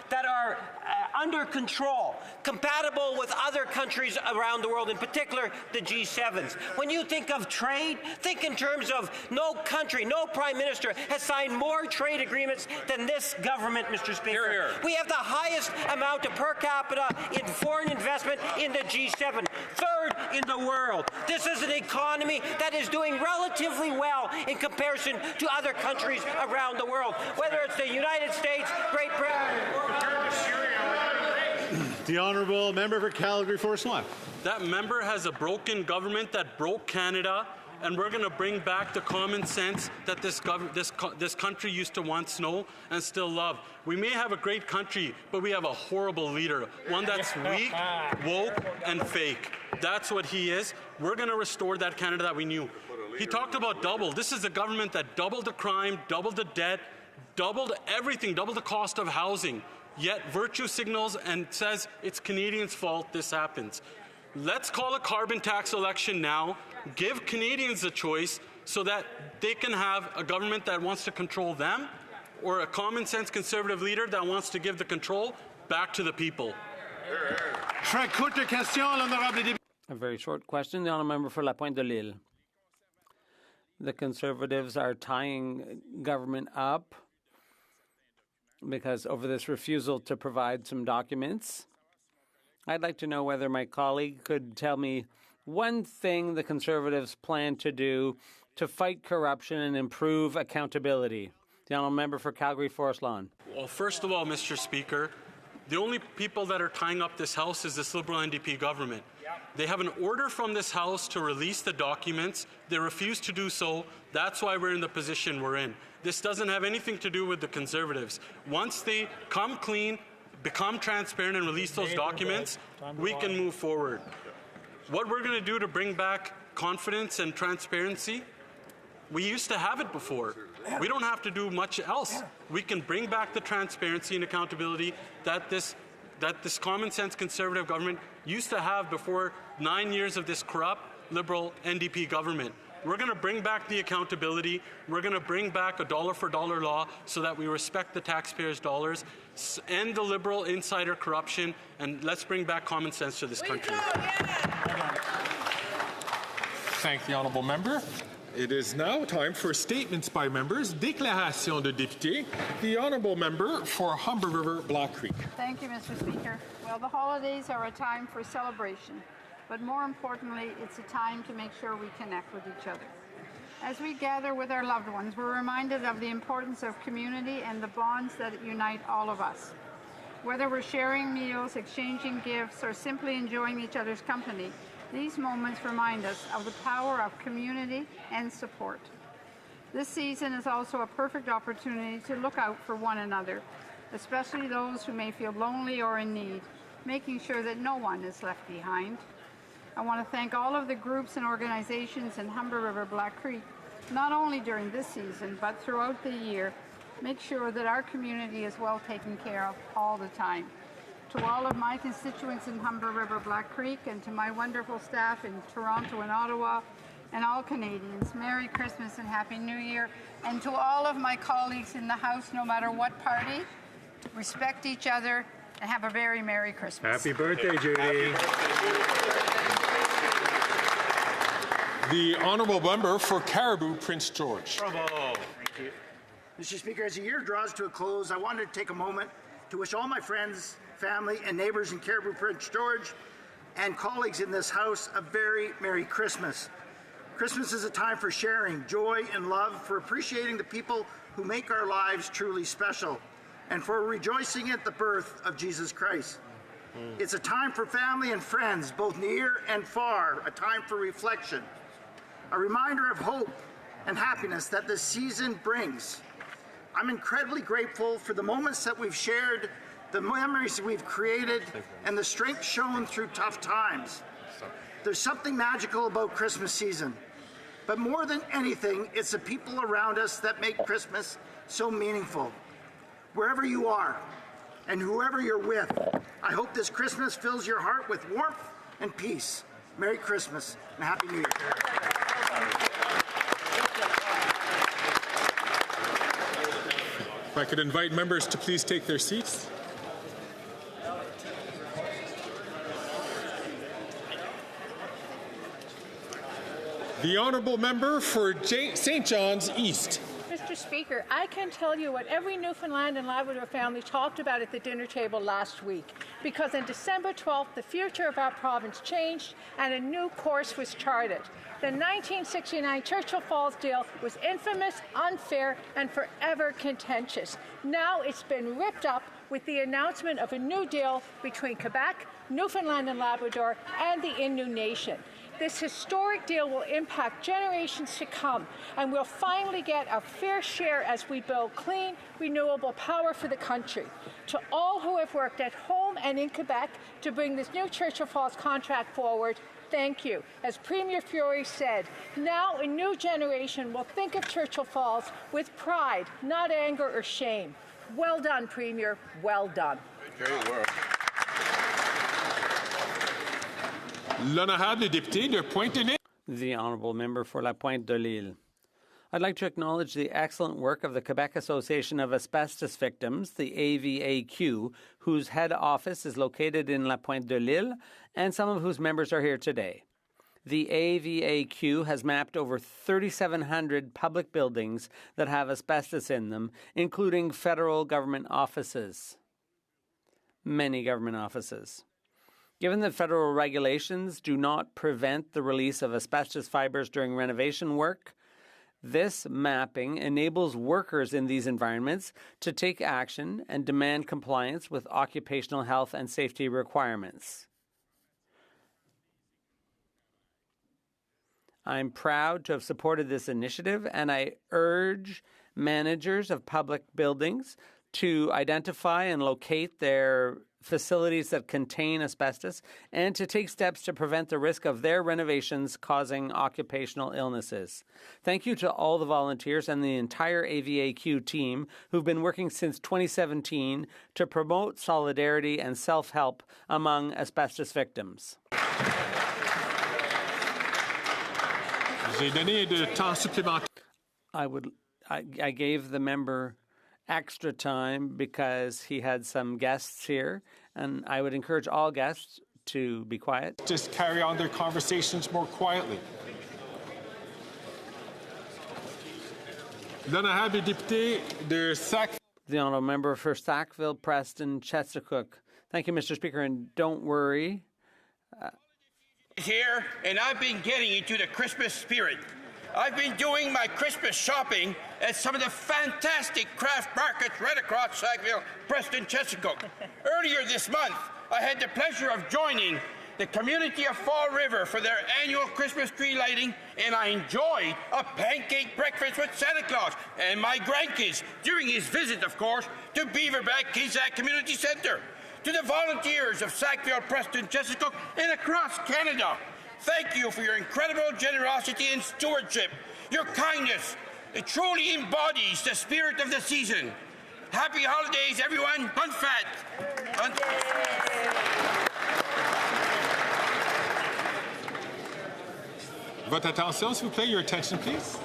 that are under control, compatible with other countries around the world, in particular the G7s. When you think of trade, think in terms of no country, no Prime Minister has signed more trade agreements than this government, Mr. Speaker. Hear, hear. We have the highest amount of per capita in foreign investment in the G7, third in the world. This is an economy that is doing relatively well in comparison to other countries around the world, whether it's the United States, Great Britain, The Honourable Member for Calgary Forest Lawn. That member has a broken government that broke Canada, and we're going to bring back the common sense that this country used to once know and still love. We may have a great country, but we have a horrible leader, one that's weak, woke, and fake. That's what he is. We're going to restore that Canada that we knew. He talked about double. This is a government that doubled the crime, doubled the debt, doubled everything, doubled the cost of housing, yet virtue signals and says it's Canadians' fault this happens. Let's call a carbon tax election now, give Canadians a choice so that they can have a government that wants to control them, or a common sense Conservative leader that wants to give the control back to the people. A very short question. The honourable member for La Pointe de l'Île. The Conservatives are tying government up because over this refusal to provide some documents. I'd like to know whether my colleague could tell me one thing the Conservatives plan to do to fight corruption and improve accountability. The honourable member for Calgary Forest Lawn. Well, first of all, Mr. Speaker, the only people that are tying up this House is this Liberal NDP government. They have an order from this House to release the documents. They refuse to do so. That's why we're in the position we're in. This doesn't have anything to do with the Conservatives. Once they come clean, become transparent, and release those documents, we can move forward. What we're going to do to bring back confidence and transparency, we used to have it before. We don't have to do much else. We can bring back the transparency and accountability that this common sense Conservative government used to have before 9 years of this corrupt Liberal NDP government. We're going to bring back the accountability. We're going to bring back a dollar-for-dollar law so that we respect the taxpayers' dollars, end the Liberal insider corruption, and let's bring back common sense to this country. Thank the honourable member. It is now time for statements by members. Déclaration de député. The honourable member for Humber River Black Creek. Thank you, Mr. Speaker. Well, the holidays are a time for celebration, but more importantly, it's a time to make sure we connect with each other. As we gather with our loved ones, we're reminded of the importance of community and the bonds that unite all of us. Whether we're sharing meals, exchanging gifts, or simply enjoying each other's company, these moments remind us of the power of community and support. This season is also a perfect opportunity to look out for one another, especially those who may feel lonely or in need, making sure that no one is left behind. I want to thank all of the groups and organizations in Humber River Black Creek, not only during this season, but throughout the year. Make sure that our community is well taken care of all the time. To all of my constituents in Humber River Black Creek and to my wonderful staff in Toronto and Ottawa and all Canadians, Merry Christmas and Happy New Year. And to all of my colleagues in the House, no matter what party, respect each other and have a very Merry Christmas. Happy birthday, Judy. The honourable member for Caribou, Prince George. Bravo. Thank you. Mr. Speaker, as the year draws to a close, I wanted to take a moment to wish all my friends, family, and neighbors in Caribou, Prince George, and colleagues in this House a very Merry Christmas. Christmas is a time for sharing joy and love, for appreciating the people who make our lives truly special, and for rejoicing at the birth of Jesus Christ. It's a time for family and friends, both near and far, a time for reflection, a reminder of hope and happiness that this season brings. I'm incredibly grateful for the moments that we've shared, the memories that we've created, and the strength shown through tough times. There's something magical about Christmas season, but more than anything, it's the people around us that make Christmas so meaningful. Wherever you are, and whoever you're with, I hope this Christmas fills your heart with warmth and peace. Merry Christmas and Happy New Year. If I could invite members to please take their seats. The honourable member for St. John's East. Mr. Speaker, I can tell you what every Newfoundland and Labrador family talked about at the dinner table last week, because on December 12th, the future of our province changed and a new course was charted. The 1969 Churchill Falls deal was infamous, unfair, and forever contentious. Now it's been ripped up with the announcement of a new deal between Quebec, Newfoundland and Labrador, and the Innu Nation. This historic deal will impact generations to come, and we'll finally get a fair share as we build clean, renewable power for the country. To all who have worked at home and in Quebec to bring this new Churchill Falls contract forward, thank you. As Premier Fiore said, now a new generation will think of Churchill Falls with pride, not anger or shame. Well done, Premier. Well done. Great work. L'honorable député de Pointe-de-L'Île. The honourable member for La Pointe de l'Île. I'd like to acknowledge the excellent work of the Quebec Association of Asbestos Victims, the AVAQ, whose head office is located in La Pointe de l'Île, and some of whose members are here today. The AVAQ has mapped over 3,700 public buildings that have asbestos in them, including federal government offices. Many government offices. Given that federal regulations do not prevent the release of asbestos fibers during renovation work, this mapping enables workers in these environments to take action and demand compliance with occupational health and safety requirements. I'm proud to have supported this initiative, and I urge managers of public buildings to identify and locate their facilities that contain asbestos and to take steps to prevent the risk of their renovations causing occupational illnesses. Thank you to all the volunteers and the entire AVAQ team who've been working since 2017 to promote solidarity and self-help among asbestos victims. I gave the member extra time because he had some guests here, and I would encourage all guests to be quiet. Just carry on their conversations more quietly. L'honorable député de Sac. The honourable member for Sackville, Preston, Chestercook. Thank you, Mr. Speaker, and don't worry. Here, and I've been getting into the Christmas spirit. I've been doing my Christmas shopping at some of the fantastic craft markets right across Sackville, Preston, Chesapeake. Earlier this month, I had the pleasure of joining the community of Fall River for their annual Christmas tree lighting, and I enjoyed a pancake breakfast with Santa Claus and my grandkids during his visit, of course, to Beaverback Kizak Community Centre. To the volunteers of Sackville, Preston, Chesapeake, and across Canada, thank you for your incredible generosity and stewardship. Your kindness, it truly embodies the spirit of the season. Happy holidays, everyone. Hunt fat. Votre attention, s'il vous plaît. Your attention, please.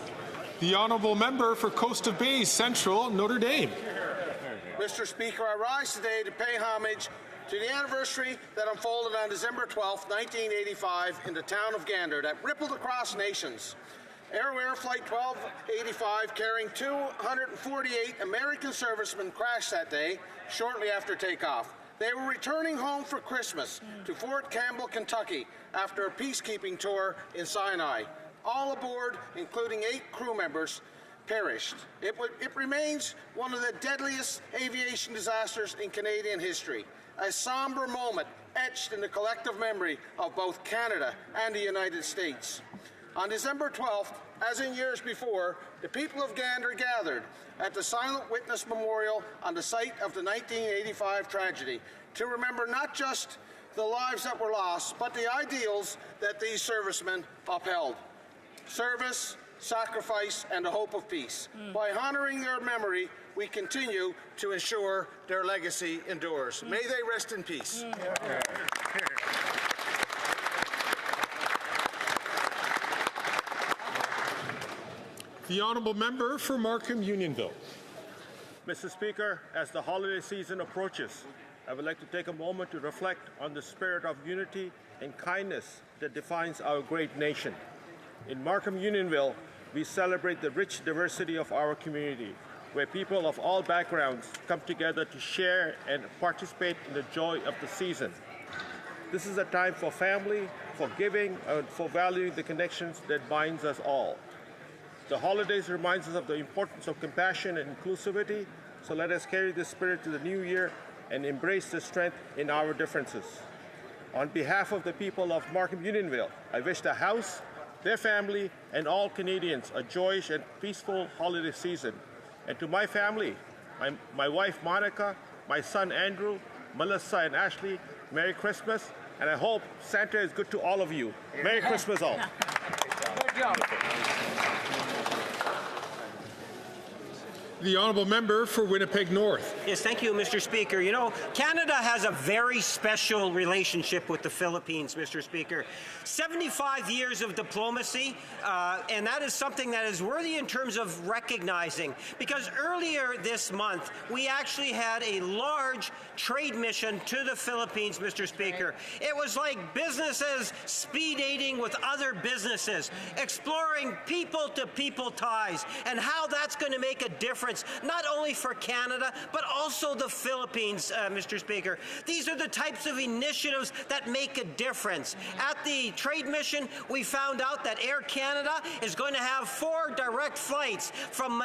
The honourable member for Coast of Bays Central, Notre Dame. Mr. Speaker, I rise today to pay homage to the anniversary that unfolded on December 12, 1985 in the town of Gander that rippled across nations. Air Flight 1285 carrying 248 American servicemen crashed that day shortly after takeoff. They were returning home for Christmas to Fort Campbell, Kentucky after a peacekeeping tour in Sinai. All aboard, including 8 crew members, perished. It remains one of the deadliest aviation disasters in Canadian history, a somber moment etched in the collective memory of both Canada and the United States. On December 12th, as in years before, the people of Gander gathered at the Silent Witness Memorial on the site of the 1985 tragedy to remember not just the lives that were lost, but the ideals that these servicemen upheld: service, sacrifice, and the hope of peace. By honoring their memory, we continue to ensure their legacy endures. May they rest in peace. The honourable member for Markham Unionville. Mr. Speaker, as the holiday season approaches, I would like to take a moment to reflect on the spirit of unity and kindness that defines our great nation. In Markham Unionville, we celebrate the rich diversity of our community, where people of all backgrounds come together to share and participate in the joy of the season. This is a time for family, for giving, and for valuing the connections that binds us all. The holidays reminds us of the importance of compassion and inclusivity, so let us carry this spirit to the new year and embrace the strength in our differences. On behalf of the people of Markham Unionville, I wish the House, their family, and all Canadians a joyous and peaceful holiday season. And to my family, my wife Monica, my son Andrew, Melissa and Ashley, Merry Christmas, and I hope Santa is good to all of you. Merry Christmas all. Good job. The honourable member for Winnipeg North. Yes, thank you, Mr. Speaker. You know, Canada has a very special relationship with the Philippines, Mr. Speaker. 75 years of diplomacy, and that is something that is worthy in terms of recognizing. Because earlier this month, we actually had a large trade mission to the Philippines, Mr. Speaker. It was like businesses speed dating with other businesses, exploring people-to-people ties, and how that's going to make a difference not only for Canada, but also the Philippines, Mr. Speaker. These are the types of initiatives that make a difference. At the trade mission, we found out that Air Canada is going to have 4 direct flights from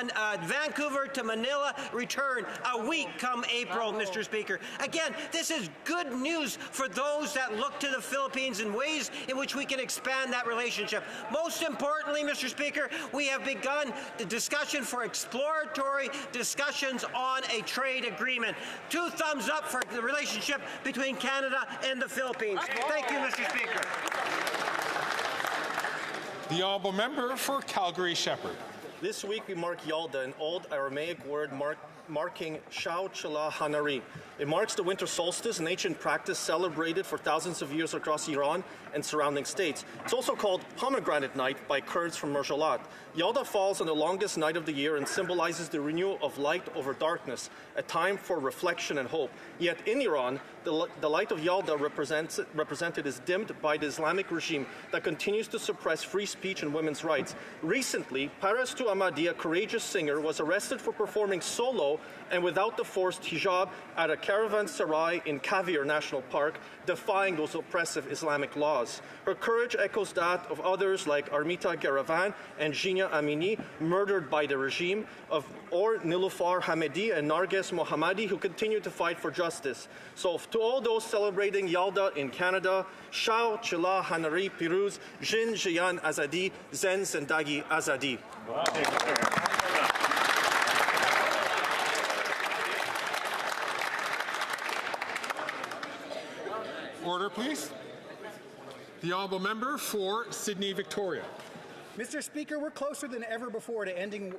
Vancouver to Manila return a week come April, Mr. Speaker. Again, this is good news for those that look to the Philippines in ways in which we can expand that relationship. Most importantly, Mr. Speaker, we have begun the discussion for exploratory discussions on a trade agreement. 2 thumbs up for the relationship between Canada and the Philippines. Thank you, Mr. Speaker. The honourable member for Calgary Shepherd. This week we mark Yalda, an old Aramaic word marking Shao Chala Hanari. It marks the winter solstice, an ancient practice celebrated for thousands of years across Iran and surrounding states. It's also called Pomegranate Night by Kurds from Merjalat. Yalda falls on the longest night of the year and symbolizes the renewal of light over darkness, a time for reflection and hope. Yet in Iran, the light of Yalda represented is dimmed by the Islamic regime that continues to suppress free speech and women's rights. Recently, Parastu Ahmadi, a courageous singer, was arrested for performing solo ago, and without the forced hijab at a caravanserai in Caviar National Park, defying those oppressive Islamic laws. Her courage echoes that of others like Armita Garavan and Jinia Amini, murdered by the regime, or Nilufar Hamedi and Narges Mohammadi, who continue to fight for justice. So to all those celebrating Yalda in Canada, Shao Chila Hanari Piruz, Jin Jiyan Azadi, Zen Zendagi Azadi. Order, please. The honourable member for Sydney Victoria. Mr. Speaker, we're closer than ever before to ending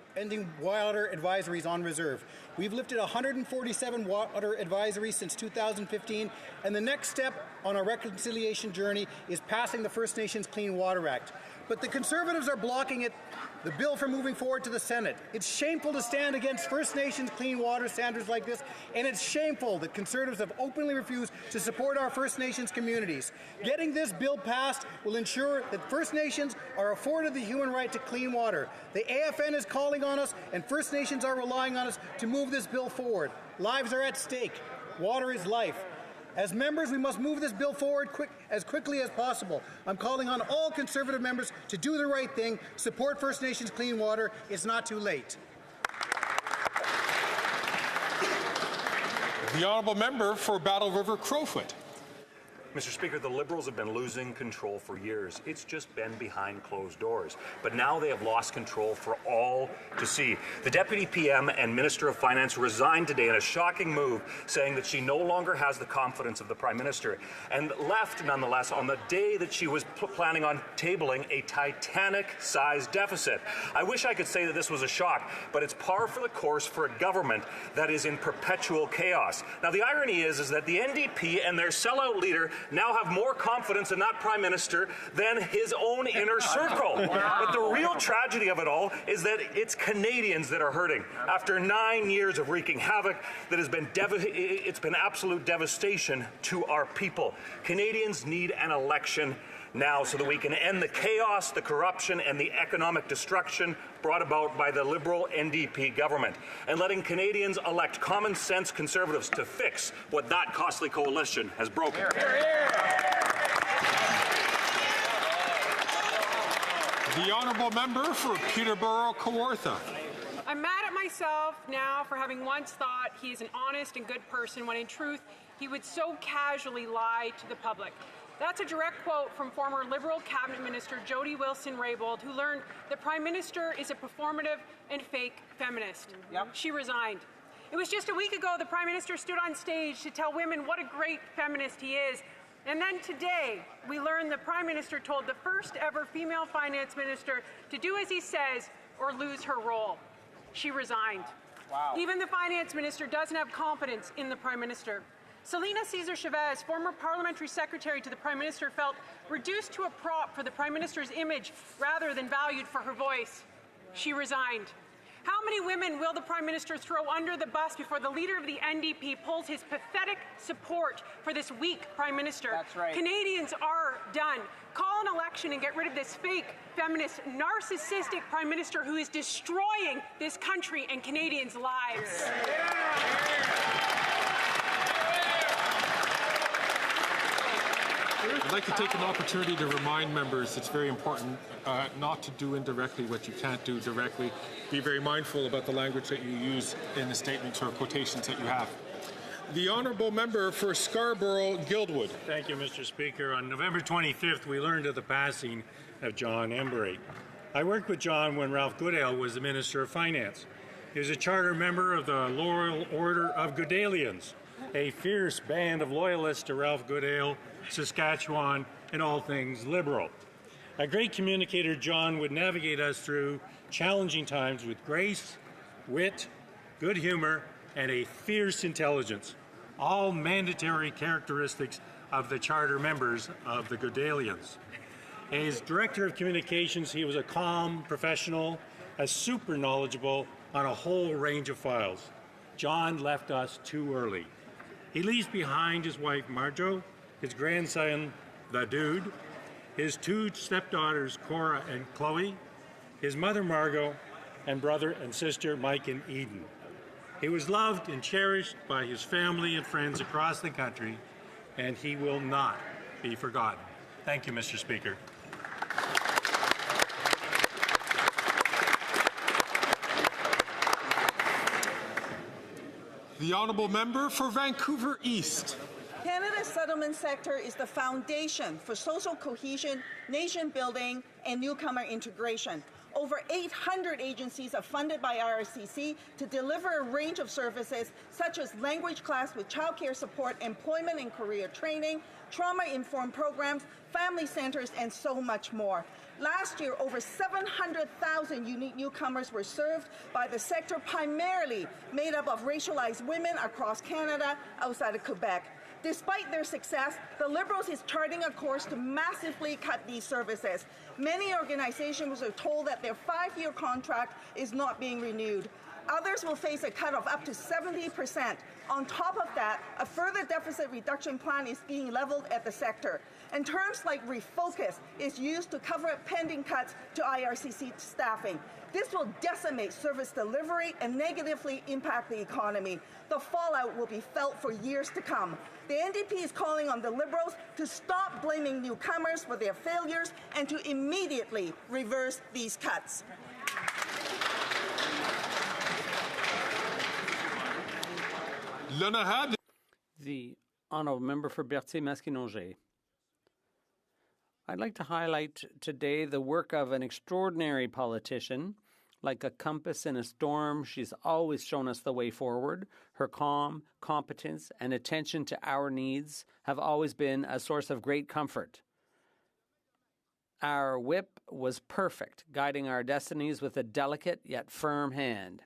water advisories on reserve. We've lifted 147 water advisories since 2015, and the next step on our reconciliation journey is passing the First Nations Clean Water Act. But the Conservatives are blocking it, the bill from moving forward to the Senate. It's shameful to stand against First Nations clean water standards like this, and it's shameful that Conservatives have openly refused to support our First Nations communities. Getting this bill passed will ensure that First Nations are afforded the human right to clean water. The AFN is calling on us, and First Nations are relying on us to move this bill forward. Lives are at stake. Water is life. As members, we must move this bill forward as quickly as possible. I'm calling on all Conservative members to do the right thing, support First Nations clean water. It's not too late. The honourable member for Battle River Crowfoot. Mr. Speaker, the Liberals have been losing control for years. It's just been behind closed doors. But now they have lost control for all to see. The Deputy PM and Minister of Finance resigned today in a shocking move, saying that she no longer has the confidence of the Prime Minister, and left, nonetheless, on the day that she was planning on tabling a Titanic-sized deficit. I wish I could say that this was a shock, but it's par for the course for a government that is in perpetual chaos. Now, the irony is that the NDP and their sellout leader now have more confidence in that Prime Minister than his own inner circle. But the real tragedy of it all is that it's Canadians that are hurting. After 9 years of wreaking havoc, that has been it's been absolute devastation to our people. Canadians need an election now so that we can end the chaos, the corruption, and the economic destruction brought about by the Liberal NDP government, and letting Canadians elect common sense Conservatives to fix what that costly coalition has broken. The honourable member for Peterborough Kawartha. I'm mad at myself now for having once thought he is an honest and good person when in truth he would so casually lie to the public. That's a direct quote from former Liberal Cabinet Minister Jody Wilson-Raybould, who learned the Prime Minister is a performative and fake feminist. She resigned. It was just a week ago the Prime Minister stood on stage to tell women what a great feminist he is. And then today, we learned the Prime Minister told the first ever female finance minister to do as he says or lose her role. She resigned. Wow. Even the finance minister doesn't have confidence in the Prime Minister. Selena Cesar Chavez, former parliamentary secretary to the Prime Minister, felt reduced to a prop for the Prime Minister's image rather than valued for her voice. She resigned. How many women will the Prime Minister throw under the bus before the leader of the NDP pulls his pathetic support for this weak Prime Minister? That's right. Canadians are done. Call an election and get rid of this fake, feminist, narcissistic Prime Minister who is destroying this country and Canadians' lives. I'd like to take an opportunity to remind members it's very important not to do indirectly what you can't do directly. Be very mindful about the language that you use in the statements or quotations that you have. The honourable member for Scarborough-Guildwood. Thank you, Mr. Speaker. On November 25th, we learned of the passing of John Embury. I worked with John when Ralph Goodale was the Minister of Finance. He was a charter member of the Loyal Order of Goodalians, a fierce band of loyalists to Ralph Goodale, Saskatchewan, and all things Liberal. A great communicator, John would navigate us through challenging times with grace, wit, good humor, and a fierce intelligence, all mandatory characteristics of the charter members of the Goodalians. As Director of Communications, he was a calm professional, a super knowledgeable on a whole range of files. John left us too early. He leaves behind his wife, Marjo, his grandson, the Dude, his two stepdaughters, Cora and Chloe, his mother, Margot, and brother and sister, Mike and Eden. He was loved and cherished by his family and friends across the country, and he will not be forgotten. Thank you, Mr. Speaker. The honourable member for Vancouver East. Canada's settlement sector is the foundation for social cohesion, nation building, and newcomer integration. Over 800 agencies are funded by IRCC to deliver a range of services such as language class with childcare support, employment and career training, trauma-informed programs, family centers, and so much more. Last year, over 700,000 unique newcomers were served by the sector, primarily made up of racialized women across Canada outside of Quebec. Despite their success, the Liberals is charting a course to massively cut these services. Many organizations are told that their 5-year contract is not being renewed. Others will face a cut of up to 70%. On top of that, a further deficit reduction plan is being leveled at the sector. And terms like refocus is used to cover up pending cuts to IRCC staffing. This will decimate service delivery and negatively impact the economy. The fallout will be felt for years to come. The NDP is calling on the Liberals to stop blaming newcomers for their failures and to immediately reverse these cuts. The honourable member for Berthier-Maskinongé. I'd like to highlight today the work of an extraordinary politician. Like a compass in a storm, she's always shown us the way forward. Her calm, competence, and attention to our needs have always been a source of great comfort. Our whip was perfect, guiding our destinies with a delicate yet firm hand.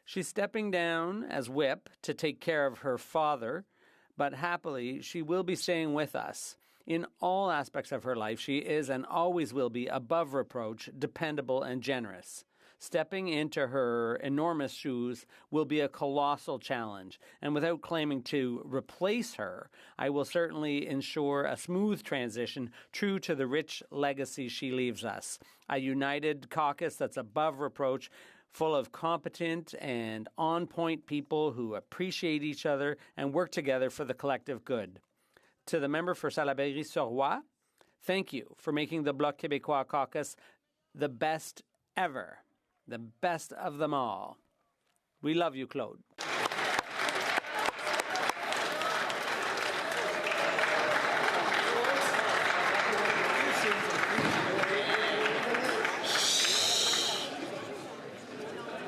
She's stepping down as whip to take care of her father, but happily she will be staying with us. In all aspects of her life, she is and always will be above reproach, dependable and generous. Stepping into her enormous shoes will be a colossal challenge, and without claiming to replace her, I will certainly ensure a smooth transition true to the rich legacy she leaves us. A united caucus that's above reproach, full of competent and on-point people who appreciate each other and work together for the collective good. To the member for Salaberry-sur-Roi, thank you for making the Bloc Québécois caucus the best ever, the best of them all. We love you, Claude.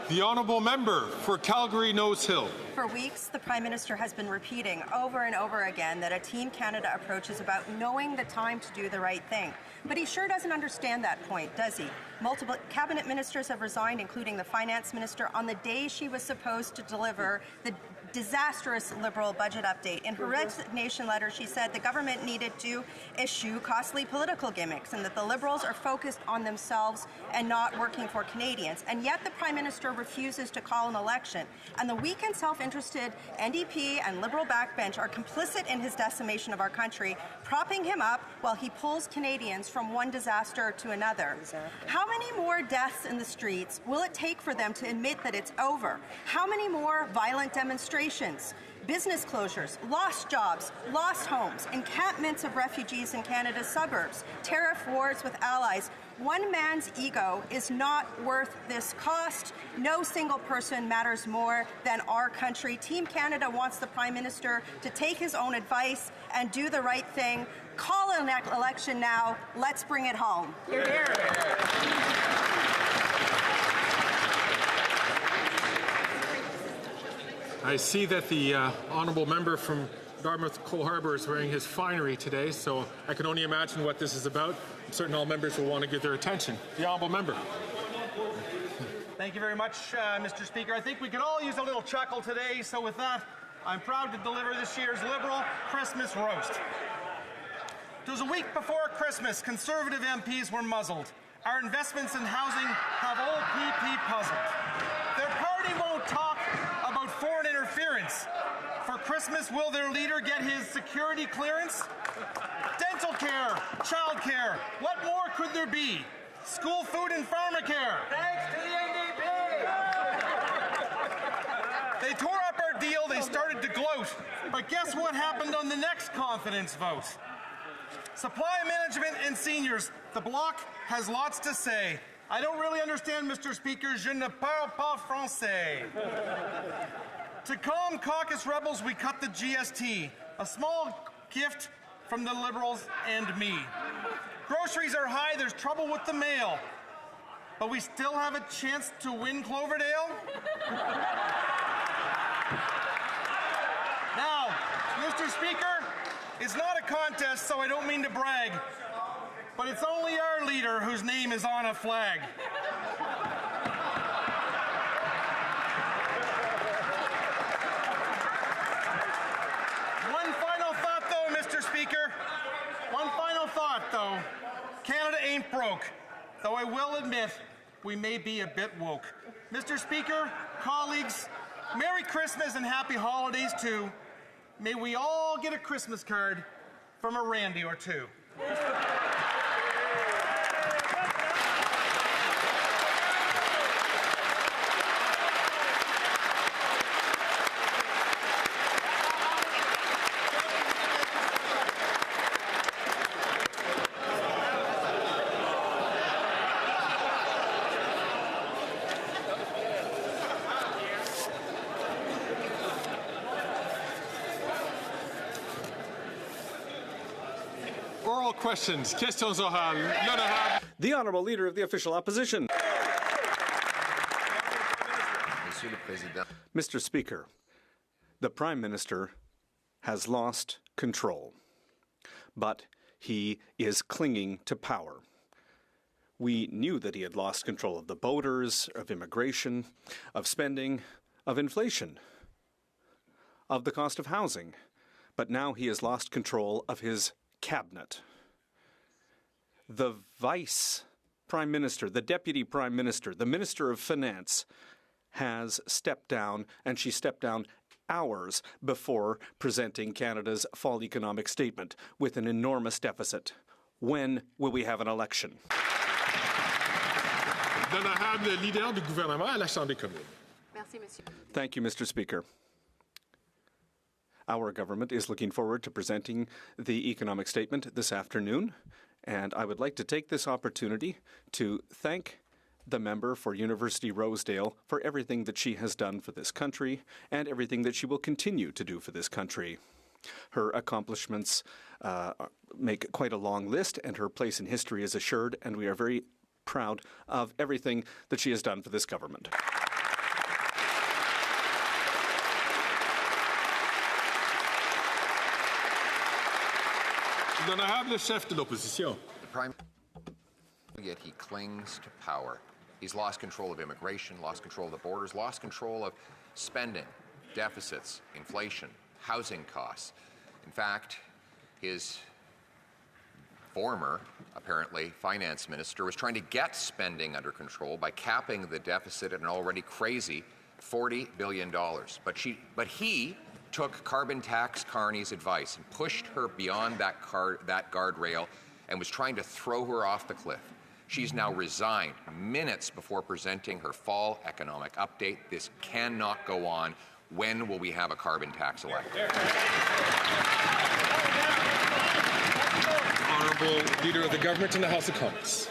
The honourable member for Calgary-Nose Hill. For weeks, the Prime Minister has been repeating over and over again that a Team Canada approach is about knowing the time to do the right thing. But he sure doesn't understand that point, does he? Multiple cabinet ministers have resigned, including the finance minister, on the day she was supposed to deliver the disastrous Liberal budget update. In her resignation letter, she said the government needed to issue costly political gimmicks and that the Liberals are focused on themselves and not working for Canadians. And yet the Prime Minister refuses to call an election. And the weak and self-interested NDP and Liberal backbench are complicit in his decimation of our country, propping him up while he pulls Canadians from one disaster to another. How many more deaths in the streets will it take for them to admit that it's over? How many more violent demonstrations, business closures, lost jobs, lost homes, encampments of refugees in Canada's suburbs, tariff wars with allies? One man's ego is not worth this cost. No single person matters more than our country. Team Canada wants the Prime Minister to take his own advice and do the right thing. Call an election now. Let's bring it home. Hear, hear. I see that the honourable member from Dartmouth Cole Harbour is wearing his finery today, so I can only imagine what this is about. I'm certain all members will want to give their attention. The honourable member. Thank you very much, Mr. Speaker. I think we could all use a little chuckle today, so with that, I'm proud to deliver this year's Liberal Christmas roast. It was a week before Christmas. Conservative MPs were muzzled. Our investments in housing have old PP puzzled. Their party won't talk about foreign interference. For Christmas, will their leader get his security clearance? Dental care, child care, what more could there be? School food and pharmacare. Thanks to the NDP! They tore up our deal, they started to gloat. But guess what happened on the next confidence vote? Supply management and seniors. The Bloc has lots to say. I don't really understand, Mr. Speaker. Je ne parle pas français. To calm caucus rebels, we cut the GST. A small gift from the Liberals and me. Groceries are high, there's trouble with the mail. But we still have a chance to win Cloverdale? Now, Mr. Speaker, it's not a contest, so I don't mean to brag, but it's only our leader whose name is on a flag. One final thought, though, Mr. Speaker. One final thought, though. Canada ain't broke, though I will admit we may be a bit woke. Mr. Speaker, colleagues, Merry Christmas and Happy Holidays, too. May we all get a Christmas card from a Randy or two. Oral questions. Questions orales. L'honorable. The Honourable Leader of the Official Opposition. Mr. Speaker, the Prime Minister has lost control, but he is clinging to power. We knew that he had lost control of the borders, of immigration, of spending, of inflation, of the cost of housing, but now he has lost control of his cabinet. The Vice Prime Minister, the Deputy Prime Minister, the Minister of Finance has stepped down, and she stepped down hours before presenting Canada's fall economic statement with an enormous deficit. When will we have an election? L'honorable leader du gouvernement à la Chambre des communes. Thank you, Mr. Speaker. Our government is looking forward to presenting the economic statement this afternoon, and I would like to take this opportunity to thank the member for University Rosedale for everything that she has done for this country and everything that she will continue to do for this country. Her accomplishments make quite a long list, and her place in history is assured, and we are very proud of everything that she has done for this government. L'honorable chef de l'opposition. The Prime yet he clings to power. He's lost control of immigration, lost control of the borders, lost control of spending, deficits, inflation, housing costs. In fact, his former, apparently, finance minister was trying to get spending under control by capping the deficit at an already crazy $40 billion. But he took carbon tax Carney's advice and pushed her beyond that guardrail and was trying to throw her off the cliff. She's now resigned minutes before presenting her fall economic update. This cannot go on. When will we have a carbon tax elected? Honourable Leader of the Government in the House of Commons.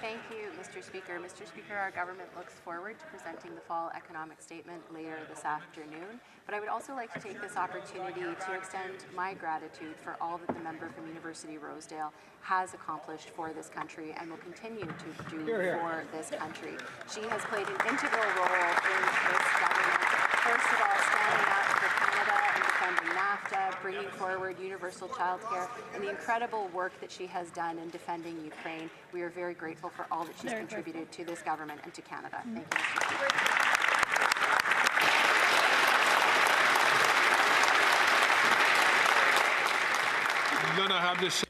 Thank you, Mr. Speaker. Mr. Speaker, our government looks forward to presenting the fall economic statement later this afternoon. But I would also like to take this opportunity to extend my gratitude for all that the member from University Rosedale has accomplished for this country and will continue to do for this country. She has played an integral role in this government. First of all, standing up for Canada and defending NAFTA, bringing forward universal childcare, and the incredible work that she has done in defending Ukraine. We are very grateful for all that she's contributed to this government and to Canada. Thank you, Mr. Speaker.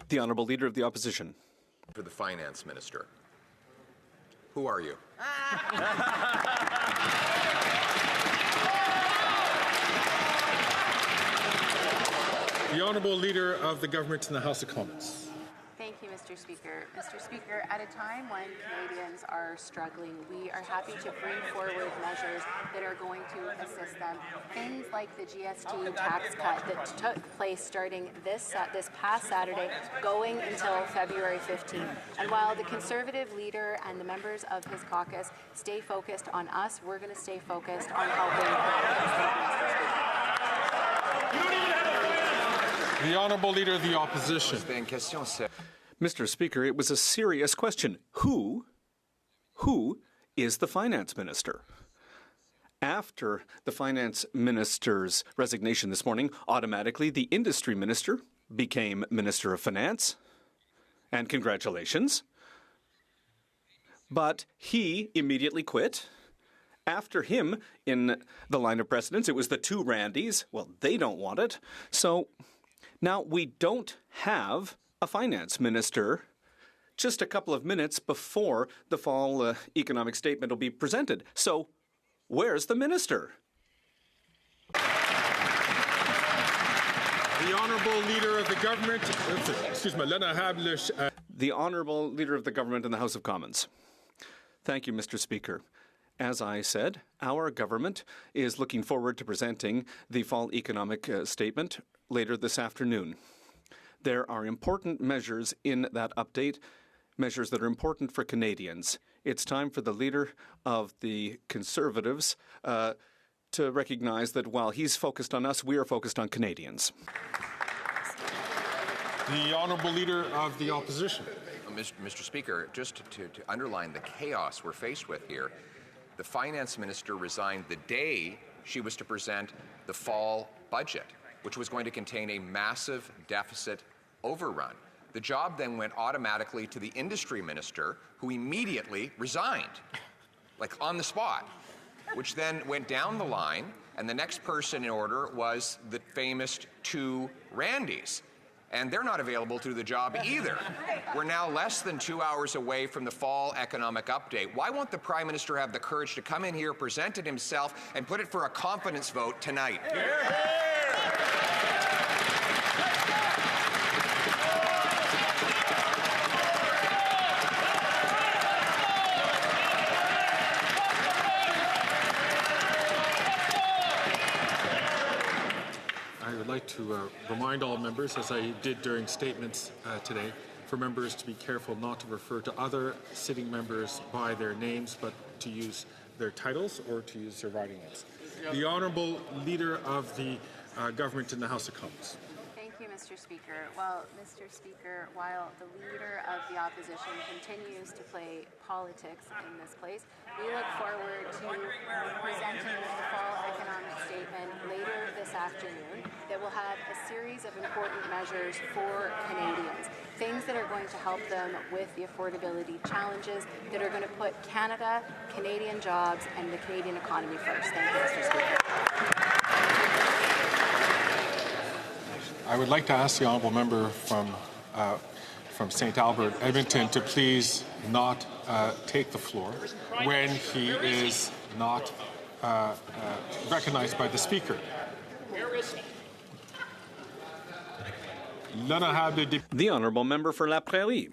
The Honourable Leader of the Opposition. For the Finance Minister. Who are you? The Honourable Leader of the Government in the House of Commons. Thank you, Mr. Mr. Speaker. Mr. Speaker, at a time when Canadians are struggling, we are happy to bring forward measures that are going to assist them. Things like the GST tax cut that took place starting this past Saturday, going until February 15th. And while the Conservative leader and the members of his caucus stay focused on us, we're going to stay focused on helping The Honourable Leader of the Opposition. Mr. Speaker, it was a serious question. Who is the finance minister? After the finance minister's resignation this morning, automatically the industry minister became Minister of Finance. And congratulations. But he immediately quit. After him, in the line of precedence, it was the two Randys. Well, they don't want it. So now we don't have a finance minister just a couple of minutes before the fall economic statement will be presented. So where's the minister? The Honourable Leader of the Government, the Honourable Leader of the Government in the House of Commons. Thank you, Mr. Speaker. As I said, our government is looking forward to presenting the fall economic statement later this afternoon. There are important measures in that update, measures that are important for Canadians. It's time for the Leader of the Conservatives to recognize that while he's focused on us, we are focused on Canadians. The Honourable Leader of the Opposition. Mr. Speaker, just to underline the chaos we're faced with here, the Finance Minister resigned the day she was to present the fall budget, which was going to contain a massive deficit overrun. The job then went automatically to the Industry Minister, who immediately resigned, like on the spot, which then went down the line, and the next person in order was the famous two Randys. And they're not available to do the job either. We're now less than 2 hours away from the fall economic update. Why won't the Prime Minister have the courage to come in here, present it himself, and put it for a confidence vote tonight? I would like to remind all members, as I did during statements today, for members to be careful not to refer to other sitting members by their names, but to use their titles or to use their writing names. The Honourable Leader of the Government in the House of Commons. Thank you, Mr. Speaker. Well, Mr. Speaker, while the Leader of the Opposition continues to play politics in this place, we look forward to presenting the fall economic statement later this afternoon that will have a series of important measures for Canadians, things that are going to help them with the affordability challenges, that are going to put Canada, Canadian jobs, and the Canadian economy first. Thank you, Mr. Speaker. I would like to ask the honourable member from St. Albert, Edmonton, to please not take the floor when he is not recognized by the Speaker. The Honourable Member for La Prairie.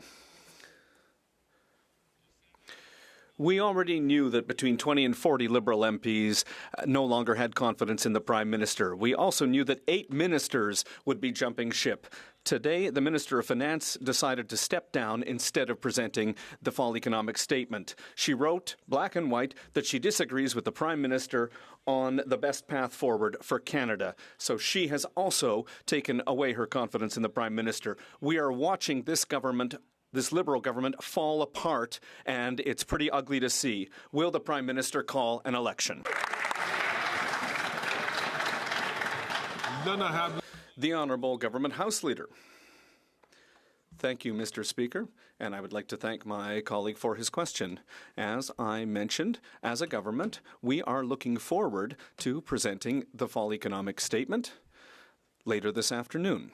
We already knew that between 20 and 40 Liberal MPs no longer had confidence in the Prime Minister. We also knew that 8 ministers would be jumping ship. Today, the Minister of Finance decided to step down instead of presenting the fall economic statement. She wrote, black and white, that she disagrees with the Prime Minister on the best path forward for Canada. So she has also taken away her confidence in the Prime Minister. We are watching this government, this Liberal government, fall apart, and it's pretty ugly to see. Will the Prime Minister call an election? The Honourable Government House Leader. Thank you, Mr. Speaker, and I would like to thank my colleague for his question. As I mentioned, as a government, we are looking forward to presenting the fall economic statement later this afternoon.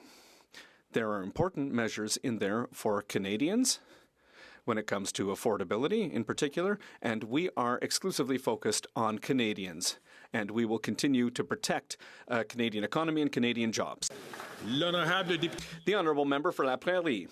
There are important measures in there for Canadians when it comes to affordability in particular, and we are exclusively focused on Canadians. And we will continue to protect Canadian economy and Canadian jobs. The Honourable Member for La Prairie.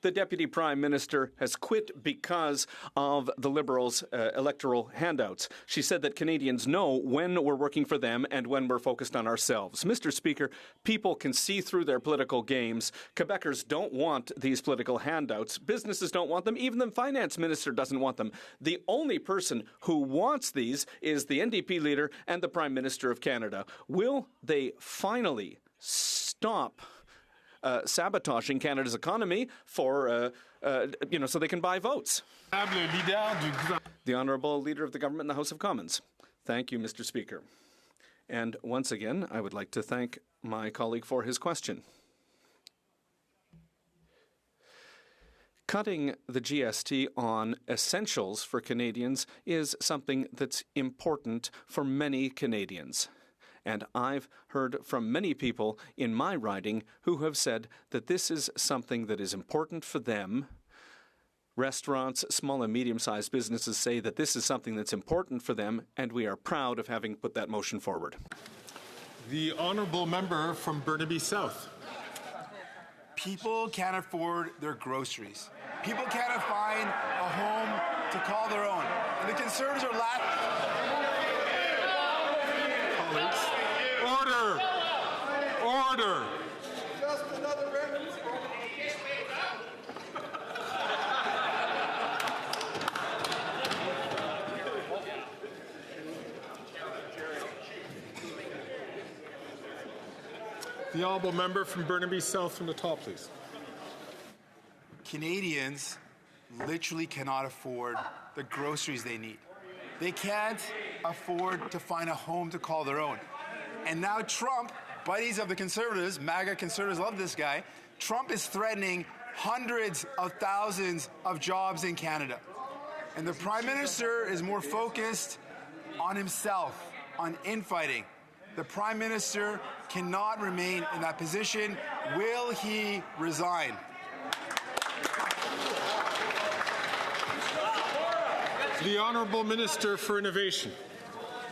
the Deputy Prime Minister has quit because of the Liberals' electoral handouts. She said that Canadians know when we're working for them and when we're focused on ourselves. Mr. Speaker, people can see through their political games. Quebecers don't want these political handouts. Businesses don't want them. Even the Finance Minister doesn't want them. The only person who wants these is the NDP leader and the Prime Minister of Canada. Will they finally stop sabotaging Canada's economy for, so they can buy votes? The Honourable Leader of the Government in the House of Commons. Thank you, Mr. Speaker. And once again, I would like to thank my colleague for his question. Cutting the GST on essentials for Canadians is something that's important for many Canadians. And I've heard from many people in my riding who have said that this is something that is important for them. Restaurants, small and medium-sized businesses say that this is something that's important for them, and we are proud of having put that motion forward. The Honourable Member from Burnaby South. People can't afford their groceries. People can't find a home to call their own. And the Conservatives are Order! Order! Just another remnant. The Honourable Member from Burnaby South from the top, please. Canadians literally cannot afford the groceries they need. They can't afford to find a home to call their own. And now Trump, buddies of the Conservatives, MAGA Conservatives love this guy, Trump is threatening hundreds of thousands of jobs in Canada. And the Prime Minister is more focused on himself, on infighting. The Prime Minister cannot remain in that position. Will he resign? The Honourable Minister for Innovation.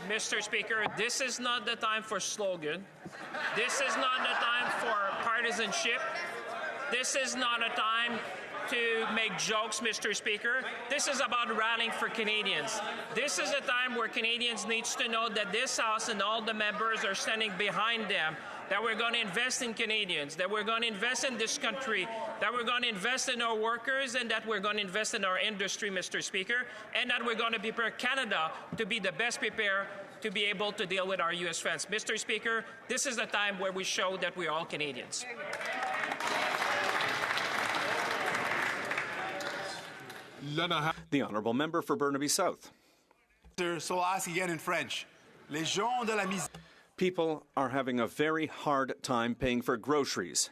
Mr. Speaker, this is not the time for slogan. This is not the time for partisanship. This is not a time to make jokes, Mr. Speaker. This is about rallying for Canadians. This is a time where Canadians need to know that this House and all the members are standing behind them, that we're going to invest in Canadians, that we're going to invest in this country, that we're going to invest in our workers, and that we're going to invest in our industry, Mr. Speaker, and that we're going to prepare Canada to be the best prepared to be able to deal with our U.S. friends. Mr. Speaker, this is the time where we show that we're all Canadians. The Honourable Member for Burnaby South. So I'll ask again in French. Les gens de la misère. People are having a very hard time paying for groceries.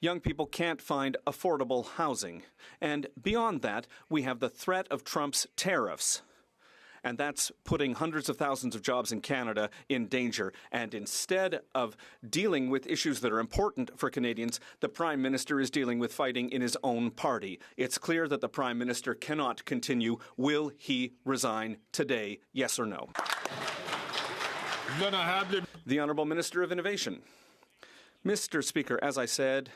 Young people can't find affordable housing. And beyond that, we have the threat of Trump's tariffs. And that's putting hundreds of thousands of jobs in Canada in danger. And instead of dealing with issues that are important for Canadians, the Prime Minister is dealing with fighting in his own party. It's clear that the Prime Minister cannot continue. Will he resign today, yes or no? The Honourable Minister of Innovation. Mr. Speaker, as I said,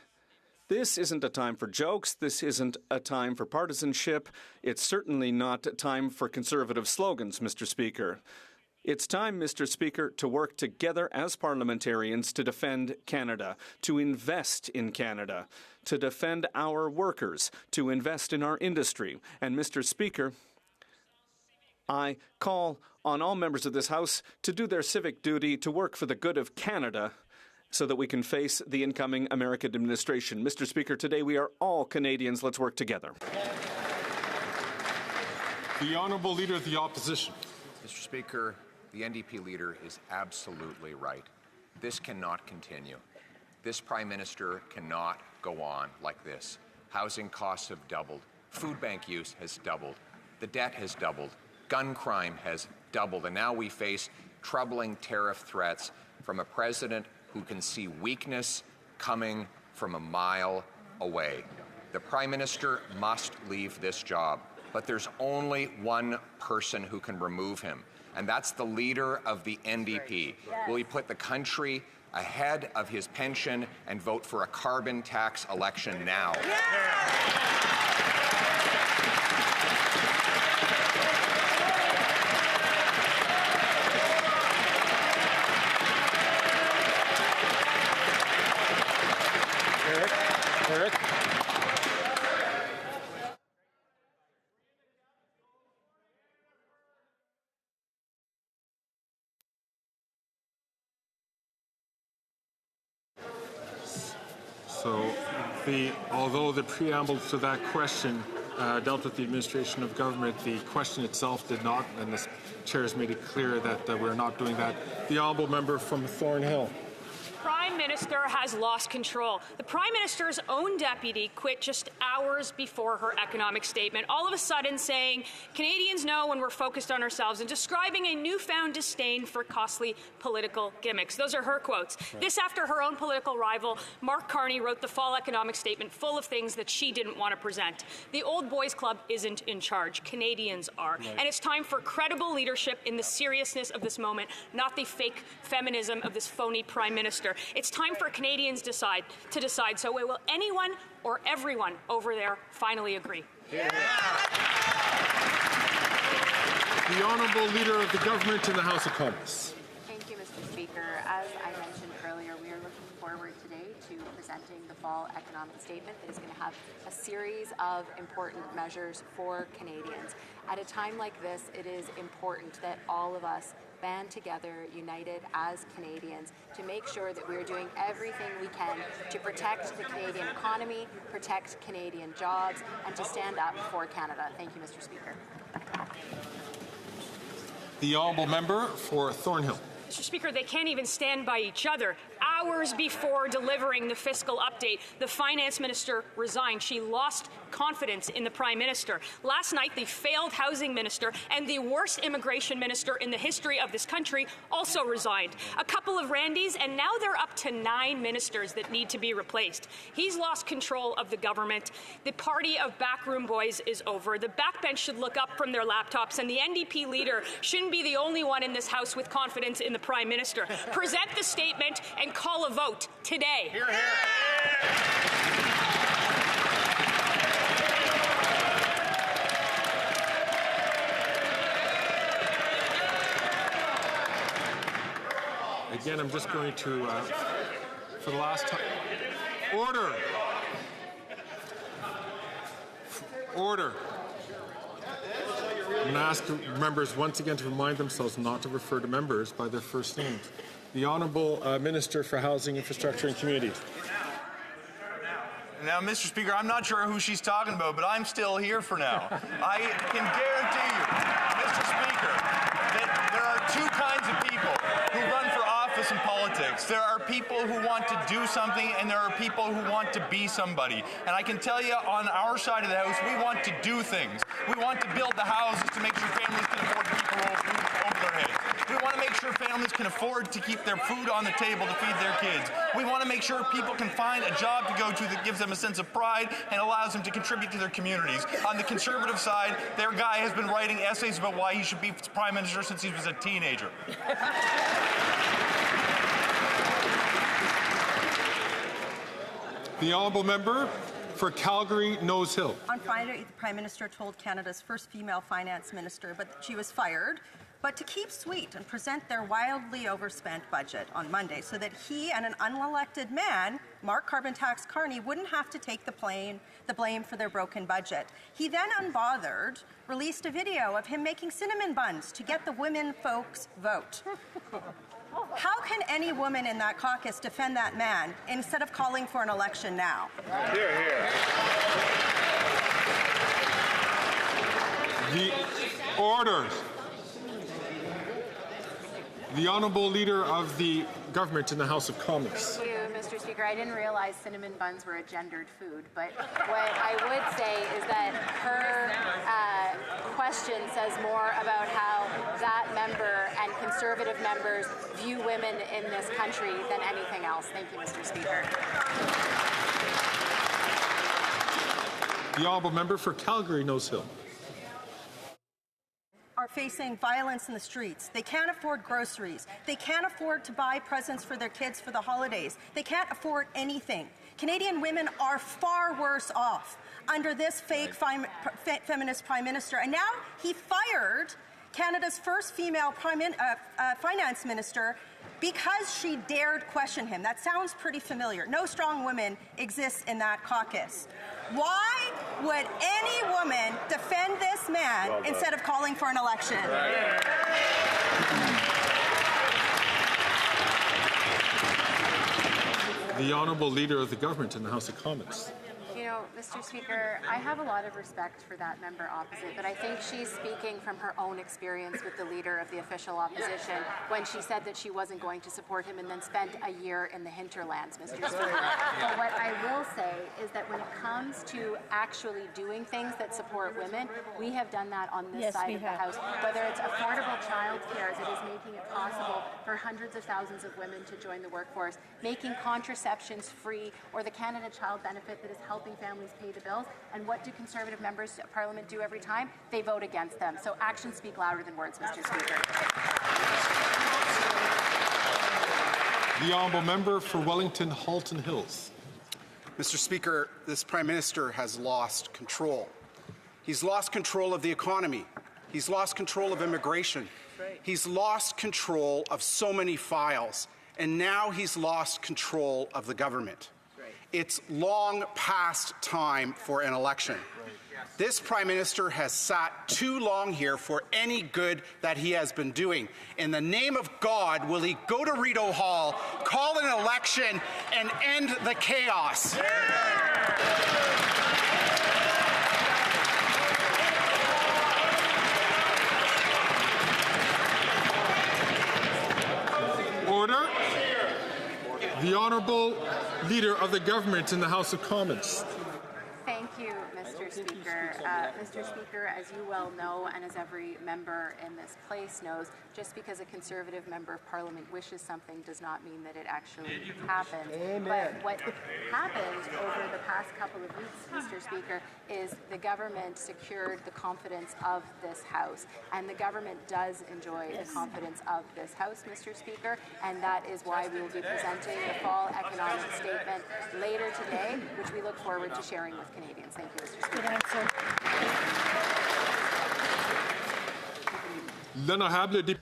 this isn't a time for jokes. This isn't a time for partisanship. It's certainly not a time for conservative slogans, Mr. Speaker. It's time, Mr. Speaker, to work together as parliamentarians to defend Canada, to invest in Canada, to defend our workers, to invest in our industry. And, Mr. Speaker, I call on all members of this House to do their civic duty to work for the good of Canada so that we can face the incoming American administration. Mr. Speaker, today we are all Canadians. Let's work together. The Honourable Leader of the Opposition. Mr. Speaker, the NDP leader is absolutely right. This cannot continue. This Prime Minister cannot go on like this. Housing costs have doubled. Food bank use has doubled. The debt has doubled. Gun crime has doubled. And now we face troubling tariff threats from a president who can see weakness coming from a mile away. The Prime Minister must leave this job, but there's only one person who can remove him, and that's the leader of the NDP. Will he put the country ahead of his pension and vote for a carbon tax election now. Eric. So, although the preamble to that question dealt with the administration of government, the question itself did not, and the chair has made it clear that we're not doing that. The honourable member from Thornhill. Prime Minister has lost control. The Prime Minister's own deputy quit just hours before her economic statement, all of a sudden saying, Canadians know when we're focused on ourselves, and describing a newfound disdain for costly political gimmicks. Those are her quotes. Right. This after her own political rival, Mark Carney, wrote the fall economic statement full of things that she didn't want to present. The old boys club isn't in charge. Canadians are. Right. And it's time for credible leadership in the seriousness of this moment, not the fake feminism of this phony Prime Minister. It's time for Canadians to decide. So will anyone or everyone over there finally agree? Yeah. The Honourable Leader of the Government in the House of Commons. Thank you, Mr. Speaker. As I mentioned earlier, we are looking forward today to presenting the fall economic statement that is going to have a series of important measures for Canadians. At a time like this, it is important that all of us band together, united as Canadians, to make sure that we're doing everything we can to protect the Canadian economy, protect Canadian jobs, and to stand up for Canada. Thank you, Mr. Speaker. The honourable member for Thornhill. Mr. Speaker, they can't even stand by each other. Hours before delivering the fiscal update, the finance minister resigned. She lost confidence in the Prime Minister. Last night, the failed housing minister and the worst immigration minister in the history of this country also resigned. A couple of Randys, and now they're up to 9 ministers that need to be replaced. He's lost control of the government. The party of backroom boys is over. The backbench should look up from their laptops, and the NDP leader shouldn't be the only one in this House with confidence in the Prime Minister. Present the statement and call a vote today. Hear, hear. Again, I'm just going to, for the last time, order. Order. I'm going to ask members once again to remind themselves not to refer to members by their first names. The Honourable Minister for Housing, Infrastructure and Communities. Now, Mr. Speaker, I'm not sure who she's talking about, but I'm still here for now. I can guarantee you, Mr. Speaker, that there are two kinds of people who run for office in politics. There are people who want to do something, and there are people who want to be somebody. And I can tell you, on our side of the House, we want to do things. We want to build the houses to make sure families can afford to keep a roof over their heads. We want to make sure families can afford to keep their food on the table to feed their kids. We want to make sure people can find a job to go to that gives them a sense of pride and allows them to contribute to their communities. On the Conservative side, their guy has been writing essays about why he should be Prime Minister since he was a teenager. The Honourable Member for Calgary Nose Hill. On Friday, the Prime Minister told Canada's first female finance minister but she was fired, but to keep sweet and present their wildly overspent budget on Monday so that he and an unelected man, Mark Carbon Tax Carney, wouldn't have to take the blame for their broken budget. He then, unbothered, released a video of him making cinnamon buns to get the women folks vote. How can any woman in that caucus defend that man instead of calling for an election now? Hear, hear. The order. The Honourable Leader of the Government in the House of Commons. Thank you, Mr. Speaker. I didn't realize cinnamon buns were a gendered food, but what I would say is that her question says more about how that member and Conservative members view women in this country than anything else. Thank you, Mr. Speaker. The Honourable Member for Calgary Nose Hill. are facing violence in the streets. They can't afford groceries. They can't afford to buy presents for their kids for the holidays. They can't afford anything. Canadian women are far worse off under this fake feminist prime minister. And now he fired Canada's first female finance minister because she dared question him. That sounds pretty familiar. No strong woman exists in that caucus. Why would any woman defend this man instead of calling for an election? The Honourable Leader of the Government in the House of Commons. You know, Mr. Speaker, I have a lot of respect for that member opposite, but I think she's speaking from her own experience with the Leader of the official opposition when she said that she wasn't going to support him and then spent a year in the hinterlands, Mr. Speaker. But what I will say is that when it comes to actually doing things that support women, we have done that on this side of the House. Whether it's affordable childcare that is making it possible for hundreds of thousands of women to join the workforce, making contraceptions free, or the Canada Child Benefit that is helping families pay the bills. And what do Conservative members of Parliament do every time? They vote against them. So actions speak louder than words, Mr. Speaker. The Honourable Member for Wellington Halton Hills. Mr. Speaker, this Prime Minister has lost control. He's lost control of the economy. He's lost control of immigration. He's lost control of so many files. And now he's lost control of the government. It's long past time for an election. This Prime Minister has sat too long here for any good that he has been doing. In the name of God, will he go to Rideau Hall, call an election, and end the chaos? Order. The Honourable Leader of the Government in the House of Commons. Thank you, Mr. Speaker. Mr. Speaker, as you well know, and as every member in this place knows, just because a Conservative member of Parliament wishes something does not mean that it actually happens. Amen. But what happened over the past couple of weeks, Mr. Speaker, is the government secured the confidence of this House. And the government does enjoy the confidence of this House, Mr. Speaker, and that is why we will be presenting the fall economic statement later today, which we look forward to sharing with Canadians. Thank you, Mr. Speaker.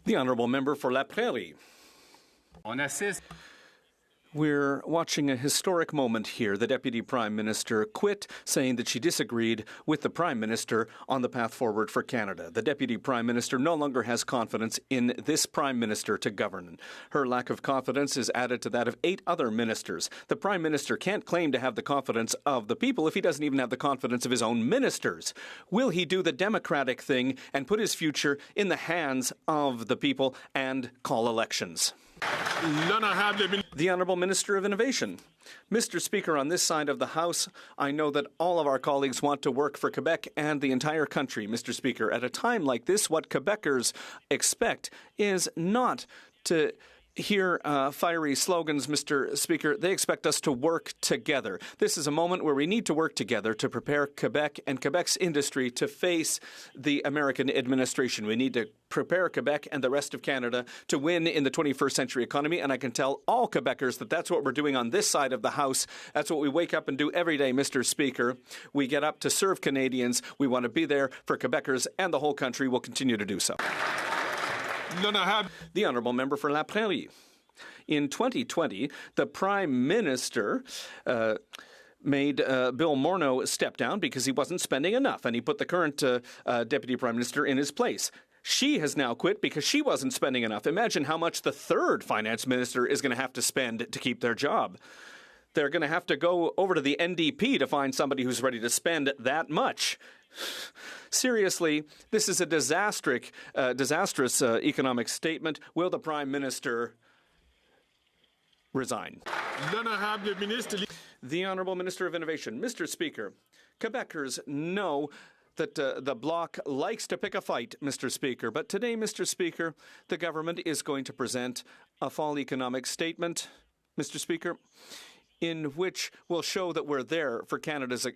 The Honourable Member for La Prairie. We're watching a historic moment here. The Deputy Prime Minister quit, saying that she disagreed with the Prime Minister on the path forward for Canada. The Deputy Prime Minister no longer has confidence in this Prime Minister to govern. Her lack of confidence is added to that of 8 other ministers. The Prime Minister can't claim to have the confidence of the people if he doesn't even have the confidence of his own ministers. Will he do the democratic thing and put his future in the hands of the people and call elections? The Honourable Minister of Innovation. Mr. Speaker, on this side of the House, I know that all of our colleagues want to work for Quebec and the entire country. Mr. Speaker, at a time like this, what Quebecers expect is not to hear fiery slogans, Mr. Speaker. They expect us to work together. This is a moment where we need to work together to prepare Quebec and Quebec's industry to face the American administration. We need to prepare Quebec and the rest of Canada to win in the 21st century economy. And I can tell all Quebecers that that's what we're doing on this side of the House. That's what we wake up and do every day, Mr. Speaker. We get up to serve Canadians. We want to be there for Quebecers and the whole country. We'll continue to do so. The Honourable Member for La Prairie. In 2020, the Prime Minister made Bill Morneau step down because he wasn't spending enough, and he put the current Deputy Prime Minister in his place. She has now quit because she wasn't spending enough. Imagine how much the third Finance Minister is going to have to spend to keep their job. They're going to have to go over to the NDP to find somebody who's ready to spend that much. Seriously, this is a disastrous economic statement. Will the Prime Minister resign? The Honourable Minister of Innovation. Mr. Speaker, Quebecers know that the Bloc likes to pick a fight, Mr. Speaker. But today, Mr. Speaker, the government is going to present a fall economic statement, Mr. Speaker, in which we'll show that we're there for Canada's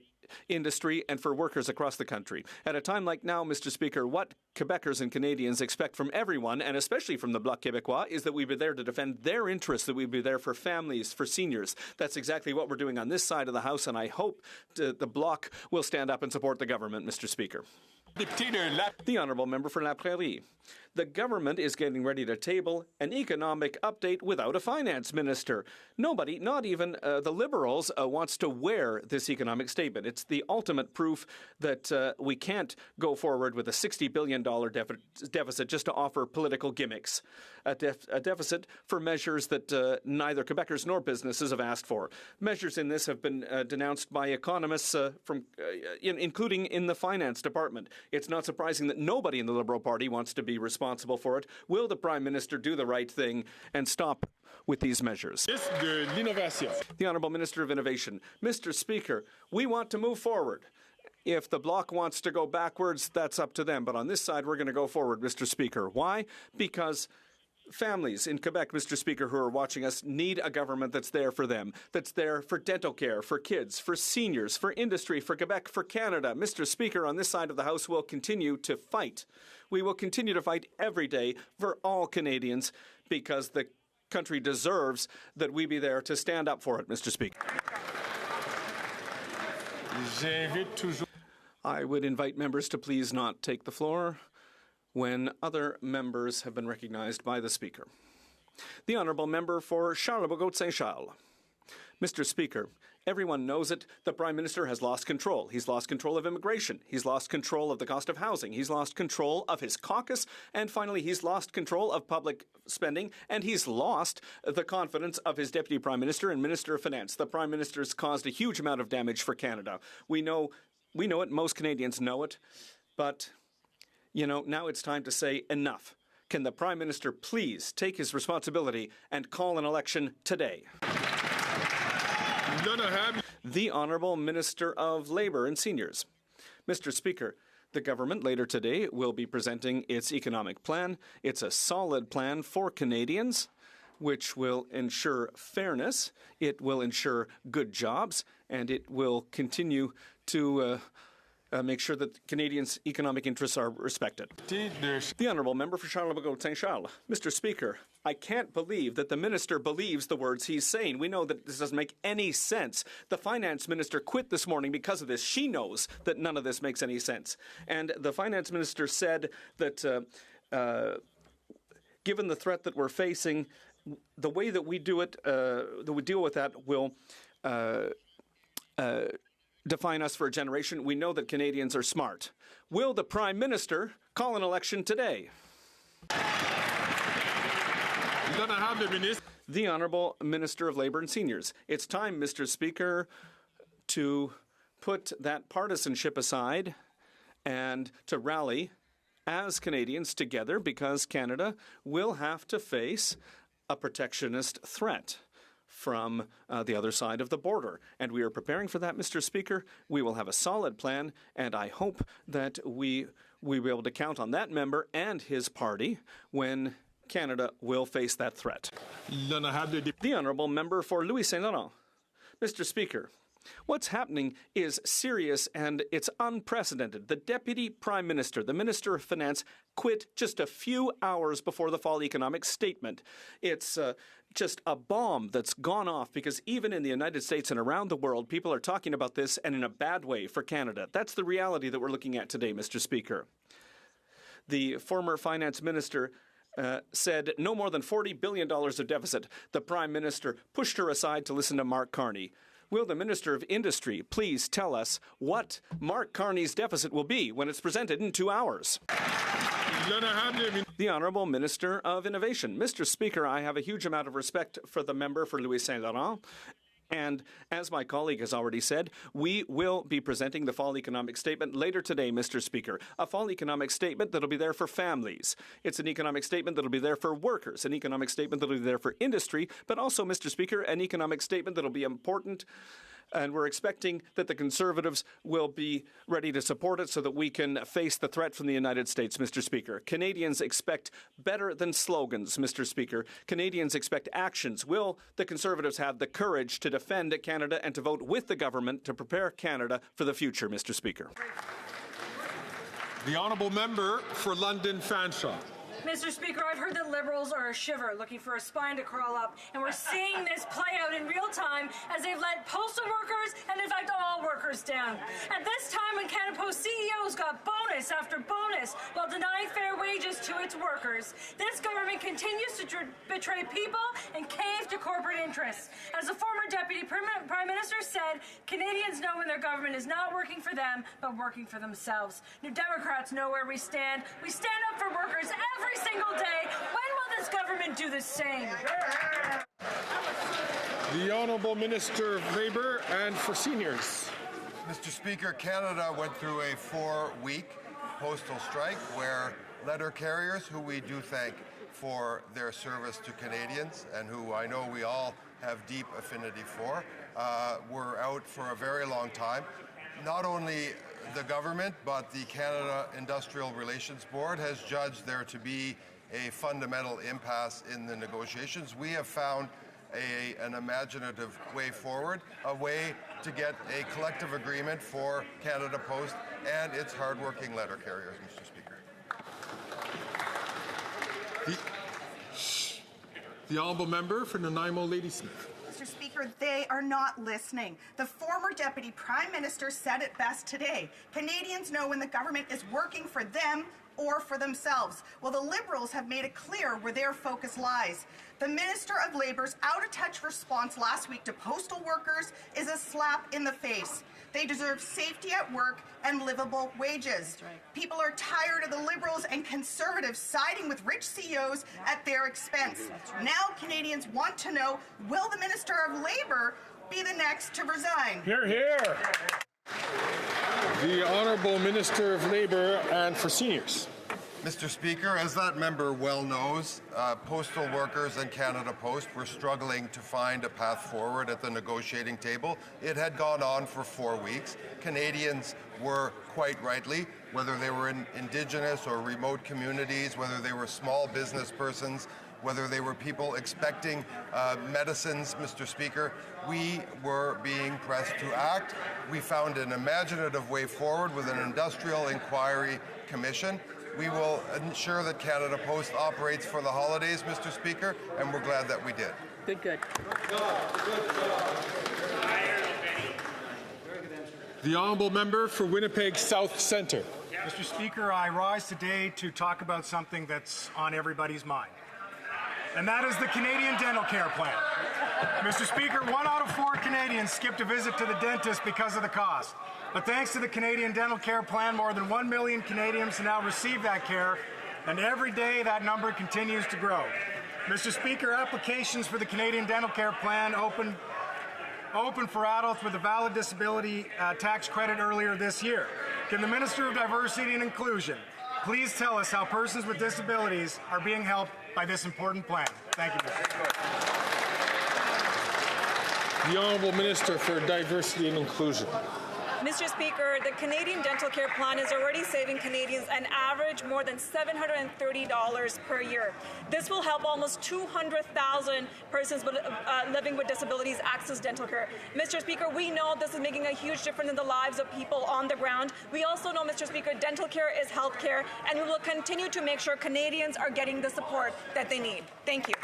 industry and for workers across the country. At a time like now, Mr. Speaker, what Quebecers and Canadians expect from everyone, and especially from the Bloc Québécois, is that we be there to defend their interests, that we be there for families, for seniors. That's exactly what we're doing on this side of the House, and I hope the Bloc will stand up and support the government, Mr. Speaker. The Honourable Member for La Prairie. The government is getting ready to table an economic update without a finance minister. Nobody, not even the Liberals, wants to wear this economic statement. It's the ultimate proof that we can't go forward with a $60 billion deficit just to offer political gimmicks. A deficit for measures that neither Quebecers nor businesses have asked for. Measures in this have been denounced by economists, including in the finance department. It's not surprising that nobody in the Liberal Party wants to be responsible for it. Will the Prime Minister do the right thing and stop with these measures? The Honourable Minister of Innovation. Mr. Speaker, we want to move forward. If the Bloc wants to go backwards, that's up to them. But on this side, we're going to go forward, Mr. Speaker. Why? Because families in Quebec, Mr. Speaker, who are watching us, need a government that's there for them, that's there for dental care, for kids, for seniors, for industry, for Quebec, for Canada. Mr. Speaker, on this side of the House, we'll continue to fight. We will continue to fight every day for all Canadians because the country deserves that we be there to stand up for it, Mr. Speaker. I would invite members to please not take the floor when other members have been recognized by the Speaker. The Honourable Member for Charlebourg-Saint-Charles. Mr. Speaker, everyone knows it. The Prime Minister has lost control. He's lost control of immigration. He's lost control of the cost of housing. He's lost control of his caucus. And finally, he's lost control of public spending. And he's lost the confidence of his Deputy Prime Minister and Minister of Finance. The Prime Minister's caused a huge amount of damage for Canada. We know it. Most Canadians know it. But now it's time to say enough. Can the Prime Minister please take his responsibility and call an election today? The Honourable Minister of Labour and Seniors. Mr. Speaker, the government later today will be presenting its economic plan. It's a solid plan for Canadians, which will ensure fairness, it will ensure good jobs, and it will continue to make sure that Canadians' economic interests are respected. The Honourable Member for Charlebourg-Saint-Charles. Mr. Speaker, I can't believe that the Minister believes the words he's saying. We know that this doesn't make any sense. The Finance Minister quit this morning because of this. She knows that none of this makes any sense. And the Finance Minister said that given the threat that we're facing, the way that we do it, that we deal with that will define us for a generation. We know that Canadians are smart. Will the Prime Minister call an election today? The Honourable Minister of Labour and Seniors. It's time, Mr. Speaker, to put that partisanship aside and to rally as Canadians together because Canada will have to face a protectionist threat from the other side of the border. And we are preparing for that, Mr. Speaker. We will have a solid plan, and I hope that we will be able to count on that member and his party when Canada will face that threat. The Honourable Member for Louis Saint Laurent. Mr. Speaker, what's happening is serious and it's unprecedented. The Deputy Prime Minister, the Minister of Finance, quit just a few hours before the fall economic statement. It's just a bomb that's gone off because even in the United States and around the world, people are talking about this and in a bad way for Canada. That's the reality that we're looking at today, Mr. Speaker. The former Finance Minister said no more than $40 billion of deficit. The Prime Minister pushed her aside to listen to Mark Carney. Will the Minister of Industry please tell us what Mark Carney's deficit will be when it's presented in 2 hours? The Honourable Minister of Innovation. Mr. Speaker, I have a huge amount of respect for the member for Louis Saint Laurent. And as my colleague has already said, we will be presenting the fall economic statement later today, Mr. Speaker. A fall economic statement that will be there for families. It's an economic statement that will be there for workers, an economic statement that will be there for industry, but also, Mr. Speaker, an economic statement that will be important And we're expecting that the Conservatives will be ready to support it so that we can face the threat from the United States, Mr. Speaker. Canadians expect better than slogans, Mr. Speaker. Canadians expect actions. Will the Conservatives have the courage to defend Canada and to vote with the government to prepare Canada for the future, Mr. Speaker? The honourable member for London Fanshawe. Mr. Speaker, I've heard that Liberals are a shiver looking for a spine to crawl up, and we're seeing this play out in real time as they've let postal workers and, in fact, all workers down. At this time, when Canada Post CEOs got bonus after bonus while denying fair wages to its workers, this government continues to betray people and cave to corporate interests. As the former Deputy Prime Minister said, Canadians know when their government is not working for them, but working for themselves. New Democrats know where we stand. We stand up for workers every single day. When will this government do the same? The Honourable Minister of Labour and for Seniors. Mr. Speaker, Canada went through a 4-week postal strike where letter carriers, who we do thank for their service to Canadians and who I know we all have deep affinity for, were out for a very long time. Not only the government, but the Canada Industrial Relations Board has judged there to be a fundamental impasse in the negotiations. We have found an imaginative way forward, a way to get a collective agreement for Canada Post and its hardworking letter carriers, Mr. Speaker. The honourable member for Nanaimo Ladysmith. Mr. Speaker, they are not listening. The former Deputy Prime Minister said it best today. Canadians know when the government is working for them or for themselves. Well, the Liberals have made it clear where their focus lies. The Minister of Labour's out-of-touch response last week to postal workers is a slap in the face. They deserve safety at work and livable wages. People are tired of the Liberals and Conservatives siding with rich CEOs at their expense. Now Canadians want to know, will the Minister of Labour be the next to resign? Hear, hear. The Honourable Minister of Labour and for Seniors. Mr. Speaker, as that member well knows, postal workers and Canada Post were struggling to find a path forward at the negotiating table. It had gone on for 4 weeks. Canadians were quite rightly, whether they were in Indigenous or remote communities, whether they were small business persons, whether they were people expecting medicines, Mr. Speaker, we were being pressed to act. We found an imaginative way forward with an industrial inquiry commission. We will ensure that Canada Post operates for the holidays, Mr. Speaker, and we're glad that we did. Good, good. The honourable member for Winnipeg South Centre. Mr. Speaker, I rise today to talk about something that's on everybody's mind, and that is the Canadian Dental Care Plan. Mr. Speaker, 1 out of 4 Canadians skipped a visit to the dentist because of the cost. But thanks to the Canadian Dental Care Plan, more than 1 million Canadians now receive that care, and every day that number continues to grow. Mr. Speaker, applications for the Canadian Dental Care Plan opened for adults with a valid disability tax credit earlier this year. Can the Minister of Diversity and Inclusion please tell us how persons with disabilities are being helped by this important plan? Thank you, Mr. Speaker. The Honourable Minister for Diversity and Inclusion. Mr. Speaker, the Canadian Dental Care Plan is already saving Canadians an average more than $730 per year. This will help almost 200,000 persons living with disabilities access dental care. Mr. Speaker, we know this is making a huge difference in the lives of people on the ground. We also know, Mr. Speaker, dental care is health care, and we will continue to make sure Canadians are getting the support that they need. Thank you.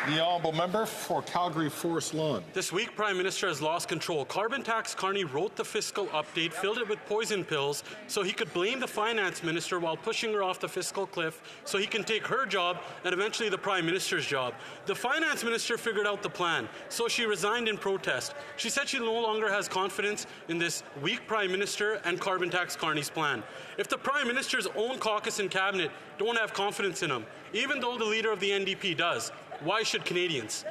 The honourable member for Calgary Forest Lawn. This week, Prime Minister has lost control. Carbon Tax Carney wrote the fiscal update, filled it with poison pills, so he could blame the finance minister while pushing her off the fiscal cliff, so he can take her job and eventually the Prime Minister's job. The finance minister figured out the plan, so she resigned in protest. She said she no longer has confidence in this weak Prime Minister and Carbon Tax Carney's plan. If the Prime Minister's own caucus and cabinet don't have confidence in him, even though the leader of the NDP does, why should Canadians?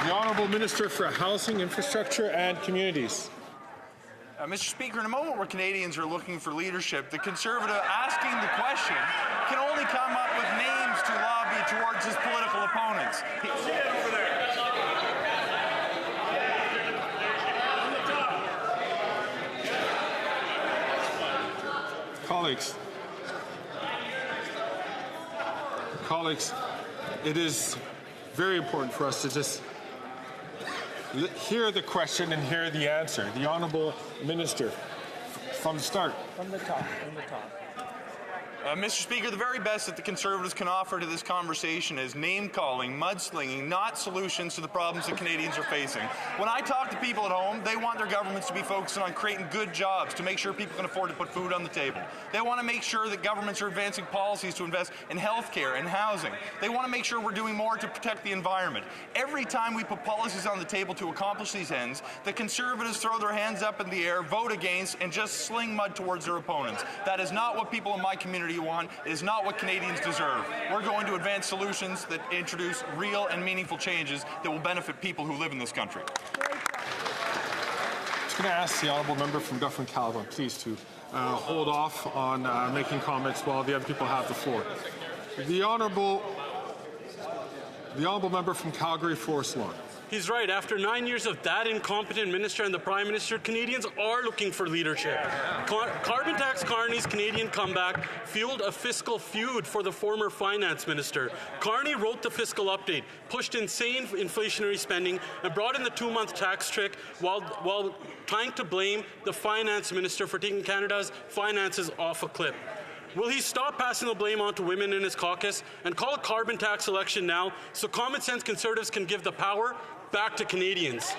The Honourable Minister for Housing, Infrastructure and Communities. Mr. Speaker, in a moment where Canadians are looking for leadership, the Conservative asking the question can only come up with names to lobby towards his political opponents. Colleagues, it is very important for us to just hear the question and hear the answer. The Honourable Minister, from the start. From the top. Mr. Speaker, the very best that the Conservatives can offer to this conversation is name-calling, mudslinging, not solutions to the problems that Canadians are facing. When I talk to people at home, they want their governments to be focusing on creating good jobs to make sure people can afford to put food on the table. They want to make sure that governments are advancing policies to invest in healthcare and housing. They want to make sure we're doing more to protect the environment. Every time we put policies on the table to accomplish these ends, the Conservatives throw their hands up in the air, vote against, and just sling mud towards their opponents. That is not what people in my community want. It is not what Canadians deserve. We're going to advance solutions that introduce real and meaningful changes that will benefit people who live in this country. I'm just going to ask the Honourable Member from Dufferin-Caledon, please, to hold off on making comments while the other people have the floor. The Honourable Member from Calgary Forest Lawn. He's right. After 9 years of that incompetent minister and the Prime Minister, Canadians are looking for leadership. Carbon tax Carney's Canadian comeback fueled a fiscal feud for the former finance minister. Carney wrote the fiscal update, pushed insane inflationary spending, and brought in the 2-month tax trick while trying to blame the finance minister for taking Canada's finances off a cliff. Will he stop passing the blame on to women in his caucus and call a carbon tax election now so common sense Conservatives can give the power back to Canadians?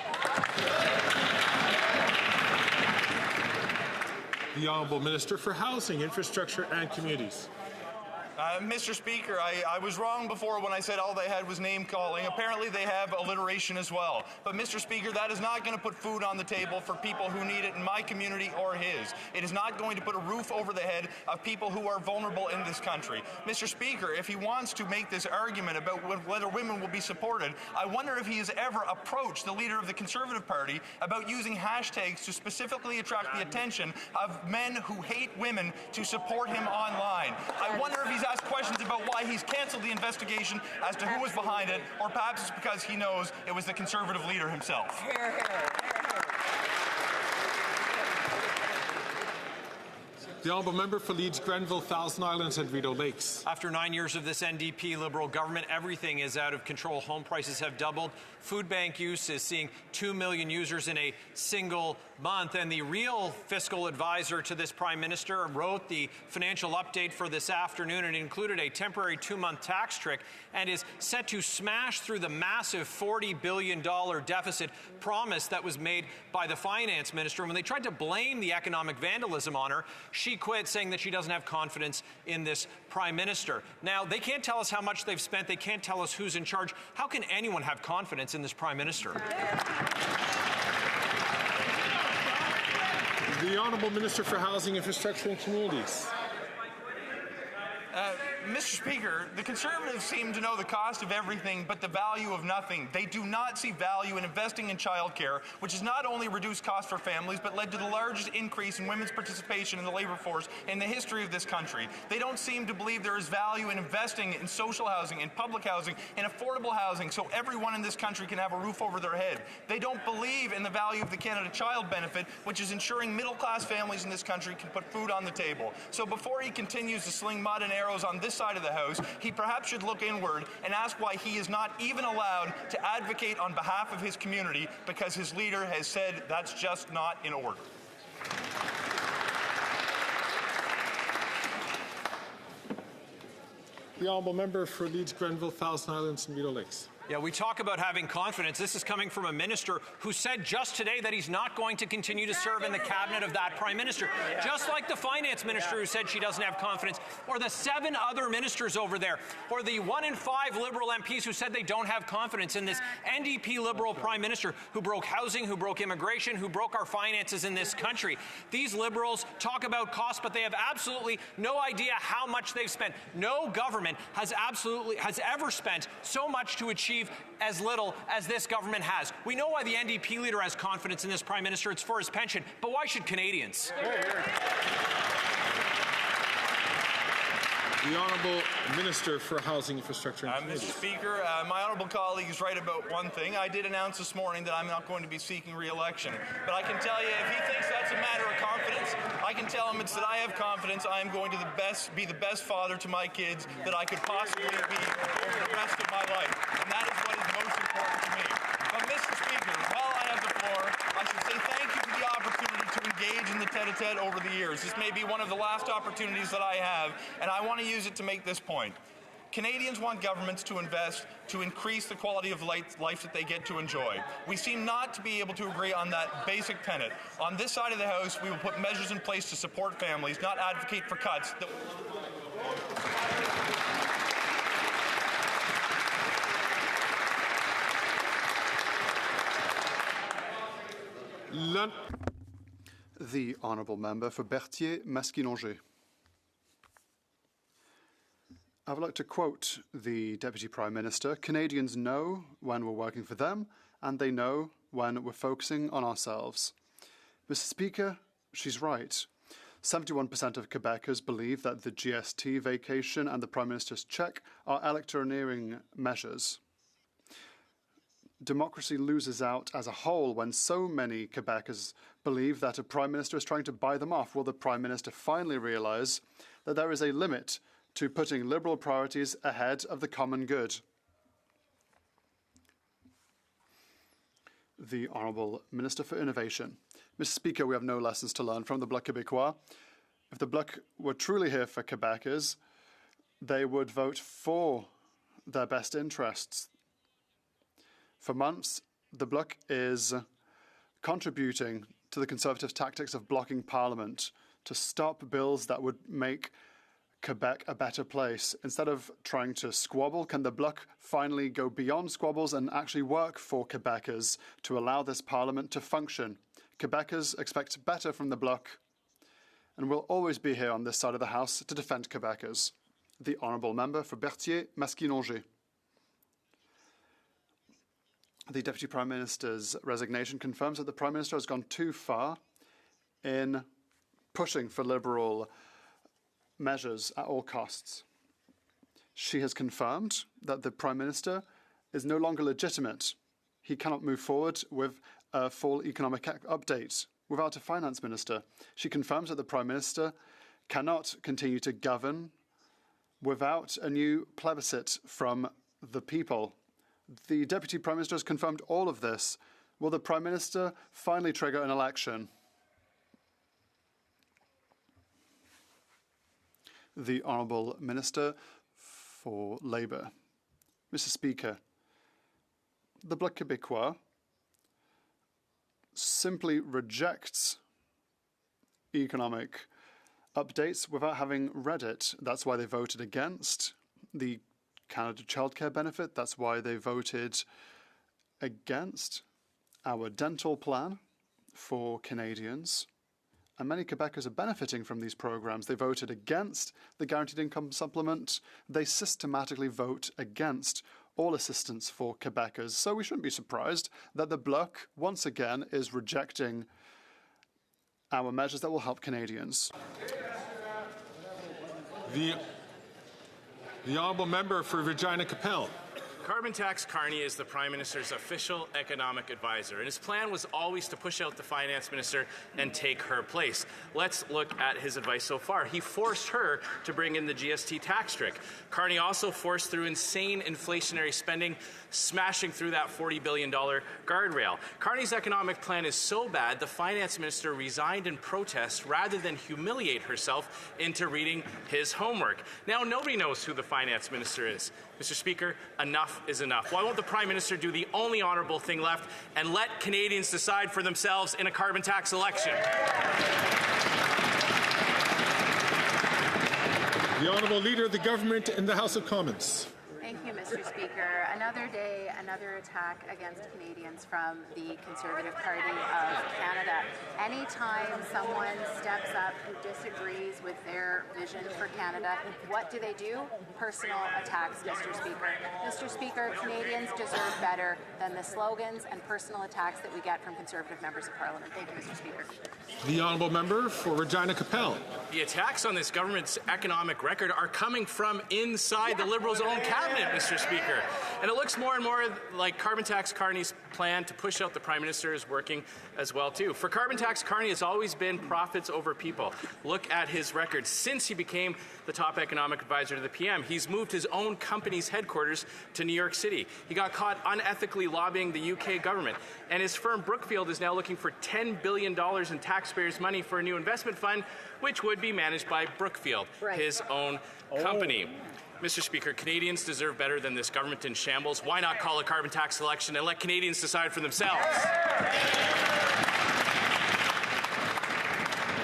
The Honourable Minister for Housing, Infrastructure and Communities. Mr. Speaker, I was wrong before when I said all they had was name-calling. Apparently they have alliteration as well. But, Mr. Speaker, that is not going to put food on the table for people who need it in my community or his. It is not going to put a roof over the head of people who are vulnerable in this country. Mr. Speaker, if he wants to make this argument about whether women will be supported, I wonder if he has ever approached the leader of the Conservative Party about using hashtags to specifically attract the attention of men who hate women to support him online. I wonder if he's asked questions about why he's canceled the investigation as to who was behind it, or perhaps it's because he knows it was the Conservative leader himself. The Honourable Member for Leeds, Grenville, Thousand Islands and Rideau Lakes. After 9 years of this NDP Liberal government, everything is out of control. Home prices have doubled. Food bank use is seeing 2 million users in a single month. And the real fiscal advisor to this Prime Minister wrote the financial update for this afternoon and included a temporary 2-month tax trick and is set to smash through the massive $40 billion deficit promise that was made by the finance minister. When they tried to blame the economic vandalism on her, she quit, saying that she doesn't have confidence in this Prime Minister. Now, they can't tell us how much they've spent. They can't tell us who's in charge. How can anyone have confidence in this Prime Minister? The Honourable Minister for Housing, Infrastructure and Communities. Mr. Speaker, the Conservatives seem to know the cost of everything but the value of nothing. They do not see value in investing in childcare, which has not only reduced costs for families but led to the largest increase in women's participation in the labour force in the history of this country. They don't seem to believe there is value in investing in social housing, in public housing, in affordable housing so everyone in this country can have a roof over their head. They don't believe in the value of the Canada Child Benefit, which is ensuring middle-class families in this country can put food on the table. So before he continues to sling mud and arrows on this side of the House, he perhaps should look inward and ask why he is not even allowed to advocate on behalf of his community because his leader has said that's just not in order. The Honourable Member for Leeds, Grenville, Thousand Islands and Rideau Lakes. Yeah, we talk about having confidence. This is coming from a minister who said just today that he's not going to continue to serve in the cabinet of that Prime Minister. Just like the finance minister who said she doesn't have confidence, or the 7 other ministers over there, or the 1 in 5 Liberal MPs who said they don't have confidence in this NDP Liberal Prime Minister who broke housing, who broke immigration, who broke our finances in this country. These Liberals talk about costs, but they have absolutely no idea how much they've spent. No government has ever spent so much to achieve as little as this government has. We know why the NDP leader has confidence in this Prime Minister. It's for his pension. But why should Canadians? The Honourable Minister for Housing, Infrastructure and Communities. Mr. Speaker, my honourable colleague is right about one thing. I did announce this morning that I'm not going to be seeking re-election. But I can tell you, if he thinks that's a matter of confidence, I can tell him it's that I have confidence I am going to be the best father to my kids that I could possibly be over the rest of my life. And that is what is most important to me. But, Mr. Speaker, while I have the floor, I should say thank you for the opportunity to engage in the tete-a-tete over the years. This may be one of the last opportunities that I have, and I want to use it to make this point. Canadians want governments to invest to increase the quality of life that they get to enjoy. We seem not to be able to agree on that basic tenet. On this side of the House, we will put measures in place to support families, not advocate for cuts. The Honourable Member for Berthier-Masquinongé. I would like to quote the Deputy Prime Minister: "Canadians know when we're working for them, and they know when we're focusing on ourselves." Mr. Speaker, she's right. 71% of Quebecers believe that the GST vacation and the Prime Minister's cheque are electioneering measures. Democracy loses out as a whole when so many Quebecers believe that a Prime Minister is trying to buy them off. Will the Prime Minister finally realise that there is a limit to putting Liberal priorities ahead of the common good? The Honourable Minister for Innovation. Mr. Speaker, we have no lessons to learn from the Bloc Québécois. If the Bloc were truly here for Quebecers, they would vote for their best interests. For months, the Bloc is contributing to the Conservative tactics of blocking Parliament to stop bills that would make Quebec a better place. Instead of trying to squabble, can the Bloc finally go beyond squabbles and actually work for Quebecers to allow this Parliament to function? Quebecers expect better from the Bloc, and we'll always be here on this side of the House to defend Quebecers. The Honourable Member for Berthier-Masquinongé. The Deputy Prime Minister's resignation confirms that the Prime Minister has gone too far in pushing for Liberal measures at all costs. She has confirmed that the Prime Minister is no longer legitimate. He cannot move forward with a full economic update without a finance minister. She confirms that the Prime Minister cannot continue to govern without a new plebiscite from the people. The Deputy Prime Minister has confirmed all of this. Will the Prime Minister finally trigger an election? The Honourable Minister for Labour. Mr. Speaker, the Bloc Québécois simply rejects economic updates without having read it. That's why they voted against the Canada childcare benefit. That's why they voted against our dental plan for Canadians. And many Quebecers are benefiting from these programs. They voted against the guaranteed income supplement. They systematically vote against all assistance for Quebecers. So we shouldn't be surprised that the Bloc, once again, is rejecting our measures that will help Canadians. The Honourable Member for Regina-Capel. Carbon Tax Carney is the Prime Minister's official economic advisor, and his plan was always to push out the Finance Minister and take her place. Let's look at his advice so far. He forced her to bring in the GST tax trick. Carney also forced through insane inflationary spending, smashing through that $40 billion guardrail. Carney's economic plan is so bad, the Finance Minister resigned in protest rather than humiliate herself into reading his homework. Now nobody knows who the Finance Minister is. Mr. Speaker, enough is enough. Why won't the Prime Minister do the only honourable thing left and let Canadians decide for themselves in a carbon tax election? The Honourable Leader of the Government in the House of Commons. Thank you, Mr. Speaker. Another day, another attack against Canadians from the Conservative Party of Canada. Anytime someone steps up who disagrees with their vision for Canada, what do? Personal attacks, Mr. Speaker. Mr. Speaker, Canadians deserve better than the slogans and personal attacks that we get from Conservative members of Parliament. Thank you, Mr. Speaker. The honourable member for Regina Capel. The attacks on this government's economic record are coming from inside the Liberals' own cabinet, Mr. Speaker. And it looks more and more like Carbon Tax Carney's plan to push out the Prime Minister is working as well, too. For Carbon Tax Carney, it's always been profits over people. Look at his record. Since he became the top economic advisor to the PM, he's moved his own company's headquarters to New York City. He got caught unethically lobbying the UK government. And his firm Brookfield is now looking for $10 billion in taxpayers' money for a new investment fund, which would be managed by Brookfield, his own company. Mr. Speaker, Canadians deserve better than this government in shambles. Why not call a carbon tax election and let Canadians decide for themselves?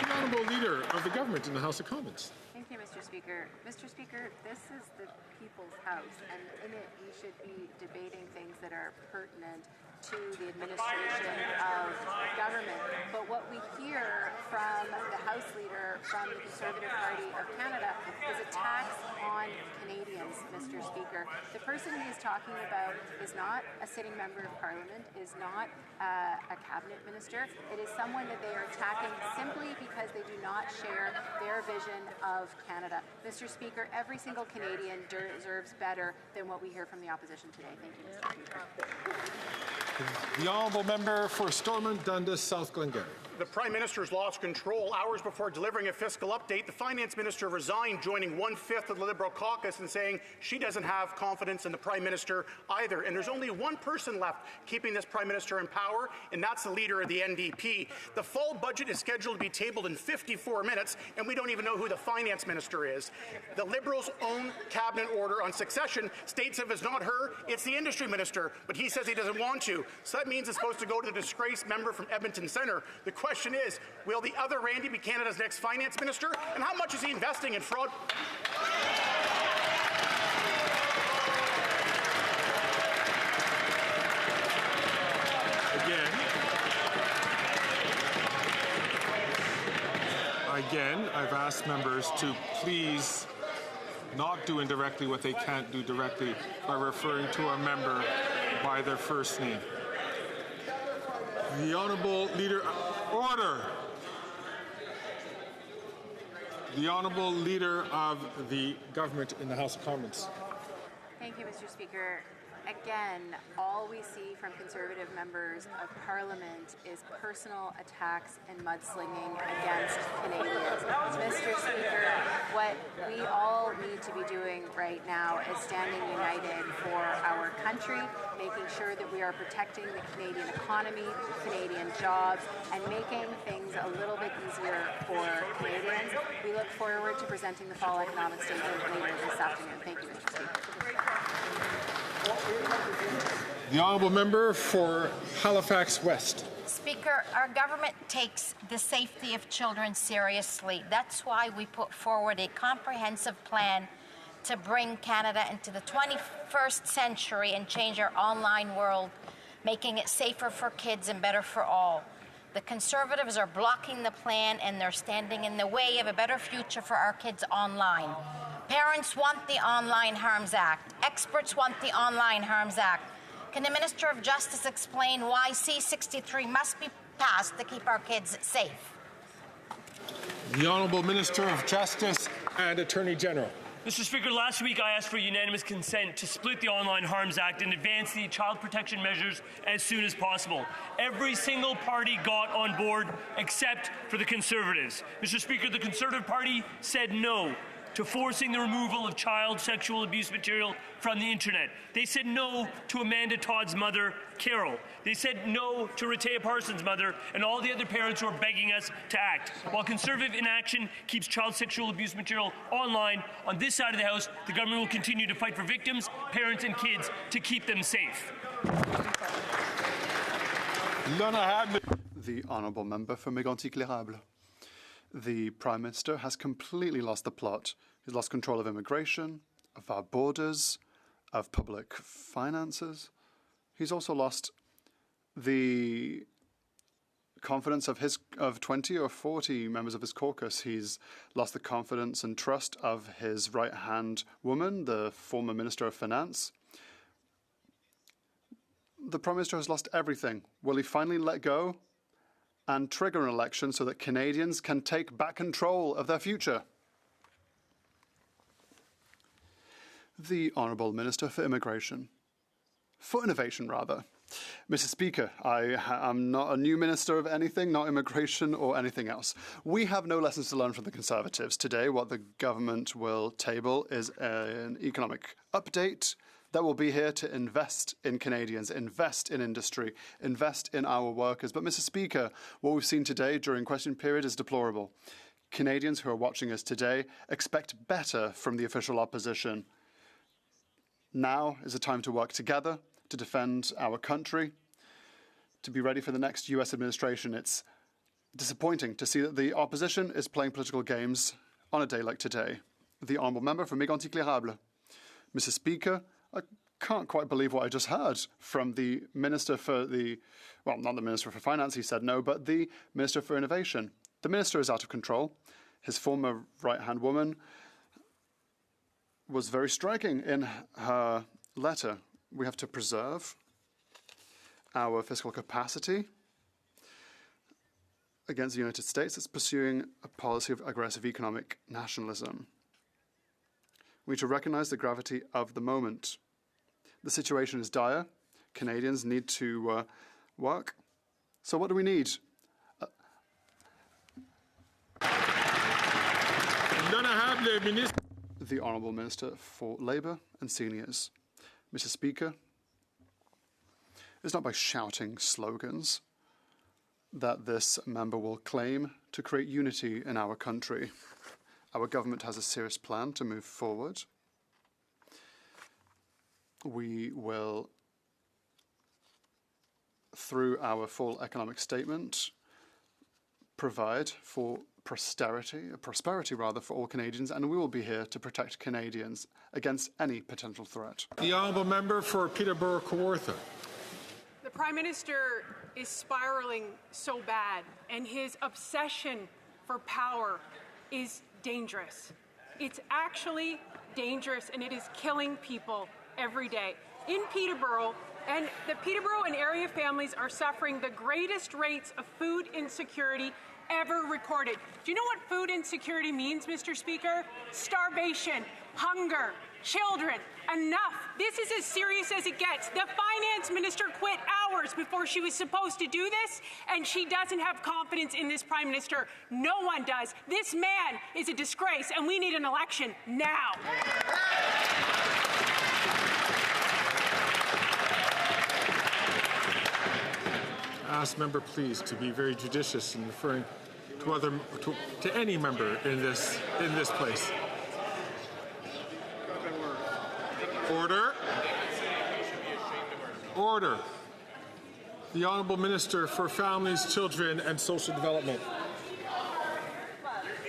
The Honourable Leader of the Government in the House of Commons. Thank you, Mr. Speaker. Mr. Speaker, this is the People's House, and in it we should be debating things that are pertinent to the administration of government. But what we hear from the House Leader from the Conservative Party of Canada is attacks on Canadians, Mr. Speaker. The person he is talking about is not a sitting member of Parliament, is not a cabinet minister. It is someone that they are attacking simply because they do not share their vision of Canada. Mr. Speaker, every single Canadian deserves better than what we hear from the opposition today. Thank you, Mr. Speaker. The honourable member for Stormont Dundas, South Glengarry. The Prime Minister's lost control. Hours before delivering a fiscal update, the Finance Minister resigned, joining 1/5 of the Liberal caucus and saying she doesn't have confidence in the Prime Minister either. And there's only one person left keeping this Prime Minister in power, and that's the leader of the NDP. The fall budget is scheduled to be tabled in 54 minutes, and we don't even know who the Finance Minister is. The Liberals' own cabinet order on succession states if it's not her, it's the Industry Minister, but he says he doesn't want to. So that means it's supposed to go to the disgraced member from Edmonton Centre. The question is, will the other Randy be Canada's next finance minister? And how much is he investing in fraud? Again, I've asked members to please not do indirectly what they can't do directly by referring to a member by their first name. The Honourable Leader... Order! The Honourable Leader of the Government in the House of Commons. Thank you, Mr. Speaker. Again, all we see from Conservative members of Parliament is personal attacks and mudslinging against Canadians. Mr. Speaker, what we all need to be doing right now is standing united for our country, making sure that we are protecting the Canadian economy, Canadian jobs, and making things a little bit easier for Canadians. We look forward to presenting the fall economic statement later this afternoon. Thank you, Mr. Speaker. The Honourable Member for Halifax West. Speaker, our government takes the safety of children seriously. That's why we put forward a comprehensive plan to bring Canada into the 21st century and change our online world, making it safer for kids and better for all. The Conservatives are blocking the plan and they're standing in the way of a better future for our kids online. Parents want the Online Harms Act. Experts want the Online Harms Act. Can the Minister of Justice explain why C-63 must be passed to keep our kids safe? The Honourable Minister of Justice and Attorney General. Mr. Speaker, last week I asked for unanimous consent to split the Online Harms Act and advance the child protection measures as soon as possible. Every single party got on board except for the Conservatives. Mr. Speaker, the Conservative Party said no to forcing the removal of child sexual abuse material from the internet. They said no to Amanda Todd's mother, Carol. They said no to Rehtaeh Parsons' mother and all the other parents who are begging us to act. While Conservative inaction keeps child sexual abuse material online, on this side of the House, the government will continue to fight for victims, parents and kids to keep them safe. The Honourable Member for Mégantic-l'Érable. The Prime Minister has completely lost the plot. He's lost control of immigration, of our borders, of public finances. He's also lost the confidence of 20 or 40 members of his caucus. He's lost the confidence and trust of his right-hand woman, the former Minister of Finance. The Prime Minister has lost everything. Will he finally let go and trigger an election so that Canadians can take back control of their future? The Honourable Minister for Immigration. For Innovation, rather. Mr. Speaker, I am not a new minister of anything, not immigration or anything else. We have no lessons to learn from the Conservatives. Today, what the government will table is an economic update that will be here to invest in Canadians, invest in industry, invest in our workers. But, Mr. Speaker, what we've seen today during question period is deplorable. Canadians who are watching us today expect better from the official opposition. Now is the time to work together, to defend our country, to be ready for the next US administration. It's disappointing to see that the opposition is playing political games on a day like today. The Honourable Member for Mégantic-L'Érable. Mr. Speaker, I can't quite believe what I just heard from the Minister for well, not the Minister for Finance, he said no, but the Minister for Innovation. The Minister is out of control. His former right-hand woman was very striking in her letter. We have to preserve our fiscal capacity against the United States that's pursuing a policy of aggressive economic nationalism. We need to recognize the gravity of the moment. The situation is dire. Canadians need to work. So what do we need? The Honourable Minister for Labour and Seniors. Mr. Speaker, it's not by shouting slogans that this member will claim to create unity in our country. Our government has a serious plan to move forward. We will, through our full economic statement, provide for prosperity rather, for all Canadians, and we will be here to protect Canadians against any potential threat. The Honourable Member for Peterborough-Kawartha. The Prime Minister is spiraling so bad, and his obsession for power is dangerous. It's actually dangerous, and it is killing people every day. In Peterborough, and the Peterborough and area families are suffering the greatest rates of food insecurity ever recorded. Do you know what food insecurity means, Mr. Speaker? Starvation, hunger, children. Enough. This is as serious as it gets. The finance minister quit hours before she was supposed to do this, and she doesn't have confidence in this Prime Minister. No one does. This man is a disgrace, and we need an election now. Ask member, please, to be very judicious in referring to any member in this place. Order. Order. The Honourable Minister for Families, Children and Social Development.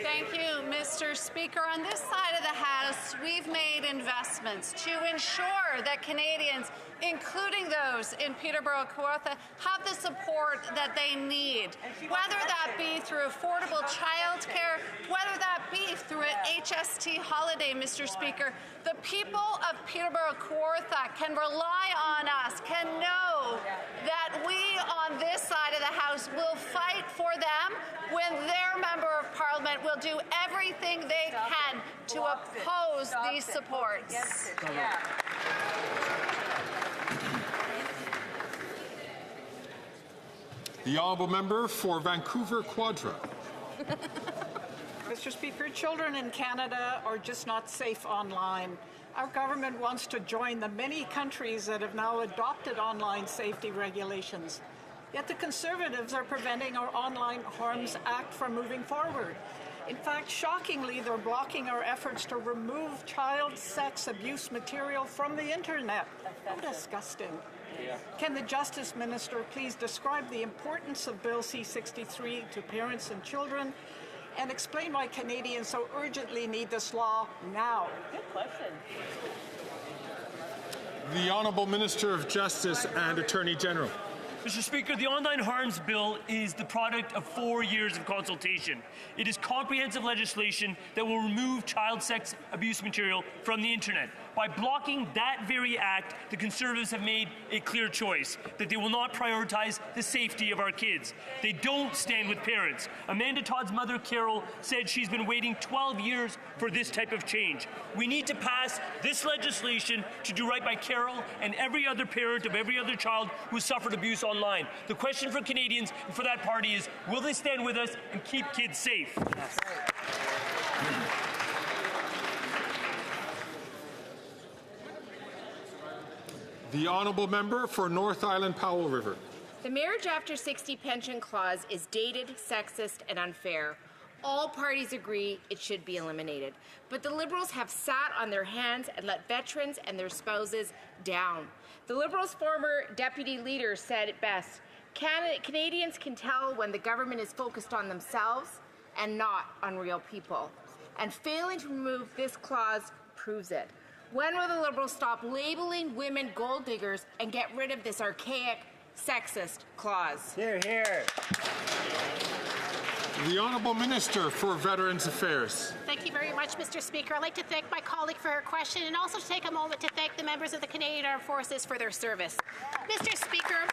Thank you, Mr. Speaker. On this side of the House, we've made investments to ensure that Canadians, including those in Peterborough-Kawartha, have the support that they need, whether that be through affordable childcare, whether that be through an HST holiday, Mr. Speaker. The people of Peterborough-Kawartha can rely on us, can know that we on this side of the House will fight for them when their Member of Parliament will do everything they can to oppose these supports. The Honourable Member for Vancouver Quadra. Mr. Speaker, children in Canada are just not safe online. Our government wants to join the many countries that have now adopted online safety regulations. Yet the Conservatives are preventing our Online Harms Act from moving forward. In fact, shockingly, they're blocking our efforts to remove child sex abuse material from the internet. How disgusting. Can the Justice Minister please describe the importance of Bill C-63 to parents and children and explain why Canadians so urgently need this law now? Good question. The Honourable Minister of Justice and Attorney General. Mr. Speaker, the Online Harms Bill is the product of 4 years of consultation. It is comprehensive legislation that will remove child sex abuse material from the internet. By blocking that very act, the Conservatives have made a clear choice that they will not prioritize the safety of our kids. They don't stand with parents. Amanda Todd's mother, Carol, said she's been waiting 12 years for this type of change. We need to pass this legislation to do right by Carol and every other parent of every other child who suffered abuse online. The question for Canadians and for that party is, will they stand with us and keep kids safe? Yes. The honourable member for North Island Powell River. The marriage after 60 pension clause is dated, sexist, and unfair. All parties agree it should be eliminated. But the Liberals have sat on their hands and let veterans and their spouses down. The Liberals' former deputy leader said it best: Canadians can tell when the government is focused on themselves and not on real people. And failing to remove this clause proves it. When will the Liberals stop labeling women gold diggers and get rid of this archaic, sexist clause? Hear, hear. The Honourable Minister for Veterans Affairs. Thank you very much, Mr. Speaker. I'd like to thank my colleague for her question and also to take a moment to thank the members of the Canadian Armed Forces for their service. Mr. Speaker,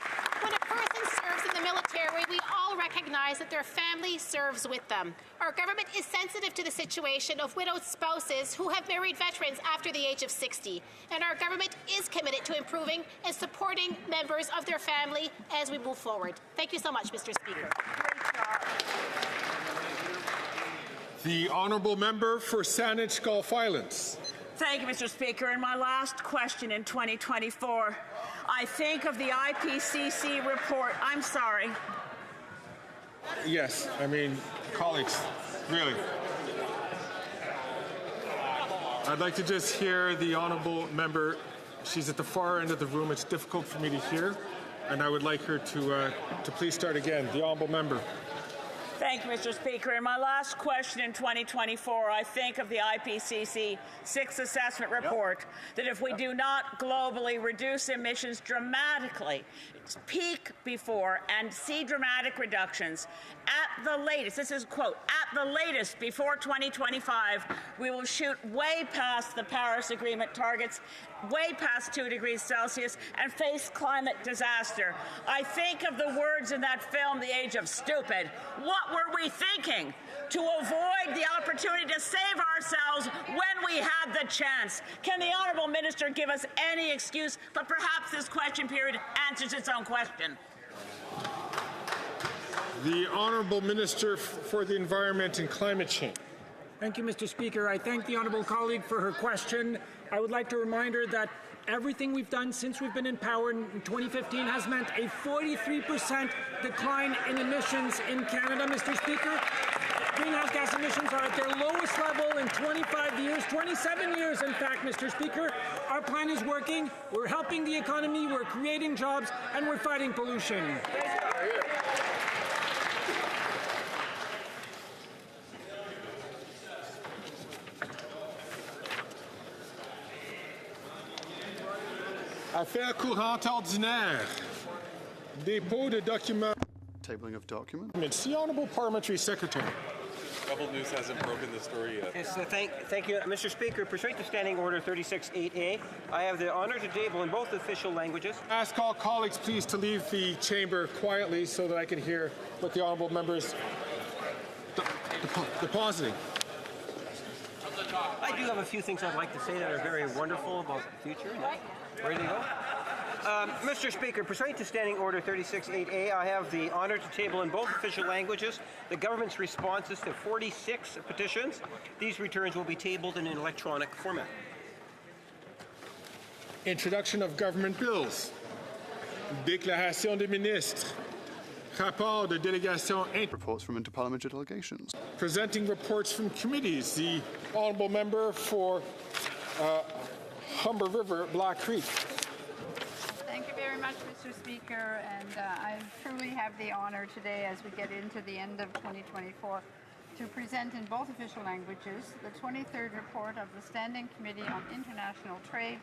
when a person serves in the military, we all recognize that their family serves with them. Our government is sensitive to the situation of widowed spouses who have married veterans after the age of 60, and our government is committed to improving and supporting members of their family as we move forward. Thank you so much, Mr. Speaker. The Honourable Member for Saanich Gulf Islands. Thank you, Mr. Speaker. And my last question in 2024, I think of the IPCC report. I'm sorry. Yes, I mean, colleagues, really. I'd like to just hear the Honourable Member. She's at the far end of the room. It's difficult for me to hear, and I would like her to please start again. The Honourable Member. Thank you, Mr. Speaker. In my last question in 2024, I think of the IPCC Sixth Assessment Report that if we do not globally reduce emissions dramatically, peak before and see dramatic reductions at the latest, this is a quote, at the latest before 2025, we will shoot way past the Paris Agreement targets, way past 2 degrees Celsius, and face climate disaster. I think of the words in that film, The Age of Stupid. What were we thinking? To avoid the opportunity to save ourselves when we had the chance. Can the Honourable Minister give us any excuse, but perhaps this question period answers its own question? The Honourable Minister for the Environment and Climate Change. Thank you, Mr. Speaker. I thank the honourable colleague for her question. I would like to remind her that everything we've done since we've been in power in 2015 has meant a 43% decline in emissions in Canada, Mr. Speaker. Greenhouse gas emissions are at their lowest level in 25 years, 27 years, in fact, Mr. Speaker. Our plan is working. We're helping the economy, we're creating jobs, and we're fighting pollution. Affaires courantes ordinaires. Dépôt de documents. Tabling of documents. The Honourable Parliamentary Secretary. Double News hasn't broken the story yet. Yes, thank you, Mr. Speaker. Pursuant to Standing Order 36.8a, I have the honour to table in both official languages. Ask all colleagues, please, to leave the chamber quietly so that I can hear what the honourable members depositing. I do have a few things I'd like to say that are very wonderful about the future. Ready to go? Mr. Speaker, pursuant to Standing Order 36.8a, I have the honour to table in both official languages the government's responses to 46 petitions. These returns will be tabled in an electronic format. Introduction of government bills. Déclaration des ministres. Rapport de délégation. Reports from interparliamentary delegations. Presenting reports from committees. The Honourable Member for Humber River, Black Creek. Thank you very much, Mr. Speaker, and I truly have the honour today, as we get into the end of 2024, to present in both official languages the 23rd report of the Standing Committee on International Trade,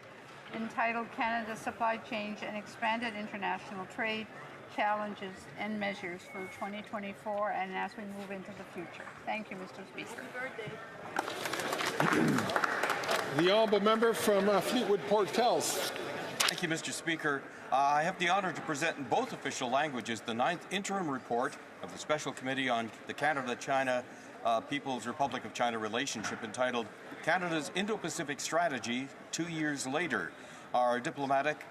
entitled Canada's Supply Chain and Expanded International Trade, challenges and measures for 2024 and as we move into the future. Thank you, Mr. Speaker. The honourable member from Fleetwood Port Kells. Thank you, Mr. Speaker. I have the honour to present in both official languages the 9th interim report of the Special Committee on the Canada-China People's Republic of China relationship, entitled Canada's Indo-Pacific Strategy 2 years later. Our diplomatic,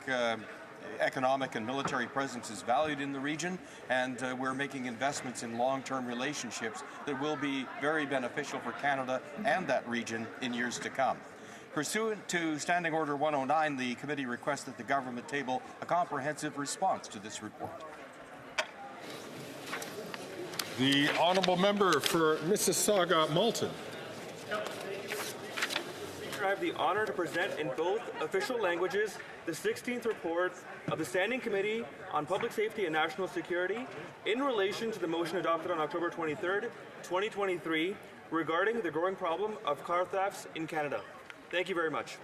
economic and military presence is valued in the region, and we're making investments in long-term relationships that will be very beneficial for Canada and that region in years to come. Pursuant to Standing Order 109, the committee requests that the government table a comprehensive response to this report. The honourable member for Mississauga-Malton. I have the honour to present in both official languages the 16th report of the Standing Committee on Public Safety and National Security in relation to the motion adopted on October 23rd, 2023, regarding the growing problem of car thefts in Canada. Thank you very much.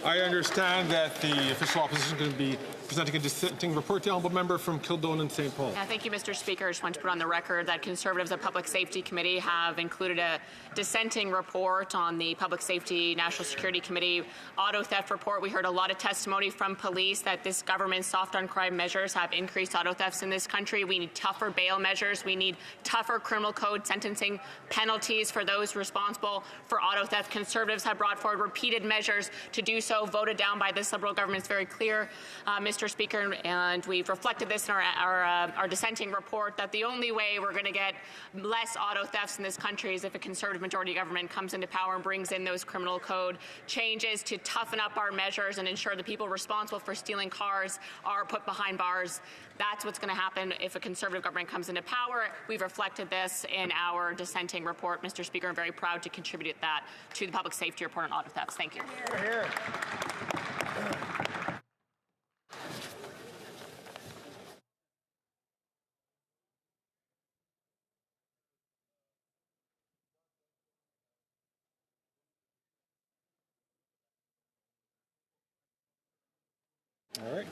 I understand that the official opposition is going to be presenting a dissenting report. The honourable member from Kildonan and St. Paul. Thank you, Mr. Speaker. I just want to put on the record that Conservatives at Public Safety Committee have included a dissenting report on the Public Safety National Security Committee auto theft report. We heard a lot of testimony from police that this government's soft on crime measures have increased auto thefts in this country. We need tougher bail measures. We need tougher criminal code sentencing penalties for those responsible for auto theft. Conservatives have brought forward repeated measures to do so, voted down by this Liberal government. It's very clear, Mr. Speaker, and we've reflected this in our dissenting report, that the only way we're going to get less auto thefts in this country is if a Conservative majority government comes into power and brings in those criminal code changes to toughen up our measures and ensure the people responsible for stealing cars are put behind bars. That's what's going to happen if a Conservative government comes into power. We've reflected this in our dissenting report, Mr. Speaker. I'm very proud to contribute that to the public safety report on auto thefts. Thank you. Here. All right.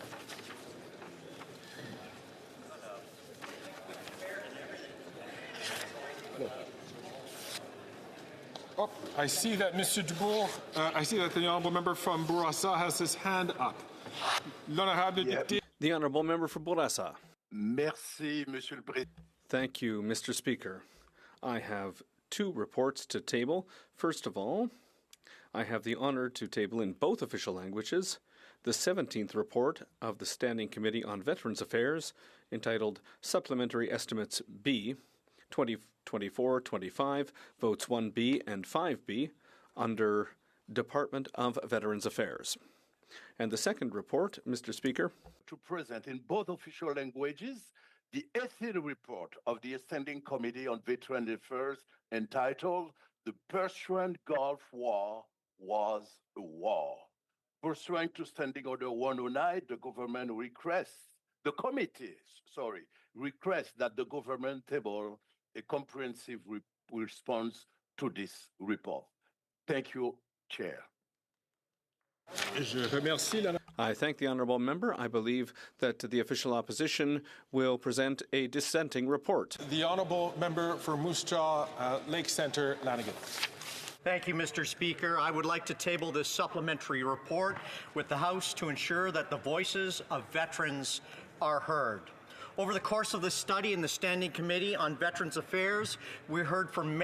Oh, I see that Mr. Dubourg, I see that the honourable member from Bourassa has his hand up. L'honorable député. The honourable member for Bourassa. Merci, Monsieur le Président. Thank you, Mr. Speaker. I have two reports to table. First of all, I have the honour to table in both official languages the 17th report of the Standing Committee on Veterans Affairs, entitled Supplementary Estimates B, 2024-25, votes 1B and 5B, under Department of Veterans Affairs. And the second report, Mr. Speaker. To present in both official languages the 18th report of the Standing Committee on Veterans Affairs, entitled The Persian Gulf War Was a War. Pursuant to Standing Order 109, the committee requests that the government table a comprehensive response to this report. Thank you, Chair. I thank the honourable member. I believe that the official opposition will present a dissenting report. The honourable member for Moose Jaw, Lake Centre, Lanigan. Thank you, Mr. Speaker. I would like to table this supplementary report with the House to ensure that the voices of veterans are heard. Over the course of the study in the Standing Committee on Veterans Affairs, we heard from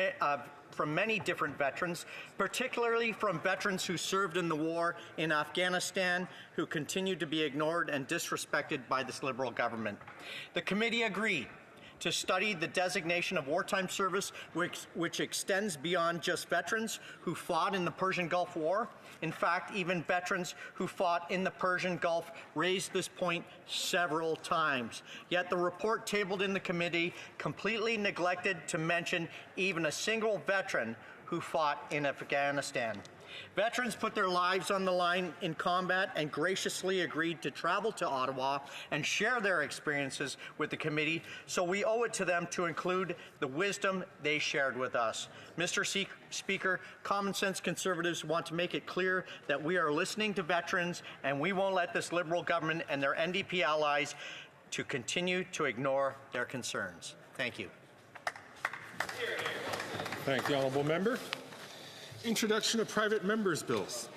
many different veterans, particularly from veterans who served in the war in Afghanistan, who continue to be ignored and disrespected by this Liberal government. The committee agreed to study the designation of wartime service, which extends beyond just veterans who fought in the Persian Gulf War. In fact, even veterans who fought in the Persian Gulf raised this point several times. Yet the report tabled in the committee completely neglected to mention even a single veteran who fought in Afghanistan. Veterans put their lives on the line in combat and graciously agreed to travel to Ottawa and share their experiences with the committee, so we owe it to them to include the wisdom they shared with us. Mr. Speaker, Common Sense Conservatives want to make it clear that we are listening to veterans, and we won't let this Liberal government and their NDP allies to continue to ignore their concerns. Thank you. Thank the honourable member. Introduction of private members' bills.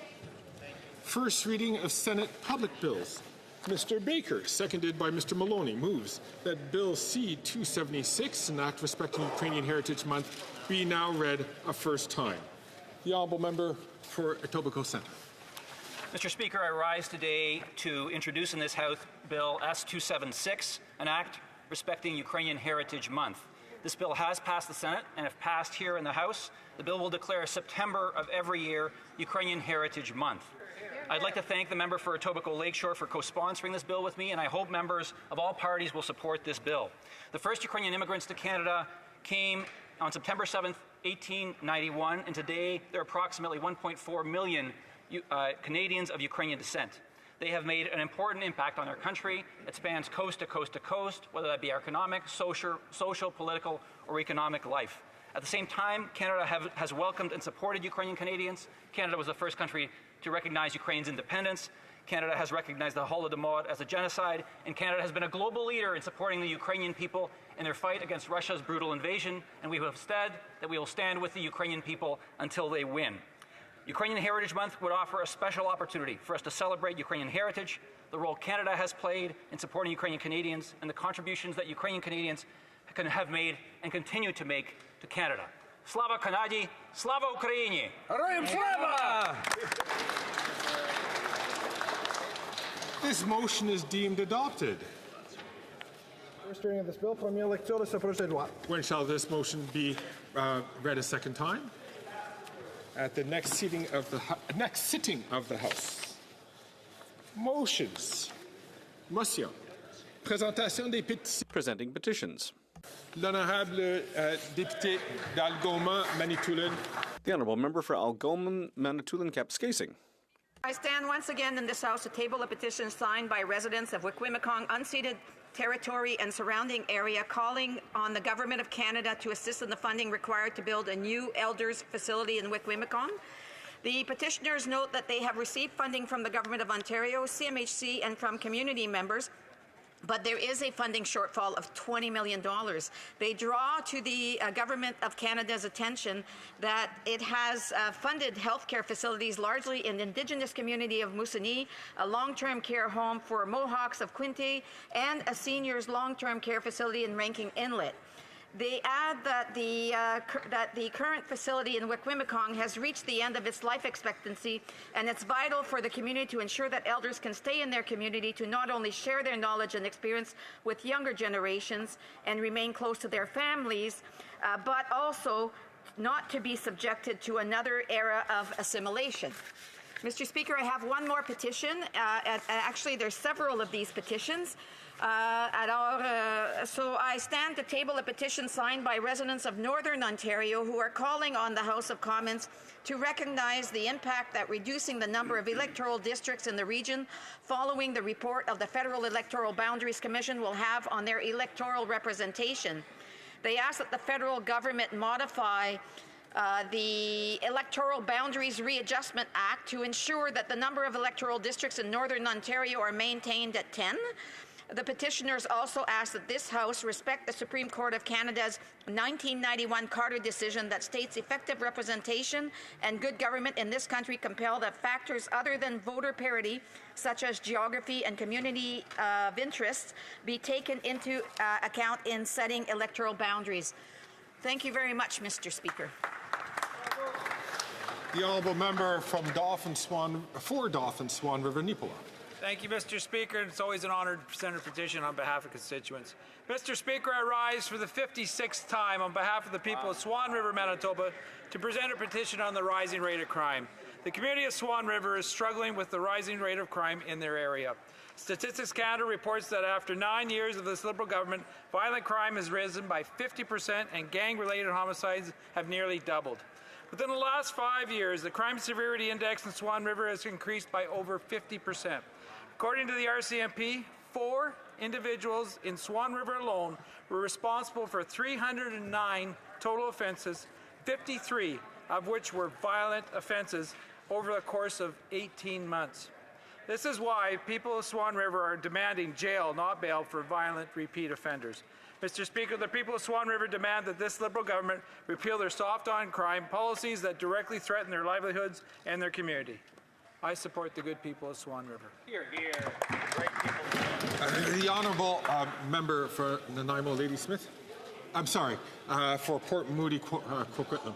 First reading of Senate public bills. Mr. Baker, seconded by Mr. Maloney, moves that Bill C-276, an act respecting Ukrainian Heritage Month, be now read a first time. The honourable member for Etobicoke Centre. Mr. Speaker, I rise today to introduce in this House Bill S-276, an act respecting Ukrainian Heritage Month. This bill has passed the Senate, and if passed here in the House, the bill will declare September of every year Ukrainian Heritage Month. I'd like to thank the member for Etobicoke Lakeshore for co-sponsoring this bill with me, and I hope members of all parties will support this bill. The first Ukrainian immigrants to Canada came on September 7th, 1891, and today there are approximately 1.4 million Canadians of Ukrainian descent. They have made an important impact on our country. It spans coast to coast to coast, whether that be economic, social, political, or economic life. At the same time, Canada has welcomed and supported Ukrainian Canadians. Canada was the first country to recognize Ukraine's independence. Canada has recognized the Holodomor as a genocide, and Canada has been a global leader in supporting the Ukrainian people in their fight against Russia's brutal invasion, and we have said that we will stand with the Ukrainian people until they win. Ukrainian Heritage Month would offer a special opportunity for us to celebrate Ukrainian heritage, the role Canada has played in supporting Ukrainian Canadians, and the contributions that Ukrainian Canadians have made and continue to make to Canada. Slava Kanadi, Slava Ukraini! Героям слава! This motion is deemed adopted. First reading of this bill, première lecture de ce projet de loi. When shall this motion be read a second time? At the next sitting of the House. Motions. Motion. Présentation des pétitions. Presenting petitions. L'honorable député d'Algoma, Manitoulin. The honourable member for Algoma, Manitoulin, Kapuskasing. I stand once again in this House to table a petition signed by residents of Wikwimikong unceded territory and surrounding area calling on the Government of Canada to assist in the funding required to build a new elders facility in Wikwimikong. The petitioners note that they have received funding from the Government of Ontario, CMHC, and from community members, but there is a funding shortfall of $20 million. They draw to the Government of Canada's attention that it has funded healthcare facilities largely in the Indigenous community of Moosonee, a long-term care home for Mohawks of Quinte, and a seniors long-term care facility in Rankin Inlet. They add that the current facility in Wikwimikong has reached the end of its life expectancy, and it's vital for the community to ensure that elders can stay in their community to not only share their knowledge and experience with younger generations and remain close to their families, but also not to be subjected to another era of assimilation. Mr. Speaker, I have one more petition. Actually, there's several of these petitions. So I stand to table a petition signed by residents of Northern Ontario who are calling on the House of Commons to recognize the impact that reducing the number of electoral districts in the region following the report of the Federal Electoral Boundaries Commission will have on their electoral representation. They ask that the federal government modify the Electoral Boundaries Readjustment Act to ensure that the number of electoral districts in Northern Ontario are maintained at 10. The petitioners also ask that this House respect the Supreme Court of Canada's 1991 Carter decision that states effective representation and good government in this country compel that factors other than voter parity, such as geography and community of interest, be taken into account in setting electoral boundaries. Thank you very much, Mr. Speaker. The honourable member from Dauphin Swan River, Nipola. Thank you, Mr. Speaker. It's always an honor to present a petition on behalf of constituents. Mr. Speaker, I rise for the 56th time on behalf of the people of Swan River, Manitoba, to present a petition on the rising rate of crime. The community of Swan River is struggling with the rising rate of crime in their area. Statistics Canada reports that after 9 years of this Liberal government, violent crime has risen by 50% and gang-related homicides have nearly doubled. Within the last 5 years, the crime severity index in Swan River has increased by over 50%. According to the RCMP, 4 individuals in Swan River alone were responsible for 309 total offences, 53 of which were violent offences over the course of 18 months. This is why people of Swan River are demanding jail, not bail, for violent repeat offenders. Mr. Speaker, the people of Swan River demand that this Liberal government repeal their soft-on-crime policies that directly threaten their livelihoods and their community. I support the good people of Swan River. Here, here. Great people. The honourable member for Nanaimo, Lady Smith. I'm sorry, for Port Moody, Coquitlam.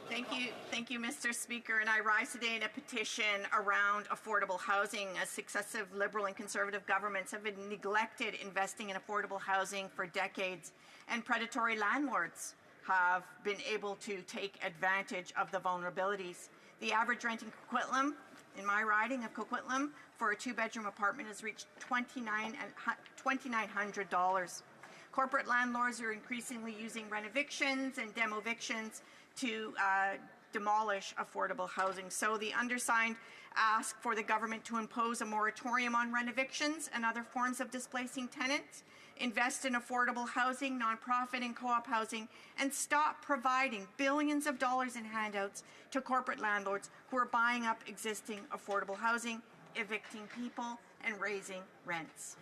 Thank you, Mr. Speaker. And I rise today in a petition around affordable housing, as successive Liberal and Conservative governments have been neglected investing in affordable housing for decades, and predatory landlords have been able to take advantage of the vulnerabilities. The average rent in Coquitlam, in my riding of Coquitlam, for a two-bedroom apartment has reached $2,900. Corporate landlords are increasingly using rent evictions and demo evictions to demolish affordable housing. So the undersigned ask for the government to impose a moratorium on rent evictions and other forms of displacing tenants, invest in affordable housing, nonprofit and co-op housing, and stop providing billions of dollars in handouts to corporate landlords who are buying up existing affordable housing, evicting people, and raising rents.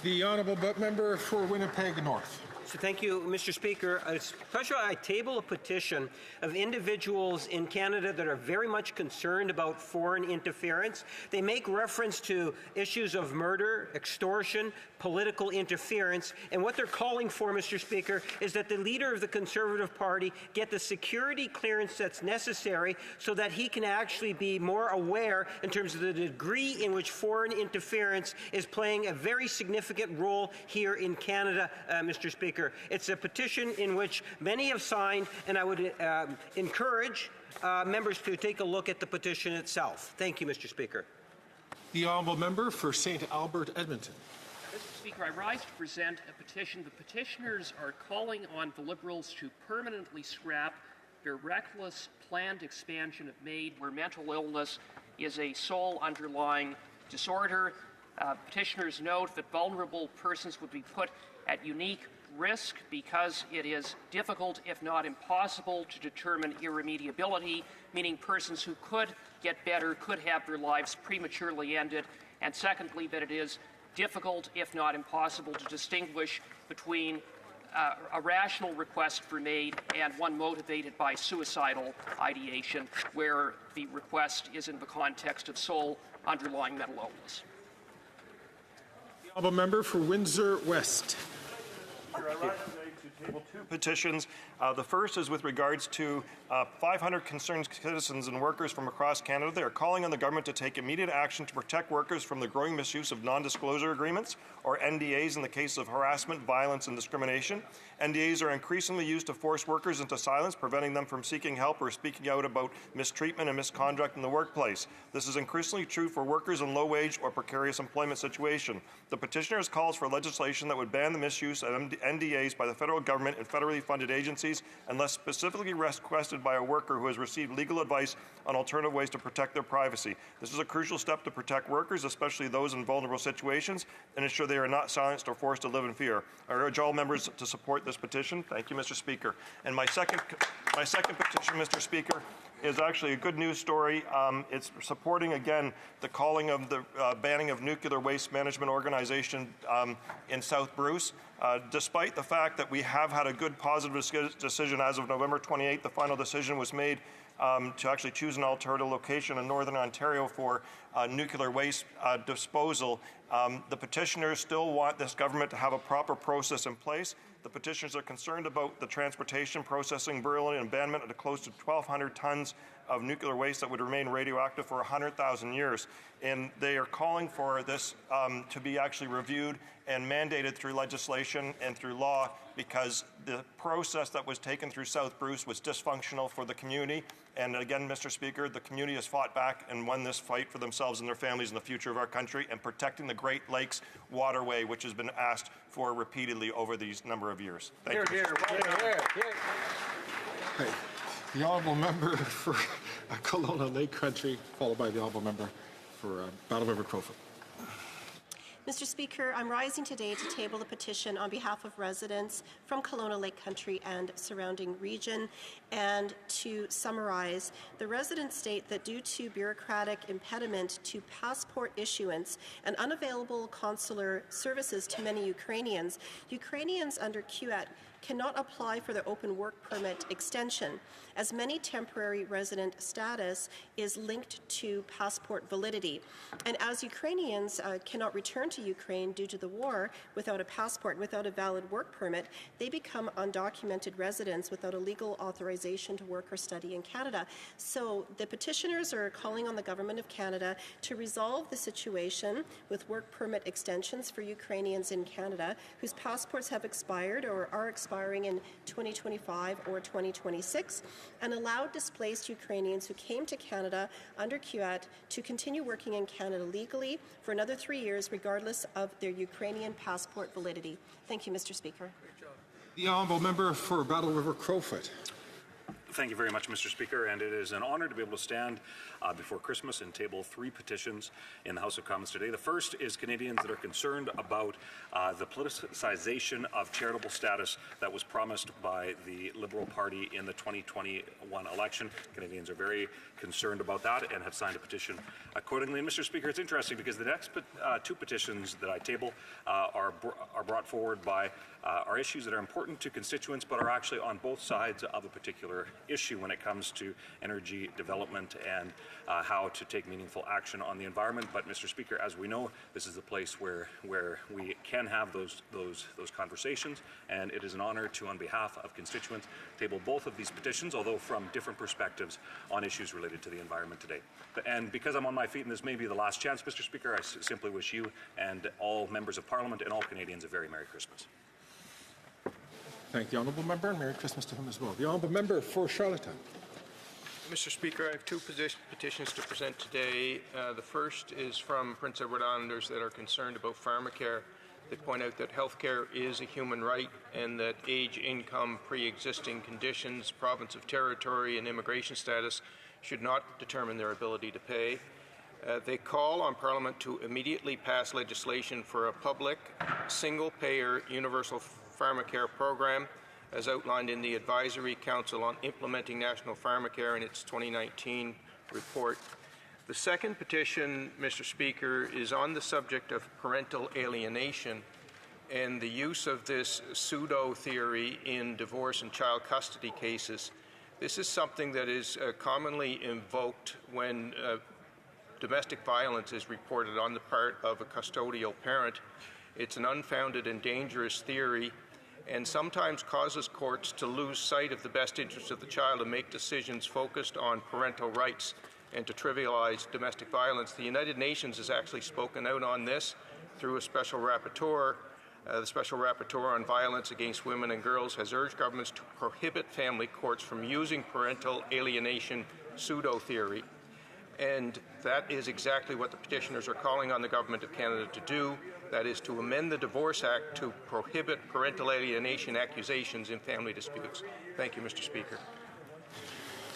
The honourable member for Winnipeg North. So thank you, Mr. Speaker. Especially, I table a petition of individuals in Canada that are very much concerned about foreign interference. They make reference to issues of murder, extortion, political interference, and what they're calling for, Mr. Speaker, is that the leader of the Conservative Party get the security clearance that's necessary so that he can actually be more aware in terms of the degree in which foreign interference is playing a very significant role here in Canada, Mr. Speaker. It's a petition in which many have signed, and I would encourage members to take a look at the petition itself. Thank you, Mr. Speaker. The honourable member for St. Albert, Edmonton. Mr. Speaker, I rise to present a petition. The petitioners are calling on the Liberals to permanently scrap their reckless planned expansion of MAID, where mental illness is a sole underlying disorder. Petitioners note that vulnerable persons would be put at unique risk because it is difficult, if not impossible, to determine irremediability, meaning persons who could get better could have their lives prematurely ended, and secondly, that it is difficult, if not impossible, to distinguish between a rational request for MAID and one motivated by suicidal ideation, where the request is in the context of sole underlying mental illness. The honourable member for Windsor West. I rise today to table two petitions. The first is with regards to 500 concerned citizens and workers from across Canada. They are calling on the government to take immediate action to protect workers from the growing misuse of non-disclosure agreements, or NDAs, in the case of harassment, violence, and discrimination. NDAs are increasingly used to force workers into silence, preventing them from seeking help or speaking out about mistreatment and misconduct in the workplace. This is increasingly true for workers in low-wage or precarious employment situation. The petitioners calls for legislation that would ban the misuse of NDAs by the federal government and federally funded agencies unless specifically requested by a worker who has received legal advice on alternative ways to protect their privacy. This is a crucial step to protect workers, especially those in vulnerable situations, and ensure they are not silenced or forced to live in fear. I urge all members to support this petition. Thank you, Mr. Speaker. And my second petition, Mr. Speaker, is actually a good news story. It's supporting, again, the calling of the banning of nuclear waste management organization in South Bruce. Despite the fact that we have had a good positive decision as of November 28th, the final decision was made to actually choose an alternative location in Northern Ontario for nuclear waste disposal. The petitioners still want this government to have a proper process in place. The petitioners are concerned about the transportation, processing, burial, and abandonment of close to 1,200 tons of nuclear waste that would remain radioactive for 100,000 years. And they are calling for this to be actually reviewed and mandated through legislation and through law, because the process that was taken through South Bruce was dysfunctional for the community. And again, Mr. Speaker, the community has fought back and won this fight for themselves and their families and the future of our country, and protecting the Great Lakes waterway, which has been asked for repeatedly over these number of years. Thank you. The honourable member for Kelowna Lake Country, followed by the honourable member for Battle River Crowfoot. Mr. Speaker, I'm rising today to table the petition on behalf of residents from Kelowna Lake Country and surrounding region. And to summarize, the residents state that due to bureaucratic impediment to passport issuance and unavailable consular services to many Ukrainians, Ukrainians under QET cannot apply for the open work permit extension, as many temporary resident status is linked to passport validity. And as Ukrainians cannot return to Ukraine due to the war without a passport, without a valid work permit, they become undocumented residents without a legal authorization to work or study in Canada. So the petitioners are calling on the Government of Canada to resolve the situation with work permit extensions for Ukrainians in Canada whose passports have expired or are expiring in 2025 or 2026, and allow displaced Ukrainians who came to Canada under QET to continue working in Canada legally for another 3 years, regardless of their Ukrainian passport validity. Thank you, Mr. Speaker. The honourable member for Battle River Crowfoot. Thank you very much, Mr. Speaker, and it is an honour to be able to stand before Christmas and table 3 petitions in the House of Commons today. The first is Canadians that are concerned about the politicisation of charitable status that was promised by the Liberal Party in the 2021 election. Canadians are very concerned about that and have signed a petition accordingly. And Mr. Speaker, it's interesting because the next 2 petitions that I table are brought forward by are issues that are important to constituents but are actually on both sides of a particular issue when it comes to energy development and how to take meaningful action on the environment. But Mr. Speaker, as we know, this is a place where we can have those conversations, and it is an honour to, on behalf of constituents, table both of these petitions, although from different perspectives on issues related to the environment today. And because I'm on my feet and this may be the last chance, Mr. Speaker, I simply wish you and all members of Parliament and all Canadians a very Merry Christmas. Thank the honourable member, and Merry Christmas to him as well. The honourable member for Charlottetown. Mr. Speaker, I have 2 petitions to present today. The first is from Prince Edward Islanders that are concerned about pharmacare. They point out that healthcare is a human right and that age, income, pre-existing conditions, province of territory, and immigration status should not determine their ability to pay. They call on Parliament to immediately pass legislation for a public, single-payer, universal pharmacare program as outlined in the Advisory Council on Implementing National Pharmacare in its 2019 report. The second petition, Mr. Speaker, is on the subject of parental alienation and the use of this pseudo-theory in divorce and child custody cases. This is something that is commonly invoked when domestic violence is reported on the part of a custodial parent. It's an unfounded and dangerous theory and sometimes causes courts to lose sight of the best interests of the child and make decisions focused on parental rights and to trivialize domestic violence. The United Nations has actually spoken out on this through a special rapporteur. The Special Rapporteur on Violence Against Women and Girls has urged governments to prohibit family courts from using parental alienation pseudo-theory. And that is exactly what the petitioners are calling on the Government of Canada to do. That is to amend the Divorce Act to prohibit parental alienation accusations in family disputes. Thank you, Mr. Speaker.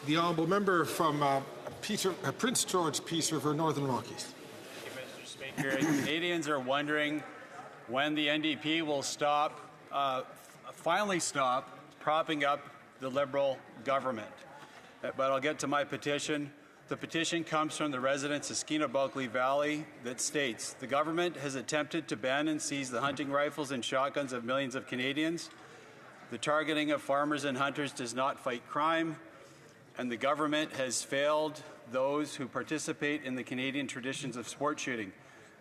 The honourable member from Prince George, Peace River, Northern Rockies. Thank you, Mr. Speaker. Canadians are wondering when the NDP will finally stop propping up the Liberal government. But I'll get to my petition. The petition comes from the residents of Skeena-Bulkley Valley that states, the government has attempted to ban and seize the hunting rifles and shotguns of millions of Canadians. The targeting of farmers and hunters does not fight crime, and the government has failed those who participate in the Canadian traditions of sport shooting.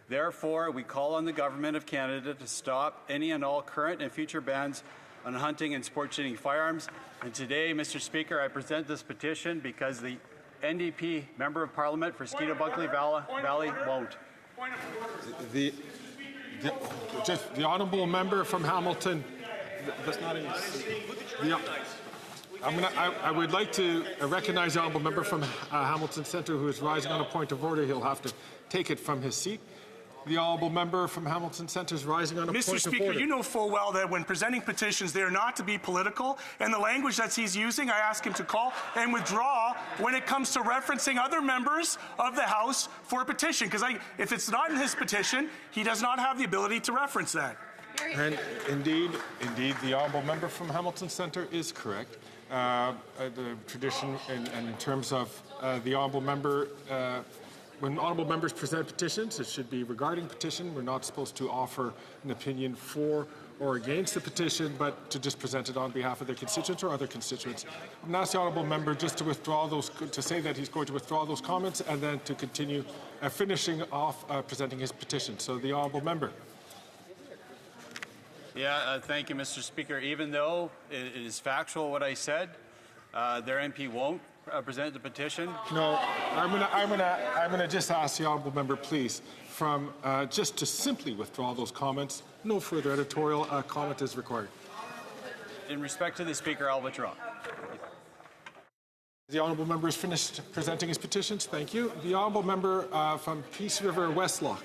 Therefore, we call on the Government of Canada to stop any and all current and future bans on hunting and sport shooting firearms. And today, Mr. Speaker, I present this petition because the NDP Member of Parliament for Skeena-Bulkley Valley won't. The honourable member from Hamilton. I would like to recognize the honourable member from Hamilton Centre who is rising on a point of order. He'll have to take it from his seat. The honourable member from Hamilton Centre is rising on a Mr. point Speaker, of order. you know full well that when presenting petitions, they are not to be political. And the language that he's using, I ask him to call and withdraw when it comes to referencing other members of the House for a petition. Because if it's not in his petition, he does not have the ability to reference that. And indeed, the honourable member from Hamilton Centre is correct. The tradition and in terms of the honourable member, when honourable members present petitions, it should be regarding petition. We're not supposed to offer an opinion for or against the petition, but to just present it on behalf of their constituents or other constituents. I'm going to ask the honourable member just to withdraw those, to say that he's going to withdraw those comments and then to continue finishing off presenting his petition. So the honourable member. Yeah, thank you, Mr. Speaker. Even though it is factual what I said, their MP won't present the petition. No, I'm gonna just ask the honourable member, please, from just to simply withdraw those comments. No further editorial comment is required. In respect to the Speaker, I'll withdraw. The honourable member has finished presenting his petitions. Thank you. The honourable member from Peace River Westlock.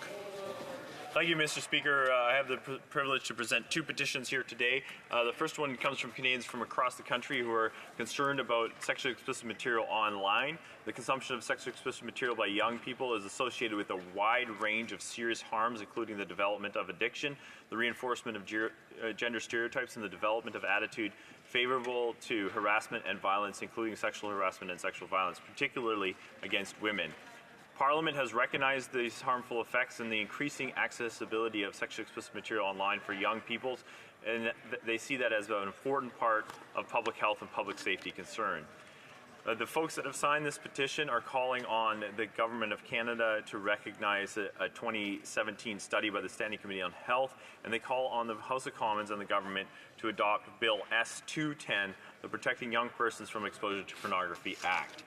Thank you, Mr. Speaker. I have the privilege to present two petitions here today. The first one comes from Canadians from across the country who are concerned about sexually explicit material online. The consumption of sexually explicit material by young people is associated with a wide range of serious harms, including the development of addiction, the reinforcement of gender stereotypes, and the development of attitude favorable to harassment and violence, including sexual harassment and sexual violence, particularly against women. Parliament has recognized these harmful effects and the increasing accessibility of sexually explicit material online for young people, and they see that as an important part of public health and public safety concern. The folks that have signed this petition are calling on the Government of Canada to recognize a 2017 study by the Standing Committee on Health, and they call on the House of Commons and the government to adopt Bill S-210, the Protecting Young Persons from Exposure to Pornography Act.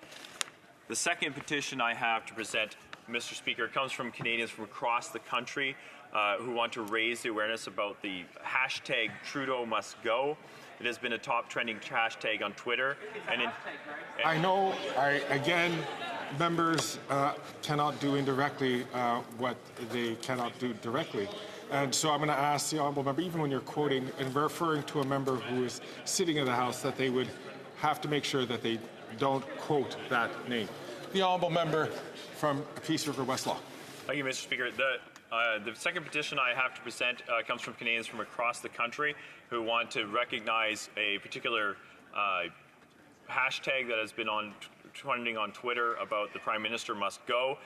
The second petition I have to present, Mr. Speaker, comes from Canadians from across the country who want to raise the awareness about the hashtag Trudeau Must Go. It has been a top trending hashtag on Twitter. I know, again, members cannot do indirectly what they cannot do directly. And so I'm going to ask the honourable member, even when you're quoting and referring to a member who is sitting in the House, that they would have to make sure that they don't quote that name. The honourable member from Peace River Westlock. Thank you, Mr. Speaker. The second petition I have to present comes from Canadians from across the country who want to recognize a particular hashtag that has been trending on Twitter about the Prime Minister must go.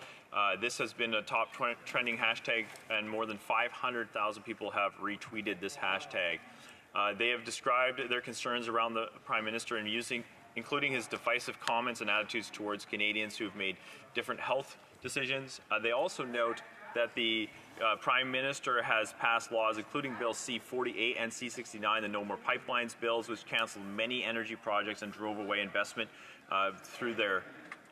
This has been a top trending hashtag, and more than 500,000 people have retweeted this hashtag. They have described their concerns around the Prime Minister and including his divisive comments and attitudes towards Canadians who have made different health decisions. They also note that the Prime Minister has passed laws, including Bill C-48 and C-69, the No More Pipelines bills, which canceled many energy projects and drove away investment through their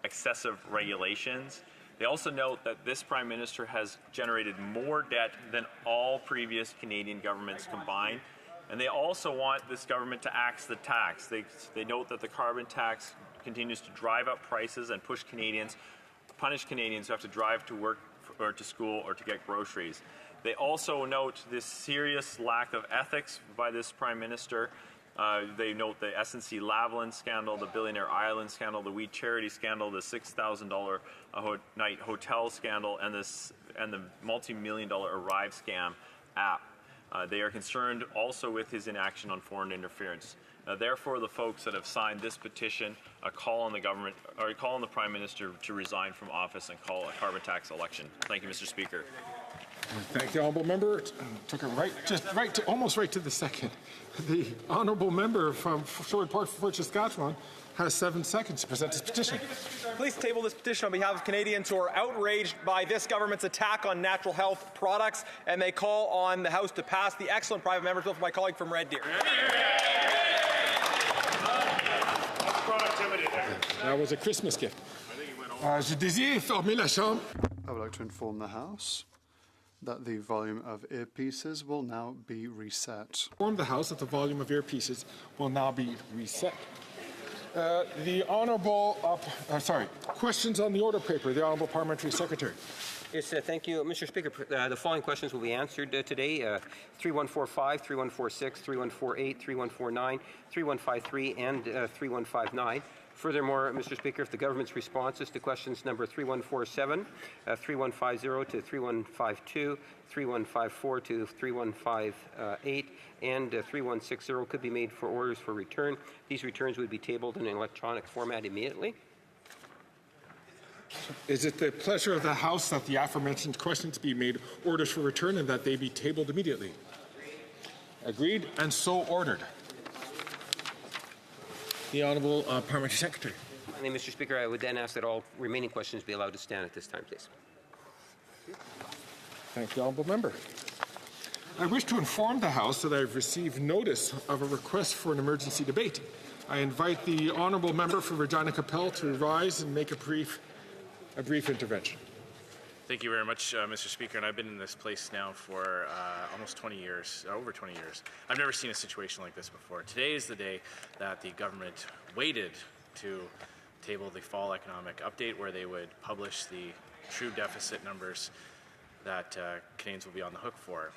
excessive regulations. They also note that this Prime Minister has generated more debt than all previous Canadian governments combined. And they also want this government to axe the tax. They note that the carbon tax continues to drive up prices and punish Canadians who have to drive to work or to school or to get groceries. They also note this serious lack of ethics by this Prime Minister. They note the SNC Lavalin scandal, the Billionaire Island scandal, the We Charity scandal, the $6,000 a night hotel scandal, and the multi-million-dollar Arrive scam app. They are concerned also with his inaction on foreign interference. Therefore, the folks that have signed this petition call on the government, or call on the Prime Minister to resign from office and call a carbon tax election. Thank you, Mr. Speaker. Thank the honourable member. Took it almost right to the second. The honourable member from Sherwood Park, Fort Saskatchewan, has 7 seconds to present his petition. Please table this petition on behalf of Canadians who are outraged by this government's attack on natural health products, and they call on the House to pass the excellent private member's bill from my colleague from Red Deer. That was a Christmas gift. Je désire informer la Chambre. I would like to inform the House that the volume of earpieces will now be reset. Inform the House that the volume of earpieces will now be reset. The honourable, questions on the order paper. The honourable parliamentary secretary. Yes, thank you, Mr. Speaker. The following questions will be answered today: 3145, 3146, 3148, 3149, 3153, and 3159. Furthermore, Mr. Speaker, if the government's responses to questions number 3147, 3150 to 3152, 3154 to 3158, and 3160 could be made for orders for return, these returns would be tabled in an electronic format immediately. Is it the pleasure of the House that the aforementioned questions be made orders for return and that they be tabled immediately? Agreed, and so ordered. The Honourable Parliamentary Secretary. Finally, Mr. Speaker, I would then ask that all remaining questions be allowed to stand at this time, please. Thank the Honourable Member. I wish to inform the House that I have received notice of a request for an emergency debate. I invite the Honourable Member for Regina Capel to rise and make a brief intervention. Thank you very much, Mr. Speaker. And I've been in this place now for almost 20 years, over 20 years. I've never seen a situation like this before. Today is the day that the government waited to table the fall economic update, where they would publish the true deficit numbers that Canadians will be on the hook for.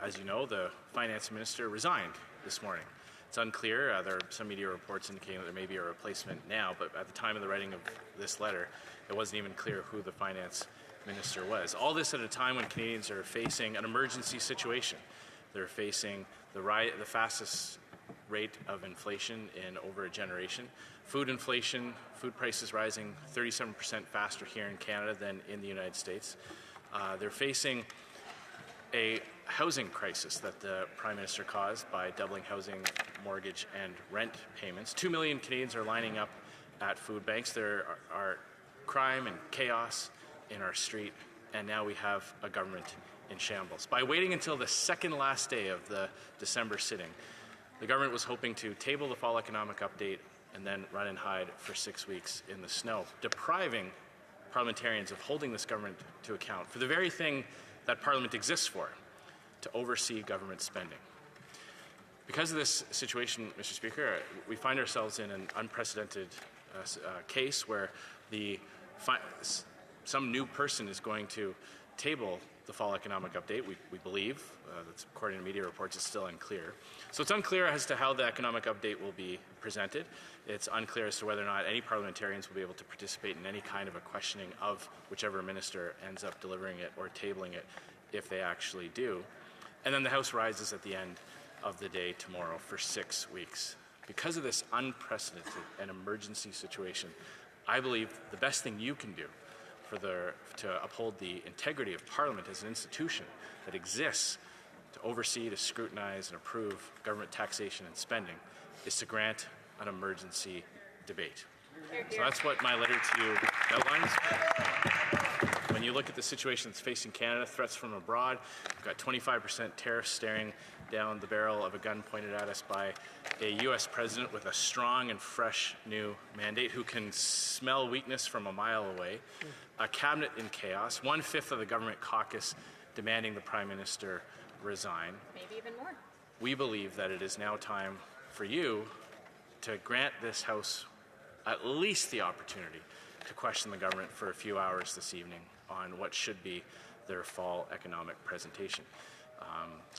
As you know, the finance minister resigned this morning. It's unclear. There are some media reports indicating that there may be a replacement now, but at the time of the writing of this letter, it wasn't even clear who the finance minister was. All this at a time when Canadians are facing an emergency situation. They're facing the fastest rate of inflation in over a generation. Food inflation, food prices rising 37% faster here in Canada than in the United States. They're facing a housing crisis that the Prime Minister caused by doubling housing, mortgage, and rent payments. 2 million Canadians are lining up at food banks. There are crime and chaos in our street, and now we have a government in shambles. By waiting until the second last day of the December sitting, the government was hoping to table the fall economic update and then run and hide for 6 weeks in the snow, depriving parliamentarians of holding this government to account for the very thing that Parliament exists for, to oversee government spending. Because of this situation, Mr. Speaker, we find ourselves in an unprecedented case where some new person is going to table the fall economic update. We believe, that's according to media reports, it's still unclear. So it's unclear as to how the economic update will be presented. It's unclear as to whether or not any parliamentarians will be able to participate in any kind of a questioning of whichever minister ends up delivering it or tabling it, if they actually do. And then the House rises at the end of the day tomorrow for 6 weeks. Because of this unprecedented and emergency situation, I believe the best thing you can do to uphold the integrity of Parliament as an institution that exists to oversee, to scrutinize, and approve government taxation and spending is to grant an emergency debate. So that's what my letter to you outlines. When you look at the situation that's facing Canada, threats from abroad, we've got 25% tariffs staring down the barrel of a gun pointed at us by a U.S. president with a strong and fresh new mandate who can smell weakness from a mile away, a cabinet in chaos, 1/5 of the government caucus demanding the Prime Minister resign. Maybe even more. We believe that it is now time for you to grant this House at least the opportunity to question the government for a few hours this evening on what should be their fall economic presentation.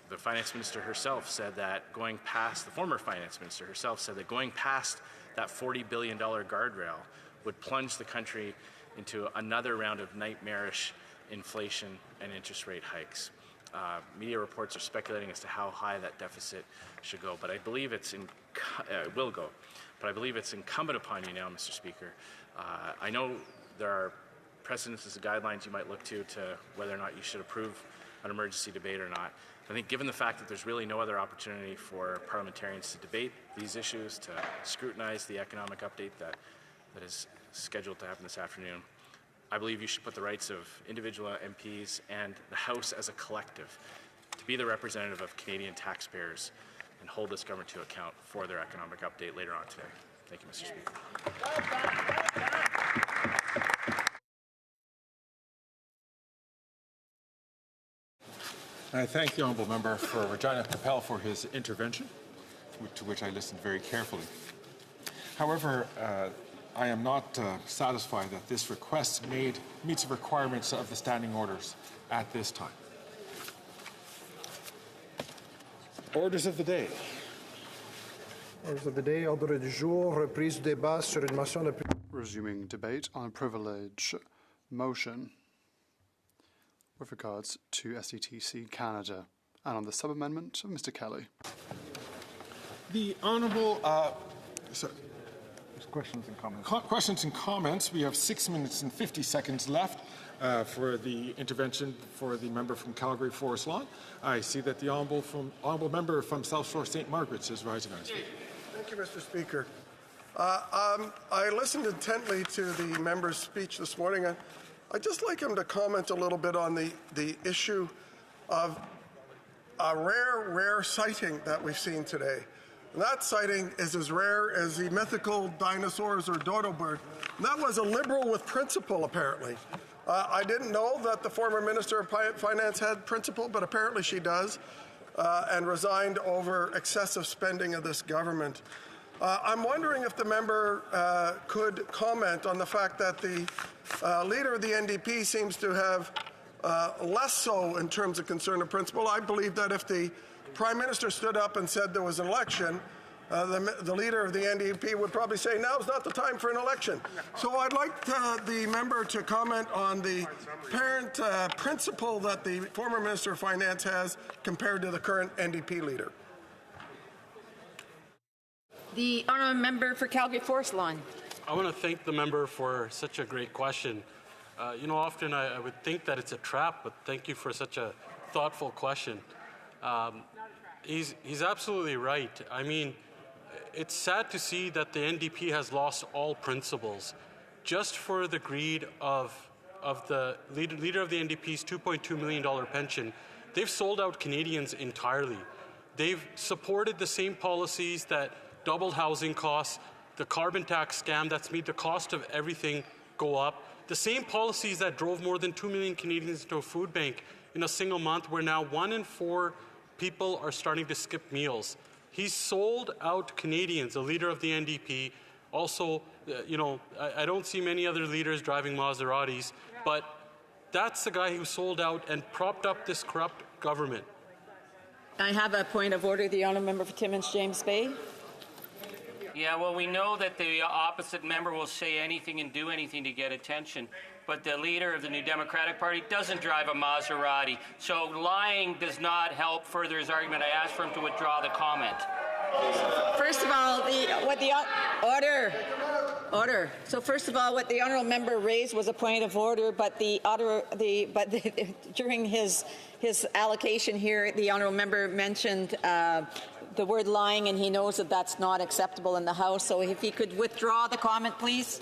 The Finance Minister herself said that going past, the former Finance Minister herself said that going past that $40 billion guardrail would plunge the country into another round of nightmarish inflation and interest rate hikes. Media reports are speculating as to how high that deficit should go, but I believe will go. But I believe it's incumbent upon you now, Mr. Speaker. I know there are precedences and guidelines you might look to whether or not you should approve an emergency debate or not. I think given the fact that there's really no other opportunity for parliamentarians to debate these issues, to scrutinize the economic update that is scheduled to happen this afternoon, I believe you should put the rights of individual MPs and the House as a collective to be the representative of Canadian taxpayers and hold this government to account for their economic update later on today. Thank you, Mr. Speaker. I thank the Honourable Member for Regina Capel for his intervention, to which I listened very carefully. However, I am not satisfied that this request meets the requirements of the standing orders at this time. Orders of the day. Orders of the day, ordre du jour, reprise du débat sur une motion de... Resuming debate on privilege motion with regards to SDTC Canada and on the sub-amendment of Mr. Kelly. The Honourable... sorry. Questions and comments. Questions and comments. We have 6 minutes and 50 seconds left for the intervention for the member from Calgary Forest Lawn. I see that the honourable member from South Shore St. Margaret's is rising on his feet. Thank you, Mr. Speaker. I listened intently to the member's speech this morning. I'd just like him to comment a little bit on the issue of a rare sighting that we've seen today. And that sighting is as rare as the mythical dinosaurs or dodo bird. And that was a Liberal with principle, apparently. I didn't know that the former Minister of Finance had principle, but apparently she does, and resigned over excessive spending of this government. I'm wondering if the member could comment on the fact that the leader of the NDP seems to have less so in terms of concern of principle. I believe that if the Prime Minister stood up and said there was an election, the leader of the NDP would probably say, now's not the time for an election. So I'd like the member to comment on the apparent principle that the former Minister of Finance has compared to the current NDP leader. The honourable member for Calgary Forest Lawn. I want to thank the member for such a great question. Often I would think that it's a trap, but thank you for such a thoughtful question. He's absolutely right. I mean, it's sad to see that the NDP has lost all principles just for the greed of the leader of the NDP's $2.2 million pension. They've sold out Canadians entirely. They've supported the same policies that doubled housing costs, the carbon tax scam that's made the cost of everything go up, the same policies that drove more than 2 million Canadians into a food bank in a single month, where now 1 in 4 people are starting to skip meals. He's sold out Canadians, the leader of the NDP. Also, I don't see many other leaders driving Maseratis, but that's the guy who sold out and propped up this corrupt government. I have a point of order. The honourable member for Timmins, James Bay. Yeah, well, we know that the opposite member will say anything and do anything to get attention, but the leader of the New Democratic Party doesn't drive a Maserati, so lying does not help further his argument. I asked for him to withdraw the comment. First of all, order. So first of all, what the honourable member raised was a point of order, but during his allocation here, the honourable member mentioned the word lying, and he knows that that's not acceptable in the House. So if he could withdraw the comment, please.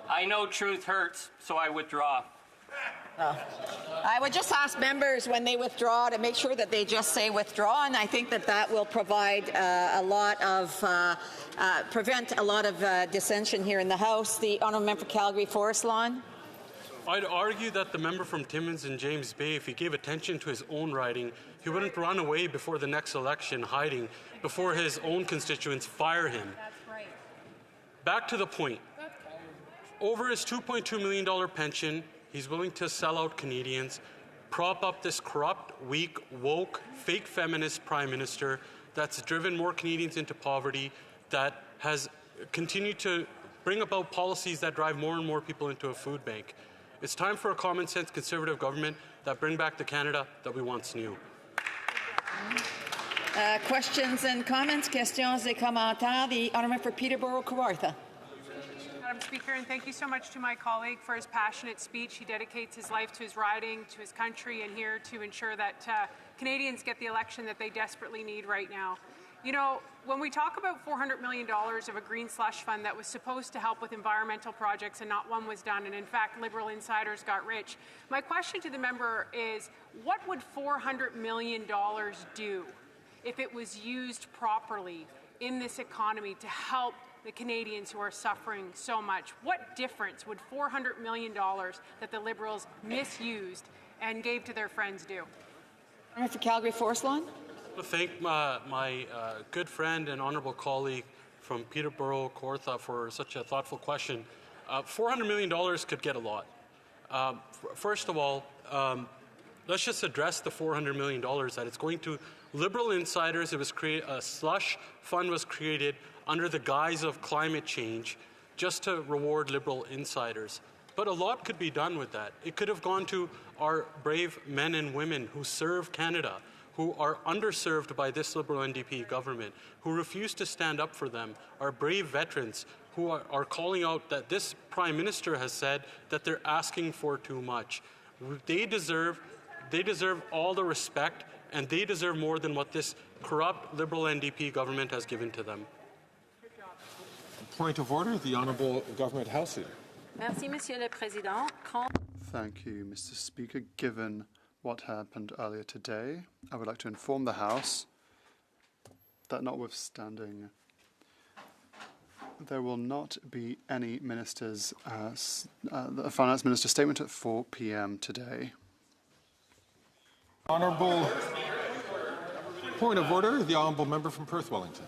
I know truth hurts, so I withdraw. I would just ask members when they withdraw to make sure that they just say withdraw, and I think that will provide prevent a lot of dissension here in the House. The honourable member for Calgary Forest Lawn. I'd argue that the member from Timmins and James Bay, if he gave attention to his own riding, he wouldn't run away before the next election hiding, before his own constituents fire him. Back to the point. Over his $2.2 million pension, he's willing to sell out Canadians, prop up this corrupt, weak, woke, fake feminist prime minister that's driven more Canadians into poverty, that has continued to bring about policies that drive more and more people into a food bank. It's time for a common sense Conservative government that bring back the Canada that we once knew. Questions and comments? Questions et commentaires. The honourable for Peterborough-Kawartha. Madam Speaker, and thank you so much to my colleague for his passionate speech. He dedicates his life to his riding, to his country, and here to ensure that Canadians get the election that they desperately need right now. You know, when we talk about $400 million of a green slush fund that was supposed to help with environmental projects and not one was done, and in fact Liberal insiders got rich, my question to the member is, what would $400 million do if it was used properly in this economy to help the Canadians who are suffering so much? What difference would $400 million that the Liberals misused and gave to their friends do? For Calgary Forest Lawn. I want to thank my good friend and honourable colleague from Peterborough, Kawartha, for such a thoughtful question. $400 million could get a lot. First of all, let's just address the $400 million that it's going to Liberal insiders. It was a slush fund was created under the guise of climate change just to reward Liberal insiders. But a lot could be done with that. It could have gone to our brave men and women who serve Canada, who are underserved by this Liberal NDP government, who refuse to stand up for them, our brave veterans who are calling out that this Prime Minister has said that they're asking for too much. They deserve all the respect, and they deserve more than what this corrupt Liberal NDP government has given to them. Point of order, the Honourable Government House Leader. Merci, Monsieur le Président. Thank you, Mr. Speaker. Given what happened earlier today, I would like to inform the House that notwithstanding, there will not be any minister's the Finance Minister's statement at 4 p.m. today. Honourable point of order, the Honourable Member from Perth Wellington.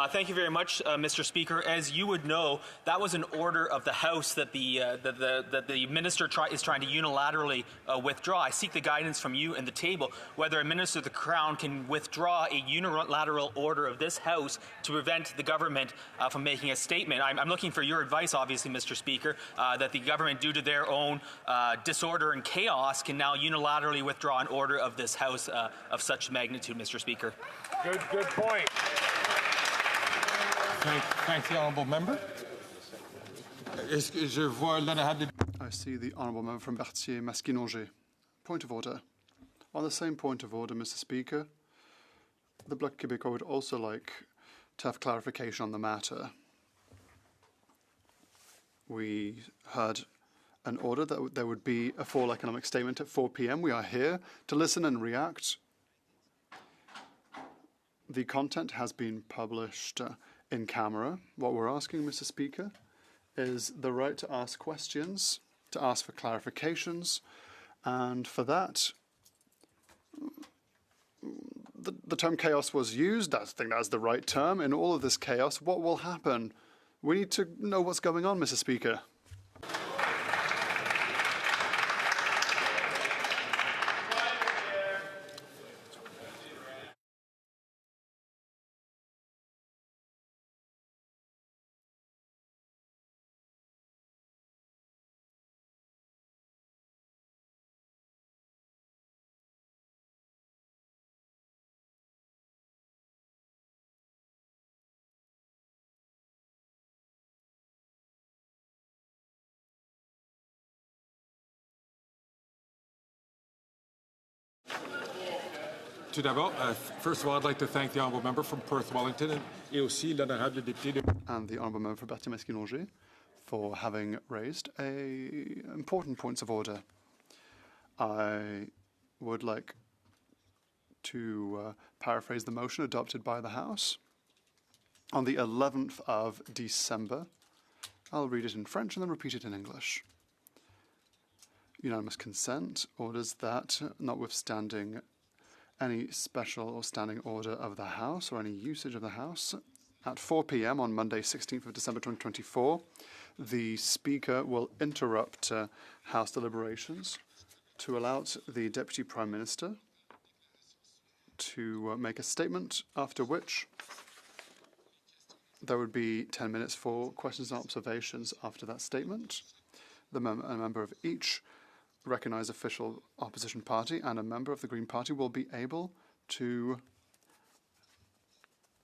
Thank you very much, Mr. Speaker. As you would know, that was an order of the House that the minister is trying to unilaterally withdraw. I seek the guidance from you and the table whether a minister of the Crown can withdraw a unilateral order of this House to prevent the government from making a statement. I'm looking for your advice, obviously, Mr. Speaker, that the government, due to their own disorder and chaos, can now unilaterally withdraw an order of this House of such magnitude, Mr. Speaker. Good point. Thank the Honourable Member. I see the Honourable Member from Berthier-Masquinongé. Point of order. On the same point of order, Mr. Speaker, the Bloc Québécois would also like to have clarification on the matter. We heard an order that there would be a full economic statement at 4 p.m. We are here to listen and react. The content has been published in camera. What we're asking, Mr. Speaker, is the right to ask questions, to ask for clarifications, and for that, the term chaos was used. I think that's the right term. In all of this chaos, what will happen? We need to know what's going on, Mr. Speaker. Tout d'abord, first of all, I'd like to thank the Honourable Member from Perth Wellington et aussi l'honorable député and the Honourable Member for Berthier-Masquinongé for having raised important points of order. I would like to paraphrase the motion adopted by the House on the 11th of December. I'll read it in French and then repeat it in English. Unanimous consent orders that, notwithstanding any special or standing order of the House or any usage of the House, at 4 p.m. on Monday, 16th of December 2024, the Speaker will interrupt House deliberations to allow the Deputy Prime Minister to make a statement, after which there would be 10 minutes for questions and observations after that statement. A member of each recognized official opposition party and a member of the Green Party will be able to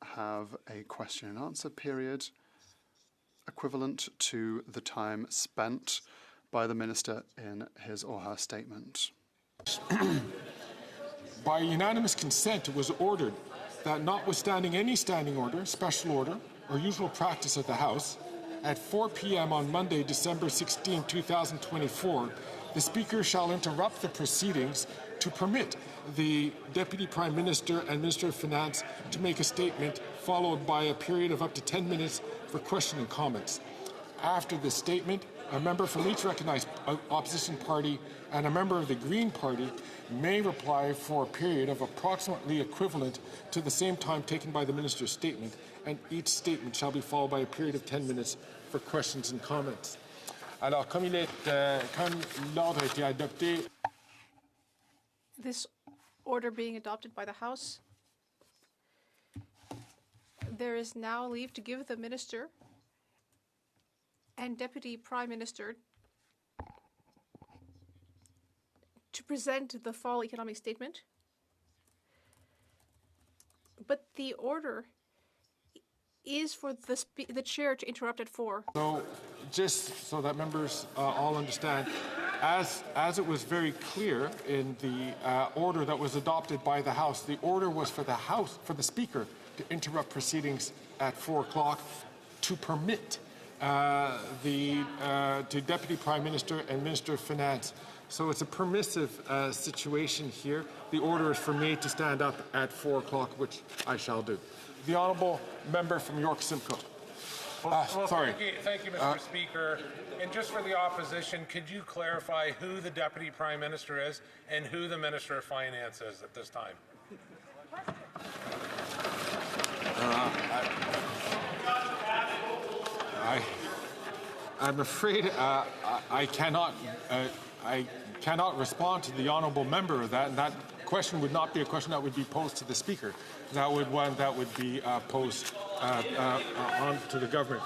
have a question and answer period equivalent to the time spent by the Minister in his or her statement. By unanimous consent, it was ordered that notwithstanding any standing order, special order, or usual practice of the House, at 4 p.m. on Monday, December 16, 2024, the Speaker shall interrupt the proceedings to permit the Deputy Prime Minister and Minister of Finance to make a statement, followed by a period of up to 10 minutes for question and comments. After the statement, A member from each recognized opposition party and a member of the Green Party may reply for a period of approximately equivalent to the same time taken by the minister's statement, and each statement shall be followed by a period of 10 minutes for questions and comments. Alors, comme l'ordre a été adopté, this order being adopted by the House, there is now leave to give the Minister and Deputy Prime Minister to present the fall economic statement. But the order is for the chair to interrupt at 4. So, just so that members all understand, as it was very clear in the order that was adopted by the House, the order was for the Speaker to interrupt proceedings at 4 o'clock to permit to Deputy Prime Minister and Minister of Finance. So it's a permissive situation here. The order is for me to stand up at 4 o'clock, which I shall do. The Honourable Member from York Simcoe. Sorry. Thank you, Mr. Speaker. And just for the opposition, could you clarify who the Deputy Prime Minister is and who the Minister of Finance is at this time? I'm afraid I cannot respond to the honourable member of that, and that question would not be a question that would be posed to the Speaker. That would one that would be posed on to the government.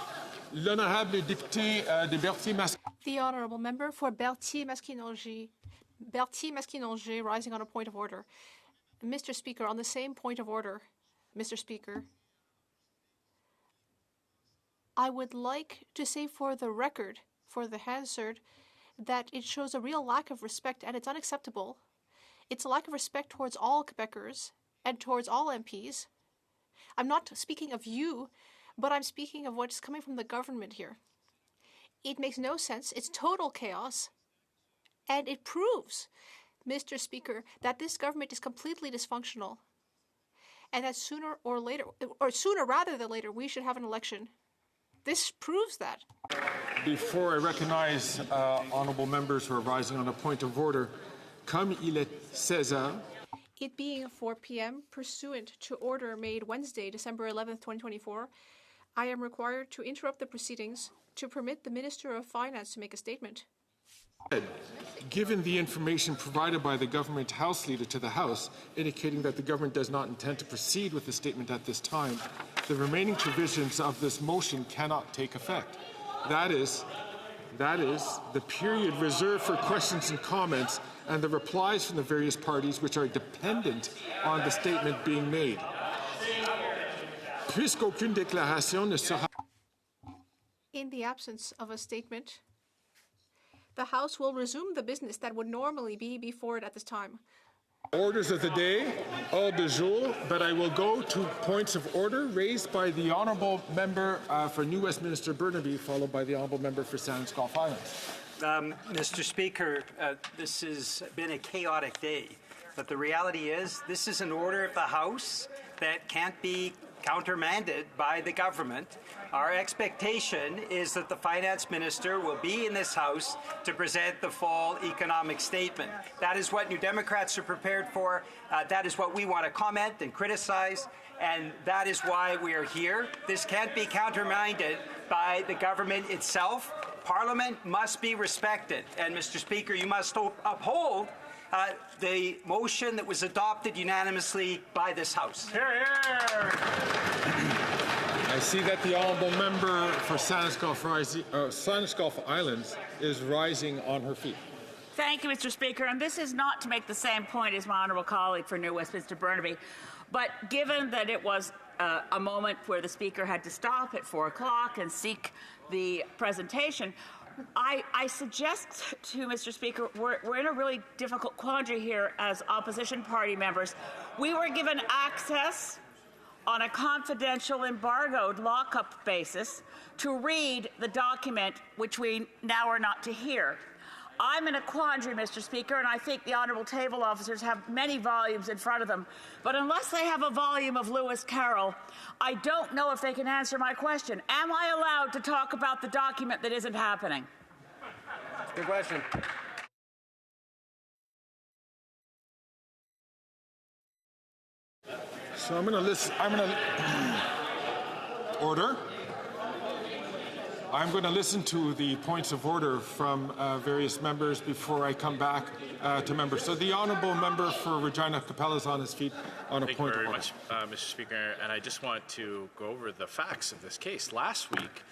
L'honorable député de Berthier-Mascouche. The honourable member for Berthier-Mascouche, rising on a point of order. Mr. Speaker, on the same point of order, Mr. Speaker, I would like to say for the record, for the Hansard, that it shows a real lack of respect, and it's unacceptable. It's a lack of respect towards all Quebecers and towards all MPs. I'm not speaking of you, but I'm speaking of what's coming from the government here. It makes no sense. It's total chaos. And it proves, Mr. Speaker, that this government is completely dysfunctional. And that sooner or later, or sooner rather than later, we should have an election. This proves that. Before I recognize honourable members who are rising on a point of order, comme il est 16 heures, it being 4 p.m., pursuant to order made Wednesday, December 11th, 2024, I am required to interrupt the proceedings to permit the Minister of Finance to make a statement. Given the information provided by the government House Leader to the House, indicating that the government does not intend to proceed with the statement at this time, the remaining provisions of this motion cannot take effect. That is, the period reserved for questions and comments and the replies from the various parties which are dependent on the statement being made. Puisqu'aucune déclaration ne sera... In the absence of a statement, the House will resume the business that would normally be before it at this time. Orders of the day, ordre du jour, but I will go to points of order raised by the Honourable Member for New Westminster Burnaby, followed by the Honourable Member for Sandwich-Gulf Islands. Mr. Speaker, this has been a chaotic day, but the reality is this is an order of the House that can't be countermanded by the government. Our expectation is that the Finance Minister will be in this House to present the fall economic statement. That is what New Democrats are prepared for. That is what we want to comment and criticize, and that is why we are here. This can't be countermanded by the government itself. Parliament must be respected, and Mr. Speaker, you must uphold the motion that was adopted unanimously by this House. Hear, hear. I see that the Honourable Member for Sandwich-Gulf Islands is rising on her feet. Thank you, Mr. Speaker. And this is not to make the same point as my honourable colleague for New Westminster Burnaby, but given that it was a moment where the Speaker had to stop at 4 o'clock and seek the presentation, I suggest to Mr. Speaker, we're in a really difficult quandary here as opposition party members. We were given access on a confidential, embargoed lockup basis to read the document which we now are not to hear. I'm in a quandary, Mr. Speaker, and I think the honourable table officers have many volumes in front of them. But unless they have a volume of Lewis Carroll, I don't know if they can answer my question. Am I allowed to talk about the document that isn't happening? Good question. So I'm going to listen. Order. I'm going to listen to the points of order from various members before I come back to members. So the honourable member for Regina Capella is on his feet on a point of order. Thank you very much, Mr. Speaker. And I just want to go over the facts of this case. Last week,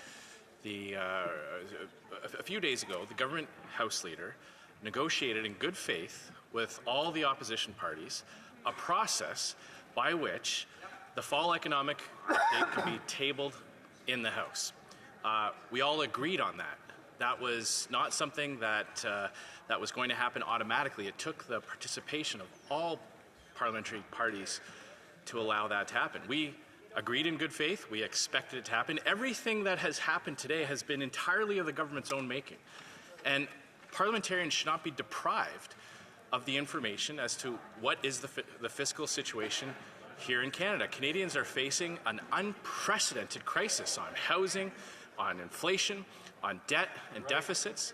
a few days ago, the government House leader negotiated in good faith with all the opposition parties a process by which the fall economic update could be tabled in the House. We all agreed on that. That was not something that was going to happen automatically. It took the participation of all parliamentary parties to allow that to happen. We agreed in good faith. We expected it to happen. Everything that has happened today has been entirely of the government's own making. And parliamentarians should not be deprived of the information as to what is the fiscal situation here in Canada. Canadians are facing an unprecedented crisis on housing, on inflation, on debt and deficits.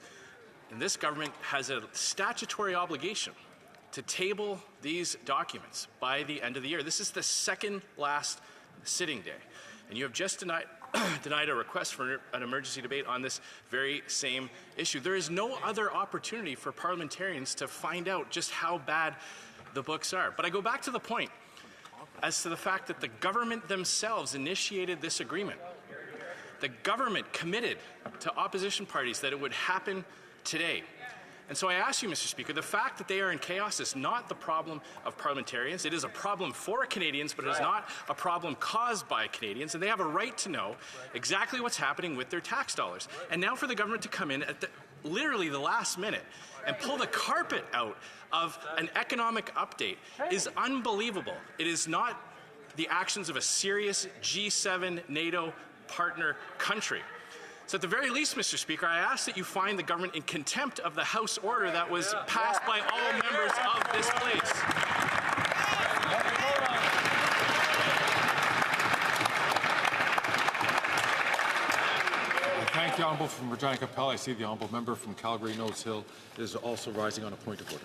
And this government has a statutory obligation to table these documents by the end of the year. This is the second last sitting day. And you have just denied a request for an emergency debate on this very same issue. There is no other opportunity for parliamentarians to find out just how bad the books are. But I go back to the point as to the fact that the government themselves initiated this agreement. The government committed to opposition parties that it would happen today. And so I ask you, Mr. Speaker, the fact that they are in chaos is not the problem of parliamentarians. It is a problem for Canadians, but it is not a problem caused by Canadians. And they have a right to know exactly what's happening with their tax dollars. And now for the government to come in at literally the last minute and pull the carpet out of an economic update is unbelievable. It is not the actions of a serious G7 NATO partner country. So at the very least, Mr. Speaker, I ask that you find the government in contempt of the House order that was passed by all members of this place. I thank the honourable from Regina Capella. I see the honourable member from Calgary Nose Hill is also rising on a point of order.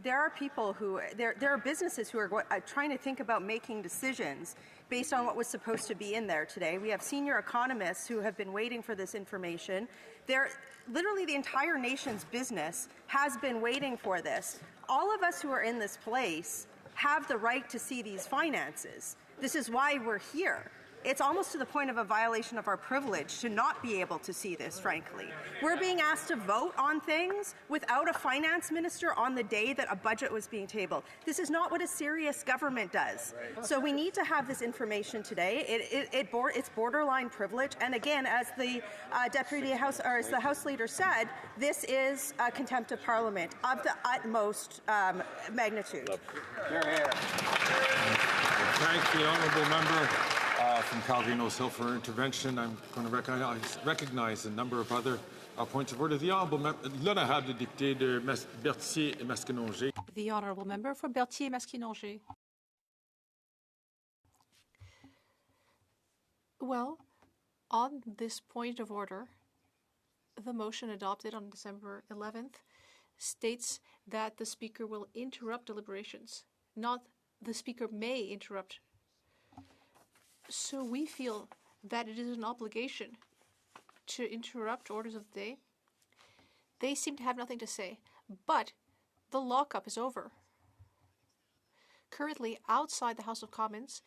There are people who, there are businesses who are trying to think about making decisions based on what was supposed to be in there today. We have senior economists who have been waiting for this information. Literally the entire nation's business has been waiting for this. All of us who are in this place have the right to see these finances. This is why we're here. It's almost to the point of a violation of our privilege to not be able to see this, frankly. We're being asked to vote on things without a finance minister on the day that a budget was being tabled. This is not what a serious government does. So we need to have this information today. It's borderline privilege. And again, as the as the House Leader said, this is a contempt of Parliament of the utmost magnitude. Thank the honourable member from Calgary Nose Hill for her intervention. I'm going to recognize a number of other points of order. The honourable l'honorable député de Berthier et Masquinongé. The honourable member for Berthier Masquinongé. Well, on this point of order, the motion adopted on December 11th states that the Speaker will interrupt deliberations, not the Speaker may interrupt. So we feel that it is an obligation to interrupt orders of the day. They seem to have nothing to say, but the lockup is over. Currently, outside the House of Commons,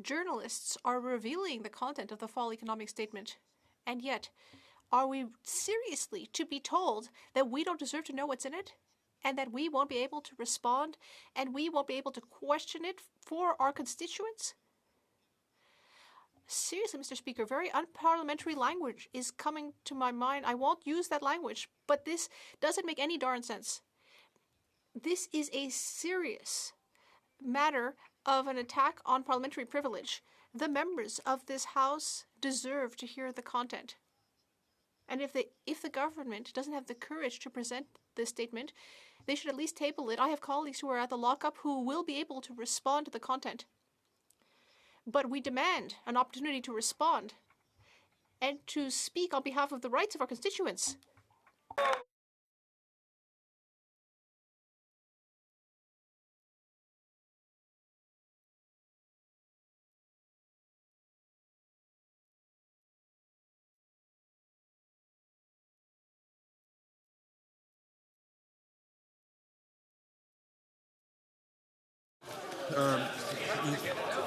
journalists are revealing the content of the fall economic statement. And yet, are we seriously to be told that we don't deserve to know what's in it? And that we won't be able to respond, and we won't be able to question it for our constituents? Seriously, Mr. Speaker, very unparliamentary language is coming to my mind. I won't use that language, but this doesn't make any darn sense. This is a serious matter of an attack on parliamentary privilege. The members of this House deserve to hear the content. And if the government doesn't have the courage to present this statement, they should at least table it. I have colleagues who are at the lockup who will be able to respond to the content. But we demand an opportunity to respond. and to speak on behalf of the rights of our constituents.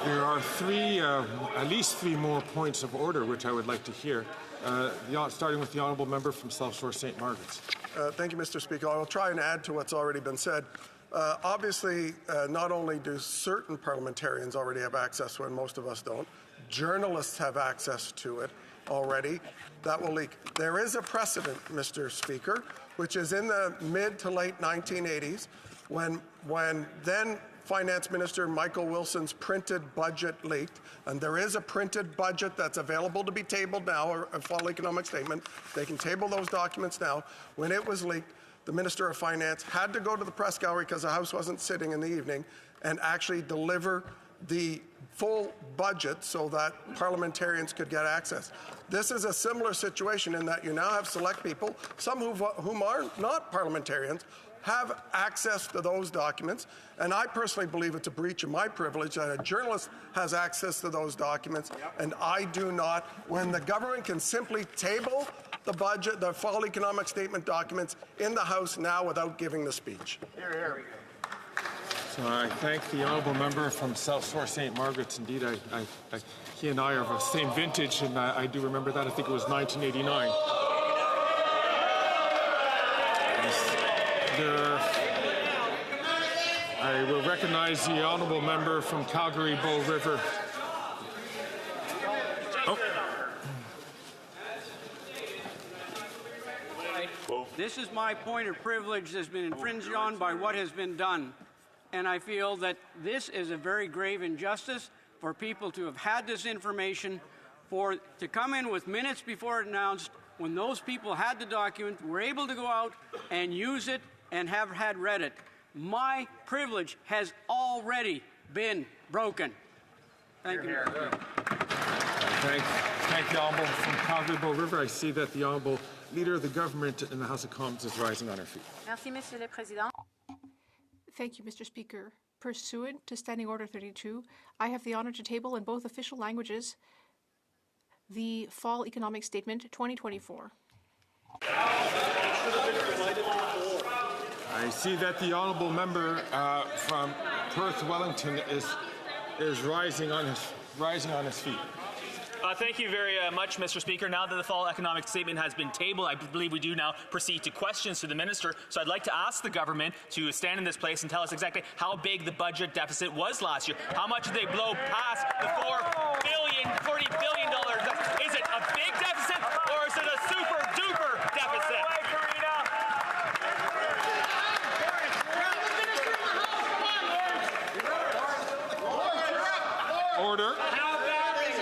There are at least three more points of order which I would like to hear, starting with the honourable member from South Shore St. Margaret's. Thank you, Mr. Speaker. I will try and add to what's already been said. Obviously, not only do certain parliamentarians already have access to it, and most of us don't, journalists have access to it already. That will leak. There is a precedent, Mr. Speaker, which is in the mid to late 1980s when then Finance Minister Michael Wilson's printed budget leaked, and there is a printed budget that's available to be tabled now, or a fall economic statement. They can table those documents now. When it was leaked, the Minister of Finance had to go to the press gallery because the House wasn't sitting in the evening and actually deliver the full budget so that parliamentarians could get access. This is a similar situation in that you now have select people, some whom are not parliamentarians, have access to those documents, and I personally believe it's a breach of my privilege that a journalist has access to those documents, and I do not, when the government can simply table the budget, the fall economic statement documents in the House now without giving the speech. Hear, hear. So I thank the honourable member from South Shore St. Margaret's. Indeed, he and I are of the same vintage, and I do remember that. I think it was 1989. I will recognize the honourable member from Calgary Bull River. This is my point of privilege that's been infringed on by what has been done. And I feel that this is a very grave injustice for people to have had this information, to come in with minutes before it announced, when those people had the document, were able to go out and use it and have had read it. My privilege has already been broken. Thank you. Thank the honourable from Calgary Bull River. I see that the honourable Leader of the Government in the House of Commons is rising on her feet. Merci, Monsieur le Président. Thank you, Mr. Speaker. Pursuant to Standing Order 32, I have the honour to table in both official languages the Fall Economic Statement 2024. I see that the honourable member from Perth Wellington is rising on his feet. Thank you very much, Mr. Speaker. Now that the fall economic statement has been tabled, I believe we do now proceed to questions to the minister. So I'd like to ask the government to stand in this place and tell us exactly how big the budget deficit was last year. How much did they blow past the $40 billion? Is it a big deficit or is it a super duper deficit? Order.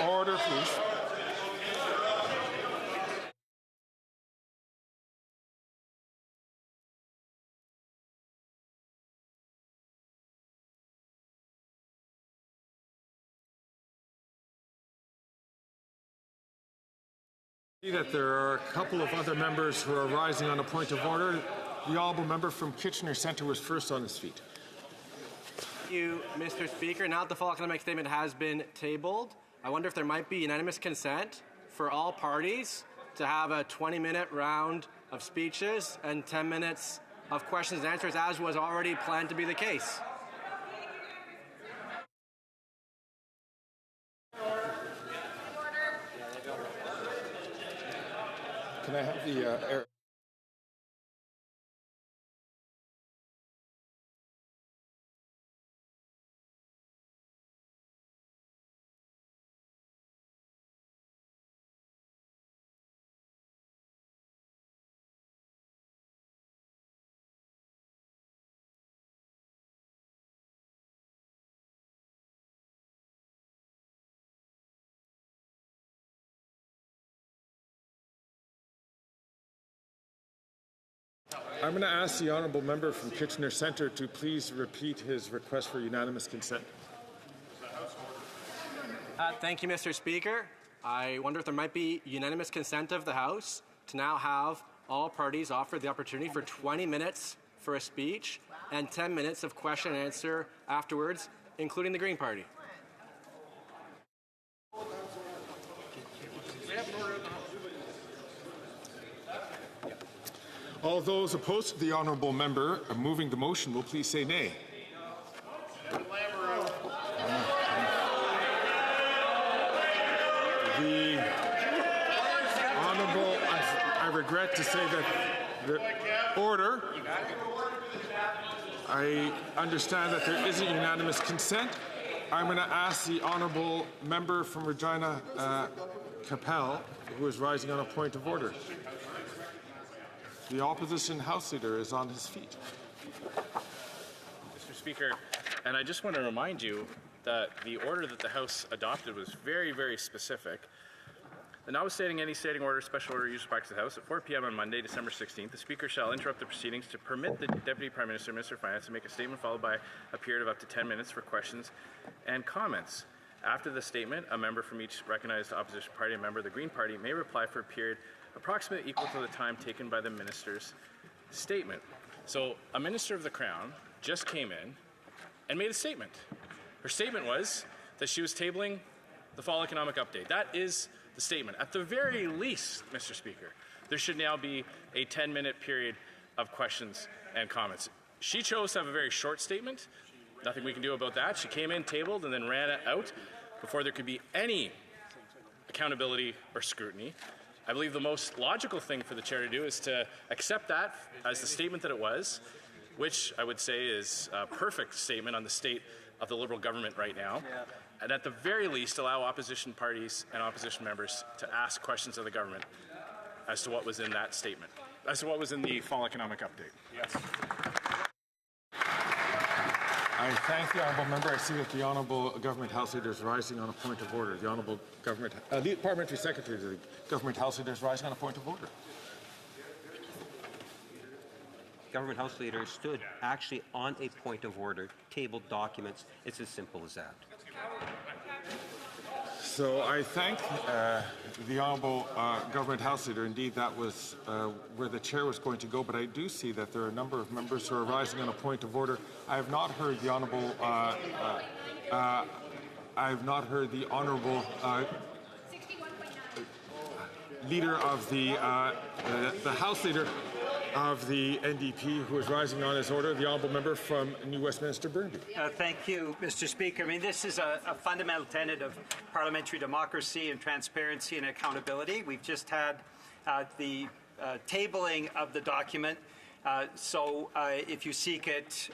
Order, please. I see that there are a couple of other members who are rising on a point of order. The honourable member from Kitchener Centre was first on his feet. Thank you, Mr. Speaker. Now that the fall economic statement has been tabled, I wonder if there might be unanimous consent for all parties to have a 20-minute round of speeches and 10 minutes of questions and answers, as was already planned to be the case. Can I have the I'm going to ask the honourable member from Kitchener Centre to please repeat his request for unanimous consent. Thank you, Mr. Speaker. I wonder if there might be unanimous consent of the House to now have all parties offer the opportunity for 20 minutes for a speech and 10 minutes of question and answer afterwards, including the Green Party. All those opposed to the honourable member moving the motion will please say nay. The honourable, I regret to say that the order, I understand that there isn't unanimous consent. I'm going to ask the honourable member from Regina Capel, who is rising on a point of order. The opposition House Leader is on his feet. Mr. Speaker, and I just want to remind you that the order that the House adopted was very, very specific. And notwithstanding any standing order, special order, usual practice of the House, at 4 p.m. on Monday, December 16th, the Speaker shall interrupt the proceedings to permit the Deputy Prime Minister and Minister of Finance to make a statement followed by a period of up to 10 minutes for questions and comments. After the statement, a member from each recognized opposition party, a member of the Green Party, may reply for a period approximately equal to the time taken by the Minister's statement. So a Minister of the Crown just came in and made a statement. Her statement was that she was tabling the fall economic update. That is the statement. At the very least, Mr. Speaker, there should now be a 10-minute period of questions and comments. She chose to have a very short statement. Nothing we can do about that. She came in, tabled, and then ran it out before there could be any accountability or scrutiny. I believe the most logical thing for the chair to do is to accept that as the statement that it was, which I would say is a perfect statement on the state of the Liberal government right now. And at the very least, allow opposition parties and opposition members to ask questions of the government as to what was in that statement, as to what was in the fall economic update. Yes. I thank the honourable member. I see that the honourable government House Leader is rising on a point of order. The honourable government, the parliamentary secretary to the government House Leader is rising on a point of order. Government House Leader stood actually on a point of order, tabled documents. It's as simple as that. So I thank the honourable government House Leader. Indeed, that was where the chair was going to go, but I do see that there are a number of members who are rising on a point of order. I have not heard the honourable leader of the House Leader of the NDP who is rising on his order, the honourable member from New Westminster Burnaby. Thank you, Mr. Speaker. I mean, this is a fundamental tenet of parliamentary democracy and transparency and accountability. We've just had the tabling of the document. So if you seek it,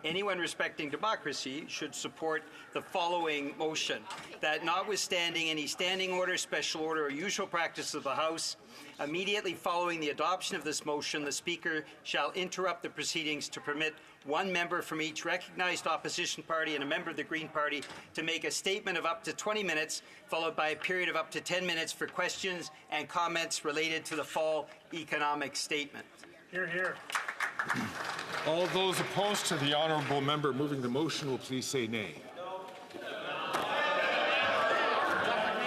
anyone respecting democracy should support the following motion, that notwithstanding any standing order, special order, or usual practice of the House, immediately following the adoption of this motion, the Speaker shall interrupt the proceedings to permit one member from each recognized opposition party and a member of the Green Party to make a statement of up to 20 minutes, followed by a period of up to 10 minutes for questions and comments related to the fall economic statement. Hear, hear. All those opposed to the honourable member moving the motion will please say nay.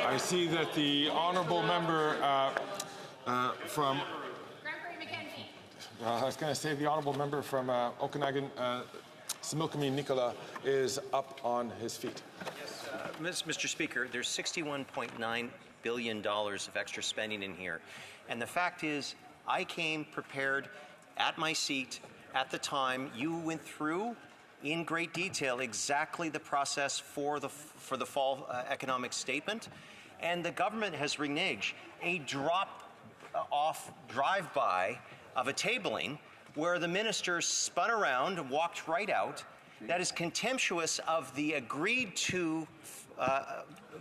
I see that the honourable member from I was going to say the honourable member from Okanagan, Similkameen Nicola, is up on his feet. Yes, Mr. Speaker, there's $61.9 billion of extra spending in here. And the fact is, I came prepared at my seat at the time. You went through in great detail exactly the process for the fall economic statement. And the government has reneged. A drop-off drive-by of a tabling where the minister spun around and walked right out. That is contemptuous of the agreed-to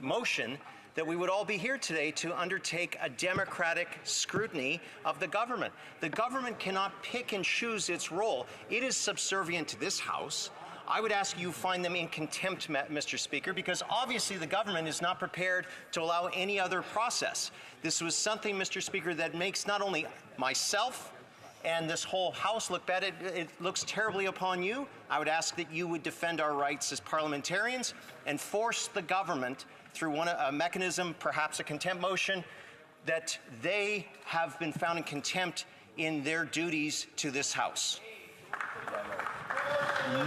motion that we would all be here today to undertake a democratic scrutiny of the government. The government cannot pick and choose its role. It is subservient to this House. I would ask you find them in contempt, Mr. Speaker, because obviously the government is not prepared to allow any other process. This was something, Mr. Speaker, that makes not only myself and this whole House look bad. It looks terribly upon you. I would ask that you would defend our rights as parliamentarians and force the government through a mechanism, perhaps a contempt motion, that they have been found in contempt in their duties to this House.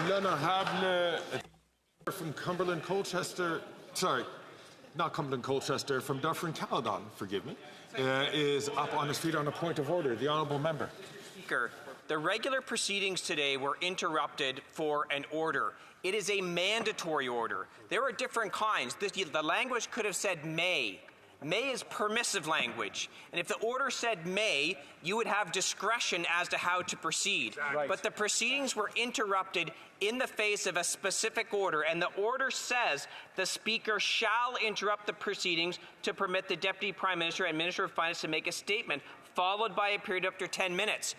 L'honorable from Cumberland Colchester, sorry, not Cumberland Colchester, from Dufferin Caledon, forgive me, is up on his feet on a point of order. The honourable member. Speaker, the regular proceedings today were interrupted for an order. It is a mandatory order. There are different kinds. The language could have said may. May is permissive language. And if the order said may, you would have discretion as to how to proceed. Right. But the proceedings were interrupted in the face of a specific order, and the order says the Speaker shall interrupt the proceedings to permit the Deputy Prime Minister and Minister of Finance to make a statement, followed by a period of up to 10 minutes.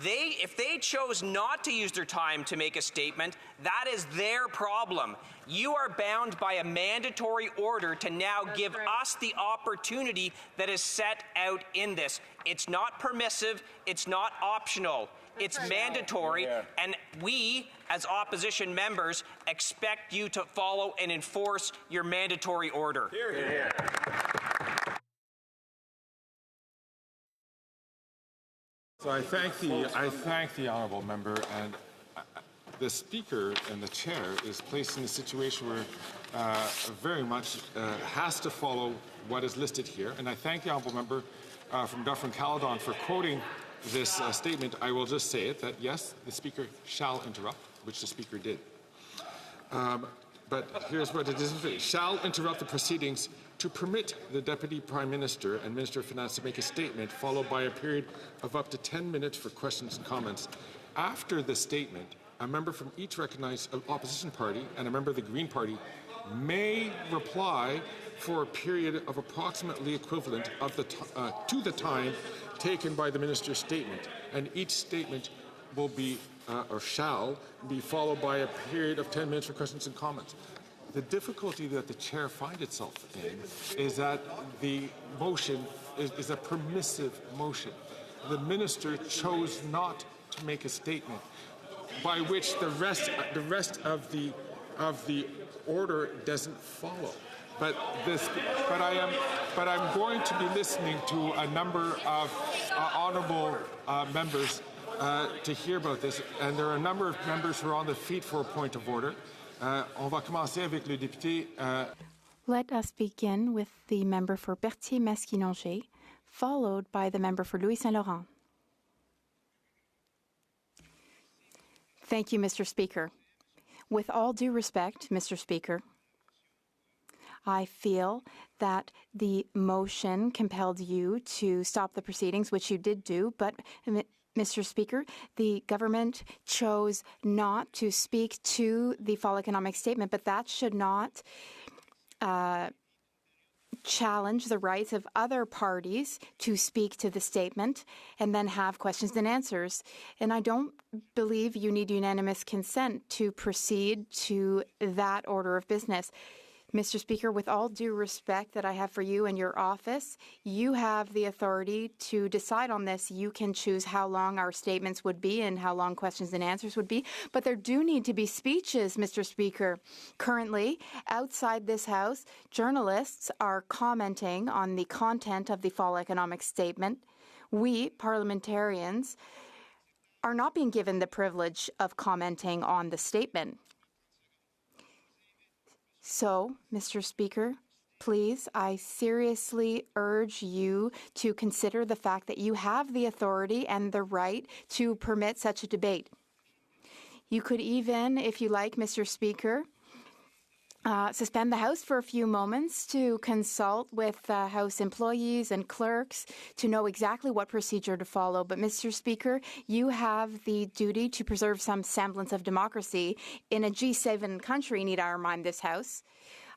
If they chose not to use their time to make a statement, that is their problem. You are bound by a mandatory order to now give us the opportunity that is set out in this. It's not permissive, it's not optional. It's mandatory, and we, as opposition members, expect you to follow and enforce your mandatory order. Hear, hear. So I thank the honourable member, and the Speaker and the Chair is placed in a situation where very much has to follow what is listed here. And I thank the honourable member from Dufferin Caledon for quoting this statement. I will just say it, that yes, the Speaker shall interrupt, which the Speaker did. But here's what it is. Shall interrupt the proceedings to permit the Deputy Prime Minister and Minister of Finance to make a statement, followed by a period of up to 10 minutes for questions and comments. After the statement, a member from each recognized opposition party and a member of the Green Party may reply for a period of approximately equivalent of to the time taken by the Minister's statement, and each statement will be or shall be followed by a period of 10 minutes for questions and comments. The difficulty that the Chair finds itself in is that the motion is a permissive motion. The Minister chose not to make a statement, by which the rest of the order doesn't follow. But I'm going to be listening to a number of honourable members to hear about this, and there are a number of members who are on the feet for a point of order. On va commencer avec le député. Let us begin with the member for Berthier-Masquinongé, followed by the member for Louis-Saint-Laurent. Thank you, Mr. Speaker. With all due respect, Mr. Speaker, I feel that the motion compelled you to stop the proceedings, which you did do, but Mr. Speaker, the government chose not to speak to the fall economic statement, but that should not challenge the rights of other parties to speak to the statement and then have questions and answers. And I don't believe you need unanimous consent to proceed to that order of business. Mr. Speaker, with all due respect that I have for you and your office, you have the authority to decide on this. You can choose how long our statements would be and how long questions and answers would be. But there do need to be speeches, Mr. Speaker. Currently, outside this House, journalists are commenting on the content of the fall economic statement. We, parliamentarians, are not being given the privilege of commenting on the statement. So, Mr. Speaker, please, I seriously urge you to consider the fact that you have the authority and the right to permit such a debate. You could even, if you like, Mr. Speaker, suspend the House for a few moments to consult with House employees and clerks to know exactly what procedure to follow. But, Mr. Speaker, you have the duty to preserve some semblance of democracy in a G7 country, need I remind this House.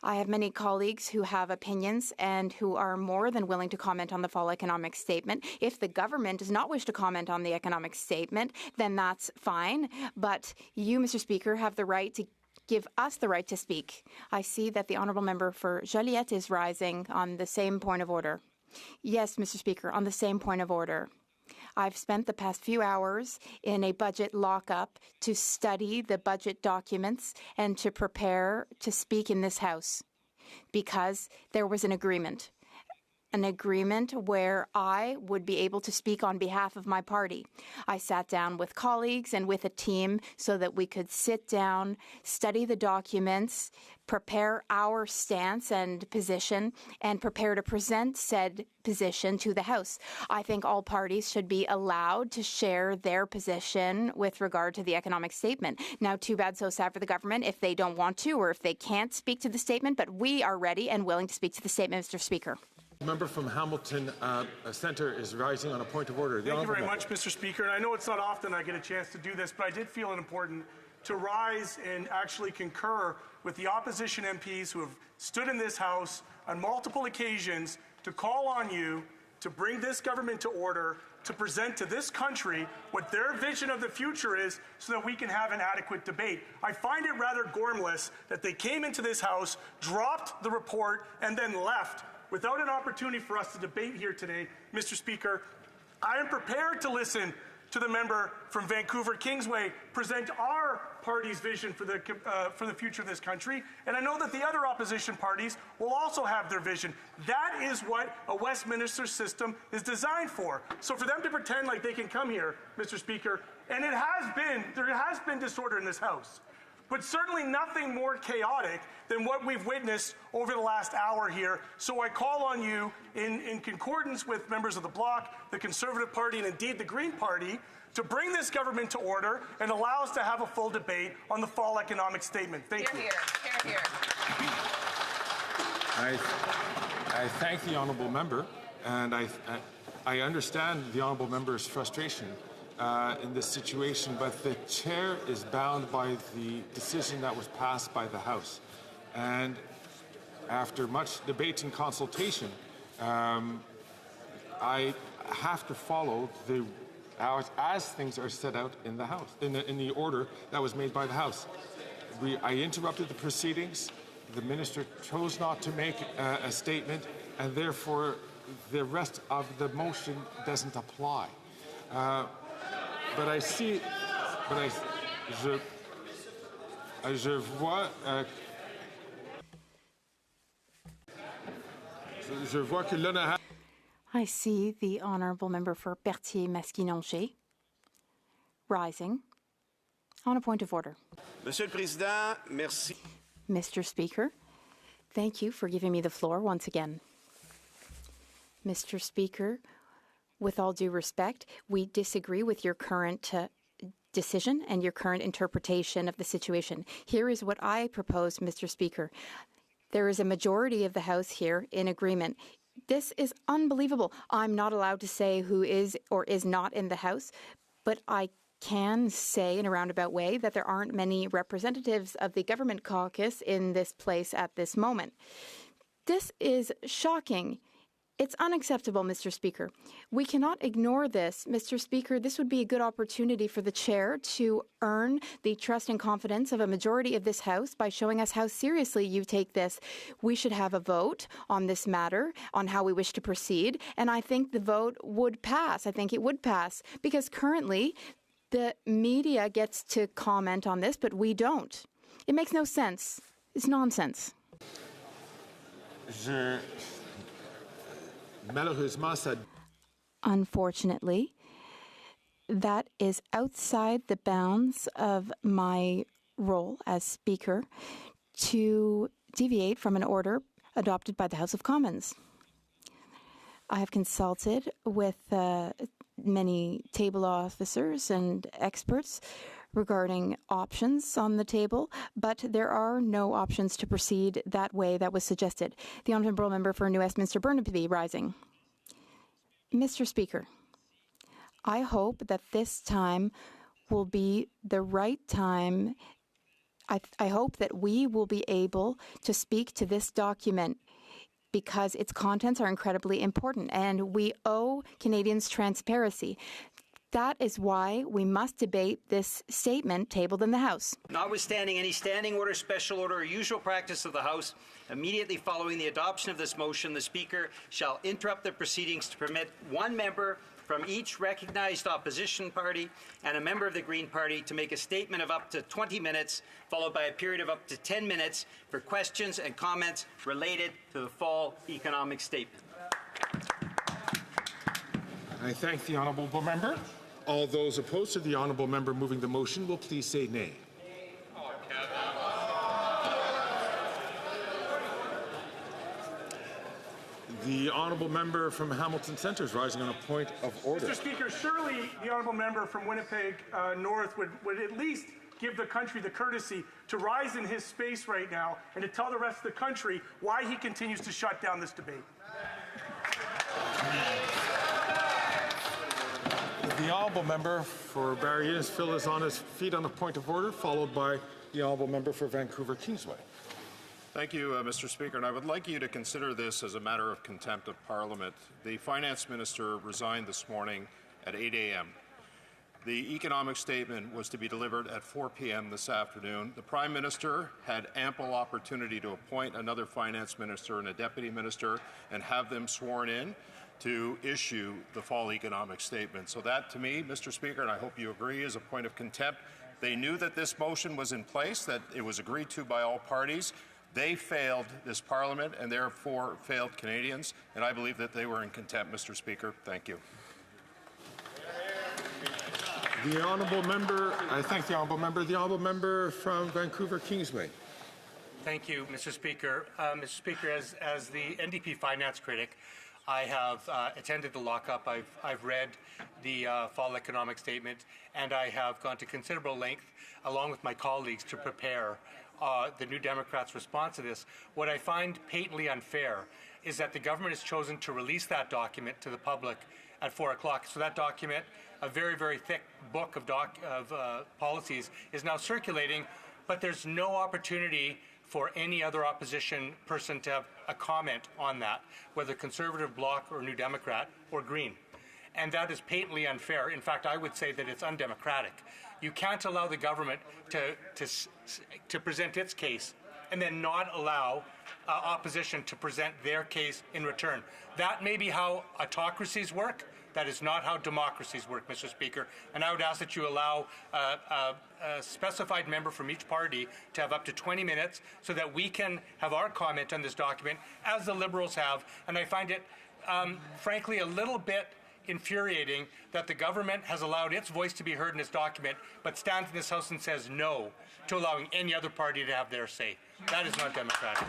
I have many colleagues who have opinions and who are more than willing to comment on the fall economic statement. If the government does not wish to comment on the economic statement, then that's fine. But you, Mr. Speaker, have the right to give us the right to speak. I see that the honourable member for Joliette is rising on the same point of order. Yes, Mr. Speaker, on the same point of order. I've spent the past few hours in a budget lockup to study the budget documents and to prepare to speak in this House because there was an agreement where I would be able to speak on behalf of my party. I sat down with colleagues and with a team so that we could sit down, study the documents, prepare our stance and position, and prepare to present said position to the House. I think all parties should be allowed to share their position with regard to the economic statement. Now, too bad, so sad for the government if they don't want to or if they can't speak to the statement, but we are ready and willing to speak to the statement, Mr. Speaker. The member from Hamilton Centre is rising on a point of order. Thank you very much, Mr. Speaker. And I know it's not often I get a chance to do this, but I did feel it important to rise and actually concur with the opposition MPs who have stood in this House on multiple occasions to call on you to bring this government to order, to present to this country what their vision of the future is so that we can have an adequate debate. I find it rather gormless that they came into this House, dropped the report, and then left without an opportunity for us to debate here today. Mr. Speaker, I am prepared to listen to the member from Vancouver Kingsway present our party's vision for the future of this country, and I know that the other opposition parties will also have their vision. That is what a Westminster system is designed for. So for them to pretend like they can come here, Mr. Speaker, and there has been disorder in this House, but certainly nothing more chaotic than what we've witnessed over the last hour here. So I call on you, in concordance with members of the Bloc, the Conservative Party, and indeed the Green Party, to bring this government to order and allow us to have a full debate on the fall economic statement. Thank you. Hear, hear. I thank the honourable member, and I understand the honourable member's frustration in this situation, but the chair is bound by the decision that was passed by the House. And after much debate and consultation, I have to follow as things are set out in the House, in the order that was made by the House. I interrupted the proceedings. The minister chose not to make a statement, and therefore the rest of the motion doesn't apply. But I see, je vois que l'honorable. I see the honourable member for Berthier-Masquinongé rising on a point of order. Monsieur le Président, merci. Mr. Speaker, thank you for giving me the floor once again. Mr. Speaker, with all due respect, we disagree with your current decision and your current interpretation of the situation. Here is what I propose, Mr. Speaker. There is a majority of the House here in agreement. This is unbelievable. I'm not allowed to say who is or is not in the House, but I can say in a roundabout way that there aren't many representatives of the government caucus in this place at this moment. This is shocking. It's unacceptable, Mr. Speaker. We cannot ignore this. Mr. Speaker, this would be a good opportunity for the chair to earn the trust and confidence of a majority of this House by showing us how seriously you take this. We should have a vote on this matter, on how we wish to proceed, and I think the vote would pass. I think it would pass because currently the media gets to comment on this, but we don't. It makes no sense. It's nonsense. Unfortunately, that is outside the bounds of my role as Speaker to deviate from an order adopted by the House of Commons. I have consulted with many table officers and experts regarding options on the table, but there are no options to proceed that way that was suggested. The honourable member for New Westminster Burnaby rising. Mr. Speaker, I hope that this time will be the right time. I hope that we will be able to speak to this document because its contents are incredibly important and we owe Canadians transparency. That is why we must debate this statement tabled in the House. Notwithstanding any standing order, special order, or usual practice of the House, immediately following the adoption of this motion, the Speaker shall interrupt the proceedings to permit one member from each recognized opposition party and a member of the Green Party to make a statement of up to 20 minutes, followed by a period of up to 10 minutes for questions and comments related to the fall economic statement. I thank the honourable member. All those opposed to the honourable member moving the motion will please say nay. The honourable member from Hamilton Centre is rising on a point of order. Mr. Speaker, surely the honourable member from Winnipeg North would at least give the country the courtesy to rise in his space right now and to tell the rest of the country why he continues to shut down this debate. The honourable member for Barrie Innisfil is on his feet on a point of order, followed by the honourable member for Vancouver Kingsway. Thank you, Mr. Speaker, and I would like you to consider this as a matter of contempt of Parliament. The Finance Minister resigned this morning at 8 a.m. The economic statement was to be delivered at 4 p.m. this afternoon. The Prime Minister had ample opportunity to appoint another Finance Minister and a Deputy Minister and have them sworn in to issue the fall economic statement. So that, to me, Mr. Speaker, and I hope you agree, is a point of contempt. They knew that this motion was in place, that it was agreed to by all parties. They failed this Parliament and therefore failed Canadians, and I believe that they were in contempt, Mr. Speaker. Thank you. The honourable member, I thank the honourable member. The honourable member from Vancouver Kingsway. Thank you, Mr. Speaker. Mr. Speaker, as the NDP finance critic, I have attended the lockup. I've read the fall economic statement, and I have gone to considerable length, along with my colleagues, to prepare the New Democrats' response to this. What I find patently unfair is that the government has chosen to release that document to the public at 4 o'clock. So that document, a very, very thick book of policies, is now circulating, but there's no opportunity for any other opposition person to have a comment on that, whether Conservative, Bloc, or New Democrat, or Green. And that is patently unfair. In fact, I would say that it's undemocratic. You can't allow the government to present its case and then not allow opposition to present their case in return. That may be how autocracies work. That is not how democracies work, Mr. Speaker. And I would ask that you allow a specified member from each party to have up to 20 minutes so that we can have our comment on this document, as the Liberals have. And I find it, frankly, a little bit infuriating that the government has allowed its voice to be heard in this document, but stands in this House and says no to allowing any other party to have their say. That is not democratic.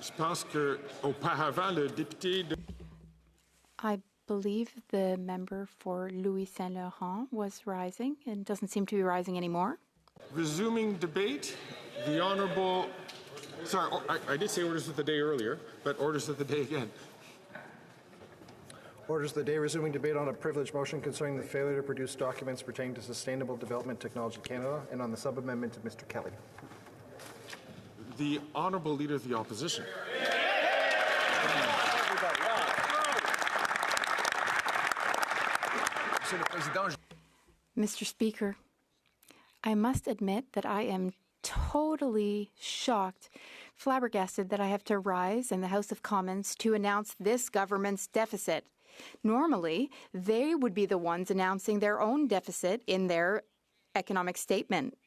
Je pense qu'auparavant, le député de... I believe the member for Louis Saint Laurent was rising and doesn't seem to be rising anymore. Resuming debate, the honourable... Sorry, I did say orders of the day earlier, but orders of the day again. Orders of the day, resuming debate on a privileged motion concerning the failure to produce documents pertaining to Sustainable Development Technology Canada and on the sub-amendment of Mr. Kelly. The honourable leader of the opposition. Mr. Speaker, I must admit that I am totally shocked, flabbergasted that I have to rise in the House of Commons to announce this government's deficit. Normally, they would be the ones announcing their own deficit in their economic statement.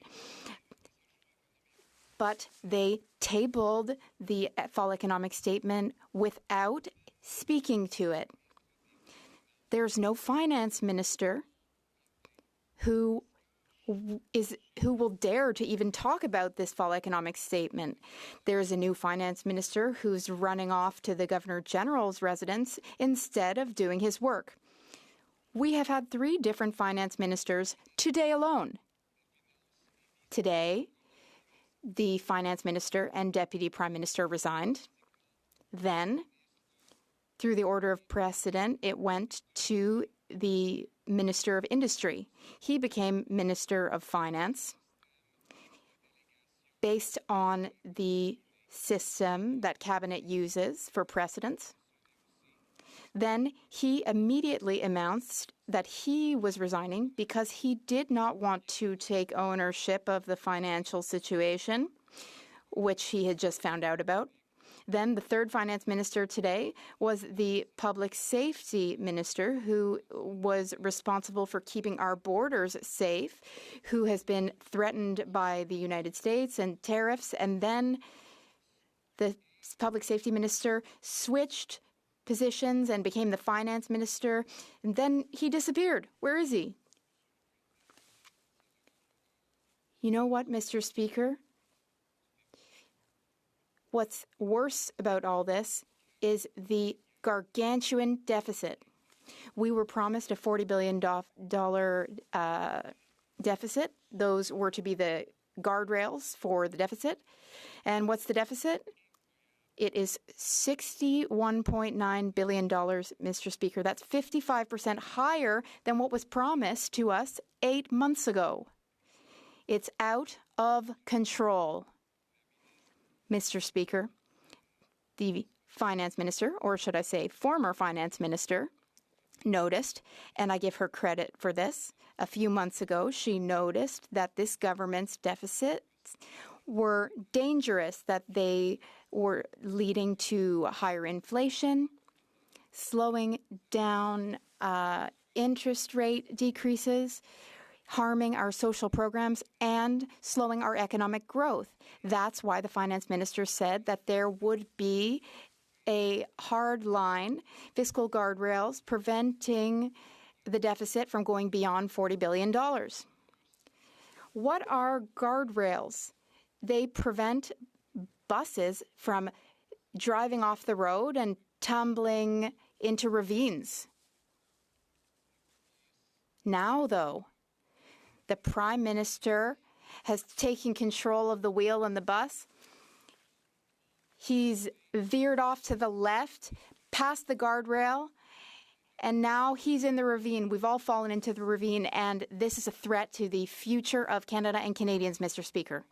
But they tabled the fall economic statement without speaking to it. There's no finance minister who will dare to even talk about this fall economic statement. There's a new finance minister who's running off to the Governor General's residence instead of doing his work. We have had 3 different finance ministers today alone. Today, the finance minister and deputy prime minister resigned. Then, through the order of precedent, it went to the Minister of Industry. He became Minister of Finance based on the system that Cabinet uses for precedents. Then he immediately announced that he was resigning because he did not want to take ownership of the financial situation, which he had just found out about. Then the third finance minister today was the public safety minister, who was responsible for keeping our borders safe, who has been threatened by the United States and tariffs. And then the public safety minister switched positions and became the finance minister. And then he disappeared. Where is he? You know what, Mr. Speaker? What's worse about all this is the gargantuan deficit. We were promised a $40 billion deficit. Those were to be the guardrails for the deficit. And what's the deficit? It is $61.9 billion, Mr. Speaker. That's 55% higher than what was promised to us 8 months ago. It's out of control. Mr. Speaker, the finance minister, or should I say former finance minister, noticed, and I give her credit for this, a few months ago she noticed that this government's deficits were dangerous, that they were leading to higher inflation, slowing down interest rate decreases, harming our social programs, and slowing our economic growth. That's why the finance minister said that there would be a hard line, fiscal guardrails, preventing the deficit from going beyond $40 billion. What are guardrails? They prevent buses from driving off the road and tumbling into ravines. Now, though, the Prime Minister has taken control of the wheel in the bus. He's veered off to the left, past the guardrail, and now he's in the ravine. We've all fallen into the ravine, and this is a threat to the future of Canada and Canadians, Mr. Speaker.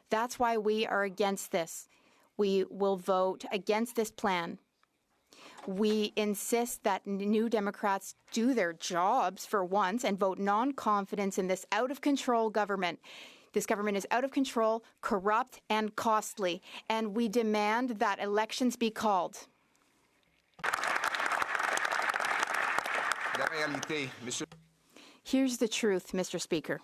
That's why we are against this. We will vote against this plan. We insist that New Democrats do their jobs for once and vote non-confidence in this out-of-control government. This government is out of control, corrupt, and costly, and we demand that elections be called. Here's the truth, Mr. Speaker.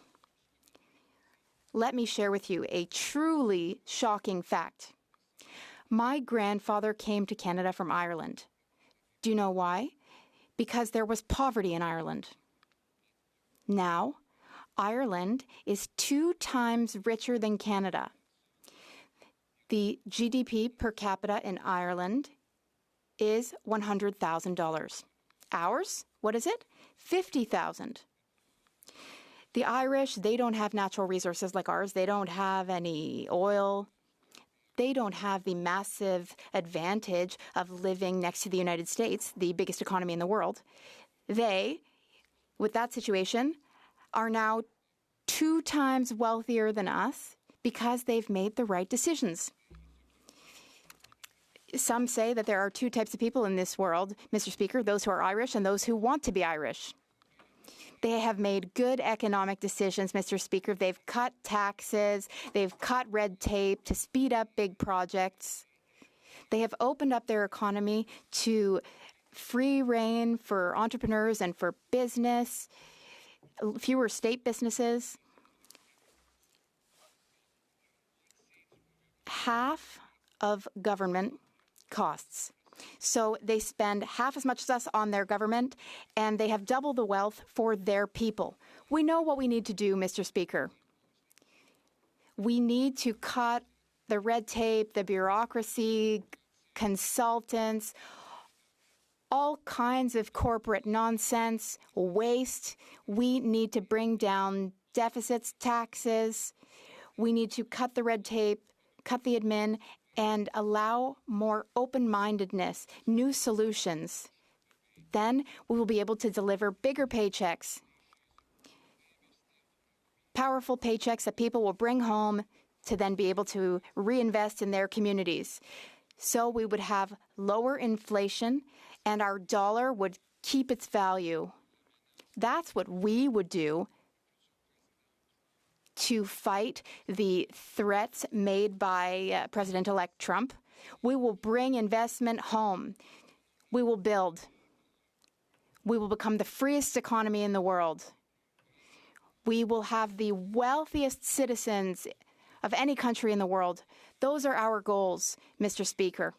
Let me share with you a truly shocking fact. My grandfather came to Canada from Ireland. Do you know why? Because there was poverty in Ireland. Now, Ireland is 2 times richer than Canada. The GDP per capita in Ireland is $100,000. Ours, what is it? $50,000. The Irish, they don't have natural resources like ours. They don't have any oil. They don't have the massive advantage of living next to the United States, the biggest economy in the world. They, with that situation, are now 2 times wealthier than us because they've made the right decisions. Some say that there are 2 types of people in this world, Mr. Speaker, those who are Irish and those who want to be Irish. They have made good economic decisions, Mr. Speaker. They've cut taxes. They've cut red tape to speed up big projects. They have opened up their economy to free rein for entrepreneurs and for business, fewer state businesses. Half of government costs. So they spend half as much as us on their government, and they have double the wealth for their people. We know what we need to do, Mr. Speaker. We need to cut the red tape, the bureaucracy, consultants, all kinds of corporate nonsense, waste. We need to bring down deficits, taxes. We need to cut the red tape, cut the admin, and allow more open-mindedness, new solutions. Then we will be able to deliver bigger paychecks, powerful paychecks that people will bring home to then be able to reinvest in their communities. So we would have lower inflation and our dollar would keep its value. That's what we would do to fight the threats made by President-elect Trump. We will bring investment home. We will build. We will become the freest economy in the world. We will have the wealthiest citizens of any country in the world. Those are our goals, Mr. Speaker.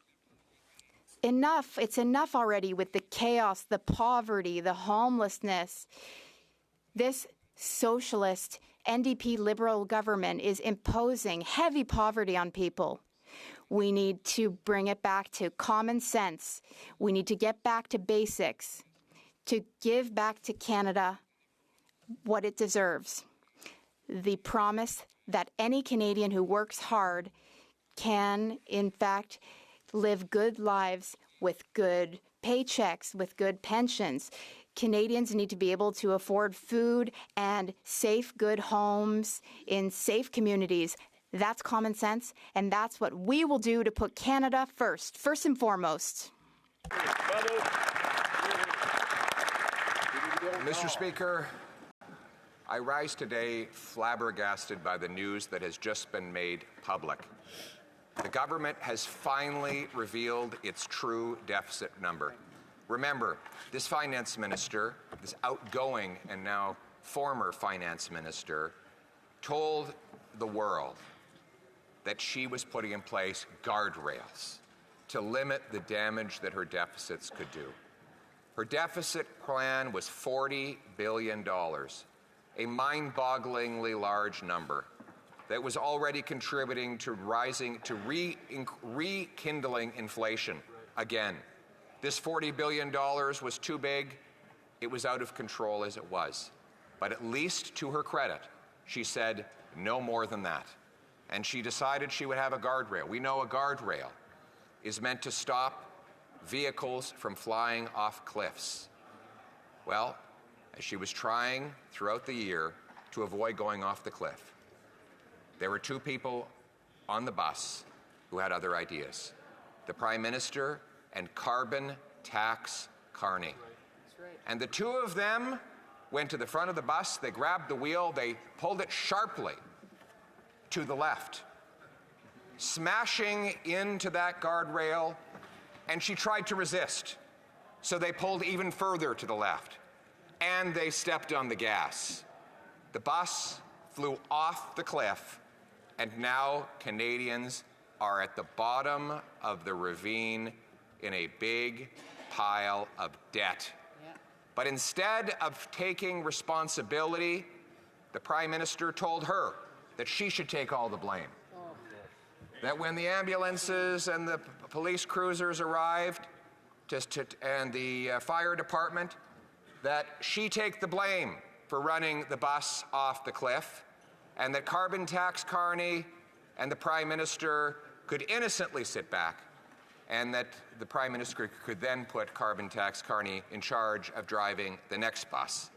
Enough. It's enough already with the chaos, the poverty, the homelessness. This socialist NDP Liberal government is imposing heavy poverty on people. We need to bring it back to common sense. We need to get back to basics, to give back to Canada what it deserves. The promise that any Canadian who works hard can, in fact, live good lives with good paychecks, with good pensions. Canadians need to be able to afford food and safe, good homes in safe communities. That's common sense, and that's what we will do to put Canada first and foremost. Mr. Speaker, I rise today flabbergasted by the news that has just been made public. The government has finally revealed its true deficit number. Remember, this finance minister, this outgoing and now former finance minister, told the world that she was putting in place guardrails to limit the damage that her deficits could do. Her deficit plan was $40 billion, a mind-bogglingly large number that was already contributing to rekindling inflation again. This $40 billion was too big. It was out of control as it was. But at least to her credit, she said no more than that. And she decided she would have a guardrail. We know a guardrail is meant to stop vehicles from flying off cliffs. Well, as she was trying throughout the year to avoid going off the cliff, there were two people on the bus who had other ideas. The Prime Minister and carbon tax Carney. And the two of them went to the front of the bus, they grabbed the wheel, they pulled it sharply to the left, smashing into that guardrail, and she tried to resist. So they pulled even further to the left, and they stepped on the gas. The bus flew off the cliff, and now Canadians are at the bottom of the ravine in a big pile of debt. But instead of taking responsibility, the Prime Minister told her that she should take all the blame. That when the ambulances and the police cruisers arrived and the fire department, that she take the blame for running the bus off the cliff, and that carbon tax Carney and the Prime Minister could innocently sit back, and that the Prime Minister could then put carbon tax Carney in charge of driving the next bus.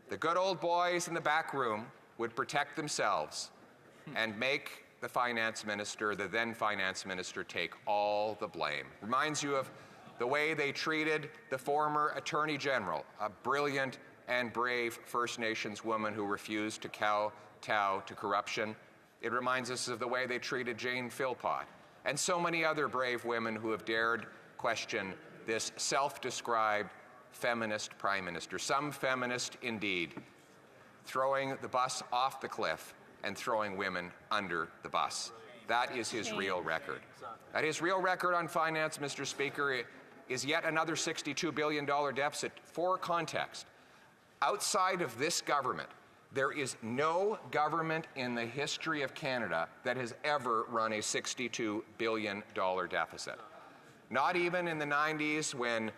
The good old boys in the back room would protect themselves and make the finance minister, the then finance minister, take all the blame. Reminds you of the way they treated the former Attorney General, a brilliant and brave First Nations woman who refused to kowtow to corruption. It reminds us of the way they treated Jane Philpott and so many other brave women who have dared question this self-described feminist Prime Minister, some feminist indeed, throwing the bus off the cliff and throwing women under the bus. That is his real record. That his real record on finance, Mr. Speaker, is yet another $62 billion deficit. For context, outside of this government, there is no government in the history of Canada that has ever run a $62 billion deficit. Not even in the 90s when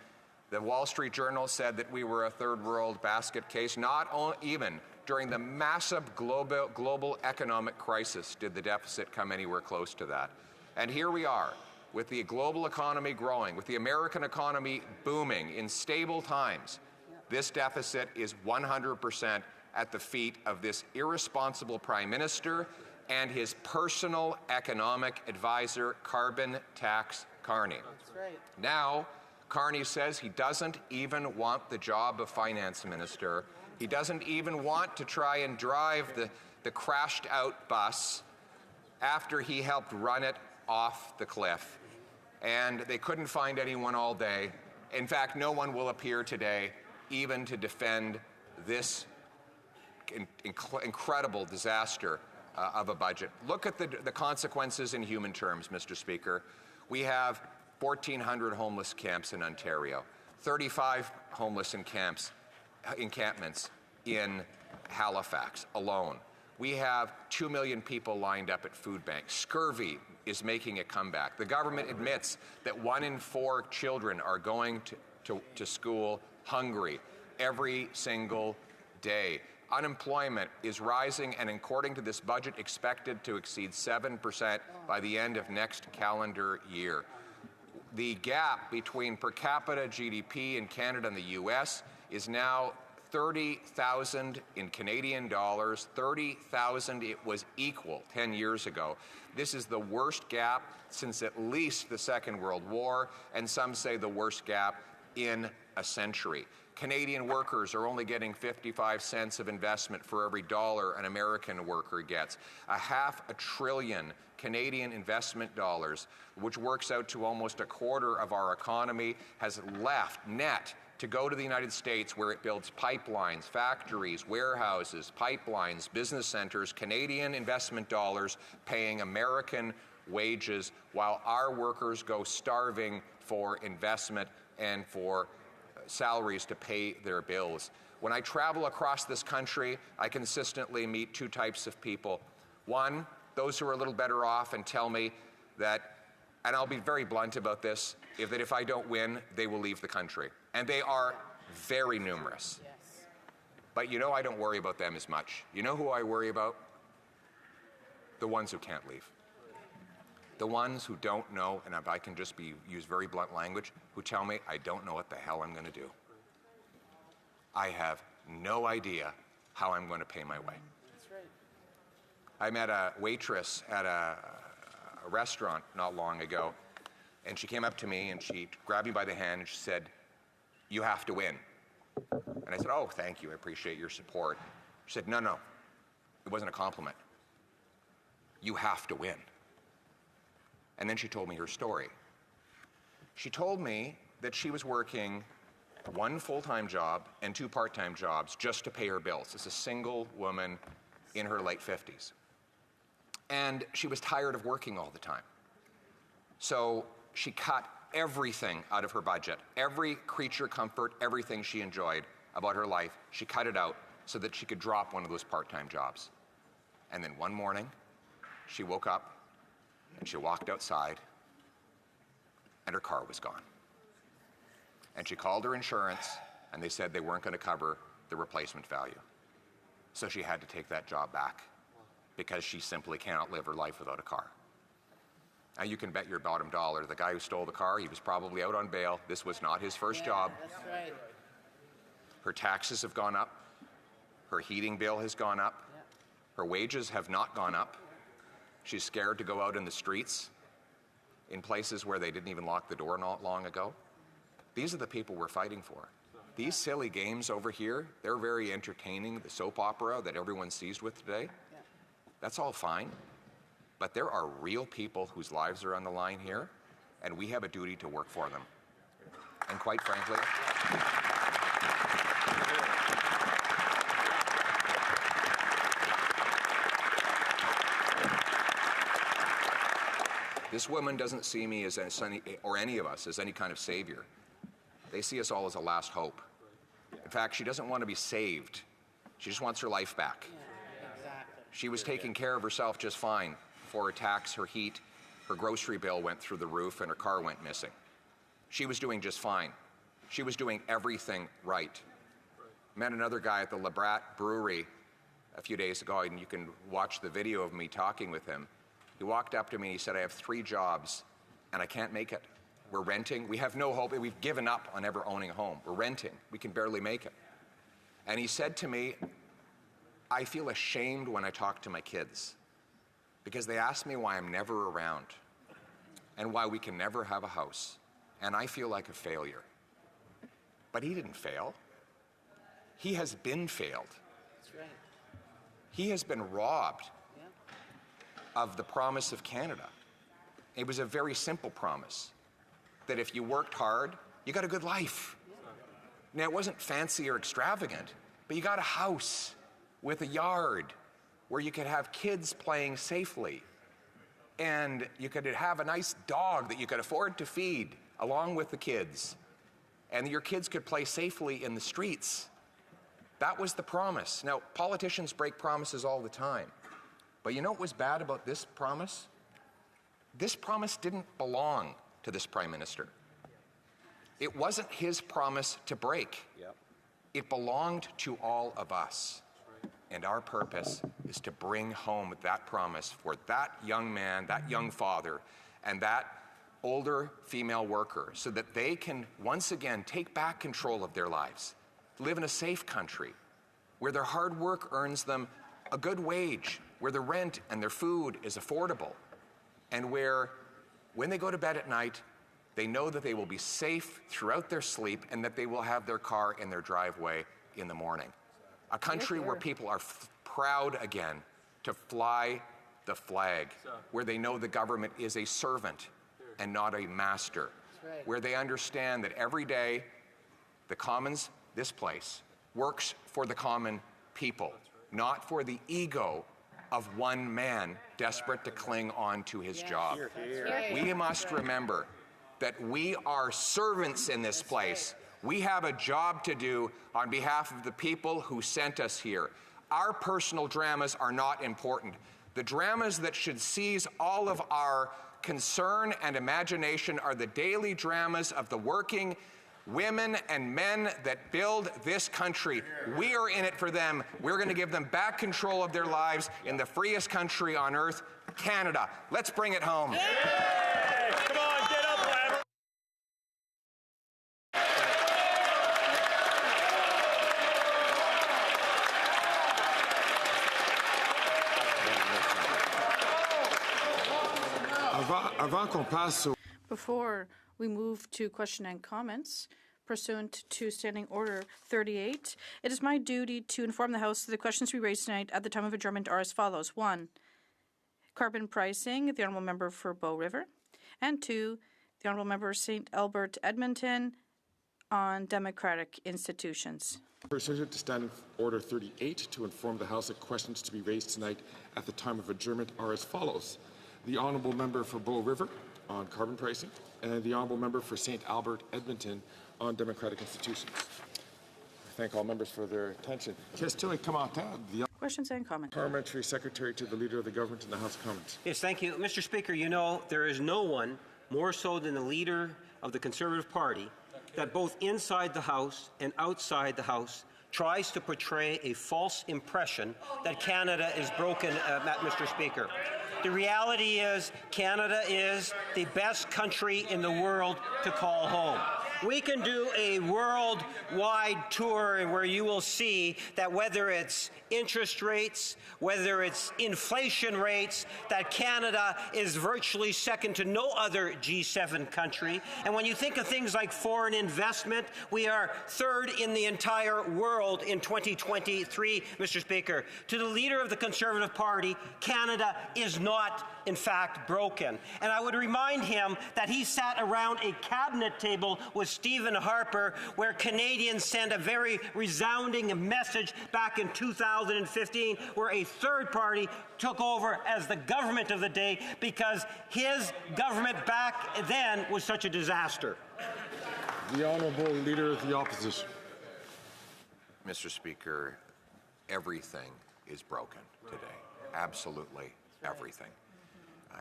the Wall Street Journal said that we were a third world basket case. Not even during the massive global economic crisis did the deficit come anywhere close to that. And here we are, with the global economy growing, with the American economy booming in stable times. This deficit is 100% at the feet of this irresponsible Prime Minister and his personal economic advisor, carbon tax Carney. That's right. Now, Carney says he doesn't even want the job of finance minister. He doesn't even want to try and drive the crashed out bus after he helped run it off the cliff. And they couldn't find anyone all day. In fact, no one will appear today even to defend this incredible disaster of a budget. Look at the consequences in human terms, Mr. Speaker. We have 1,400 homeless camps in Ontario, 35 homeless encampments in Halifax alone. We have 2 million people lined up at food banks. Scurvy is making a comeback. The government admits that 1 in 4 children are going to school hungry every single day. Unemployment is rising, and according to this budget, expected to exceed 7% by the end of next calendar year. The gap between per capita GDP in Canada and the US is now 30,000 in Canadian dollars, 30,000 it was equal 10 years ago. This is the worst gap since at least the Second World War, and some say the worst gap in a century. Canadian workers are only getting 55 cents of investment for every dollar an American worker gets. $500 billion Canadian investment dollars, which works out to almost a quarter of our economy, has left net to go to the United States, where it builds pipelines, factories, warehouses, pipelines, business centers, Canadian investment dollars paying American wages, while our workers go starving for investment and for salaries to pay their bills. When I travel across this country, I consistently meet 2 types of people. One, those who are a little better off and tell me that, and I'll be very blunt about this, that if I don't win, they will leave the country. And they are very numerous. Yes. But you know, I don't worry about them as much. You know who I worry about? The ones who can't leave. The ones who don't know, and if I can just use very blunt language, who tell me, I don't know what the hell I'm going to do. I have no idea how I'm going to pay my way. That's right. I met a waitress at a restaurant not long ago, and she came up to me and she grabbed me by the hand and she said, "You have to win." And I said, "Oh, thank you, I appreciate your support." She said, No, it wasn't a compliment. You have to win. And then she told me her story. She told me that she was working 1 full-time job and 2 part-time jobs just to pay her bills as a single woman in her late 50s. And she was tired of working all the time. So she cut everything out of her budget, every creature comfort, everything she enjoyed about her life, she cut it out so that she could drop one of those part-time jobs. And then one morning, she woke up and she walked outside and her car was gone. And she called her insurance and they said they weren't going to cover the replacement value. So she had to take that job back because she simply cannot live her life without a car. Now you can bet your bottom dollar the guy who stole the car, he was probably out on bail. This was not his first job. That's right. Her taxes have gone up. Her heating bill has gone up. Her wages have not gone up. She's scared to go out in the streets in places where they didn't even lock the door not long ago. These are the people we're fighting for. These silly games over here, they're very entertaining. The soap opera that everyone's seized with today, that's all fine. But there are real people whose lives are on the line here, and we have a duty to work for them. And quite frankly, this woman doesn't see me as any, or any of us as any kind of savior. They see us all as a last hope. In fact, she doesn't want to be saved. She just wants her life back. She was taking care of herself just fine before her tax, her heat, her grocery bill went through the roof and her car went missing. She was doing just fine. She was doing everything right. Met another guy at the La Brat Brewery a few days ago, and you can watch the video of me talking with him. He walked up to me and he said, "I have 3 jobs and I can't make it. We're renting. We have no hope. We've given up on ever owning a home. We're renting. We can barely make it." And he said to me, "I feel ashamed when I talk to my kids because they ask me why I'm never around and why we can never have a house and I feel like a failure. But he didn't fail. He has been failed. That's right. He has been robbed of the promise of Canada. It was a very simple promise, that if you worked hard, you got a good life. Now, it wasn't fancy or extravagant, but you got a house with a yard where you could have kids playing safely, and you could have a nice dog that you could afford to feed along with the kids, and your kids could play safely in the streets. That was the promise. Now, politicians break promises all the time, but you know what was bad about this promise? This promise didn't belong to this Prime Minister. It wasn't his promise to break. It belonged to all of us. And our purpose is to bring home that promise for that young man, that young father, and that older female worker, so that they can once again take back control of their lives, live in a safe country where their hard work earns them a good wage, where their rent and their food is affordable, and where when they go to bed at night, they know that they will be safe throughout their sleep and that they will have their car in their driveway in the morning. A country where people are proud again to fly the flag, where they know the government is a servant and not a master, where they understand that every day the Commons, this place, works for the common people, not for the ego of one man desperate to cling on to his job. We must remember that we are servants in this place. We have a job to do on behalf of the people who sent us here. Our personal dramas are not important. The dramas that should seize all of our concern and imagination are the daily dramas of the working women and men that build this country. We are in it for them. We're going to give them back control of their lives in the freest country on earth, Canada. Let's bring it home. Come on, get up, Lambert. Before we move to question and comments, pursuant to Standing Order 38, it is my duty to inform the House that the questions to be raised tonight at the time of adjournment are as follows. 1. Carbon pricing, the Honourable Member for Bow River. And 2. The Honourable Member St. Albert Edmonton on democratic institutions. Pursuant to Standing Order 38, to inform the House that questions to be raised tonight at the time of adjournment are as follows. The Honourable Member for Bow River on carbon pricing, and the Honourable Member for St. Albert Edmonton on democratic institutions. I thank all members for their attention. Questions and comments. Parliamentary Secretary to the Leader of the Government in the House of Commons. Yes, thank you. Mr. Speaker, you know, there is no one more so than the Leader of the Conservative Party that both inside the House and outside the House tries to portray a false impression that Canada is broken, Mr. Speaker. The reality is Canada is the best country in the world to call home. We can do a worldwide tour where you will see that whether it's interest rates, whether it's inflation rates, that Canada is virtually second to no other G7 country. And when you think of things like foreign investment, we are third in the entire world in 2023, Mr. Speaker. To the Leader of the Conservative Party, Canada is not, in fact, broken. And I would remind him that he sat around a cabinet table with Stephen Harper, where Canadians sent a very resounding message back in 2015, where a third party took over as the government of the day because his government back then was such a disaster. The Honourable Leader of the Opposition. Mr. Speaker, everything is broken today. Absolutely everything.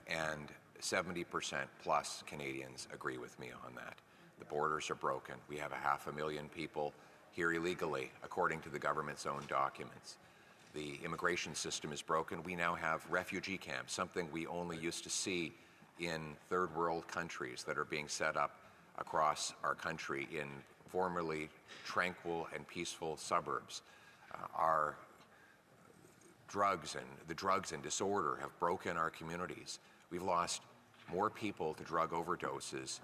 And 70% plus Canadians agree with me on that. The borders are broken. We have 500,000 people here illegally, according to the government's own documents. The immigration system is broken. We now have refugee camps, something we only used to see in third world countries that are being set up across our country in formerly tranquil and peaceful suburbs. Our drugs and disorder have broken our communities. We've lost more people to drug overdoses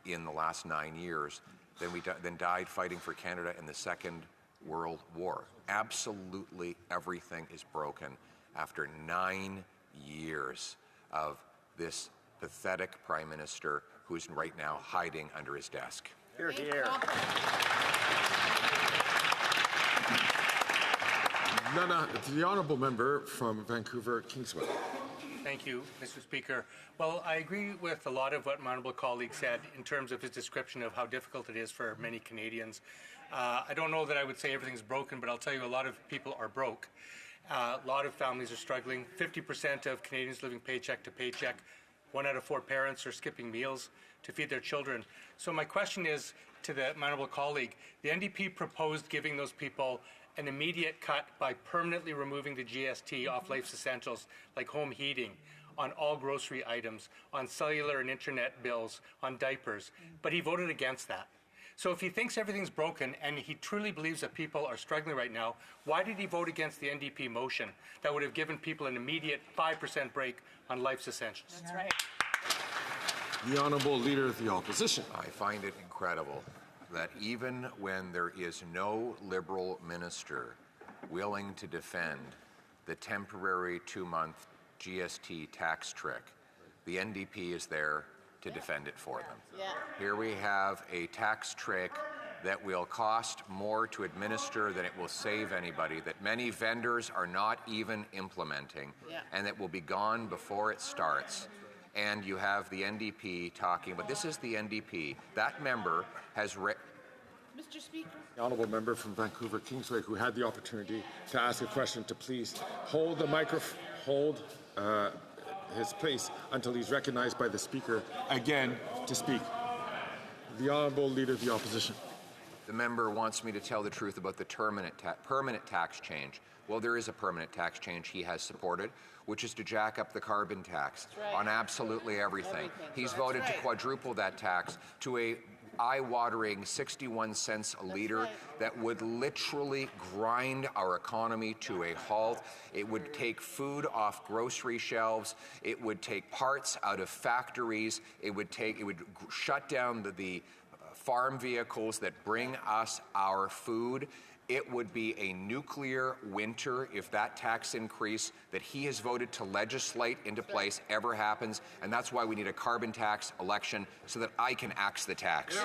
in the last 9 years than died fighting for Canada in the Second World War. Absolutely everything is broken after 9 years of this pathetic Prime Minister who's right now hiding under his desk. Hear, hear. The honourable member from Vancouver Kingsway. Thank you, Mr. Speaker. Well, I agree with a lot of what my honourable colleague said in terms of his description of how difficult it is for many Canadians. I don't know that I would say everything's broken, but I'll tell you a lot of people are broke. A lot of families are struggling. 50% of Canadians living paycheck to paycheck. 1 out of 4 parents are skipping meals to feed their children. So my question is to my honourable colleague, the NDP proposed giving those people an immediate cut by permanently removing the GST off life's essentials like home heating, on all grocery items, on cellular and internet bills, on diapers. But he voted against that. So if he thinks everything's broken and he truly believes that people are struggling right now, why did he vote against the NDP motion that would have given people an immediate 5% break on life's essentials? That's right. The Honourable Leader of the Opposition. I find it incredible that even when there is no Liberal minister willing to defend the temporary 2-month GST tax trick, the NDP is there to defend it for them. Yeah. Here we have a tax trick that will cost more to administer than it will save anybody, that many vendors are not even implementing, and that will be gone before it starts. And you have the NDP talking, but this is the NDP. That member has Mr. Speaker. The honourable member from Vancouver Kingsway, who had the opportunity to ask a question, to please hold the microphone, hold his place until he's recognized by the Speaker again to speak. The Honourable Leader of the Opposition. The member wants me to tell the truth about the permanent tax change. Well, there is a permanent tax change he has supported, which is to jack up the carbon tax on absolutely everything. He's voted to quadruple that tax to a eye-watering 61 cents a liter that would literally grind our economy to a halt. It would take food off grocery shelves. It would take parts out of factories. It would shut down the farm vehicles that bring us our food. It would be a nuclear winter if that tax increase that he has voted to legislate into place ever happens, and that's why we need a carbon tax election so that I can axe the tax.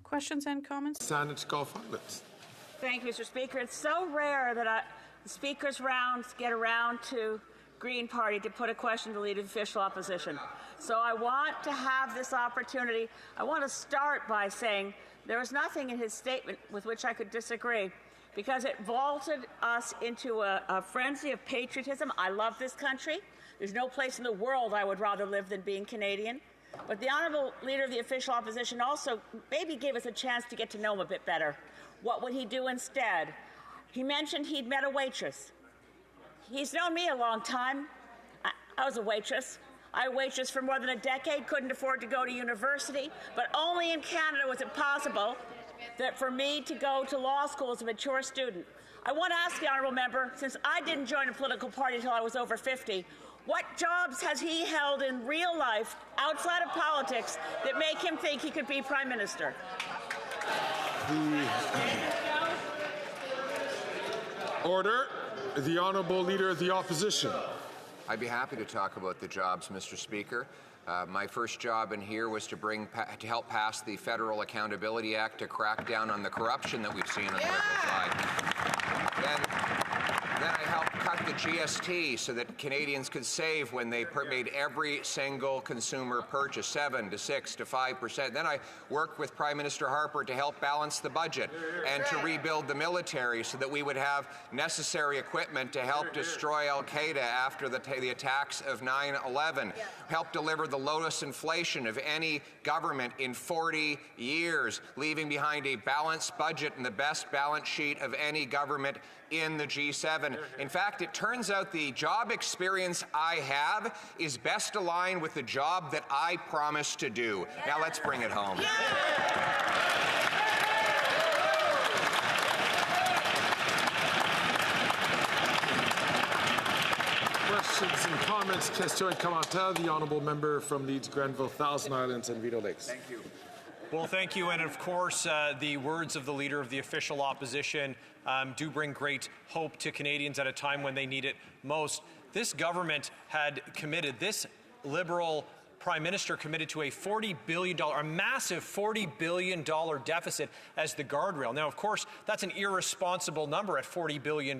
Questions and comments? Senate Gulf Islands. Thank you, Mr. Speaker. It's so rare that the Speaker's rounds get around to Green Party to put a question to the Leader of the Official Opposition. So I want to have this opportunity. I want to start by saying there was nothing in his statement with which I could disagree, because it vaulted us into a frenzy of patriotism. I love this country. There's no place in the world I would rather live than being Canadian. But the Honourable Leader of the Official Opposition also maybe gave us a chance to get to know him a bit better. What would he do instead? He mentioned he'd met a waitress. He's known me a long time. I was a waitress. I waitressed for more than a decade, couldn't afford to go to university, but only in Canada was it possible that for me to go to law school as a mature student. I want to ask the honourable member, since I didn't join a political party until I was over 50, what jobs has he held in real life outside of politics that make him think he could be Prime Minister? Order. The Honourable Leader of the Opposition. I'd be happy to talk about the jobs, Mr. Speaker. My first job in here was to help pass the Federal Accountability Act to crack down on the corruption that we've seen on the Liberal side. Then I helped cut the GST so that Canadians could save when they made every single consumer purchase, 7 to 6 to 5%. Then I worked with Prime Minister Harper to help balance the budget and to rebuild the military so that we would have necessary equipment to help destroy Al-Qaeda after the attacks of 9/11. Help deliver the lowest inflation of any government in 40 years, leaving behind a balanced budget and the best balance sheet of any government in the G7. In fact, it turns out the job experience I have is best aligned with the job that I promised to do. Now let's bring it home. questions and comments. Question et commentaire. The honourable member from Leeds, Grenville, Thousand Islands, and Vito Lakes. Thank you. Well, thank you. And of course, the words of the Leader of the Official Opposition do bring great hope to Canadians at a time when they need it most. This government had committed, this Liberal Prime Minister committed to a $40 billion, a massive $40 billion deficit as the guardrail. Now, of course, that's an irresponsible number at $40 billion,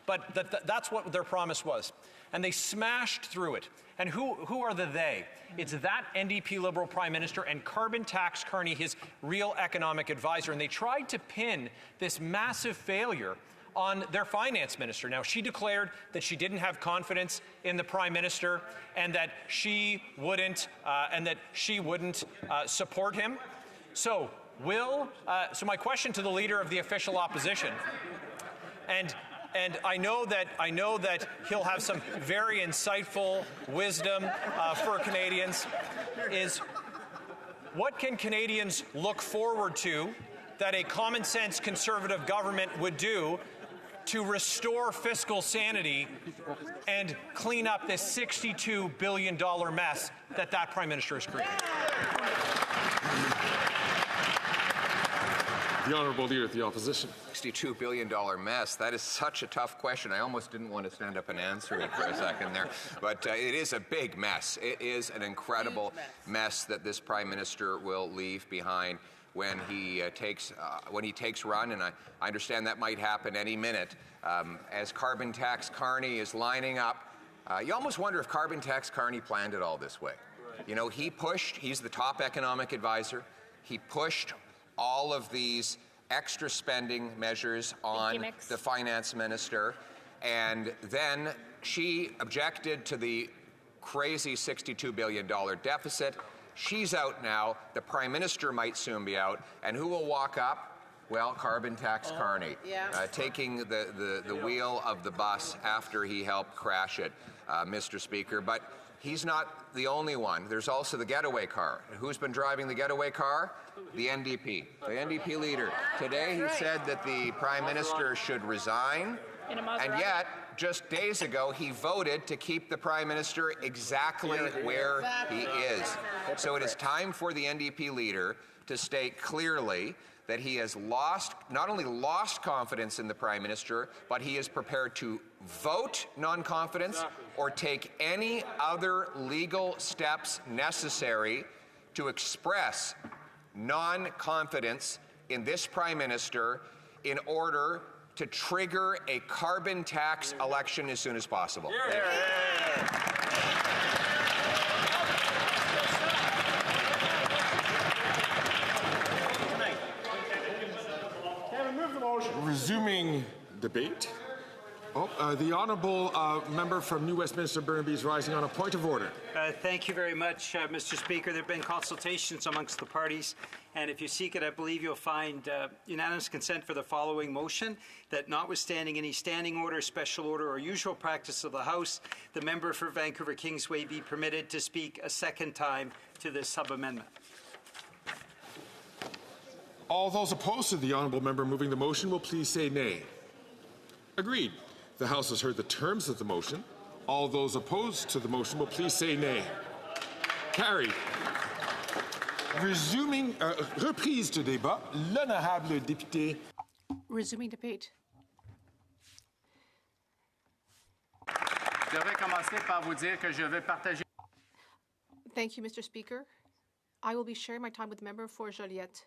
but that's what their promise was. And they smashed through it. And who are the they? It's that NDP Liberal Prime Minister and carbon tax Carney, his real economic advisor. And they tried to pin this massive failure on their finance minister. Now, she declared that she didn't have confidence in the Prime Minister and that she wouldn't support him. So my question to the Leader of the Official Opposition, and I know that he'll have some very insightful wisdom for Canadians, is what can Canadians look forward to that a common sense Conservative government would do to restore fiscal sanity and clean up this $62 billion mess that Prime Minister has created? The Honourable Leader of the Opposition. $62 billion mess. That is such a tough question. I almost didn't want to stand up and answer it for a second there. But it is a big mess. It is an incredible mess that this Prime Minister will leave behind when he takes run, and I understand that might happen any minute. As carbon tax Carney is lining up, you almost wonder if carbon tax Carney planned it all this way. Right. You know, he's the top economic advisor. He pushed all of these extra spending measures on the finance minister, and then she objected to the crazy $62 billion deficit. She's out now. The Prime Minister might soon be out. And who will walk up? Well, carbon tax Carney, taking the wheel of the bus after he helped crash it, Mr. Speaker. But he's not the only one. There's also the getaway car. Who's been driving the getaway car? The NDP. The NDP leader. Today he said that the Prime Minister should resign. And yet, just days ago, he voted to keep the Prime Minister exactly where he is. So it is time for the NDP leader to state clearly that he has not only lost confidence in the Prime Minister, but he is prepared to vote non-confidence or take any other legal steps necessary to express non-confidence in this Prime Minister in order to trigger a carbon tax election as soon as possible. Resuming debate. The honourable member from New Westminster Burnaby is rising on a point of order. Thank you very much, Mr. Speaker. There have been consultations amongst the parties, and if you seek it, I believe you'll find unanimous consent for the following motion, that notwithstanding any standing order, special order, or usual practice of the House, the member for Vancouver Kingsway be permitted to speak a second time to this sub-amendment. All those opposed to the honourable member moving the motion will please say nay. Agreed. The House has heard the terms of the motion. All those opposed to the motion will please say nay. Carried. Resuming, reprise de débat, l'honorable député. Resuming debate. Je devrais commencer par vous dire que je vais partager. Thank you, Mr. Speaker. I will be sharing my time with the member for Joliette.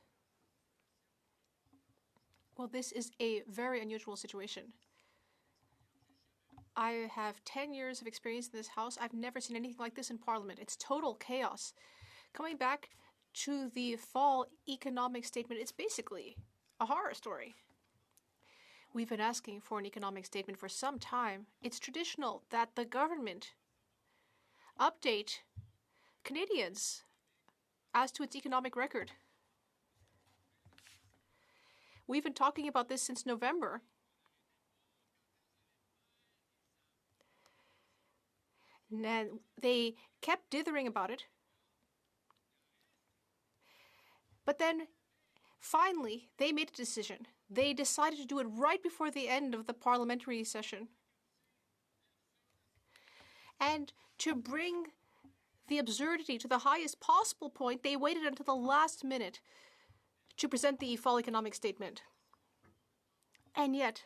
Well, this is a very unusual situation. I have 10 years of experience in this House. I've never seen anything like this in Parliament. It's total chaos. Coming back to the fall economic statement, it's basically a horror story. We've been asking for an economic statement for some time. It's traditional that the government update Canadians as to its economic record. We've been talking about this since November. And they kept dithering about it. But then, finally, they made a decision. They decided to do it right before the end of the parliamentary session. And to bring the absurdity to the highest possible point, they waited until the last minute to present the fall economic statement. And yet,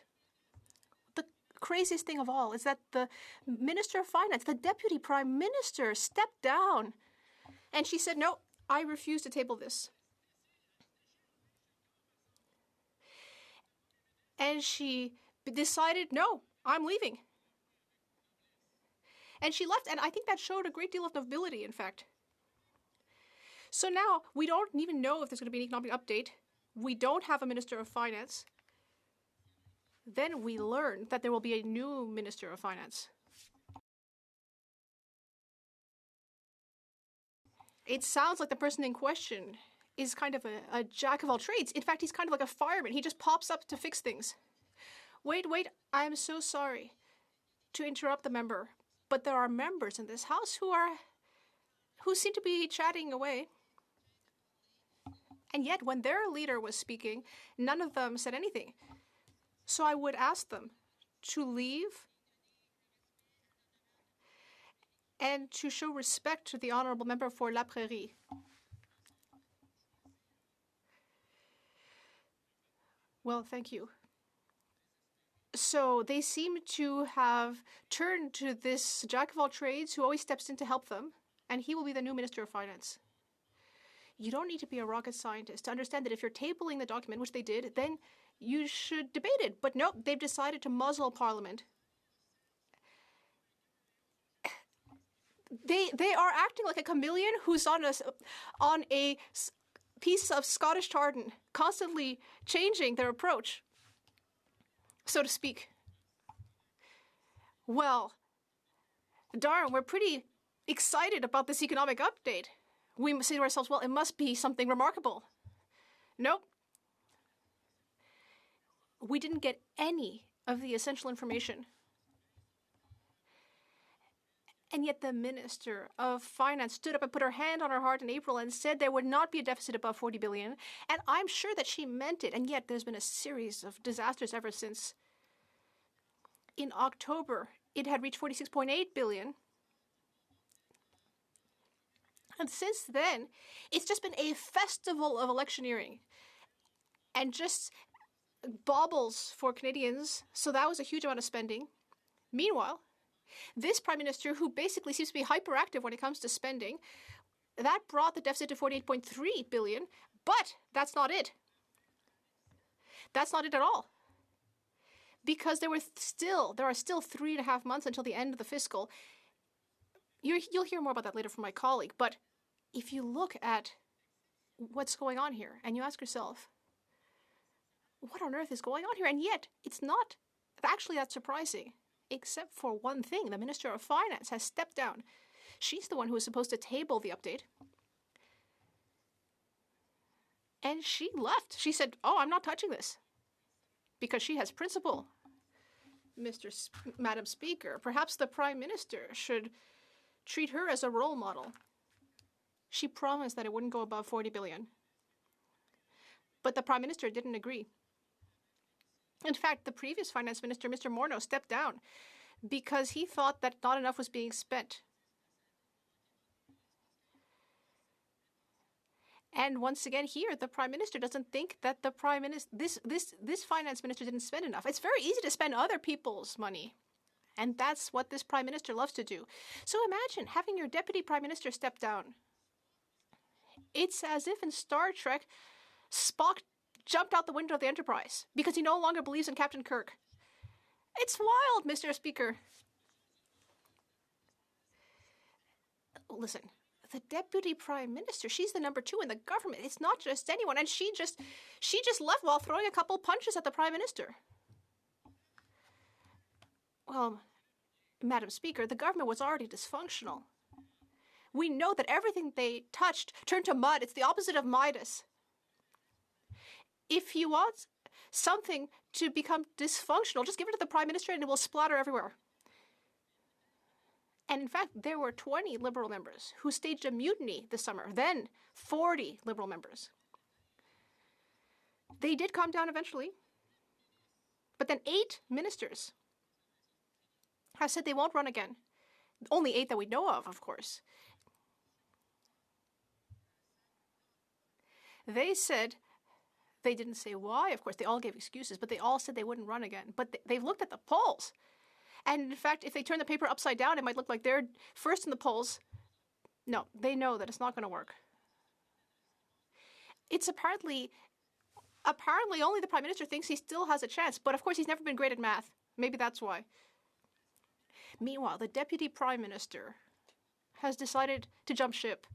the craziest thing of all is that the Minister of Finance, the Deputy Prime Minister, stepped down. And she said, no, I refuse to table this. And she decided, no, I'm leaving. And she left, and I think that showed a great deal of nobility, in fact. So now we don't even know if there's going to be an economic update. We don't have a Minister of Finance. Then we learn that there will be a new Minister of Finance. It sounds like the person in question is kind of a jack of all trades. In fact, he's kind of like a fireman. He just pops up to fix things. Wait, I'm so sorry to interrupt the member, but there are members in this house who seem to be chatting away. And yet, when their leader was speaking, none of them said anything. So I would ask them to leave and to show respect to the honorable member for La Prairie. Well, thank you. So they seem to have turned to this jack of all trades who always steps in to help them, and he will be the new Minister of Finance. You don't need to be a rocket scientist to understand that if you're tabling the document, which they did, then you should debate it. But nope, they've decided to muzzle Parliament. They are acting like a chameleon who's on a piece of Scottish tartan, constantly changing their approach, so to speak. Well, darn, we're pretty excited about this economic update. We say to ourselves, well, it must be something remarkable. Nope. We didn't get any of the essential information. And yet the Minister of Finance stood up and put her hand on her heart in April and said there would not be a deficit above 40 billion. And I'm sure that she meant it. And yet there's been a series of disasters ever since. In October, it had reached 46.8 billion. And since then, it's just been a festival of electioneering and just baubles for Canadians. So that was a huge amount of spending. Meanwhile, this Prime Minister, who basically seems to be hyperactive when it comes to spending, that brought the deficit to 48.3 billion, but that's not it. That's not it at all. Because there are still 3.5 months until the end of the fiscal. You'll hear more about that later from my colleague, but if you look at what's going on here and you ask yourself, what on earth is going on here? And yet, it's not actually that surprising, except for one thing. The Minister of Finance has stepped down. She's the one who was supposed to table the update. And she left. She said, oh, I'm not touching this. Because she has principle. Madam Speaker, perhaps the Prime Minister should treat her as a role model. She promised that it wouldn't go above 40 billion. But the Prime Minister didn't agree. In fact, the previous Finance Minister, Mr. Morneau, stepped down because he thought that not enough was being spent. And once again here, the Prime Minister doesn't think that the Prime Minister, this Finance Minister didn't spend enough. It's very easy to spend other people's money. And that's what this Prime Minister loves to do. So imagine having your Deputy Prime Minister step down. It's as if in Star Trek, Spock jumped out the window of the Enterprise because he no longer believes in Captain Kirk. It's wild, Mr. Speaker. Listen, the Deputy Prime Minister, she's the number 2 in the government. It's not just anyone. And she just left while throwing a couple punches at the Prime Minister. Well, Madam Speaker, the government was already dysfunctional. We know that everything they touched turned to mud. It's the opposite of Midas. If you want something to become dysfunctional, just give it to the Prime Minister and it will splatter everywhere. And in fact, there were 20 Liberal members who staged a mutiny this summer, then 40 Liberal members. They did calm down eventually, but then 8 ministers have said they won't run again. Only 8 that we know of course. They said, they didn't say why, of course, they all gave excuses, but they all said they wouldn't run again. But they've looked at the polls. And in fact, if they turn the paper upside down, it might look like they're first in the polls. No, they know that it's not going to work. It's apparently only the Prime Minister thinks he still has a chance, but of course he's never been great at math. Maybe that's why. Meanwhile, the Deputy Prime Minister has decided to jump ship.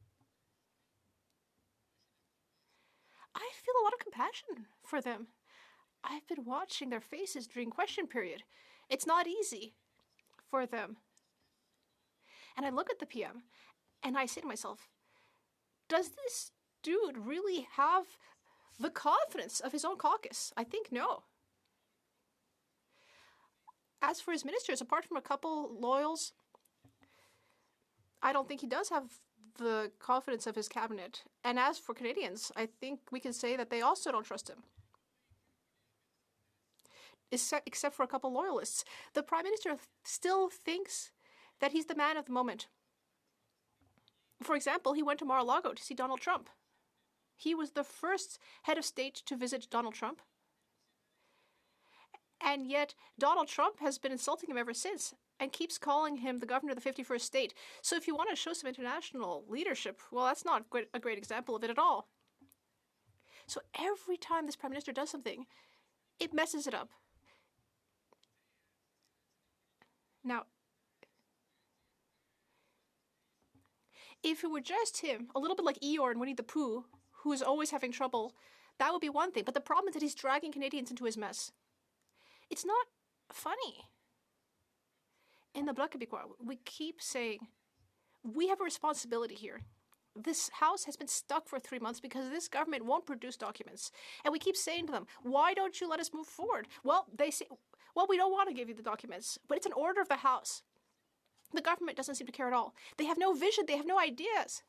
I feel a lot of compassion for them. I've been watching their faces during question period. It's not easy for them. And I look at the PM and I say to myself, does this dude really have the confidence of his own caucus? I think no. As for his ministers, apart from a couple loyals, I don't think he does have the confidence of his cabinet. And as for Canadians, I think we can say that they also don't trust him. Except for a couple loyalists. The Prime Minister still thinks that he's the man of the moment. For example, he went to Mar-a-Lago to see Donald Trump. He was the first head of state to visit Donald Trump. And yet, Donald Trump has been insulting him ever since and keeps calling him the governor of the 51st state. So if you want to show some international leadership, well, that's not a great example of it at all. So every time this Prime Minister does something, it messes it up. Now, if it were just him, a little bit like Eeyore and Winnie the Pooh, who is always having trouble, that would be one thing. But the problem is that he's dragging Canadians into his mess. It's not funny. In the Bloc Québécois, we keep saying, we have a responsibility here. This House has been stuck for 3 months because this government won't produce documents. And we keep saying to them, why don't you let us move forward? Well, they say, well, we don't want to give you the documents, but it's an order of the House. The government doesn't seem to care at all. They have no vision. They have no ideas.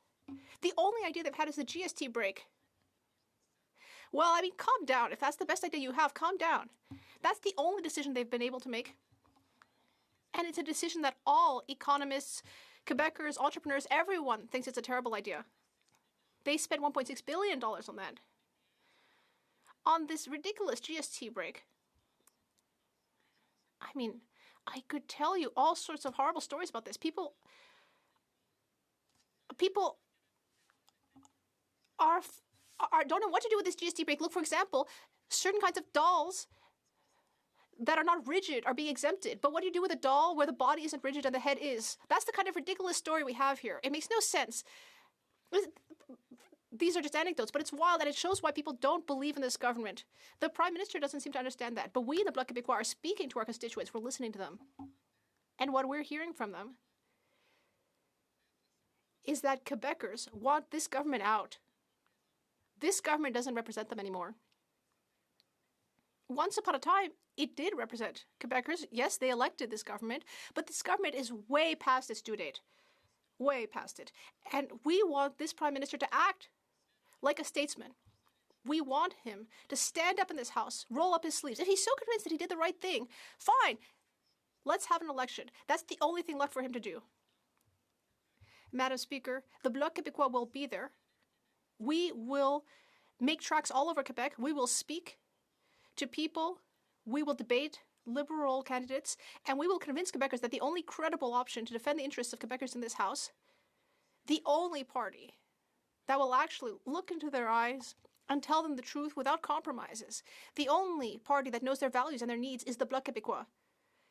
The only idea they've had is the GST break. Well, I mean, calm down. If that's the best idea you have, calm down. That's the only decision they've been able to make. And it's a decision that all economists, Quebecers, entrepreneurs, everyone thinks it's a terrible idea. They spent $1.6 billion on that. On this ridiculous GST break. I mean, I could tell you all sorts of horrible stories about this. People don't know what to do with this GST break. Look, for example, certain kinds of dolls that are not rigid are being exempted. But what do you do with a doll where the body isn't rigid and the head is? That's the kind of ridiculous story we have here. It makes no sense. These are just anecdotes, but it's wild, and it shows why people don't believe in this government. The Prime Minister doesn't seem to understand that, but we in the Bloc Québécois are speaking to our constituents. We're listening to them. And what we're hearing from them is that Quebecers want this government out. This government doesn't represent them anymore. Once upon a time, it did represent Quebecers. Yes, they elected this government, but this government is way past its due date. Way past it. And we want this Prime Minister to act like a statesman. We want him to stand up in this House, roll up his sleeves. If he's so convinced that he did the right thing, fine. Let's have an election. That's the only thing left for him to do. Madam Speaker, the Bloc Québécois will be there. We will make tracks all over Quebec. We will speak to people. We will debate Liberal candidates. And we will convince Quebecers that the only credible option to defend the interests of Quebecers in this House, the only party that will actually look into their eyes and tell them the truth without compromises, the only party that knows their values and their needs is the Bloc Québécois.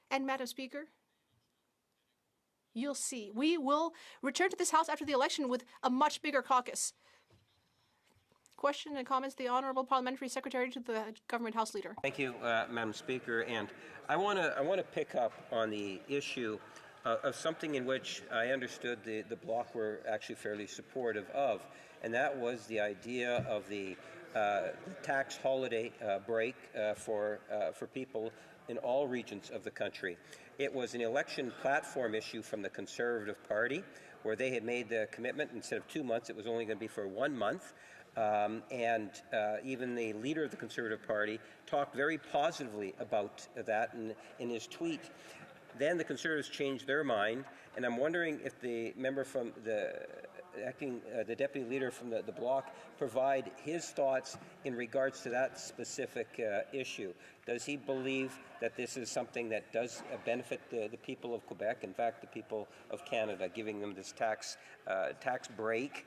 And Madam Speaker, you'll see. We will return to this House after the election with a much bigger caucus. Question and comments, the Honourable Parliamentary Secretary to the Government House Leader. Thank you, Madam Speaker. And I want to pick up on the issue of something in which I understood the Bloc were actually fairly supportive of, and that was the idea of the tax holiday break for people in all regions of the country. It was an election platform issue from the Conservative Party, where they had made the commitment, instead of 2 months, it was only going to be for 1 month. Even the leader of the Conservative Party talked very positively about that in his tweet. Then the Conservatives changed their mind, and I'm wondering if the member from the the deputy leader from the Bloc provide his thoughts in regards to that specific issue. Does he believe that this is something that does benefit the people of Quebec, in fact, the people of Canada, giving them this tax break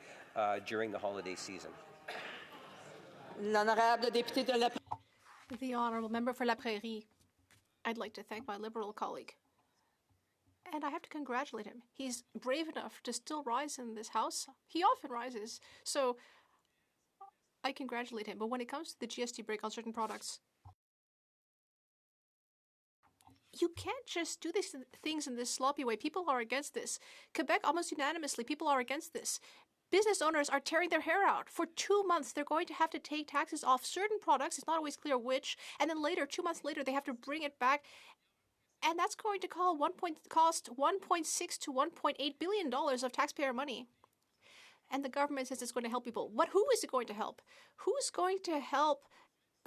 during the holiday season? The honourable member for La Prairie. I'd like to thank my Liberal colleague. And I have to congratulate him. He's brave enough to still rise in this House. He often rises. So I congratulate him. But when it comes to the GST break on certain products, you can't just do these things in this sloppy way. People are against this. Quebec, almost unanimously, people are against this. Business owners are tearing their hair out. For 2 months, they're going to have to take taxes off certain products. It's not always clear which. And then later, 2 months later, they have to bring it back. And that's going to cost $1.6 to $1.8 billion of taxpayer money. And the government says it's going to help people. But who is it going to help? Who's going to help?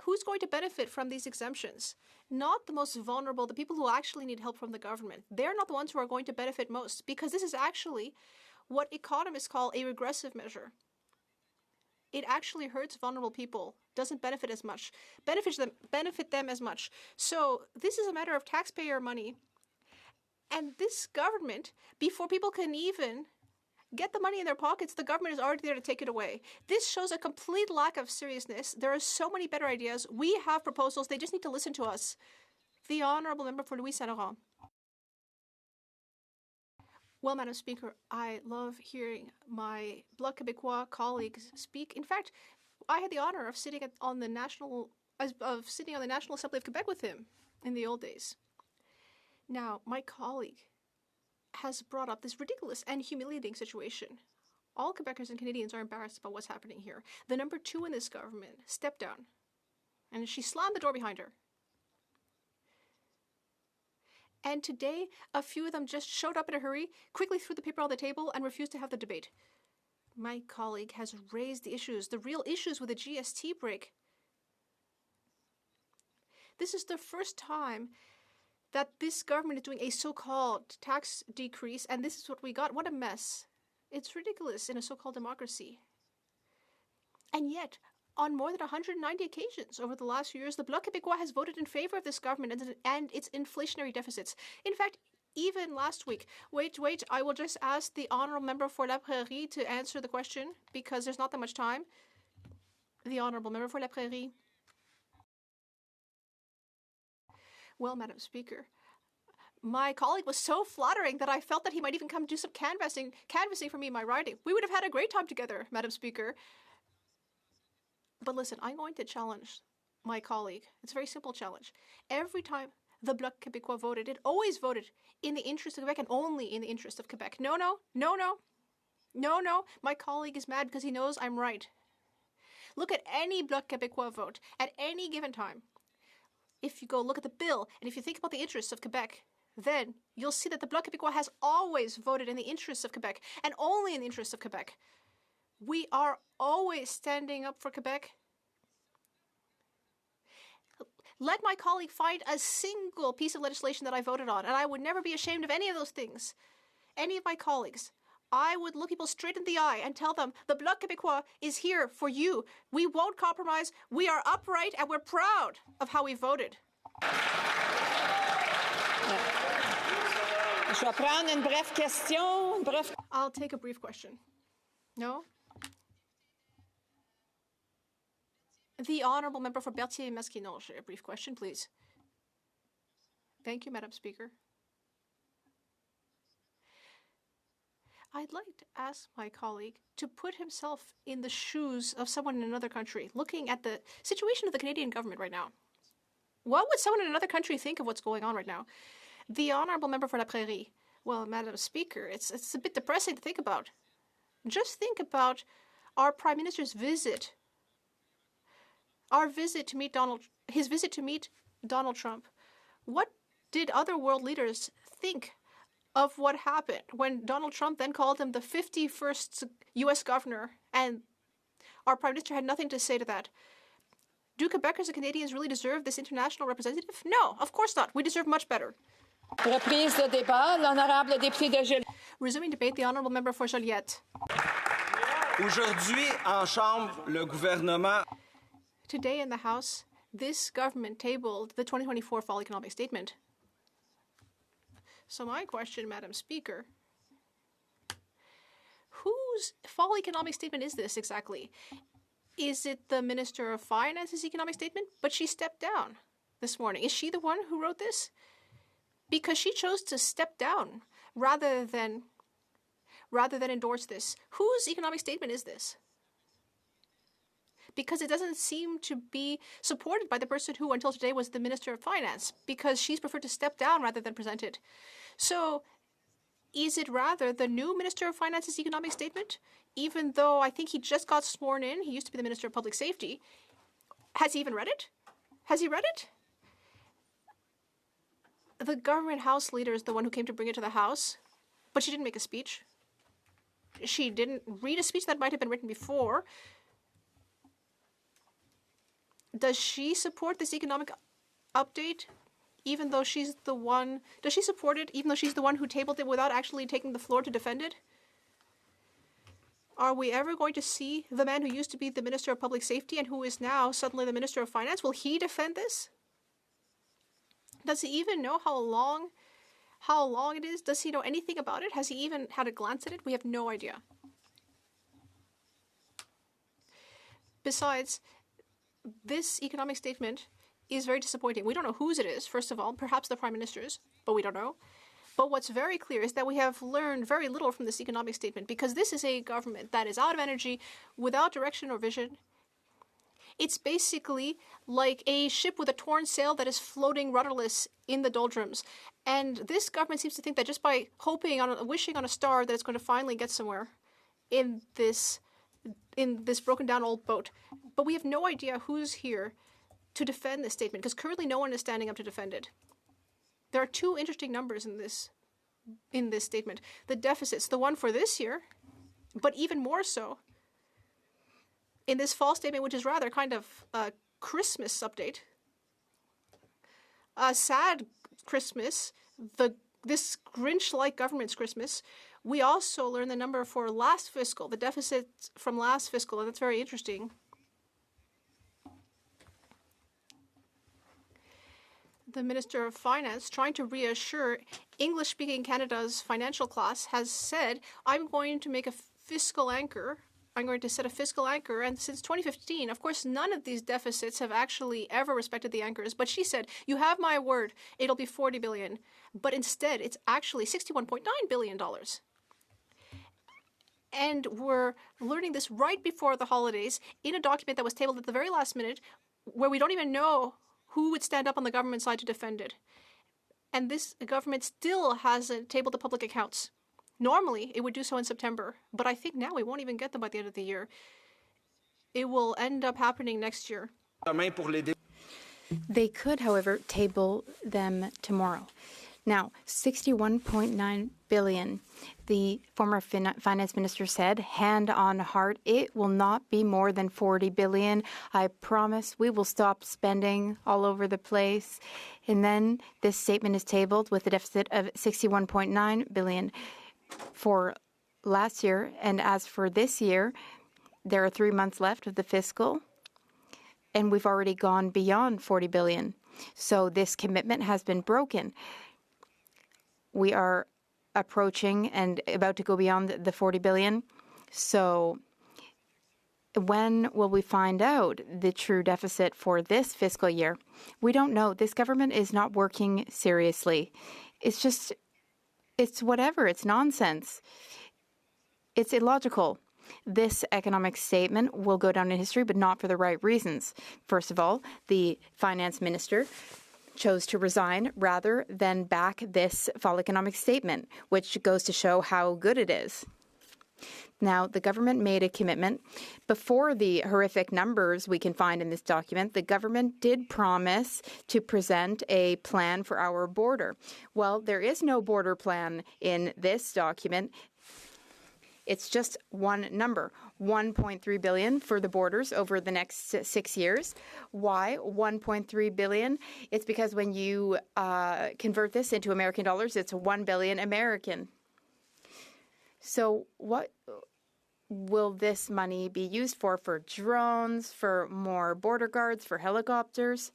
Who's going to benefit from these exemptions? Not the most vulnerable, the people who actually need help from the government. They're not the ones who are going to benefit most, because this is actually what economists call a regressive measure. It actually hurts vulnerable people, doesn't benefit as much, benefit them as much. So this is a matter of taxpayer money. And this government, before people can even get the money in their pockets, the government is already there to take it away. This shows a complete lack of seriousness. There are so many better ideas. We have proposals. They just need to listen to us. The honourable member for Louis Saint Laurent. Well, Madam Speaker, I love hearing my Bloc Québécois colleagues speak. In fact, I had the honor of sitting on the National Assembly of Quebec with him in the old days. Now, my colleague has brought up this ridiculous and humiliating situation. All Quebecers and Canadians are embarrassed about what's happening here. The number 2 in this government stepped down, and she slammed the door behind her. And today, a few of them just showed up in a hurry, quickly threw the paper on the table, and refused to have the debate. My colleague has raised the issues, the real issues with the GST break. This is the first time that this government is doing a so-called tax decrease, and this is what we got. What a mess. It's ridiculous in a so-called democracy. And yet, on more than 190 occasions over the last few years, the Bloc Québécois has voted in favor of this government and its inflationary deficits. In fact, even last week, wait, I will just ask the honourable member for La Prairie to answer the question, because there's not that much time. The honourable member for La Prairie. Well, Madam Speaker, my colleague was so flattering that I felt that he might even come do some canvassing for me in my riding. We would have had a great time together, Madam Speaker. But listen, I'm going to challenge my colleague. It's a very simple challenge. Every time the Bloc Québécois voted, it always voted in the interest of Quebec and only in the interest of Quebec. No. My colleague is mad because he knows I'm right. Look at any Bloc Québécois vote at any given time. If you go look at the bill, and if you think about the interests of Quebec, then you'll see that the Bloc Québécois has always voted in the interests of Quebec and only in the interests of Quebec. We are always standing up for Quebec. Let my colleague find a single piece of legislation that I voted on, and I would never be ashamed of any of those things. Any of my colleagues. I would look people straight in the eye and tell them, the Bloc Québécois is here for you. We won't compromise. We are upright, and we're proud of how we voted. I'll take a brief question. No? The honourable member for Berthier-Masquinonge, a brief question, please. Thank you, Madam Speaker. I'd like to ask my colleague to put himself in the shoes of someone in another country, looking at the situation of the Canadian government right now. What would someone in another country think of what's going on right now? The honourable member for La Prairie. Well, Madam Speaker, it's a bit depressing to think about. Just think about our Prime Minister's visit. His visit to meet Donald Trump. What did other world leaders think of what happened when Donald Trump then called him the 51st U.S. governor, and our Prime Minister had nothing to say to that? Do Quebecers and Canadians really deserve this international representative? No, of course not. We deserve much better. Reprise de débat, l'honorable député de Joliette. Resuming debate, the honourable member for Joliette. Aujourd'hui, en Chambre, le gouvernement... Today in the House, this government tabled the 2024 Fall Economic Statement. So my question, Madam Speaker, whose Fall Economic Statement is this exactly? Is it the Minister of Finance's economic statement? But she stepped down this morning. Is she the one who wrote this? Because she chose to step down rather than endorse this. Whose economic statement is this? Because it doesn't seem to be supported by the person who until today was the Minister of Finance, because she's preferred to step down rather than present it. So is it rather the new Minister of Finance's economic statement? Even though I think he just got sworn in, he used to be the Minister of Public Safety. Has he even read it? Has he read it? The government House leader is the one who came to bring it to the House, but she didn't make a speech. She didn't read a speech that might have been written before. Does she support this economic update, even though she's the one... Does she support it, even though she's the one who tabled it without actually taking the floor to defend it? Are we ever going to see the man who used to be the Minister of Public Safety and who is now suddenly the Minister of Finance? Will he defend this? Does he even know how long it is? Does he know anything about it? Has he even had a glance at it? We have no idea. Besides, this economic statement is very disappointing. We don't know whose it is, first of all, perhaps the Prime Minister's, but we don't know. But what's very clear is that we have learned very little from this economic statement, because this is a government that is out of energy, without direction or vision. It's basically like a ship with a torn sail that is floating rudderless in the doldrums. And this government seems to think that just by wishing on a star that it's going to finally get somewhere in this broken down old boat. But we have no idea who's here to defend this statement, because currently no one is standing up to defend it. There are two interesting numbers in this statement. The deficits, the one for this year, but even more so in this fall statement, which is rather kind of a Christmas update. A sad Christmas, this Grinch-like government's Christmas. We also learn the number for last fiscal, the deficit from last fiscal, and that's very interesting. The Minister of Finance, trying to reassure English-speaking Canada's financial class, has said, I'm going to make a fiscal anchor. I'm going to set a fiscal anchor. And since 2015, of course, none of these deficits have actually ever respected the anchors. But she said, you have my word, it'll be $40 billion. But instead, it's actually $61.9 billion. And we're learning this right before the holidays in a document that was tabled at the very last minute, where we don't even know who would stand up on the government side to defend it. And this government still hasn't tabled the public accounts. Normally, it would do so in September, but I think now we won't even get them by the end of the year. It will end up happening next year. They could, however, table them tomorrow. Now, $61.9 billion. The former finance minister said, hand on heart, it will not be more than $40 billion. I promise we will stop spending all over the place. And then this statement is tabled with a deficit of $61.9 billion for last year. And as for this year, there are 3 months left of the fiscal, and we've already gone beyond $40 billion. So this commitment has been broken. We are approaching and about to go beyond the $40 billion. So when will we find out the true deficit for this fiscal year? We don't know. This government is not working seriously. It's whatever. It's nonsense. It's illogical. This economic statement will go down in history, but not for the right reasons. First of all, the finance minister chose to resign rather than back this fall economic statement, which goes to show how good it is. Now, the government made a commitment. Before the horrific numbers we can find in this document, the government did promise to present a plan for our border. Well, there is no border plan in this document. It's just one number, $1.3 billion for the borders over the next 6 years. Why $1.3 billion? It's because when you convert this into American dollars, it's 1 billion American. So what will this money be used for? For drones, for more border guards, for helicopters?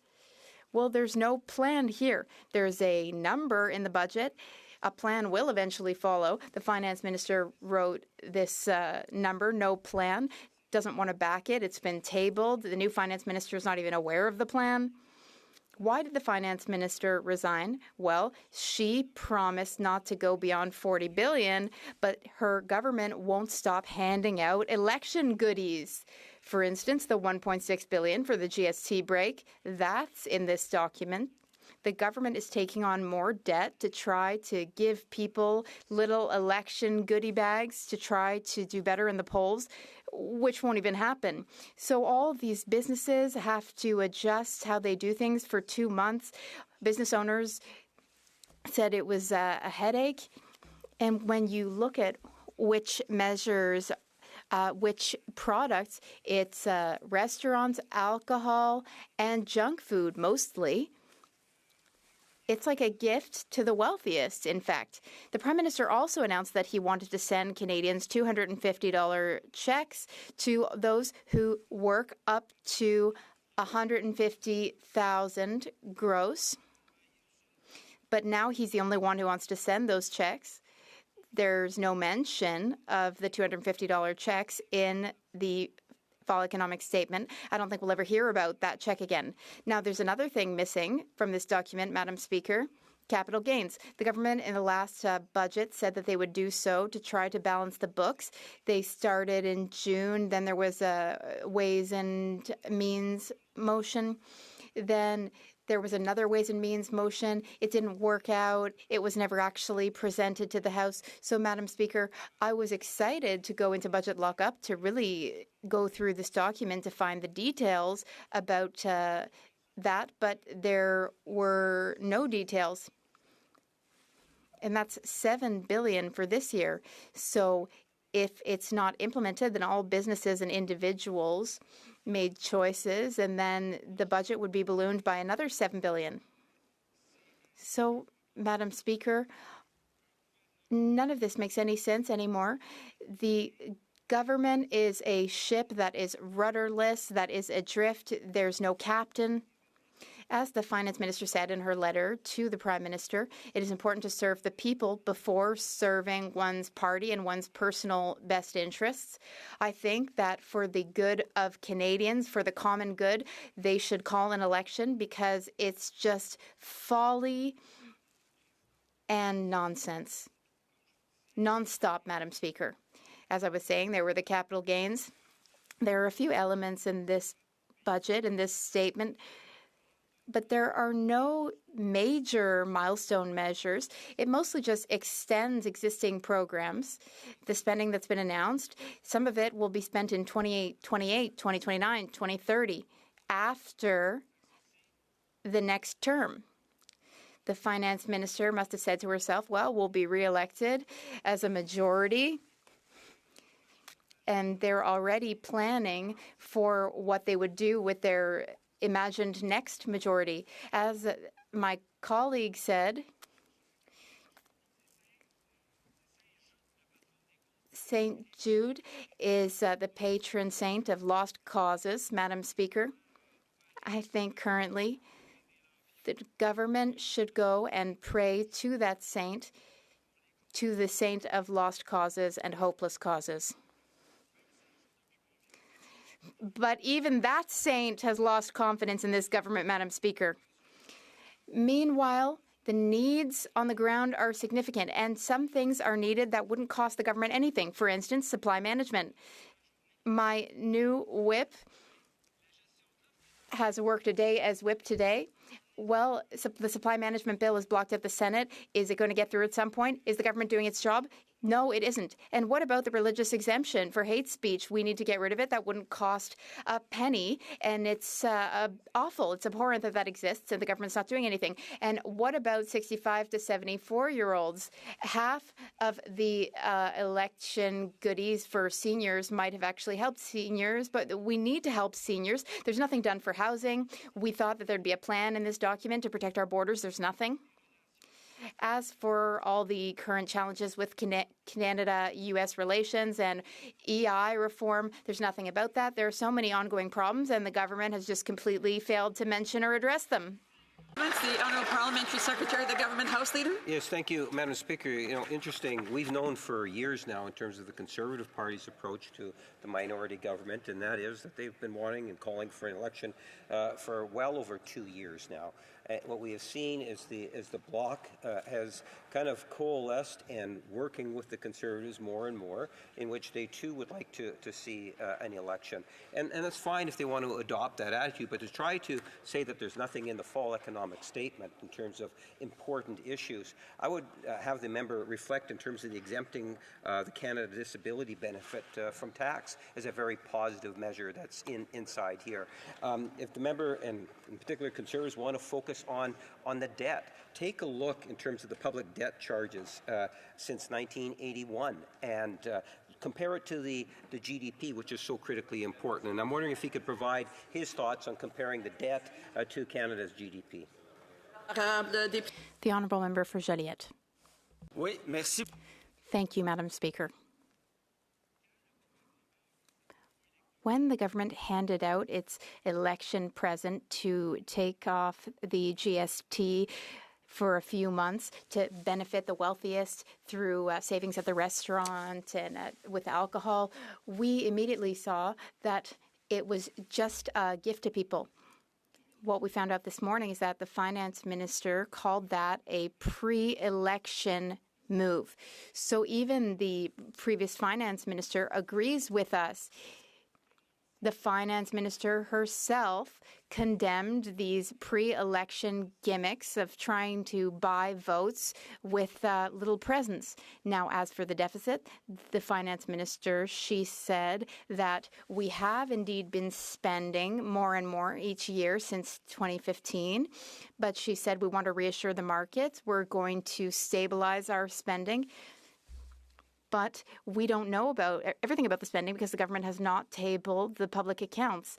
Well, there's no plan here. There's a number in the budget. A plan will eventually follow. The finance minister wrote this number, no plan, doesn't want to back it. It's been tabled. The new finance minister is not even aware of the plan. Why did the finance minister resign? Well, she promised not to go beyond $40 billion, but her government won't stop handing out election goodies. For instance, the $1.6 billion for the GST break, that's in this document. The government is taking on more debt to try to give people little election goodie bags to try to do better in the polls, which won't even happen. So all these businesses have to adjust how they do things for 2 months. Business owners said it was a headache. And when you look at which measures, which products, it's restaurants, alcohol, and junk food mostly. It's like a gift to the wealthiest, in fact. The Prime Minister also announced that he wanted to send Canadians $250 checks to those who work up to $150,000 gross. But now he's the only one who wants to send those checks. There's no mention of the $250 checks in the fall economic statement. I don't think we'll ever hear about that check again. Now, there's another thing missing from this document, Madam Speaker, capital gains. The government in the last budget said that they would do so to try to balance the books. They started in June. Then there was a Ways and Means motion. Then there was another Ways and Means motion. It didn't work out. It was never actually presented to the House. So, Madam Speaker, I was excited to go into budget lockup to really go through this document to find the details about that, but there were no details. And that's $7 billion for this year. So if it's not implemented, then all businesses and individuals made choices, and then the budget would be ballooned by another $7 billion. So, Madam Speaker, none of this makes any sense anymore. The government is a ship that is rudderless, that is adrift. There's no captain. As the finance minister said in her letter to the Prime Minister, it is important to serve the people before serving one's party and one's personal best interests. I think that for the good of Canadians, for the common good, they should call an election because it's just folly and nonsense. Non-stop, Madam Speaker. As I was saying, there were the capital gains. There are a few elements in this budget, in this statement, but there are no major milestone measures. It mostly just extends existing programs. The spending that's been announced, some of it will be spent in 2028, 2029, 2030, after the next term. The finance minister must have said to herself, well, we'll be reelected as a majority. And they're already planning for what they would do with their imagined next majority. As my colleague said, St. Jude is the patron saint of lost causes, Madam Speaker. I think currently the government should go and pray to that saint, to the saint of lost causes and hopeless causes. But even that saint has lost confidence in this government, Madam Speaker. Meanwhile, the needs on the ground are significant, and some things are needed that wouldn't cost the government anything. For instance, supply management. My new whip has worked a day as whip today. Well, the supply management bill is blocked at the Senate. Is it going to get through at some point? Is the government doing its job? No, it isn't. And what about the religious exemption for hate speech? We need to get rid of it. That wouldn't cost a penny. And it's awful. It's abhorrent that that exists and the government's not doing anything. And what about 65 to 74-year-olds? Half of the election goodies for seniors might have actually helped seniors, but we need to help seniors. There's nothing done for housing. We thought that there'd be a plan in this document to protect our borders. There's nothing. As for all the current challenges with Canada-U.S. relations and EI reform, there's nothing about that. There are so many ongoing problems, and the government has just completely failed to mention or address them. The Honourable Parliamentary Secretary, the Government House Leader. Yes, thank you, Madam Speaker. Interesting. We've known for years now in terms of the Conservative Party's approach to the minority government, and that is that they've been wanting and calling for an election for well over 2 years now. What we have seen is the Bloc has kind of coalesced and working with the Conservatives more and more, in which they too would like to see an election. And that's fine if they want to adopt that attitude, but to try to say that there's nothing in the fall economic statement in terms of important issues, I would have the member reflect in terms of the exempting the Canada Disability Benefit from tax as a very positive measure that's inside here. If the member, and in particular Conservatives, want to focus on the debt, take a look in terms of the public debt charges since 1981 and compare it to the GDP, which is so critically important. And I'm wondering if he could provide his thoughts on comparing the debt to Canada's GDP. The Honourable Member for Joliette. Oui, merci. Thank you, Madam Speaker. When the government handed out its election present to take off the GST for a few months to benefit the wealthiest through savings at the restaurant and with alcohol, we immediately saw that it was just a gift to people. What we found out this morning is that the finance minister called that a pre-election move. So even the previous finance minister agrees with us. The finance minister herself condemned these pre-election gimmicks of trying to buy votes with little presents. Now, as for the deficit, the finance minister, she said that we have indeed been spending more and more each year since 2015, but she said we want to reassure the markets. We're going to stabilize our spending. But we don't know about everything about the spending because the government has not tabled the public accounts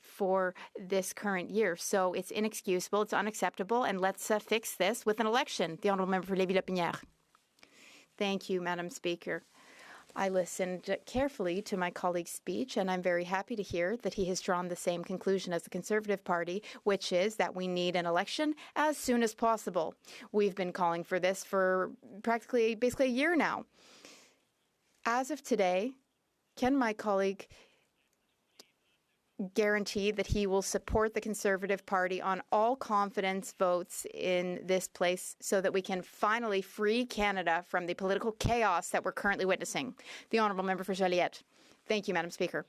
for this current year. So it's inexcusable, it's unacceptable, and let's fix this with an election. The Honourable Member for Lévis-Lapinière. Thank you, Madam Speaker. I listened carefully to my colleague's speech, and I'm very happy to hear that he has drawn the same conclusion as the Conservative Party, which is that we need an election as soon as possible. We've been calling for this for basically a year now. As of today, can my colleague guarantee that he will support the Conservative Party on all confidence votes in this place so that we can finally free Canada from the political chaos that we're currently witnessing? The Honourable Member for Joliette. Thank you, Madam Speaker.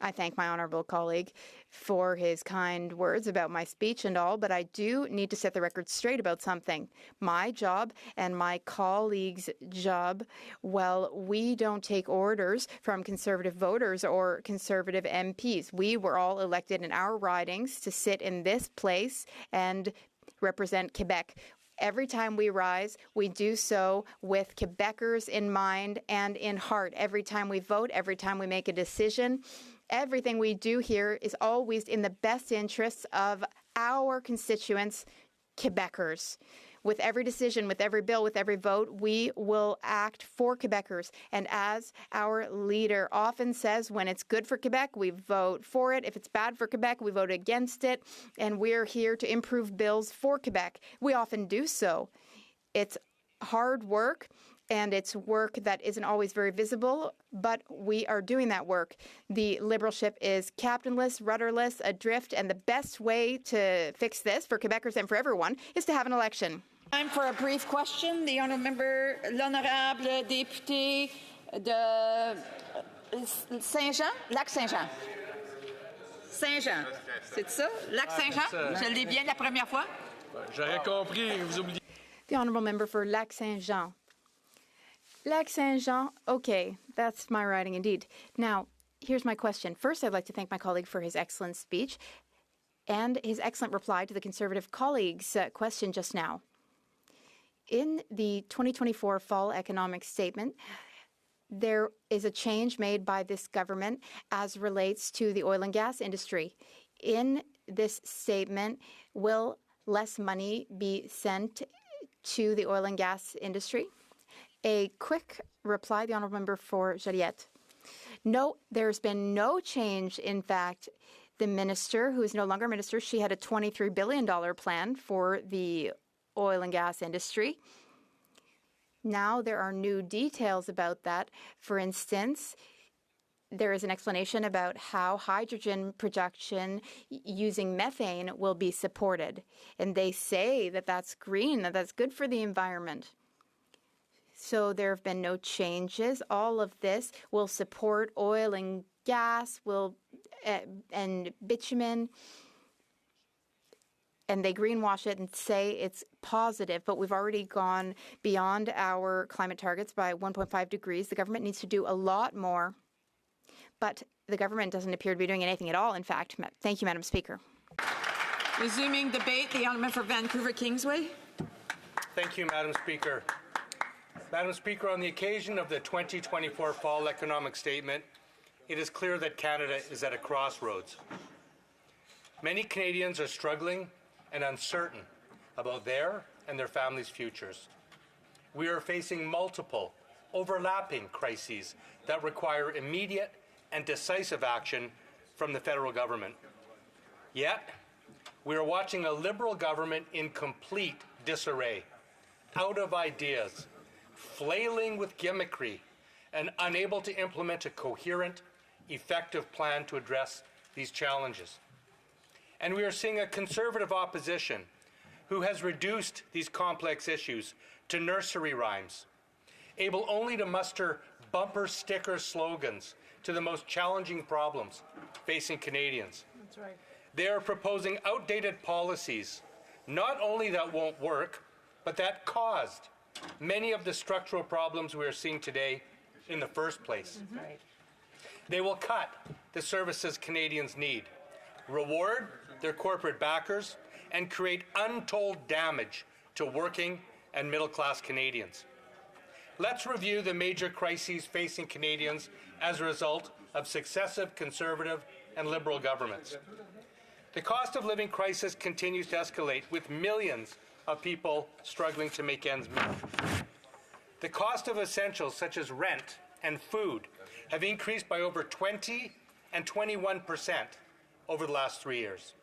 I thank my honourable colleague for his kind words about my speech and all, but I do need to set the record straight about something. My job and my colleague's job, well, we don't take orders from Conservative voters or Conservative MPs. We were all elected in our ridings to sit in this place and represent Quebec. Every time we rise, we do so with Quebecers in mind and in heart. Every time we vote, every time we make a decision, everything we do here is always in the best interests of our constituents, Quebecers. With every decision, with every bill, with every vote, we will act for Quebecers. And as our leader often says, when it's good for Quebec, we vote for it. If it's bad for Quebec, we vote against it. And we're here to improve bills for Quebec. We often do so. It's hard work, and it's work that isn't always very visible, but we are doing that work. The Liberalship is captainless, rudderless, adrift, and the best way to fix this for Quebecers and for everyone is to have an election. Time for a brief question. The honourable member, l'honorable député de Saint-Jean, Lac Saint-Jean. Saint-Jean, c'est ça? Lac Saint-Jean? Je l'ai bien la première fois? J'aurais compris, vous oubliez. The honourable member for Lac Saint-Jean. Lac Saint-Jean, okay, that's my writing indeed. Now, here's my question. First, I'd like to thank my colleague for his excellent speech and his excellent reply to the Conservative colleague's question just now. In the 2024 Fall Economic Statement, there is a change made by this government as relates to the oil and gas industry. In this statement, will less money be sent to the oil and gas industry? A quick reply, the honourable member for Joliette. No, there's been no change. In fact, the minister, who is no longer minister, she had a $23 billion plan for the oil and gas industry. Now there are new details about that. For instance, there is an explanation about how hydrogen production using methane will be supported. And they say that that's green, that that's good for the environment. So there have been no changes. All of this will support oil and gas and bitumen. And they greenwash it and say it's positive, but we've already gone beyond our climate targets by 1.5 degrees. The government needs to do a lot more, but the government doesn't appear to be doing anything at all, in fact. Thank you, Madam Speaker. Resuming debate, the honourable for Vancouver Kingsway. Thank you, Madam Speaker. Madam Speaker, on the occasion of the 2024 Fall Economic Statement, it is clear that Canada is at a crossroads. Many Canadians are struggling and uncertain about their and their families' futures. We are facing multiple, overlapping crises that require immediate and decisive action from the federal government. Yet, we are watching a Liberal government in complete disarray, out of ideas, flailing with gimmickry, and unable to implement a coherent, effective plan to address these challenges. And we are seeing a Conservative opposition who has reduced these complex issues to nursery rhymes, able only to muster bumper sticker slogans to the most challenging problems facing Canadians. That's right. They are proposing outdated policies, not only that won't work, but that caused many of the structural problems we are seeing today in the first place. Right. They will cut the services Canadians need, reward their corporate backers, and create untold damage to working and middle-class Canadians. Let's review the major crises facing Canadians as a result of successive Conservative and Liberal governments. The cost of living crisis continues to escalate, with millions of people struggling to make ends meet. The cost of essentials such as rent and food have increased by over 20 and 21% over the last 3 years.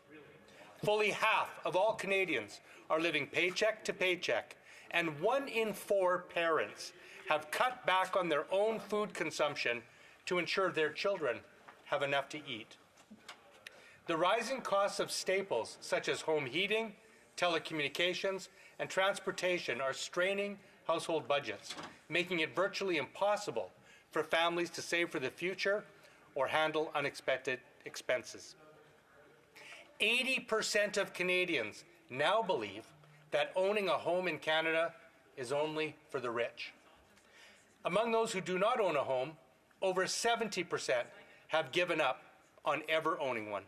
Fully half of all Canadians are living paycheck to paycheck, and 1 in 4 parents have cut back on their own food consumption to ensure their children have enough to eat. The rising costs of staples such as home heating, telecommunications, and transportation are straining household budgets, making it virtually impossible for families to save for the future or handle unexpected expenses. 80% of Canadians now believe that owning a home in Canada is only for the rich. Among those who do not own a home, over 70% have given up on ever owning one.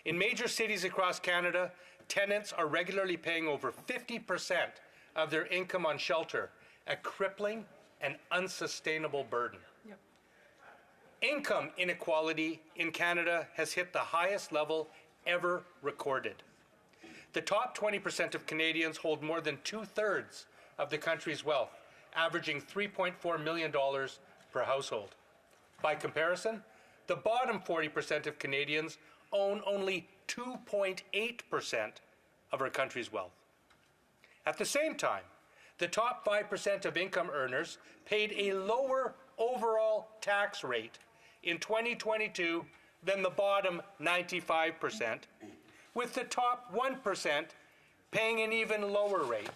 In major cities across Canada, tenants are regularly paying over 50% of their income on shelter, a crippling and unsustainable burden. Yep. Income inequality in Canada has hit the highest level ever recorded. The top 20% of Canadians hold more than 2/3 of the country's wealth, averaging $3.4 million per household. By comparison, the bottom 40% of Canadians own only 2.8% of our country's wealth. At the same time, the top 5% of income earners paid a lower overall tax rate in 2022 than the bottom 95%, with the top 1% paying an even lower rate.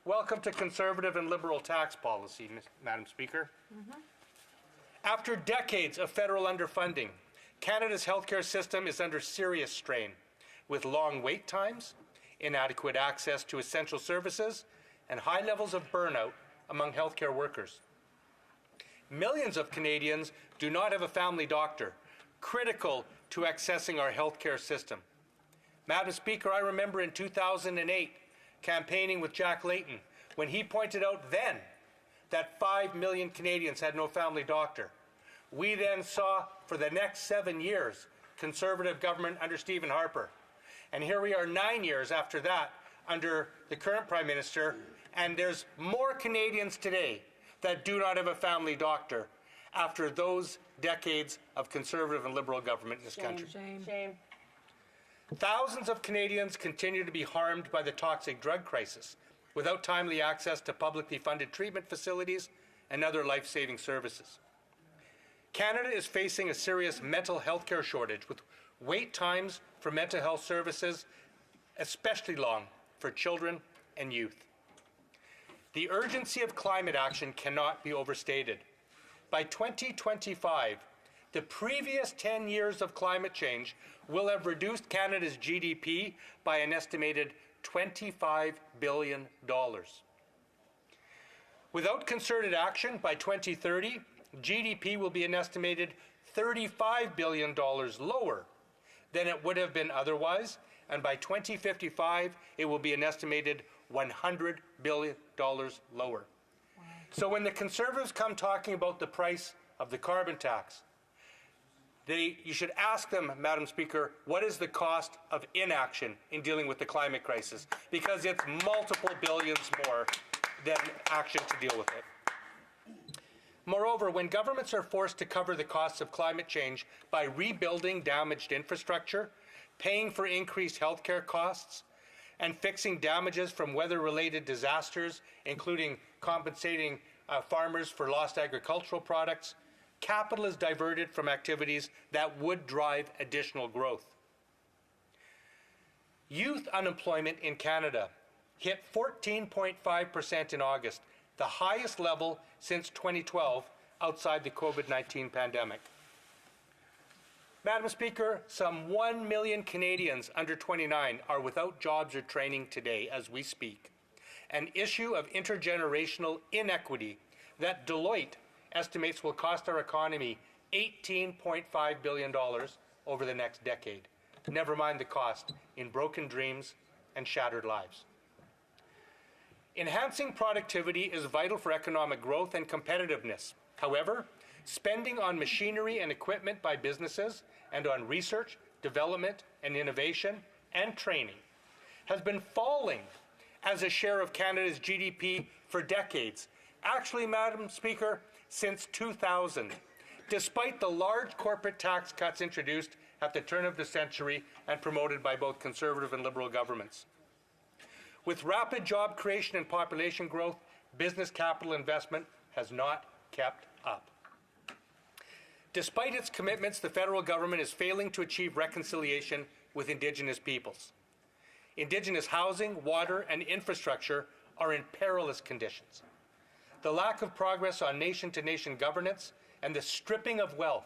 Welcome to Conservative and Liberal tax policy, Madam Speaker. After decades of federal underfunding, Canada's healthcare system is under serious strain, with long wait times, inadequate access to essential services, and high levels of burnout among healthcare workers. Millions of Canadians do not have a family doctor, critical to accessing our healthcare system. Madam Speaker, I remember in 2008 campaigning with Jack Layton when he pointed out then that 5 million Canadians had no family doctor. We then saw for the next 7 years Conservative government under Stephen Harper. And here we are 9 years after that under the current Prime Minister, and there's more Canadians today that do not have a family doctor after those decades of Conservative and Liberal government in this country. Shame. Thousands of Canadians continue to be harmed by the toxic drug crisis without timely access to publicly funded treatment facilities and other life-saving services. Canada is facing a serious mental health care shortage with wait times for mental health services especially long for children and youth. The urgency of climate action cannot be overstated. By 2025, the previous 10 years of climate change will have reduced Canada's GDP by an estimated $25 billion. Without concerted action, by 2030, GDP will be an estimated $35 billion lower than it would have been otherwise, and by 2055, it will be an estimated $100 billion lower. So when the Conservatives come talking about the price of the carbon tax, you should ask them, Madam Speaker, what is the cost of inaction in dealing with the climate crisis? Because it's multiple billions more than action to deal with it. Moreover, when governments are forced to cover the costs of climate change by rebuilding damaged infrastructure, paying for increased healthcare costs, and fixing damages from weather-related disasters, including compensating farmers for lost agricultural products, capital is diverted from activities that would drive additional growth. Youth unemployment in Canada hit 14.5% in August, the highest level since 2012 outside the COVID-19 pandemic. Madam Speaker, some 1 million Canadians under 29 are without jobs or training today as we speak, an issue of intergenerational inequity that Deloitte estimates will cost our economy $18.5 billion over the next decade. Never mind the cost in broken dreams and shattered lives. Enhancing productivity is vital for economic growth and competitiveness. However, spending on machinery and equipment by businesses and on research, development, and innovation and training has been falling as a share of Canada's GDP for decades. Actually, Madam Speaker, since 2000, despite the large corporate tax cuts introduced at the turn of the century and promoted by both Conservative and Liberal governments. With rapid job creation and population growth, business capital investment has not kept up. Despite its commitments, the federal government is failing to achieve reconciliation with Indigenous peoples. Indigenous housing, water, and infrastructure are in perilous conditions. The lack of progress on nation-to-nation governance and the stripping of wealth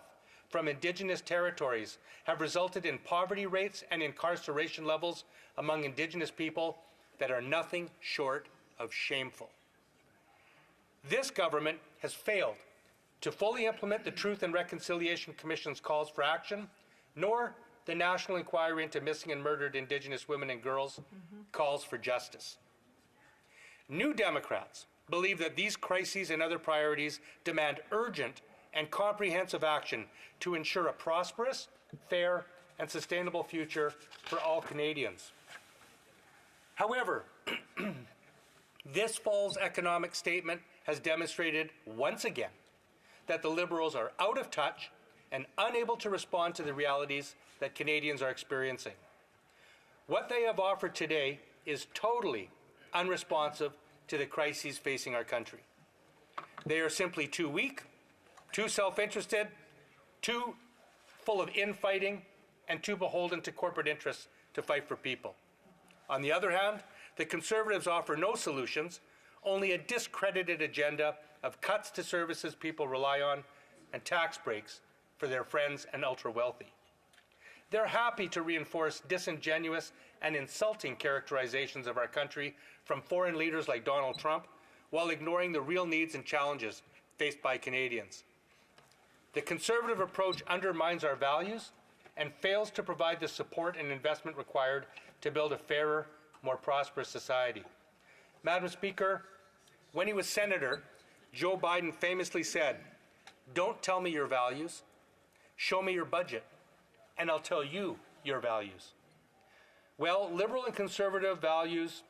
from Indigenous territories have resulted in poverty rates and incarceration levels among Indigenous people that are nothing short of shameful. This government has failed to fully implement the Truth and Reconciliation Commission's calls for action, nor the National Inquiry into Missing and Murdered Indigenous Women and Girls calls for justice. New Democrats believe that these crises and other priorities demand urgent and comprehensive action to ensure a prosperous, fair, and sustainable future for all Canadians. However, this fall's economic statement has demonstrated once again that the Liberals are out of touch and unable to respond to the realities that Canadians are experiencing. What they have offered today is totally unresponsive to the crises facing our country. They are simply too weak, too self-interested, too full of infighting, and too beholden to corporate interests to fight for people. On the other hand, the Conservatives offer no solutions, only a discredited agenda of cuts to services people rely on and tax breaks for their friends and ultra-wealthy. They're happy to reinforce disingenuous and insulting characterizations of our country from foreign leaders like Donald Trump, while ignoring the real needs and challenges faced by Canadians. The Conservative approach undermines our values and fails to provide the support and investment required to build a fairer, more prosperous society. Madam Speaker, when he was Senator, Joe Biden famously said, "Don't tell me your values, show me your budget, and I'll tell you your values." Well, Liberal and Conservative values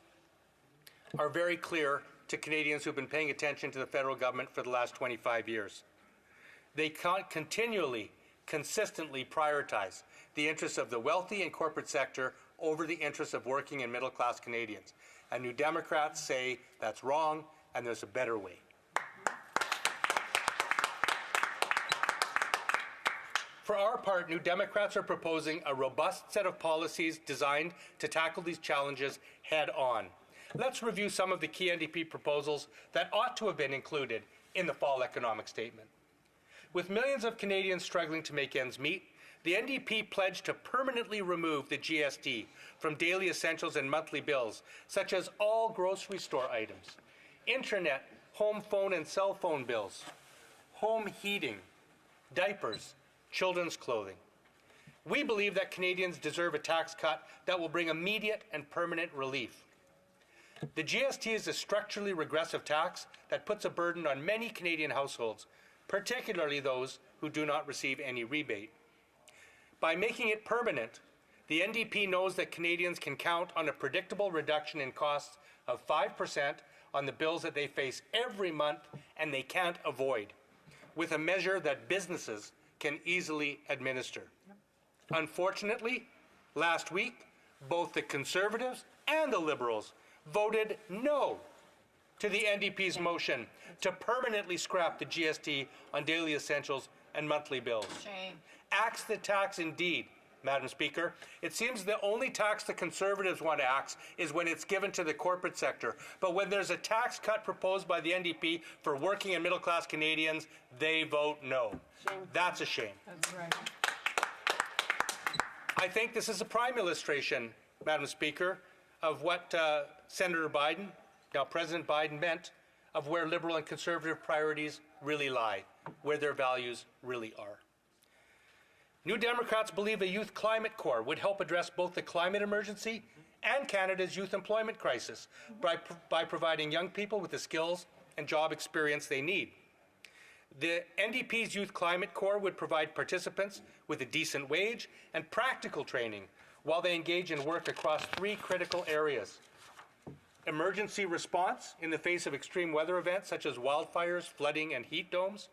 are very clear to Canadians who've been paying attention to the federal government for the last 25 years. They continually, consistently prioritize the interests of the wealthy and corporate sector over the interests of working and middle-class Canadians. And New Democrats say that's wrong and there's a better way. For our part, New Democrats are proposing a robust set of policies designed to tackle these challenges head-on. Let's review some of the key NDP proposals that ought to have been included in the fall economic statement. With millions of Canadians struggling to make ends meet, the NDP pledged to permanently remove the GST from daily essentials and monthly bills, such as all grocery store items, internet, home phone and cell phone bills, home heating, diapers, children's clothing. We believe that Canadians deserve a tax cut that will bring immediate and permanent relief. The GST is a structurally regressive tax that puts a burden on many Canadian households, particularly those who do not receive any rebate. By making it permanent, the NDP knows that Canadians can count on a predictable reduction in costs of 5% on the bills that they face every month and they can't avoid, with a measure that businesses can easily administer. Unfortunately, last week, both the Conservatives and the Liberals voted no to the NDP's motion to permanently scrap the GST on daily essentials and monthly bills. Shame. Axe the tax indeed, Madam Speaker. It seems the only tax the Conservatives want to axe is when it's given to the corporate sector. But when there's a tax cut proposed by the NDP for working and middle-class Canadians, they vote no. Shame. That's a shame. That's right. I think this is a prime illustration, Madam Speaker, of what Senator Biden, now President Biden, meant of where Liberal and Conservative priorities really lie, where their values really are. New Democrats believe a youth climate corps would help address both the climate emergency and Canada's youth employment crisis by providing young people with the skills and job experience they need. The NDP's Youth Climate Corps would provide participants with a decent wage and practical training while they engage in work across 3 critical areas: emergency response in the face of extreme weather events such as wildfires, flooding, and heat domes;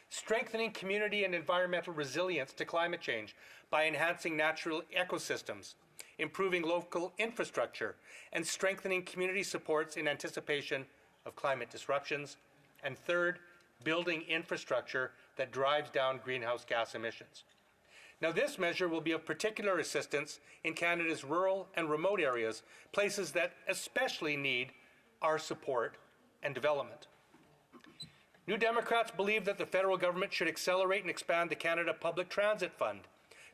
strengthening community and environmental resilience to climate change by enhancing natural ecosystems, improving local infrastructure, and strengthening community supports in anticipation of climate disruptions; and third, building infrastructure that drives down greenhouse gas emissions. Now, this measure will be of particular assistance in Canada's rural and remote areas, places that especially need our support and development. New Democrats believe that the federal government should accelerate and expand the Canada Public Transit Fund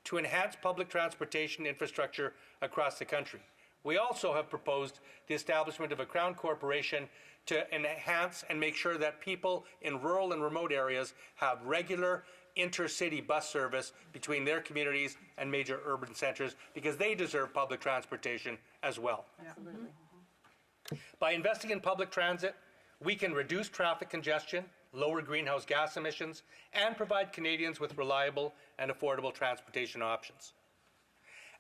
to enhance public transportation infrastructure across the country. We also have proposed the establishment of a Crown Corporation to enhance and make sure that people in rural and remote areas have regular intercity bus service between their communities and major urban centres, because they deserve public transportation as well. Absolutely. By investing in public transit, we can reduce traffic congestion, lower greenhouse gas emissions, and provide Canadians with reliable and affordable transportation options.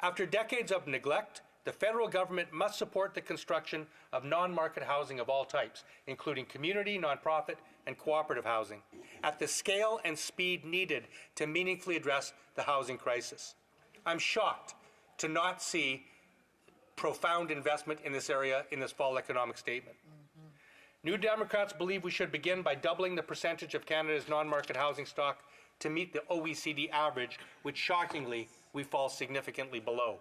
After decades of neglect, the federal government must support the construction of non-market housing of all types, including community, nonprofit, and cooperative housing, at the scale and speed needed to meaningfully address the housing crisis. I'm shocked to not see profound investment in this area in this fall economic statement. New Democrats believe we should begin by doubling the percentage of Canada's non-market housing stock to meet the OECD average, which shockingly we fall significantly below.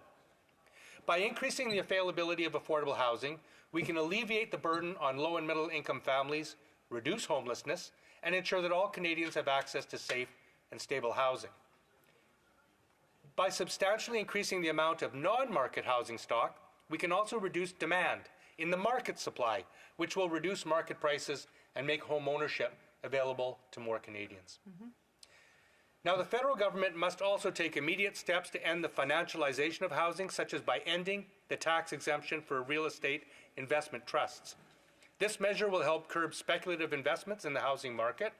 By increasing the availability of affordable housing, we can alleviate the burden on low and middle income families, reduce homelessness, and ensure that all Canadians have access to safe and stable housing. By substantially increasing the amount of non-market housing stock, we can also reduce demand in the market supply, which will reduce market prices and make home ownership available to more Canadians. Now, the federal government must also take immediate steps to end the financialization of housing, such as by ending the tax exemption for real estate investment trusts. This measure will help curb speculative investments in the housing market,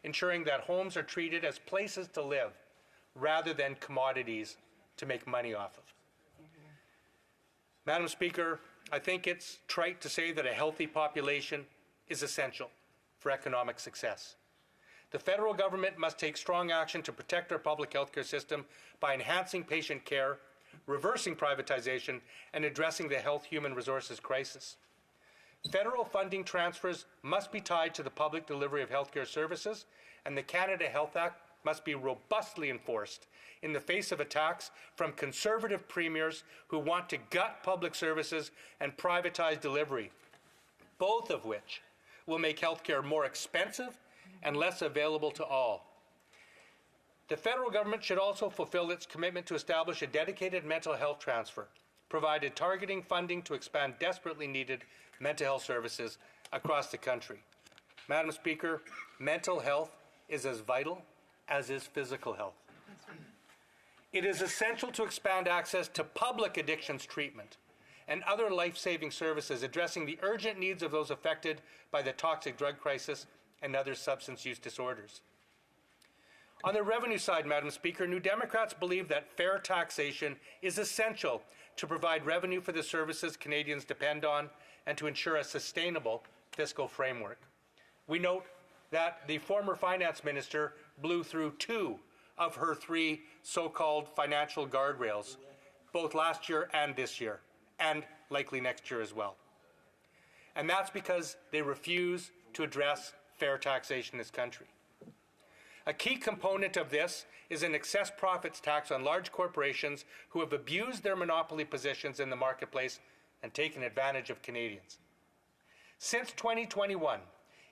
ensuring that homes are treated as places to live rather than commodities to make money off of. Madam Speaker, I think it's trite to say that a healthy population is essential for economic success. The federal government must take strong action to protect our public health care system by enhancing patient care, reversing privatization, and addressing the health human resources crisis. Federal funding transfers must be tied to the public delivery of healthcare services, and the Canada Health Act must be robustly enforced in the face of attacks from conservative premiers who want to gut public services and privatize delivery, both of which will make healthcare more expensive and less available to all. The federal government should also fulfill its commitment to establish a dedicated mental health transfer, provided targeting funding to expand desperately needed mental health services across the country. Madam Speaker, mental health is as vital as is physical health. It is essential to expand access to public addictions treatment and other life-saving services addressing the urgent needs of those affected by the toxic drug crisis and other substance use disorders. On the revenue side, Madam Speaker, New Democrats believe that fair taxation is essential to provide revenue for the services Canadians depend on and to ensure a sustainable fiscal framework. We note that the former finance minister blew through 2 of her 3 so-called financial guardrails, both last year and this year, and likely next year as well. And that's because they refuse to address fair taxation in this country. A key component of this is an excess profits tax on large corporations who have abused their monopoly positions in the marketplace and taken advantage of Canadians. Since 2021,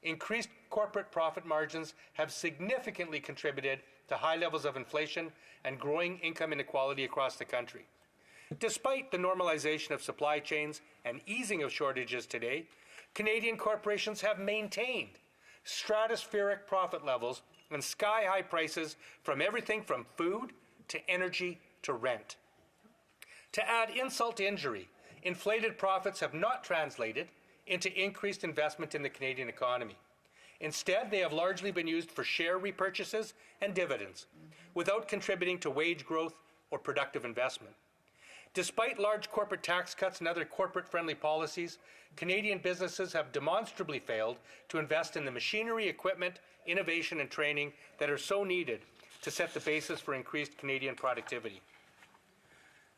increased corporate profit margins have significantly contributed to high levels of inflation and growing income inequality across the country. Despite the normalization of supply chains and easing of shortages today, Canadian corporations have maintained stratospheric profit levels and sky-high prices from everything from food to energy to rent. To add insult to injury, inflated profits have not translated into increased investment in the Canadian economy. Instead, they have largely been used for share repurchases and dividends, without contributing to wage growth or productive investment. Despite large corporate tax cuts and other corporate-friendly policies, Canadian businesses have demonstrably failed to invest in the machinery, equipment, innovation, and training that are so needed to set the basis for increased Canadian productivity.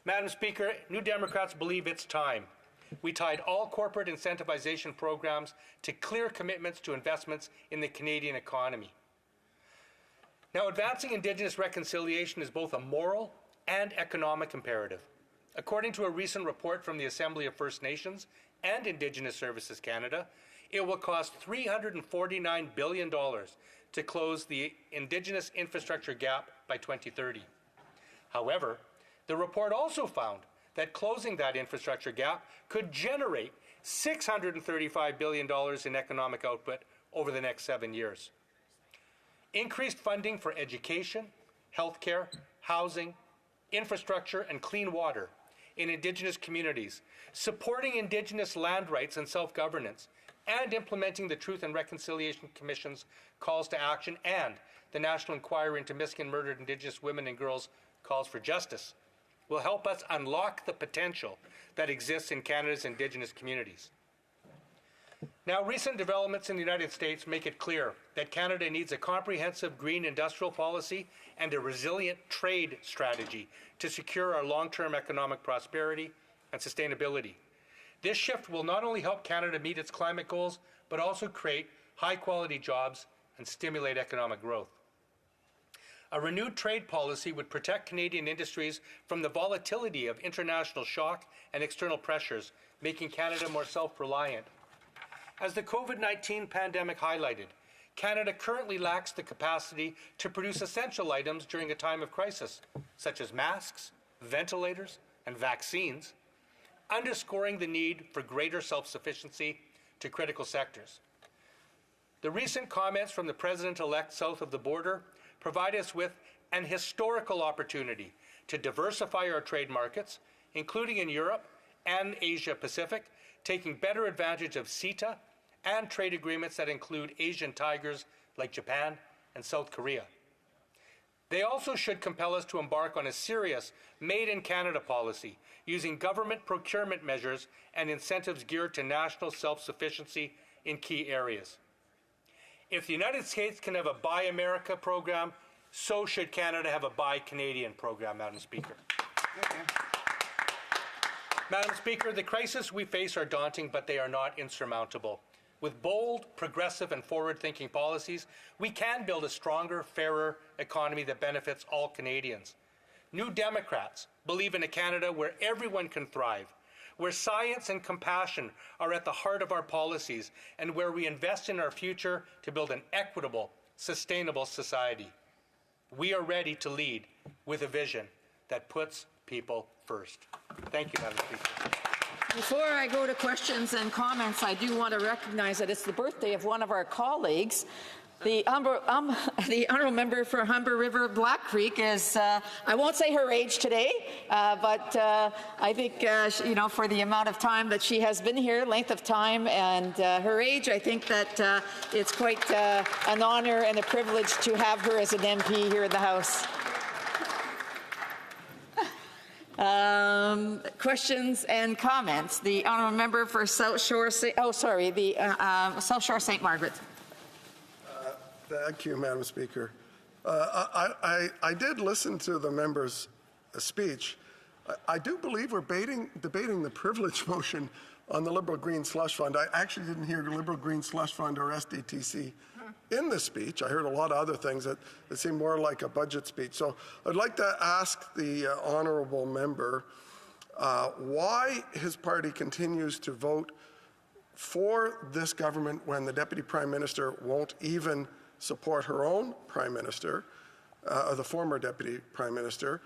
Madam Speaker, New Democrats believe it's time we tied all corporate incentivization programs to clear commitments to investments in the Canadian economy. Now, advancing Indigenous reconciliation is both a moral and economic imperative. According to a recent report from the Assembly of First Nations and Indigenous Services Canada, it will cost $349 billion to close the Indigenous infrastructure gap by 2030. However, the report also found that closing that infrastructure gap could generate $635 billion in economic output over the next 7 years. Increased funding for education, healthcare, housing, infrastructure, and clean water in Indigenous communities, supporting Indigenous land rights and self-governance, and implementing the Truth and Reconciliation Commission's calls to action and the National Inquiry into Missing and Murdered Indigenous Women and Girls calls for justice will help us unlock the potential that exists in Canada's Indigenous communities. Now, recent developments in the United States make it clear that Canada needs a comprehensive green industrial policy and a resilient trade strategy to secure our long-term economic prosperity and sustainability. This shift will not only help Canada meet its climate goals, but also create high-quality jobs and stimulate economic growth. A renewed trade policy would protect Canadian industries from the volatility of international shock and external pressures, making Canada more self-reliant. As the COVID-19 pandemic highlighted, Canada currently lacks the capacity to produce essential items during a time of crisis, such as masks, ventilators, and vaccines. underscoring the need for greater self-sufficiency to critical sectors. The recent comments from the President-elect south of the border provide us with an historical opportunity to diversify our trade markets, including in Europe and Asia-Pacific, taking better advantage of CETA and trade agreements that include Asian tigers like Japan and South Korea. They also should compel us to embark on a serious made-in-Canada policy using government procurement measures and incentives geared to national self-sufficiency in key areas. If the United States can have a Buy America program, so should Canada have a Buy Canadian program, Madam Speaker. Madam Speaker, the crises we face are daunting, but they are not insurmountable. With bold, progressive, and forward-thinking policies, we can build a stronger, fairer economy that benefits all Canadians. New Democrats believe in a Canada where everyone can thrive, where science and compassion are at the heart of our policies, and where we invest in our future to build an equitable, sustainable society. We are ready to lead with a vision that puts people first. Thank you, Madam Speaker. Before I go to questions and comments, I do want to recognize that it's the birthday of one of our colleagues. The honourable member for Humber River Black Creek is, I won't say her age today, but I think, for the amount of time that she has been here, length of time, and her age, I think that it's quite an honour and a privilege to have her as an MP here in the House. Questions and comments. The honourable member for South Shore, South Shore St. Margaret. Thank you, Madam Speaker. I did listen to the member's speech. I do believe we're debating the privilege motion on the Liberal Green Slush Fund. I actually didn't hear Liberal Green Slush Fund or SDTC in the speech. I heard a lot of other things that seemed more like a budget speech. So I'd like to ask the honourable member why his party continues to vote for this government when the Deputy Prime Minister won't even support her own Prime Minister, or the former Deputy Prime Minister,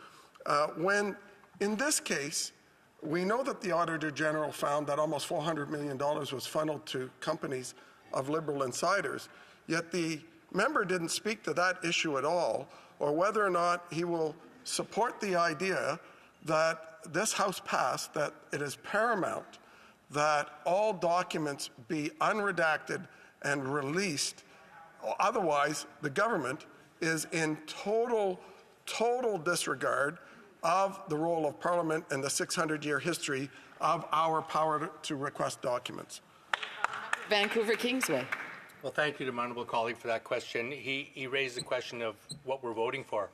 when in this case, we know that the Auditor General found that almost $400 million was funneled to companies of Liberal insiders, yet the member didn't speak to that issue at all, or whether or not he will support the idea that this House passed, that it is paramount that all documents be unredacted and released. Otherwise, the government is in total disregard of the role of Parliament and the 600-year history of our power to request documents. Vancouver Kingsway. Well, thank you to my honourable colleague for that question. He raised the question of what we're voting for.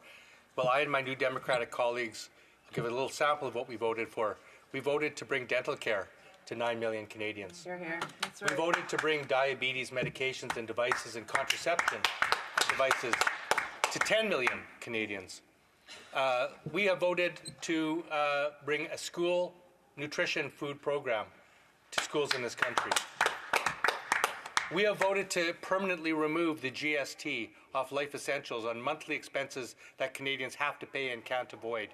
Well, I and my New Democratic colleagues will give a little sample of what we voted for. We voted to bring dental care to 9 million Canadians. You're here. That's right. We voted to bring diabetes medications and devices and contraception devices to 10 million Canadians. We have voted to bring a school nutrition food program to schools in this country. We have voted to permanently remove the GST off life essentials on monthly expenses that Canadians have to pay and can't avoid.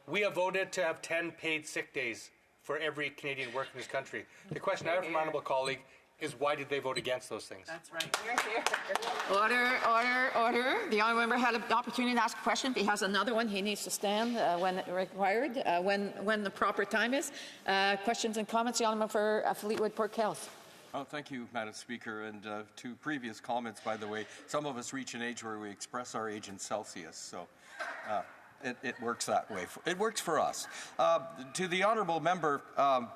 We have voted to have 10 paid sick days for every Canadian working in this country. The question I have from my honourable colleague is why did they vote against those things? That's right. Order. The honourable member had an opportunity to ask a question. If he has another one, he needs to stand when required, when the proper time is. Questions and comments. The honourable member for Fleetwood Port Kells. Oh, thank you, Madam Speaker. And to previous comments, by the way, some of us reach an age where we express our age in Celsius. So it works that way. It works for us. To the honourable member, I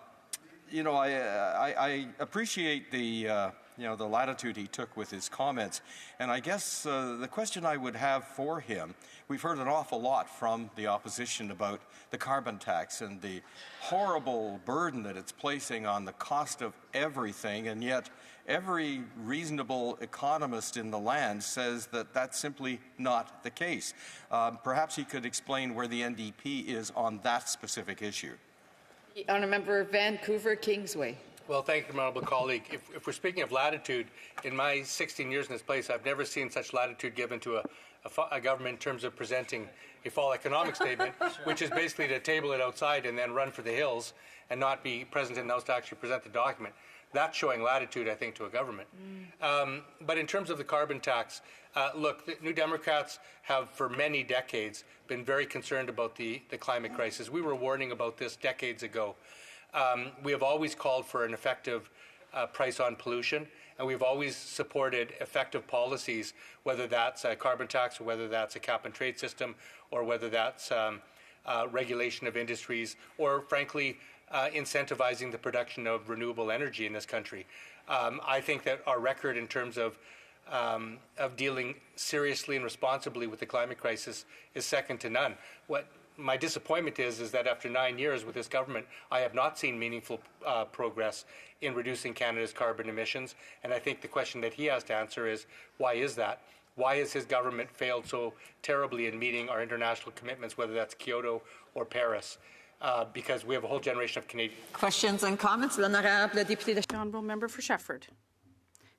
appreciate the the latitude he took with his comments, and I guess the question I would have for him: we've heard an awful lot from the opposition about the carbon tax and the horrible burden that it's placing on the cost of everything, and yet every reasonable economist in the land says that that's simply not the case. Perhaps he could explain where the NDP is on that specific issue. Honourable member Vancouver Kingsway. Well, thank you, my honourable colleague. If we're speaking of latitude, in my 16 years in this place, I've never seen such latitude given to a government in terms of presenting a fall economic statement, which is basically to table it outside and then run for the hills and not be present in the House to actually present the document. That's showing latitude, I think, to a government. But in terms of the carbon tax, look, the New Democrats have for many decades been very concerned about the climate crisis. We were warning about this decades ago. We have always called for an effective price on pollution, and we've always supported effective policies, whether that's a carbon tax or whether that's a cap and trade system or whether that's regulation of industries or, frankly, incentivizing the production of renewable energy in this country. I think that our record in terms of dealing seriously and responsibly with the climate crisis is second to none. What my disappointment is that after 9 years with this government, I have not seen meaningful progress in reducing Canada's carbon emissions. And I think the question that he has to answer is, why is that? Why has his government failed so terribly in meeting our international commitments, whether that's Kyoto or Paris? Because we have a whole generation of Canadians. Questions and comments? L'honorable député de... Honourable Member for Shefford.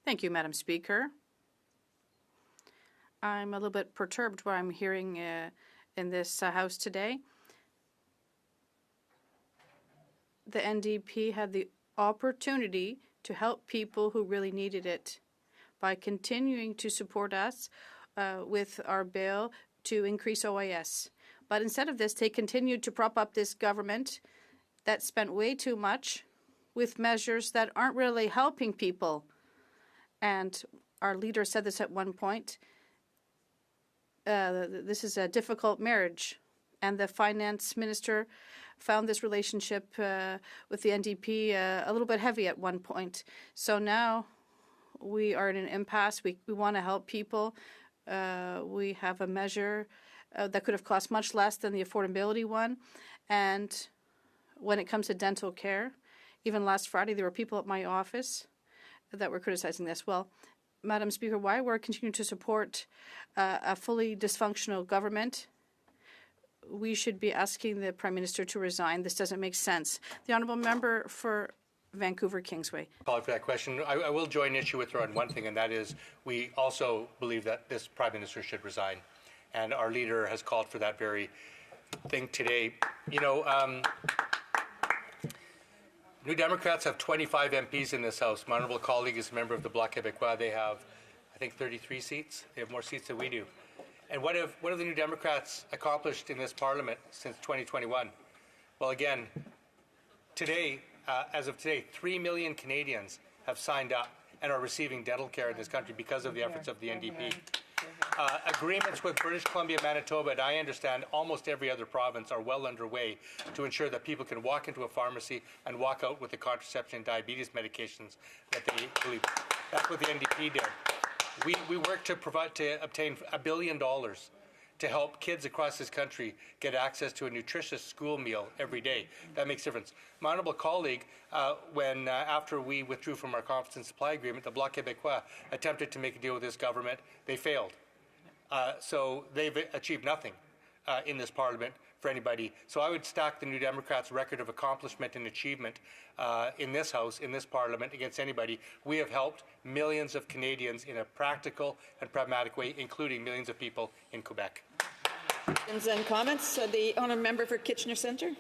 Thank you, Madam Speaker. I'm a little bit perturbed what I'm hearing in this House today. The NDP had the opportunity to help people who really needed it by continuing to support us with our bill to increase OIS. But instead of this, they continued to prop up this government that spent way too much with measures that aren't really helping people. And our leader said this at one point. This is a difficult marriage. And the finance minister found this relationship with the NDP a little bit heavy at one point. So now we are in an impasse. We want to help people. We have a measure that could have cost much less than the affordability one. And when it comes to dental care, even last Friday, there were people at my office that were criticizing this. Well, Madam Speaker, why we're continuing to support a fully dysfunctional government, we should be asking the Prime Minister to resign. This doesn't make sense. The Honourable Member for Vancouver Kingsway. Apologize for that question. I will join issue with her on one thing, and that is we also believe that this Prime Minister should resign. And our leader has called for that very thing today. You know, New Democrats have 25 MPs in this House. My honourable colleague is a member of the Bloc Québécois. They have, I think, 33 seats. They have more seats than we do. And what have the New Democrats accomplished in this Parliament since 2021? Well, again, today, as of today, 3 million Canadians have signed up and are receiving dental care in this country because of the efforts of the NDP. Agreements with British Columbia, Manitoba, and I understand almost every other province are well underway to ensure that people can walk into a pharmacy and walk out with the contraception and diabetes medications that they believe. That's what the NDP did. We worked to obtain $1 billion to help kids across this country get access to a nutritious school meal every day. That makes a difference. My honourable colleague, after we withdrew from our confidence and supply agreement, the Bloc Québécois attempted to make a deal with this government. They failed. So they've achieved nothing in this Parliament for anybody. So I would stack the New Democrats' record of accomplishment and achievement in this House, in this Parliament, against anybody. We have helped millions of Canadians in a practical and pragmatic way, including millions of people in Quebec. Questions and comments? The honourable member for Kitchener Centre.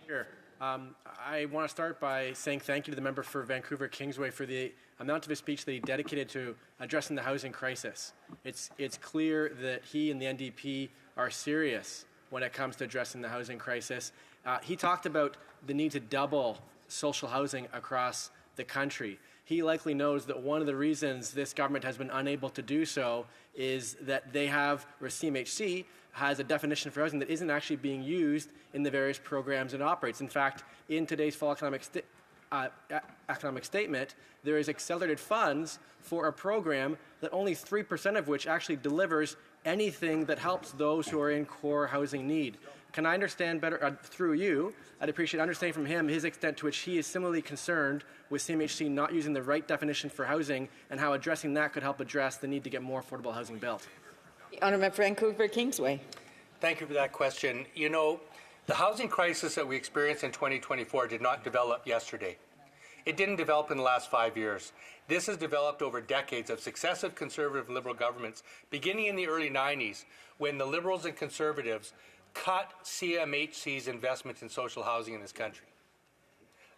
Sure. I want to start by saying thank you to the member for Vancouver Kingsway for the amount of his speech that he dedicated to addressing the housing crisis. It's clear that he and the NDP are serious when it comes to addressing the housing crisis. He talked about the need to double social housing across the country. He likely knows that one of the reasons this government has been unable to do so is that they have, or CMHC, has a definition for housing that isn't actually being used in the various programs it operates. In fact, in today's fall economic statement, there is accelerated funds for a program that only 3% of which actually delivers anything that helps those who are in core housing need. Can I understand better, through you, I'd appreciate understanding from him his extent to which he is similarly concerned with CMHC not using the right definition for housing and how addressing that could help address the need to get more affordable housing built. The Honourable Vancouver Kingsway. Thank you for that question. You know, the housing crisis that we experienced in 2024 did not develop yesterday. It didn't develop in the last 5 years. This has developed over decades of successive Conservative and Liberal governments, beginning in the early 90s, when the Liberals and Conservatives cut CMHC's investment in social housing in this country.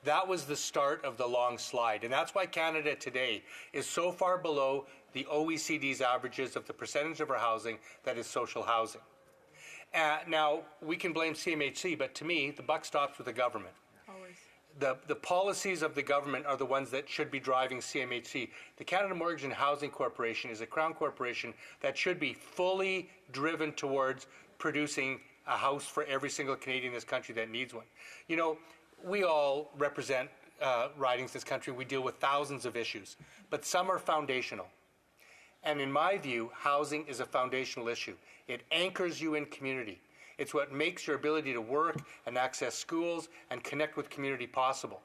That was the start of the long slide, and that's why Canada today is so far below the OECD's averages of the percentage of our housing that is social housing. Now, we can blame CMHC, but to me, the buck stops with the government. The policies of the government are the ones that should be driving CMHC. The Canada Mortgage and Housing Corporation is a Crown corporation that should be fully driven towards producing a house for every single Canadian in this country that needs one. You know, we all represent ridings in this country. We deal with thousands of issues, but some are foundational. And in my view, housing is a foundational issue. It anchors you in community. It's what makes your ability to work and access schools and connect with community possible.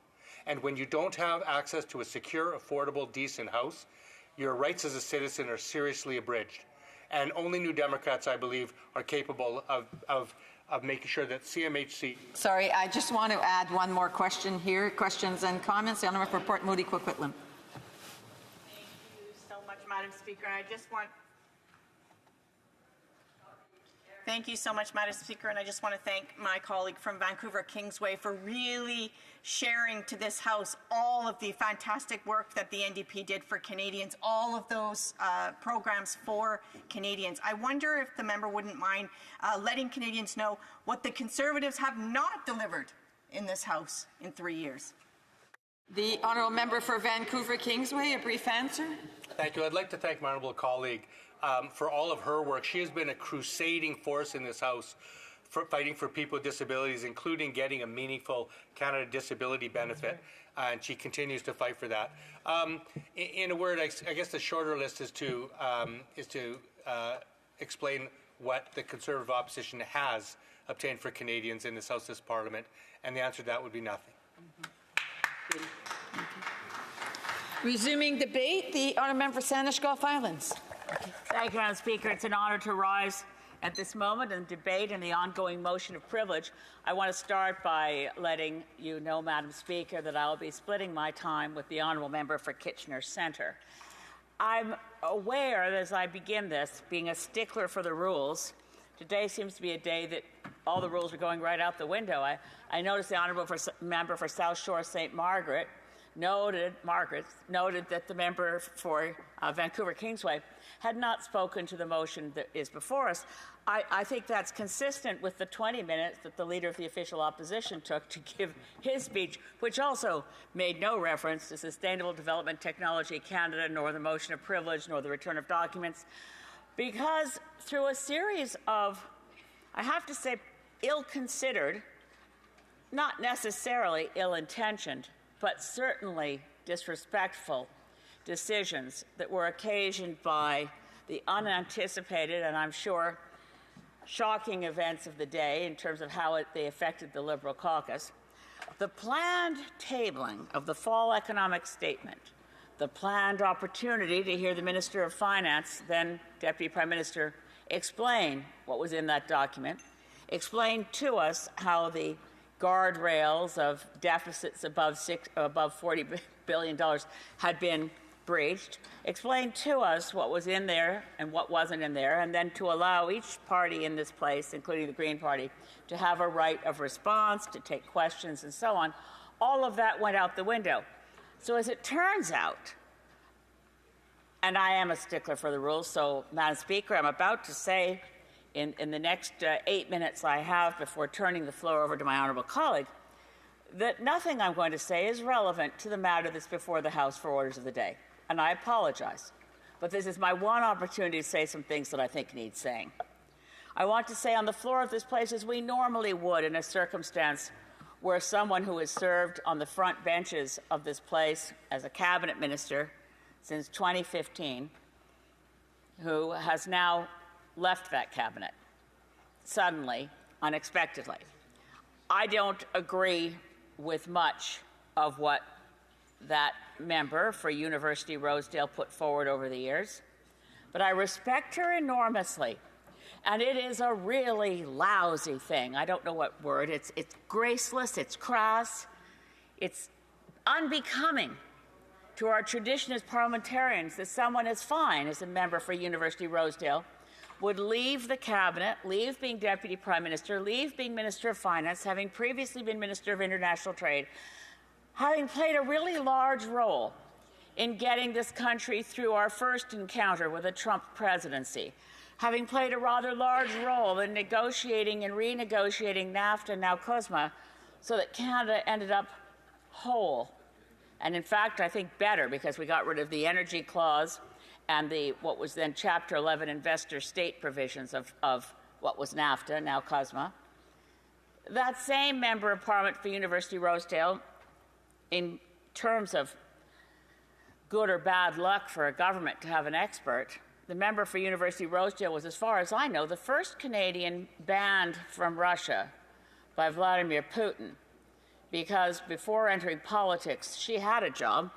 And when you don't have access to a secure, affordable, decent house, your rights as a citizen are seriously abridged. And only New Democrats, I believe, are capable of making sure that CMHC... Sorry, I just want to add one more question here. Questions and comments. The Honourable for Port Moody, Coquitlam. Thank you so much, Madam Speaker. I just want... Thank you so much, Madam Speaker, and I just want to thank my colleague from Vancouver Kingsway for really sharing to this House all of the fantastic work that the NDP did for Canadians, all of those programs for Canadians. I wonder if the member wouldn't mind letting Canadians know what the Conservatives have not delivered in this House in 3 years. The Honourable Member for Vancouver Kingsway, a brief answer. Thank you. I'd like to thank my honourable colleague for all of her work. She has been a crusading force in this House for fighting for people with disabilities, including getting a meaningful Canada disability benefit, and she continues to fight for that. In a word, I guess the shorter list is to explain what the Conservative opposition has obtained for Canadians in this House, this Parliament, and the answer to that would be nothing. Resuming debate, the Honourable Member for Saanich Gulf Islands. Thank you, Madam Speaker. It's an honour to rise at this moment in debate and the ongoing motion of privilege. I want to start by letting you know, Madam Speaker, that I'll be splitting my time with the Honourable Member for Kitchener Centre. I'm aware that as I begin this, being a stickler for the rules, today seems to be a day that all the rules are going right out the window. I noticed the Honourable Member for South Shore St. Margaret noted that the member for Vancouver Kingsway had not spoken to the motion that is before us. I think that's consistent with the 20 minutes that the Leader of the Official Opposition took to give his speech, which also made no reference to Sustainable Development Technology Canada, nor the motion of privilege, nor the return of documents, because through a series of, I have to say, ill-considered, not necessarily ill-intentioned, but certainly disrespectful decisions that were occasioned by the unanticipated and I'm sure shocking events of the day in terms of how they affected the Liberal caucus. The planned tabling of the fall economic statement, the planned opportunity to hear the Minister of Finance, then Deputy Prime Minister, explain what was in that document, explain to us how the guardrails of deficits above $40 billion had been breached, explain to us what was in there and what wasn't in there, and then to allow each party in this place, including the Green Party, to have a right of response, to take questions and so on. All of that went out the window. So as it turns out, and I am a stickler for the rules, so Madam Speaker, I'm about to say in the next 8 minutes I have before turning the floor over to my honourable colleague, that nothing I'm going to say is relevant to the matter that's before the House for orders of the day. And I apologize. But this is my one opportunity to say some things that I think need saying. I want to say on the floor of this place, as we normally would in a circumstance where someone who has served on the front benches of this place as a cabinet minister since 2015, who has now left that cabinet suddenly, unexpectedly. I don't agree with much of what that member for University Rosedale put forward over the years, but I respect her enormously. And it is a really lousy thing. I don't know what word. It's graceless, it's crass, it's unbecoming to our tradition as parliamentarians that someone as fine as a member for University Rosedale would leave the cabinet, leave being Deputy Prime Minister, leave being Minister of Finance, having previously been Minister of International Trade, having played a really large role in getting this country through our first encounter with a Trump presidency, having played a rather large role in negotiating and renegotiating NAFTA, now CUSMA, so that Canada ended up whole. And in fact, I think better, because we got rid of the energy clause and the what was then Chapter 11 investor state provisions of what was NAFTA, now CUSMA. That same member of Parliament for University Rosedale, in terms of good or bad luck for a government to have an expert, the member for University Rosedale was, as far as I know, the first Canadian banned from Russia by Vladimir Putin, because before entering politics, she had a job.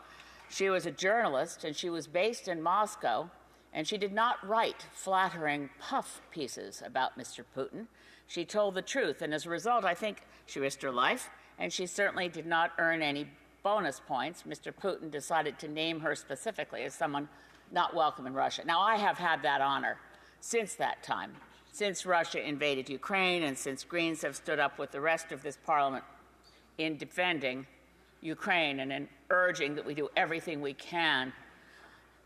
She was a journalist, and she was based in Moscow, and she did not write flattering puff pieces about Mr. Putin. She told the truth, and as a result, I think she risked her life, and she certainly did not earn any bonus points. Mr. Putin decided to name her specifically as someone not welcome in Russia. Now, I have had that honor since that time, since Russia invaded Ukraine, and since Greens have stood up with the rest of this Parliament in defending Ukraine and in urging that we do everything we can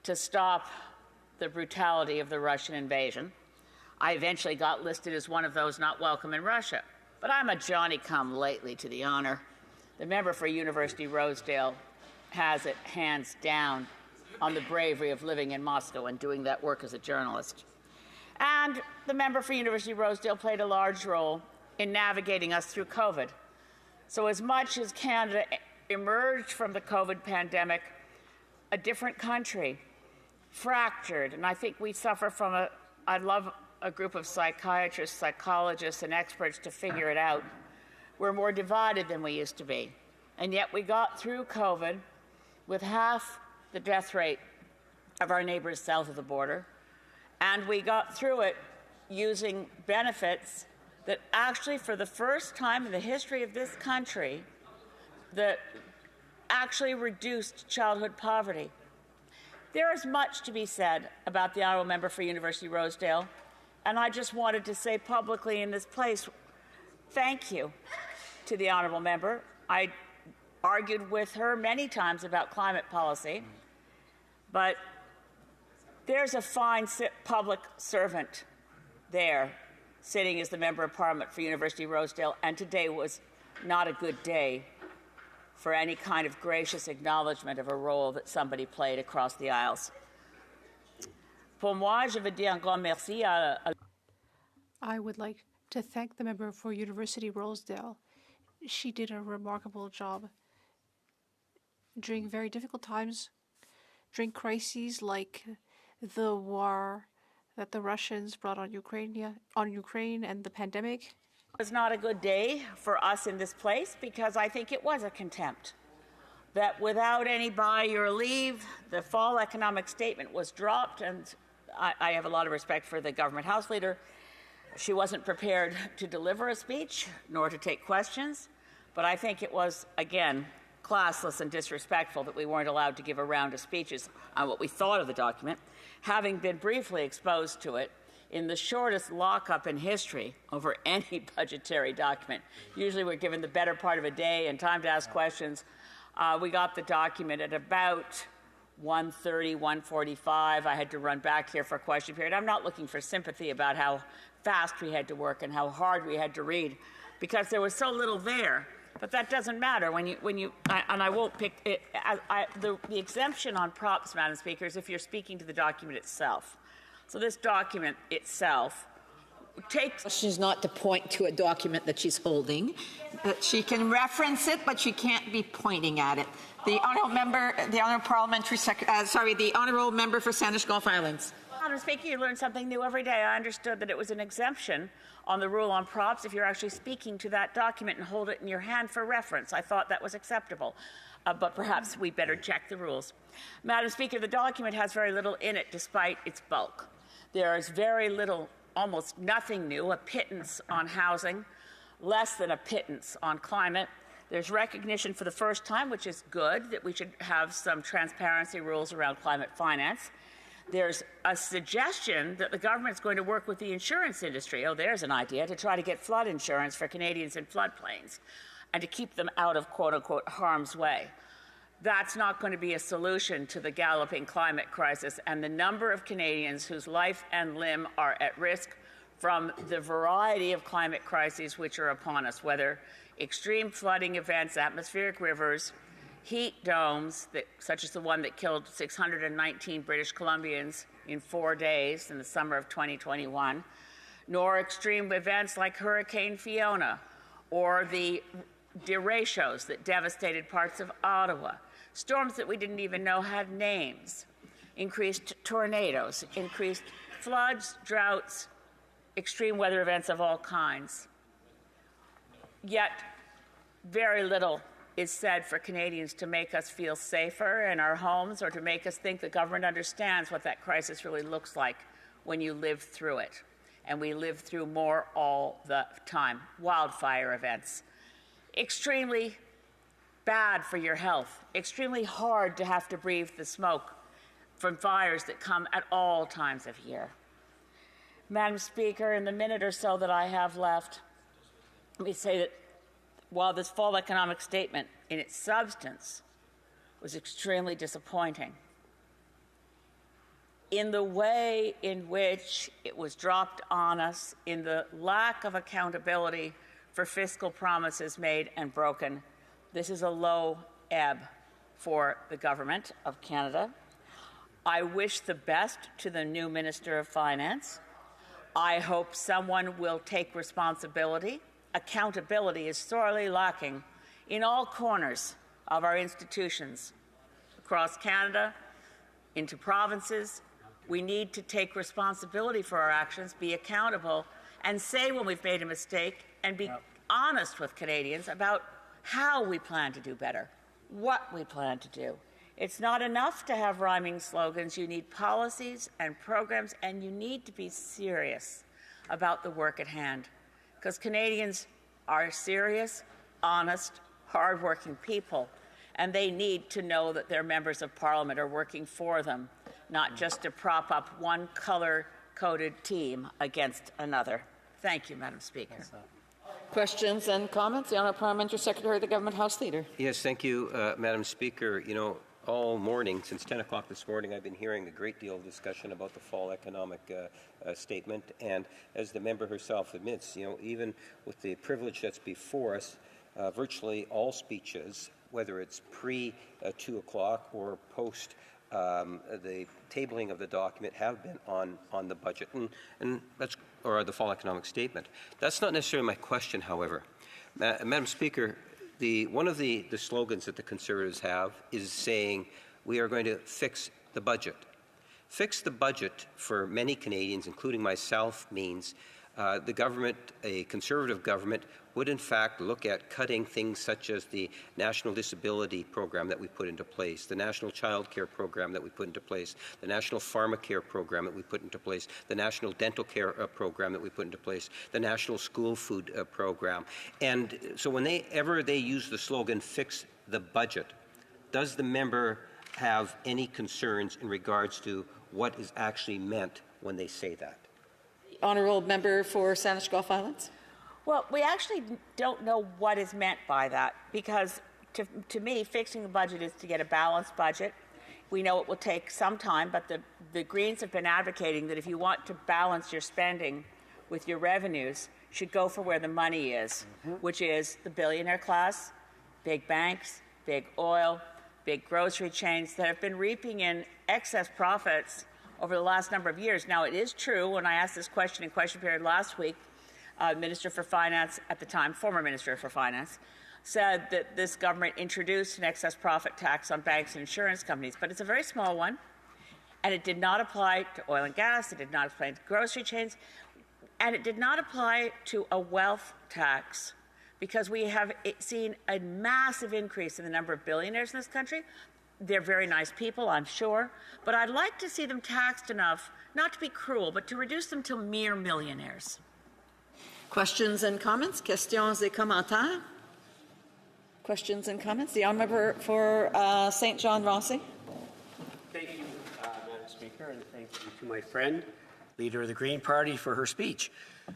to stop the brutality of the Russian invasion. I eventually got listed as one of those not welcome in Russia. But I'm a Johnny-come-lately to the honor. The member for University Rosedale has it hands down on the bravery of living in Moscow and doing that work as a journalist. And the member for University Rosedale played a large role in navigating us through COVID. So as much as Canada emerged from the COVID pandemic a different country, fractured, and I think we suffer from I'd love a group of psychiatrists, psychologists, and experts to figure it out. We're more divided than we used to be. And yet we got through COVID with half the death rate of our neighbors south of the border, and we got through it using benefits that actually, for the first time in the history of this country, that actually reduced childhood poverty. There is much to be said about the honourable member for University Rosedale, and I just wanted to say publicly in this place, thank you to the honourable member. I argued with her many times about climate policy, but there's a fine public servant there sitting as the Member of Parliament for University Rosedale, and today was not a good day for any kind of gracious acknowledgement of a role that somebody played across the aisles. Pour moi, je veux dire un grand merci à... I would like to thank the member for University Rosedale. She did a remarkable job during very difficult times, during crises like the war that the Russians brought on Ukraine and the pandemic. It was not a good day for us in this place because I think it was a contempt. That without any by your leave, the fall economic statement was dropped, and I have a lot of respect for the government House Leader. She wasn't prepared to deliver a speech nor to take questions, but I think it was, again, classless and disrespectful that we weren't allowed to give a round of speeches on what we thought of the document, having been briefly exposed to it in the shortest lockup in history over any budgetary document. Usually we're given the better part of a day and time to ask questions. We got the document at about 1:30, 1:45. I had to run back here for a question period. I'm not looking for sympathy about how fast we had to work and how hard we had to read, because there was so little there. But that doesn't matter and I won't pick it. The exemption on props, Madam Speaker, is if you're speaking to the document itself. So this document itself takes... She's not to point to a document that she's holding. She can reference it, but she can't be pointing at it. The honourable member, the honourable the honourable member for Sandwich Gulf Islands. Madam Speaker, you learn something new every day. I understood that it was an exemption on the rule on props if you're actually speaking to that document and hold it in your hand for reference. I thought that was acceptable, but perhaps we better check the rules. Madam Speaker, the document has very little in it despite its bulk. There is very little, almost nothing new, a pittance on housing, less than a pittance on climate, There's recognition for the first time, which is good, that we should have some transparency rules around climate finance. There's a suggestion that the government's going to work with the insurance industry. Oh, there's an idea to try to get flood insurance for Canadians in floodplains and to keep them out of quote-unquote harm's way. That's not going to be a solution to the galloping climate crisis and the number of Canadians whose life and limb are at risk from the variety of climate crises which are upon us, whether extreme flooding events, atmospheric rivers, heat domes, such as the one that killed 619 British Columbians in 4 days in the summer of 2021, nor extreme events like Hurricane Fiona or the derechos that devastated parts of Ottawa, storms that we didn't even know had names, increased tornadoes, increased floods, droughts, extreme weather events of all kinds. Yet, very little is said for Canadians to make us feel safer in our homes or to make us think the government understands what that crisis really looks like when you live through it. And we live through more all the time. Wildfire events. Extremely bad for your health. Extremely hard to have to breathe the smoke from fires that come at all times of year. Madam Speaker, in the minute or so that I have left, let me say that while this fall economic statement in its substance was extremely disappointing, in the way in which it was dropped on us, in the lack of accountability for fiscal promises made and broken, this is a low ebb for the Government of Canada. I wish the best to the new Minister of Finance. I hope someone will take responsibility. Accountability is sorely lacking in all corners of our institutions across Canada, into provinces. We need to take responsibility for our actions, be accountable, and say when we've made a mistake, and be honest with Canadians about how we plan to do better, what we plan to do. It's not enough to have rhyming slogans. You need policies and programs, and you need to be serious about the work at hand. Because Canadians are serious, honest, hardworking people, and they need to know that their members of Parliament are working for them, not just to prop up one color-coded team against another. Thank you, Madam Speaker. Questions and comments? The Honourable Parliamentary Secretary of the Government House Leader. Yes, thank you, Madam Speaker. You know, all morning, since 10 o'clock this morning, I've been hearing a great deal of discussion about the fall economic statement. And as the member herself admits, you know, even with the privilege that's before us, virtually all speeches, whether it's pre-2 o'clock or post the tabling of the document, have been on the budget and that's, or the fall economic statement. That's not necessarily my question, however. Madam Speaker, one of the slogans that the Conservatives have is saying we are going to fix the budget. Fix the budget for many Canadians, including myself, means the government, a Conservative government, would in fact look at cutting things such as the National Disability Program that we put into place, the National Child Care Program that we put into place, the National Pharmacare Program that we put into place, the National Dental Care Program that we put into place, the National School Food Program. And so whenever they use the slogan, fix the budget, does the member have any concerns in regards to what is actually meant when they say that? Honourable Member for Saanich Gulf Islands. Well, we actually don't know what is meant by that, because to me, fixing the budget is to get a balanced budget. We know it will take some time, but the Greens have been advocating that if you want to balance your spending with your revenues, you should go for where the money is, which is the billionaire class, big banks, big oil, big grocery chains that have been reaping in excess profits over the last number of years. Now, it is true, when I asked this question in question period last week, Minister for Finance at the time, former Minister for Finance, said that this government introduced an excess profit tax on banks and insurance companies, but it's a very small one, and it did not apply to oil and gas, it did not apply to grocery chains, and it did not apply to a wealth tax, because we have seen a massive increase in the number of billionaires in this country. They're very nice people, I'm sure, but I'd like to see them taxed enough, not to be cruel, but to reduce them to mere millionaires. Questions and comments? Questions et commentaires? Questions and comments? The honourable member for St. John Rossi. Thank you, Madam Speaker, and thank you to my friend, Leader of the Green Party, for her speech.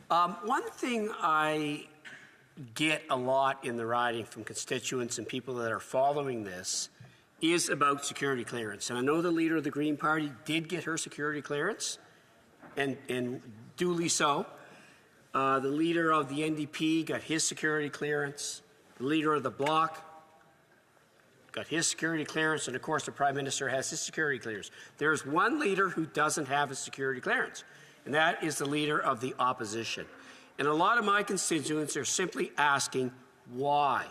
One thing I get a lot in the riding from constituents and people that are following this is about security clearance. And I know the Leader of the Green Party did get her security clearance, and duly so. The Leader of the NDP got his security clearance. The Leader of the Bloc got his security clearance, and of course the Prime Minister has his security clearance. There's one leader who doesn't have a security clearance, and that is the Leader of the Opposition. And a lot of my constituents are simply asking why.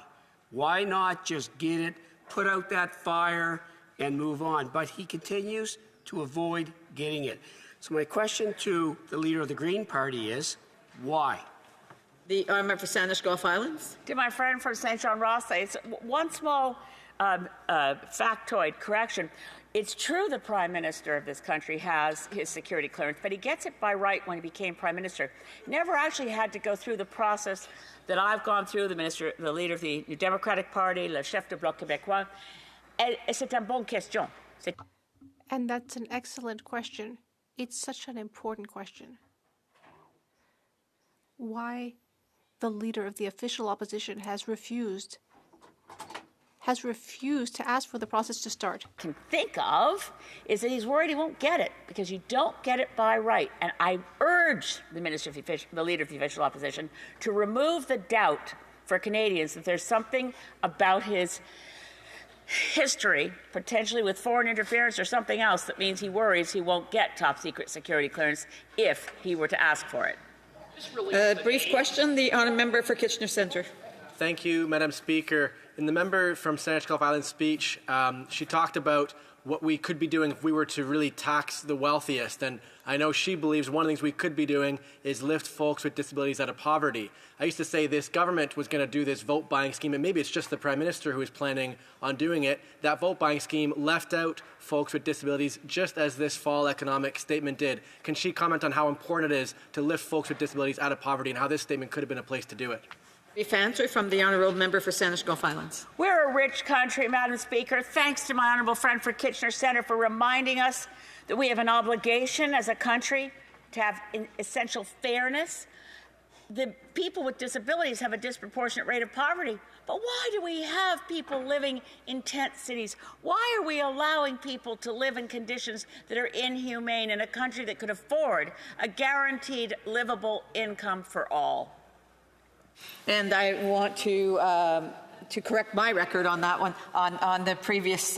Why not just get it, put out that fire, and move on? But he continues to avoid getting it. So my question to the Leader of the Green Party is, why? The honourable member for Sandwich Gulf Islands. To my friend from St. John Ross, it's one small factoid correction. It's true the Prime Minister of this country has his security clearance, but he gets it by right when he became Prime Minister. Never actually had to go through the process that I've gone through, the leader of the New Democratic Party, le chef du Bloc québécois. Et c'est une bonne question. And that's an excellent question. It's such an important question. Why the leader of the official opposition has refused to ask for the process to start. Can think of is that he's worried he won't get it because you don't get it by right. And I urge the leader of the official opposition to remove the doubt for Canadians that there's something about his history, potentially with foreign interference or something else, that means he worries he won't get top secret security clearance if he were to ask for it. Brief question, the honourable member for Kitchener Centre. Thank you, Madam Speaker. In the member from Sandwich Gulf Islands speech, she talked about what we could be doing if we were to really tax the wealthiest. And I know she believes one of the things we could be doing is lift folks with disabilities out of poverty. I used to say this government was going to do this vote buying scheme, and maybe it's just the Prime Minister who is planning on doing it. That vote buying scheme left out folks with disabilities, just as this fall economic statement did. Can she comment on how important it is to lift folks with disabilities out of poverty and how this statement could have been a place to do it? Brief answer from the honourable member for Sandwich Gulf Islands. We're a rich country, Madam Speaker. Thanks to my honourable friend for Kitchener Centre for reminding us that we have an obligation as a country to have essential fairness. The people with disabilities have a disproportionate rate of poverty. But why do we have people living in tent cities? Why are we allowing people to live in conditions that are inhumane in a country that could afford a guaranteed livable income for all? And I want to correct my record on that one, on the previous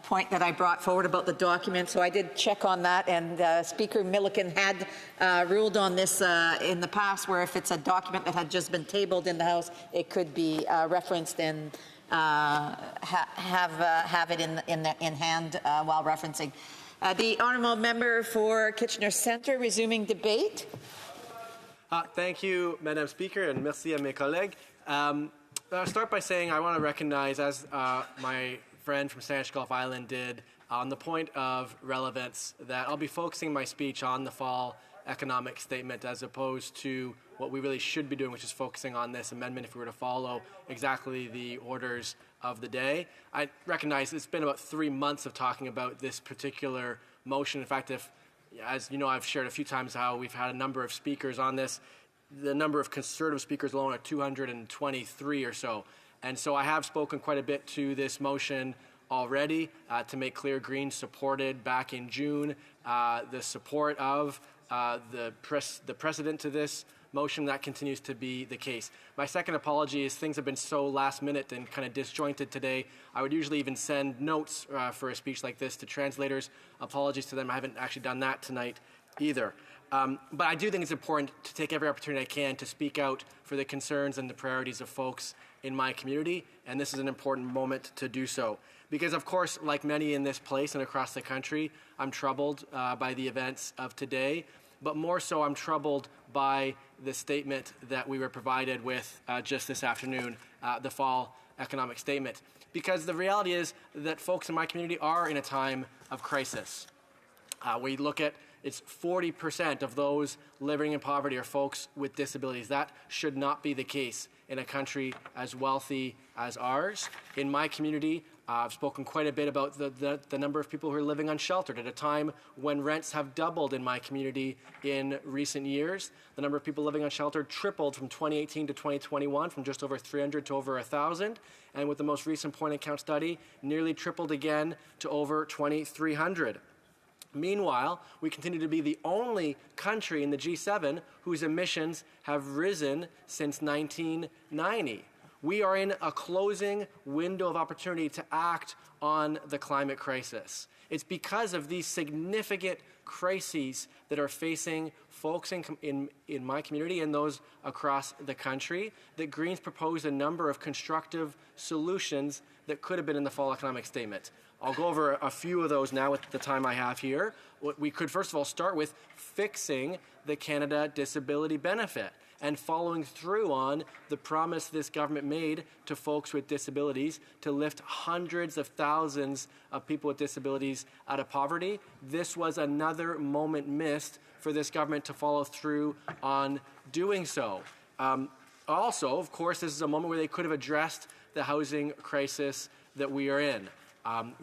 point that I brought forward about the document. So I did check on that, and Speaker Milliken had ruled on this in the past, where if it's a document that had just been tabled in the House, it could be referenced and have it in hand while referencing. The honourable member for Kitchener Centre resuming debate. Thank you, Madam Speaker, and merci à mes collègues. I'll start by saying I want to recognize, as my friend from Sandwich Gulf Island did, on the point of relevance, that I'll be focusing my speech on the fall economic statement as opposed to what we really should be doing, which is focusing on this amendment if we were to follow exactly the orders of the day. I recognize it's been about 3 months of talking about this particular motion. In fact, as you know, I've shared a few times how we've had a number of speakers on this. The number of Conservative speakers alone are 223 or so. And so I have spoken quite a bit to this motion already to make clear Greens supported back in June the support of the precedent to this motion. That continues to be the case. My second apology is things have been so last minute and kind of disjointed today. I would usually even send notes for a speech like this to translators. Apologies to them. I haven't actually done that tonight either. But I do think it's important to take every opportunity I can to speak out for the concerns and the priorities of folks in my community, and this is an important moment to do so. Because, of course, like many in this place and across the country, I'm troubled by the events of today, but more so I'm troubled by the statement that we were provided with just this afternoon, the fall economic statement. Because the reality is that folks in my community are in a time of crisis. We look at it's 40% of those living in poverty are folks with disabilities. That should not be the case in a country as wealthy as ours. In my community, I've spoken quite a bit about the number of people who are living unsheltered at a time when rents have doubled in my community in recent years. The number of people living unsheltered tripled from 2018 to 2021, from just over 300 to over 1,000. And with the most recent point of count study, nearly tripled again to over 2,300. Meanwhile, we continue to be the only country in the G7 whose emissions have risen since 1990. We are in a closing window of opportunity to act on the climate crisis. It's because of these significant crises that are facing folks in my community and those across the country that Greens proposed a number of constructive solutions that could have been in the fall economic statement. I'll go over a few of those now with the time I have here. We could first of all start with fixing the Canada Disability Benefit and following through on the promise this government made to folks with disabilities to lift hundreds of thousands of people with disabilities out of poverty. This was another moment missed for this government to follow through on doing so. Also, of course, this is a moment where they could have addressed the housing crisis that we are in.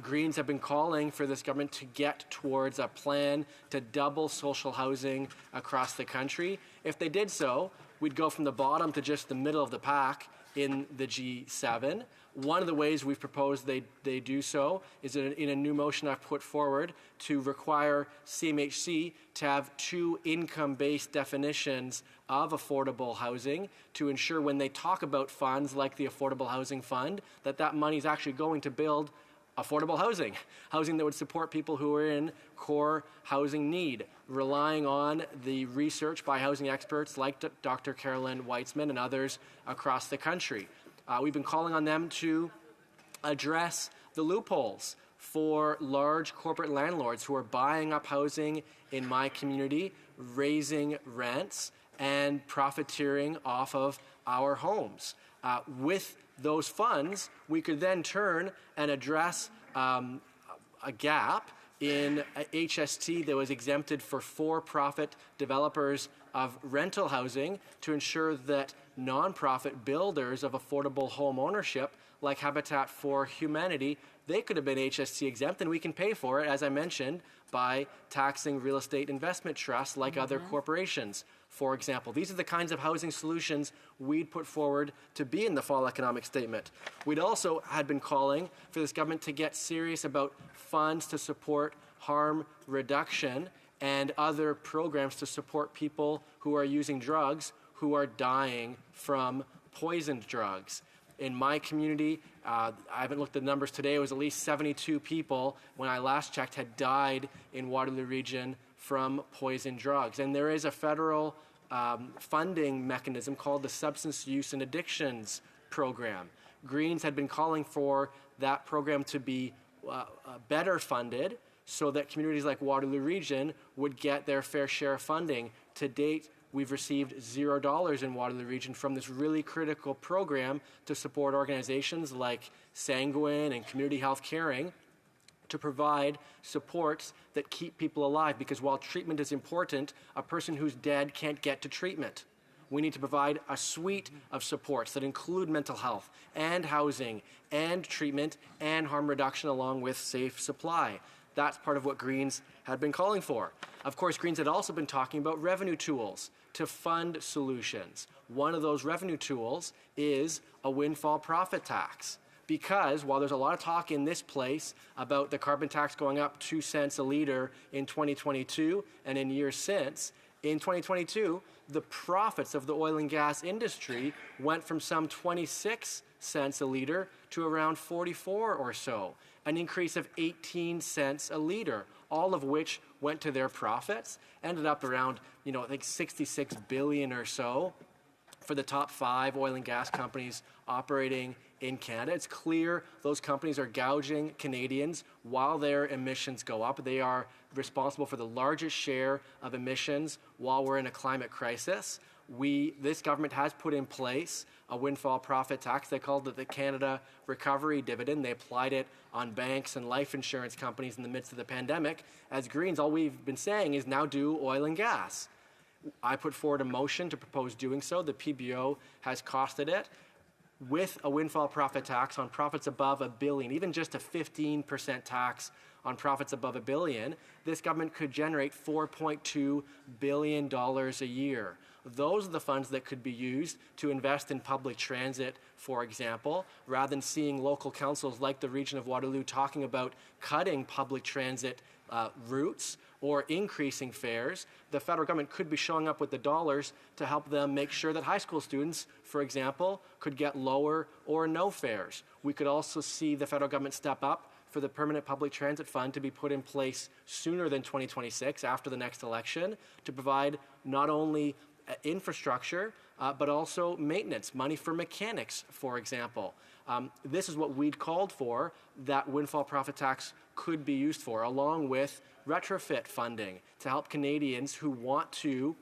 Greens have been calling for this government to get towards a plan to double social housing across the country. If they did so, we'd go from the bottom to just the middle of the pack in the G7. One of the ways we've proposed they do so is in a new motion I've put forward to require CMHC to have two income-based definitions of affordable housing to ensure when they talk about funds like the Affordable Housing Fund, that money is actually going to build affordable housing, housing that would support people who are in core housing need, relying on the research by housing experts like Dr. Carolyn Weitzman and others across the country. We've been calling on them to address the loopholes for large corporate landlords who are buying up housing in my community, raising rents, and profiteering off of our homes. With those funds, we could then turn and address a gap in HST that was exempted for for-profit developers of rental housing to ensure that nonprofit builders of affordable home ownership, like Habitat for Humanity, they could have been HST exempt, and we can pay for it, as I mentioned, by taxing real estate investment trusts like other corporations, for example. These are the kinds of housing solutions we'd put forward to be in the fall economic statement. We'd also had been calling for this government to get serious about funds to support harm reduction and other programs to support people who are using drugs who are dying from poisoned drugs. In my community, I haven't looked at the numbers today, it was at least 72 people when I last checked had died in Waterloo Region from poison drugs. And there is a federal funding mechanism called the Substance Use and Addictions Program. Greens had been calling for that program to be better funded so that communities like Waterloo Region would get their fair share of funding. To date, we've received $0 in Waterloo Region from this really critical program to support organizations like Sanguine and Community Health Caring to provide supports that keep people alive, because while treatment is important, a person who's dead can't get to treatment. We need to provide a suite of supports that include mental health and housing and treatment and harm reduction along with safe supply. That's part of what Greens had been calling for. Of course, Greens had also been talking about revenue tools to fund solutions. One of those revenue tools is a windfall profit tax. Because while there's a lot of talk in this place about the carbon tax going up 2 cents a litre in 2022 and in years since, in 2022, the profits of the oil and gas industry went from some 26 cents a litre to around 44 or so, an increase of 18 cents a litre, all of which went to their profits, ended up around, I think 66 billion or so for the top 5 oil and gas companies operating in Canada. It's clear those companies are gouging Canadians while their emissions go up. They are responsible for the largest share of emissions while we're in a climate crisis. this government has put in place a windfall profit tax. They called it the Canada Recovery Dividend. They applied it on banks and life insurance companies in the midst of the pandemic. As Greens, all we've been saying is now do oil and gas. I put forward a motion to propose doing so. The PBO has costed it. With a windfall profit tax on profits above $1 billion, even just a 15% tax on profits above $1 billion, this government could generate $4.2 billion a year. Those are the funds that could be used to invest in public transit, for example, rather than seeing local councils like the region of Waterloo talking about cutting public transit routes or increasing fares. The federal government could be showing up with the dollars to help them make sure that high school students, for example, could get lower or no fares. We could also see the federal government step up for the Permanent Public Transit Fund to be put in place sooner than 2026, after the next election, to provide not only infrastructure, but also maintenance, money for mechanics, for example. This is what we'd called for, that windfall profit tax could be used for, along with retrofit funding to help Canadians who want to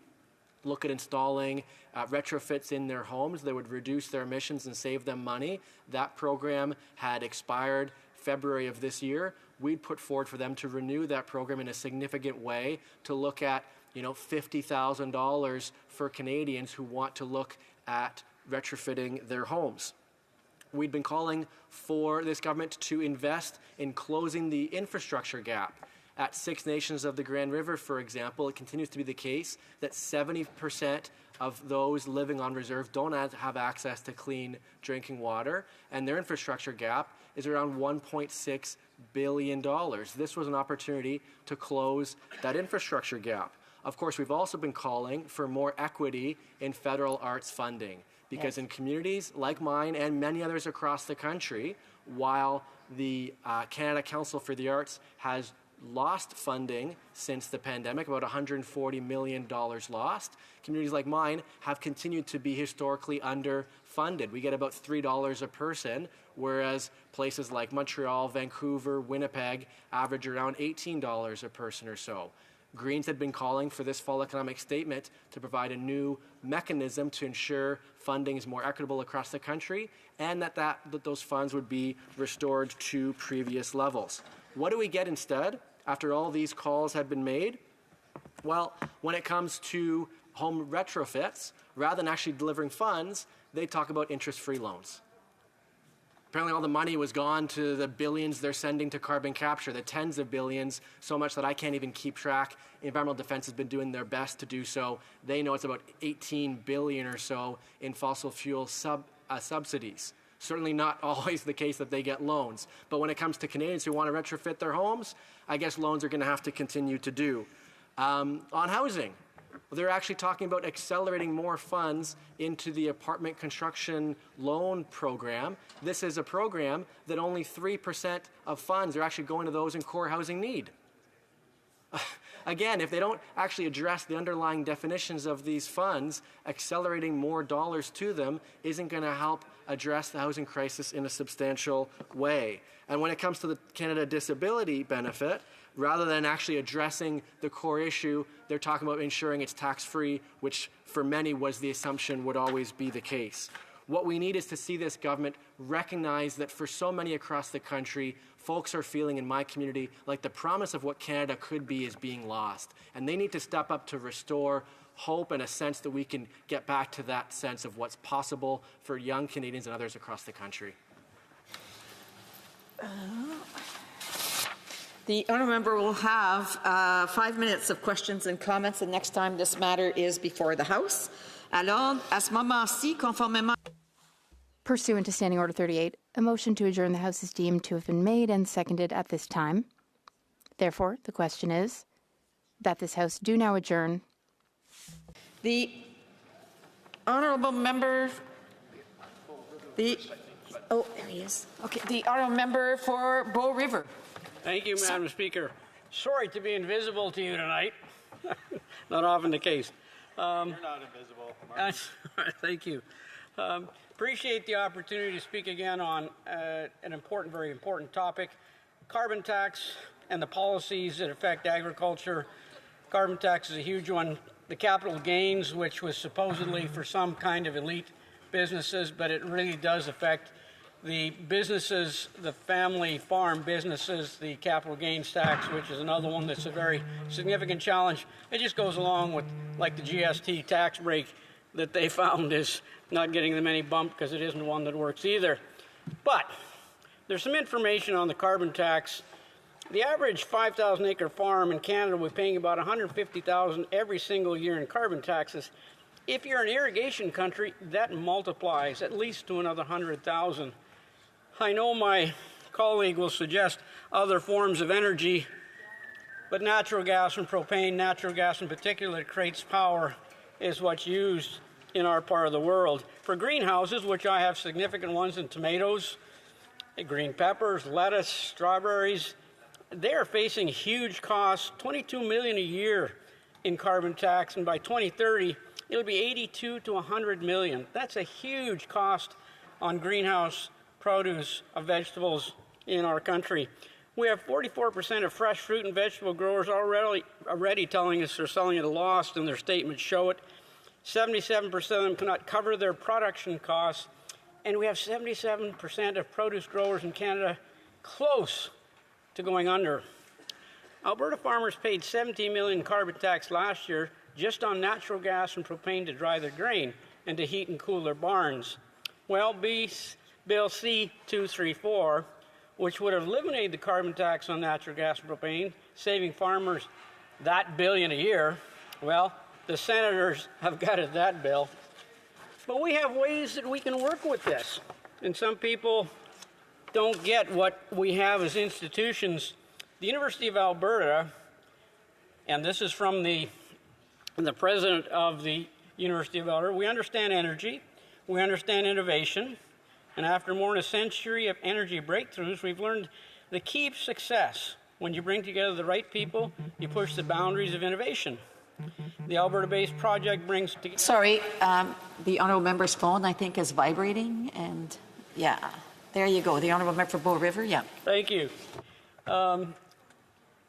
look at installing retrofits in their homes that would reduce their emissions and save them money. That program had expired February of this year. We'd put forward for them to renew that program in a significant way, to look at $50,000 for Canadians who want to look at retrofitting their homes. We'd been calling for this government to invest in closing the infrastructure gap. At Six Nations of the Grand River, for example, it continues to be the case that 70% of those living on reserve don't have access to clean drinking water, and their infrastructure gap is around $1.6 billion. This was an opportunity to close that infrastructure gap. Of course, we've also been calling for more equity in federal arts funding, because in communities like mine and many others across the country, while the Canada Council for the Arts has lost funding since the pandemic, about $140 million lost, communities like mine have continued to be historically underfunded. We get about $3 a person, whereas places like Montreal, Vancouver, Winnipeg average around $18 a person or so. Greens had been calling for this fall economic statement to provide a new mechanism to ensure funding is more equitable across the country, and that those funds would be restored to previous levels. What do we get instead after all these calls had been made? Well, when it comes to home retrofits, rather than actually delivering funds, they talk about interest-free loans. Apparently all the money was gone to the billions they're sending to carbon capture, the tens of billions, so much that I can't even keep track. Environmental Defense has been doing their best to do so. They know it's about $18 billion or so in fossil fuel subsidies. Certainly not always the case that they get loans. But when it comes to Canadians who want to retrofit their homes, I guess loans are going to have to continue to do. On housing, they're actually talking about accelerating more funds into the apartment construction loan program. This is a program that only 3% of funds are actually going to those in core housing need. Again, if they don't actually address the underlying definitions of these funds, accelerating more dollars to them isn't going to help address the housing crisis in a substantial way. And when it comes to the Canada Disability Benefit, rather than actually addressing the core issue, they're talking about ensuring it's tax-free, which for many was the assumption would always be the case. What we need is to see this government recognize that for so many across the country, folks are feeling in my community like the promise of what Canada could be is being lost. And they need to step up to restore hope and a sense that we can get back to that sense of what's possible for young Canadians and others across the country. The honourable member will have 5 minutes of questions and comments the next time this matter is before the House. Alors, à ce moment-ci, conformément... Pursuant to Standing Order 38, a motion to adjourn the House is deemed to have been made and seconded at this time. Therefore, the question is that this House do now adjourn. The honourable member... Oh, there he is. Okay, the honourable member for Bow River. Thank you, Madam Speaker. Sorry to be invisible to you tonight. Not often the case. You're not invisible, Mark. Thank you. Appreciate the opportunity to speak again on an important, very important topic, carbon tax and the policies that affect agriculture. Carbon tax is a huge one the capital gains, which was supposedly for some kind of elite businesses, but it really does affect the businesses, the family farm businesses, the capital gains tax, which is another one that's a very significant challenge. It just goes along with like the GST tax break that they found is not getting them any bump because it isn't one that works either. But there's some information on the carbon tax. The average 5,000 acre farm in Canada will be paying about $150,000 every single year in carbon taxes. If you're an irrigation country, that multiplies at least to another 100,000. I know my colleague will suggest other forms of energy, but natural gas and propane, natural gas in particular that creates power, is what's used in our part of the world. For greenhouses, which I have significant ones in tomatoes, green peppers, lettuce, strawberries, they are facing huge costs, $22 million a year in carbon tax, and by 2030, it'll be 82 to 100 million. That's a huge cost on greenhouse produce of vegetables in our country. We have 44% of fresh fruit and vegetable growers already telling us they're selling at a loss, and their statements show it. 77% of them cannot cover their production costs, and we have 77% of produce growers in Canada close to going under. Alberta farmers paid $17 million in carbon tax last year just on natural gas and propane to dry their grain and to heat and cool their barns. Well, Bill C-234, which would have eliminated the carbon tax on natural gas and propane, saving farmers that billion a year, well, the senators have gutted that bill. But we have ways that we can work with this. And some people don't get what we have as institutions. The University of Alberta, and this is from the president of the University of Alberta, we understand energy, we understand innovation, and after more than a century of energy breakthroughs, we've learned the key to success. When you bring together the right people, you push the boundaries of innovation. The Alberta-based project brings together... Sorry, the honourable member's phone, I think, is vibrating, and yeah, there you go. The honourable member for Bow River, yeah. Thank you.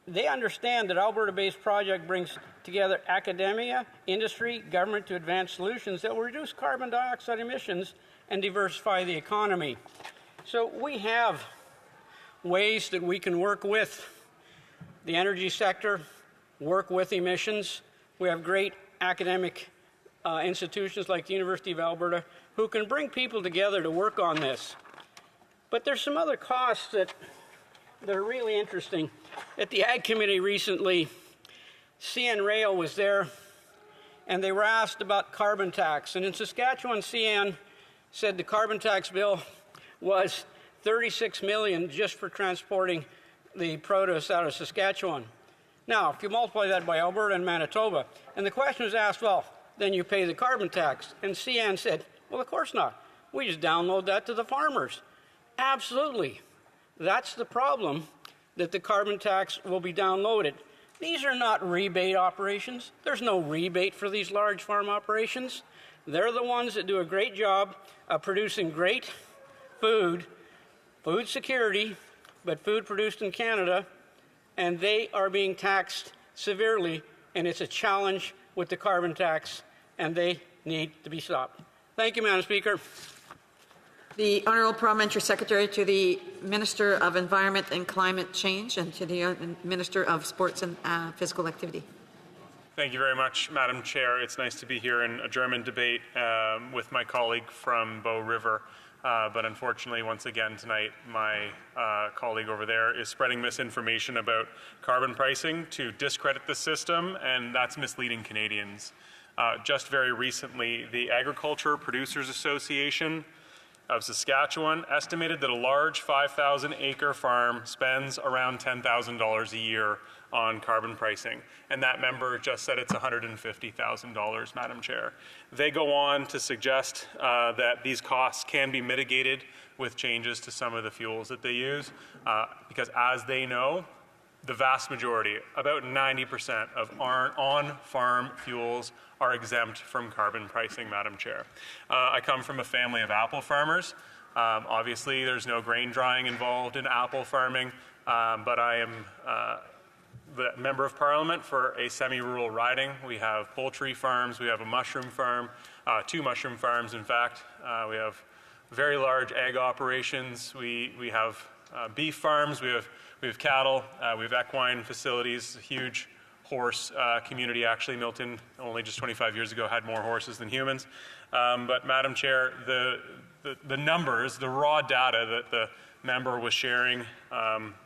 They understand that Alberta-based project brings together academia, industry, government to advance solutions that will reduce carbon dioxide emissions and diversify the economy. So we have ways that we can work with the energy sector, work with emissions. We have great academic institutions like the University of Alberta who can bring people together to work on this. But there's some other costs that are really interesting. At the Ag Committee recently, CN Rail was there, and they were asked about carbon tax. And in Saskatchewan, CN said the carbon tax bill was $36 million just for transporting the produce out of Saskatchewan. Now, if you multiply that by Alberta and Manitoba, and the question was asked, well, then you pay the carbon tax. And CN said, well, of course not. We just download that to the farmers. Absolutely. That's the problem, that the carbon tax will be downloaded. These are not rebate operations. There's no rebate for these large farm operations. They're the ones that do a great job of producing great food security, but food produced in Canada, and they are being taxed severely, and it's a challenge with the carbon tax, and they need to be stopped. Thank you, Madam Speaker. The Honourable Parliamentary Secretary to the Minister of Environment and Climate Change and to the Minister of Sports and Physical Activity. Thank you very much, Madam Chair. It's nice to be here in a German debate with my colleague from Bow River. But unfortunately, once again tonight, my colleague over there is spreading misinformation about carbon pricing to discredit the system, and that's misleading Canadians. Just very recently, the Agriculture Producers Association of Saskatchewan estimated that a large 5,000-acre farm spends around $10,000 a year on carbon pricing. And that member just said it's $150,000, Madam Chair. They go on to suggest that these costs can be mitigated with changes to some of the fuels that they use, because as they know, the vast majority, about 90% of our on-farm fuels are exempt from carbon pricing, Madam Chair. I come from a family of apple farmers. Obviously, there's no grain drying involved in apple farming, but I am the Member of Parliament for a semi-rural riding. We have poultry farms, we have a mushroom farm, 2 mushroom farms in fact. We have very large ag operations. We have beef farms, we have cattle, we have equine facilities, a huge horse community. Actually, Milton, only just 25 years ago, had more horses than humans. But Madam Chair, the numbers, the raw data that the member was sharing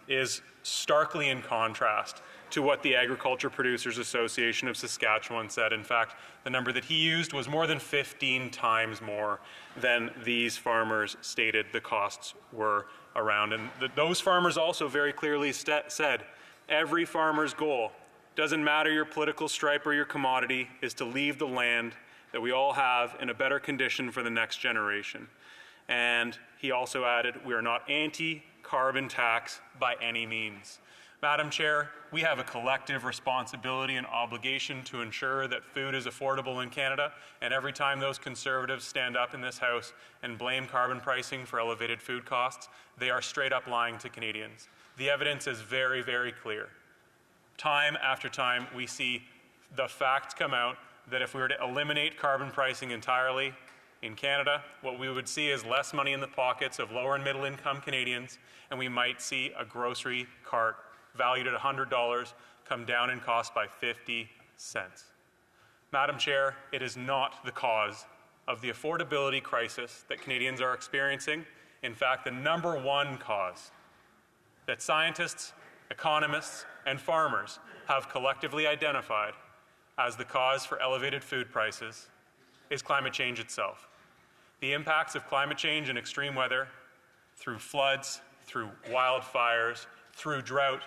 is starkly in contrast to what the Agriculture Producers Association of Saskatchewan said. In fact, the number that he used was more than 15 times more than these farmers stated the costs were around. And those farmers also very clearly said, every farmer's goal, doesn't matter your political stripe or your commodity, is to leave the land that we all have in a better condition for the next generation. And he also added, we are not anti-carbon tax by any means. Madam Chair, we have a collective responsibility and obligation to ensure that food is affordable in Canada, and every time those Conservatives stand up in this House and blame carbon pricing for elevated food costs, they are straight up lying to Canadians. The evidence is very, very clear. Time after time, we see the facts come out that if we were to eliminate carbon pricing entirely in Canada, what we would see is less money in the pockets of lower and middle income Canadians, and we might see a grocery cart valued at $100 come down in cost by 50 cents. Madam Chair, it is not the cause of the affordability crisis that Canadians are experiencing. In fact, the #1 cause that scientists, economists, and farmers have collectively identified as the cause for elevated food prices is climate change itself. The impacts of climate change and extreme weather, through floods, through wildfires, through drought,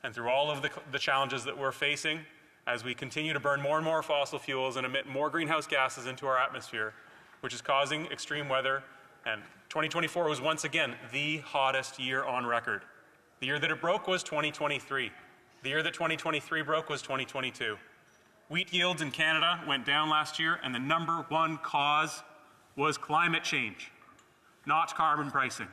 and through all of the challenges that we're facing as we continue to burn more and more fossil fuels and emit more greenhouse gases into our atmosphere, which is causing extreme weather. And 2024 was once again the hottest year on record. The year that it broke was 2023. The year that 2023 broke was 2022. Wheat yields in Canada went down last year, and the #1 cause was climate change, not carbon pricing.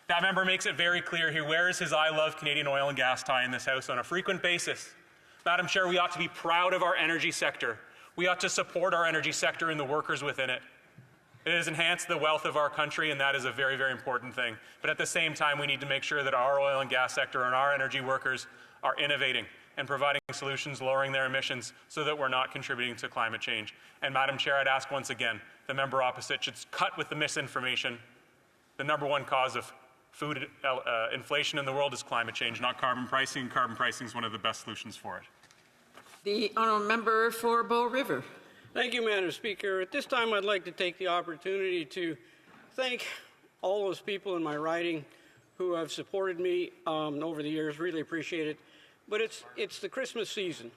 That member makes it very clear he wears his I Love Canadian Oil and Gas tie in this House on a frequent basis. Madam Chair, we ought to be proud of our energy sector. We ought to support our energy sector and the workers within it. It has enhanced the wealth of our country, and that is a very, very important thing. But at the same time, we need to make sure that our oil and gas sector and our energy workers are innovating and providing solutions, lowering their emissions so that we're not contributing to climate change. And Madam Chair, I'd ask once again, the member opposite should cut with the misinformation. The #1 cause of food inflation in the world is climate change, not carbon pricing, and carbon pricing is one of the best solutions for it. The honourable member for Bow River. Thank you, Madam Speaker. At this time, I'd like to take the opportunity to thank all those people in my riding who have supported me over the years. Really appreciate it. But it's the Christmas season,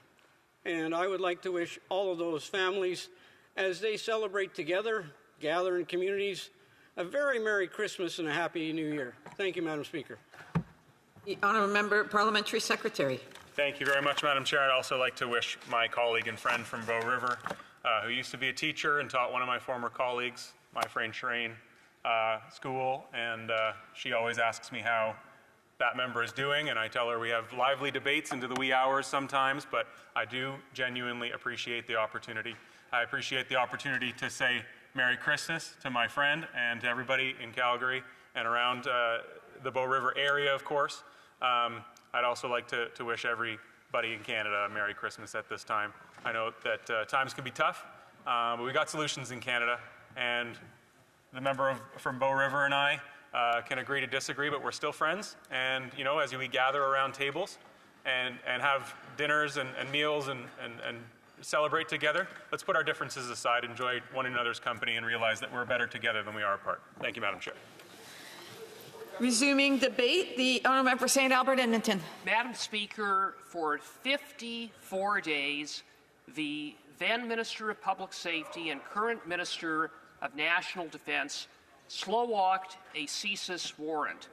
and I would like to wish all of those families, as they celebrate together, gather in communities, a very Merry Christmas and a Happy New Year. Thank you, Madam Speaker. The honourable member, Parliamentary Secretary. Thank you very much, Madam Chair. I'd also like to wish my colleague and friend from Bow River, who used to be a teacher and taught one of my former colleagues, my friend Shireen, school, and she always asks me how that member is doing, and I tell her we have lively debates into the wee hours sometimes, but I do genuinely appreciate the opportunity. I appreciate the opportunity to say Merry Christmas to my friend and to everybody in Calgary and around the Bow River area, of course. I'd also like to wish everybody in Canada a Merry Christmas at this time. I know that times can be tough, but we got solutions in Canada, and the member from Bow River and I can agree to disagree, but we're still friends. And, you know, as we gather around tables and have dinners and meals and celebrate together, let's put our differences aside, enjoy one another's company, and realize that we're better together than we are apart. Thank you, Madam Chair. Resuming debate, the honourable member for St. Albert, Edmonton. Madam Speaker, for 54 days, the then Minister of Public Safety and current Minister of National Defence slow-walked a CSIS warrant.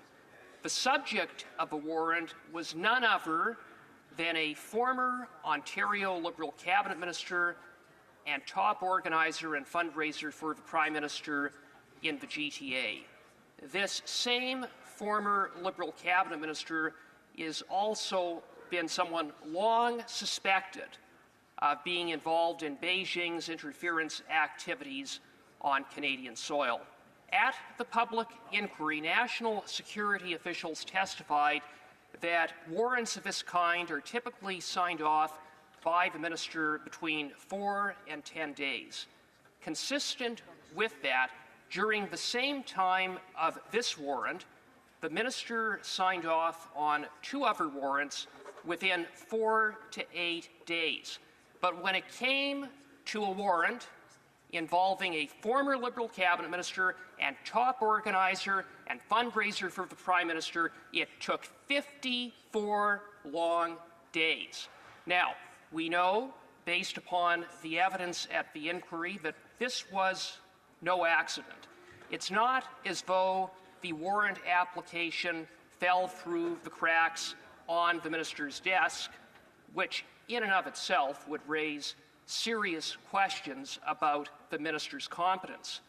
The subject of the warrant was none other than a former Ontario Liberal Cabinet Minister and top organizer and fundraiser for the Prime Minister in the GTA. This same former Liberal Cabinet Minister is also been someone long suspected of being involved in Beijing's interference activities on Canadian soil. At the public inquiry, national security officials testified that warrants of this kind are typically signed off by the minister between 4 and 10 days. Consistent with that, during the same time of this warrant, the minister signed off on 2 other warrants within 4 to 8 days. But when it came to a warrant involving a former Liberal cabinet minister and top organizer and fundraiser for the Prime Minister, it took 54 long days. Now, we know, based upon the evidence at the inquiry, that this was no accident. It's not as though the warrant application fell through the cracks on the minister's desk, which in and of itself would raise serious questions about the minister's competence.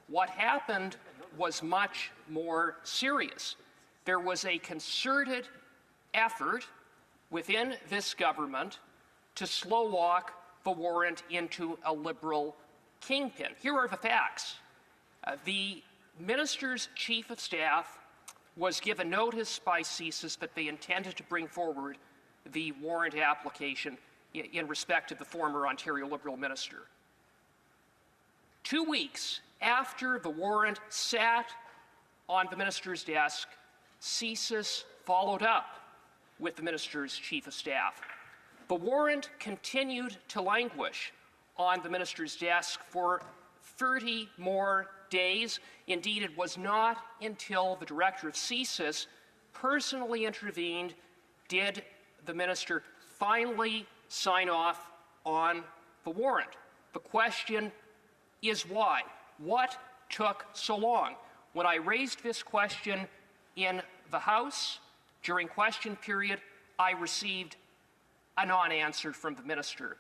What happened was much more serious. There was a concerted effort within this government to slow walk the warrant into a Liberal kingpin. Here are the facts. The minister's chief of staff was given notice by CSIS that they intended to bring forward the warrant application in respect of the former Ontario Liberal minister. 2 weeks after the warrant sat on the minister's desk, CSIS followed up with the minister's chief of staff. The warrant continued to languish on the minister's desk for 30 more days. Indeed, it was not until the director of CSIS personally intervened did the minister finally sign off on the warrant. The question is why? What took so long? When I raised this question in the House during question period, I received a non-answer from the minister.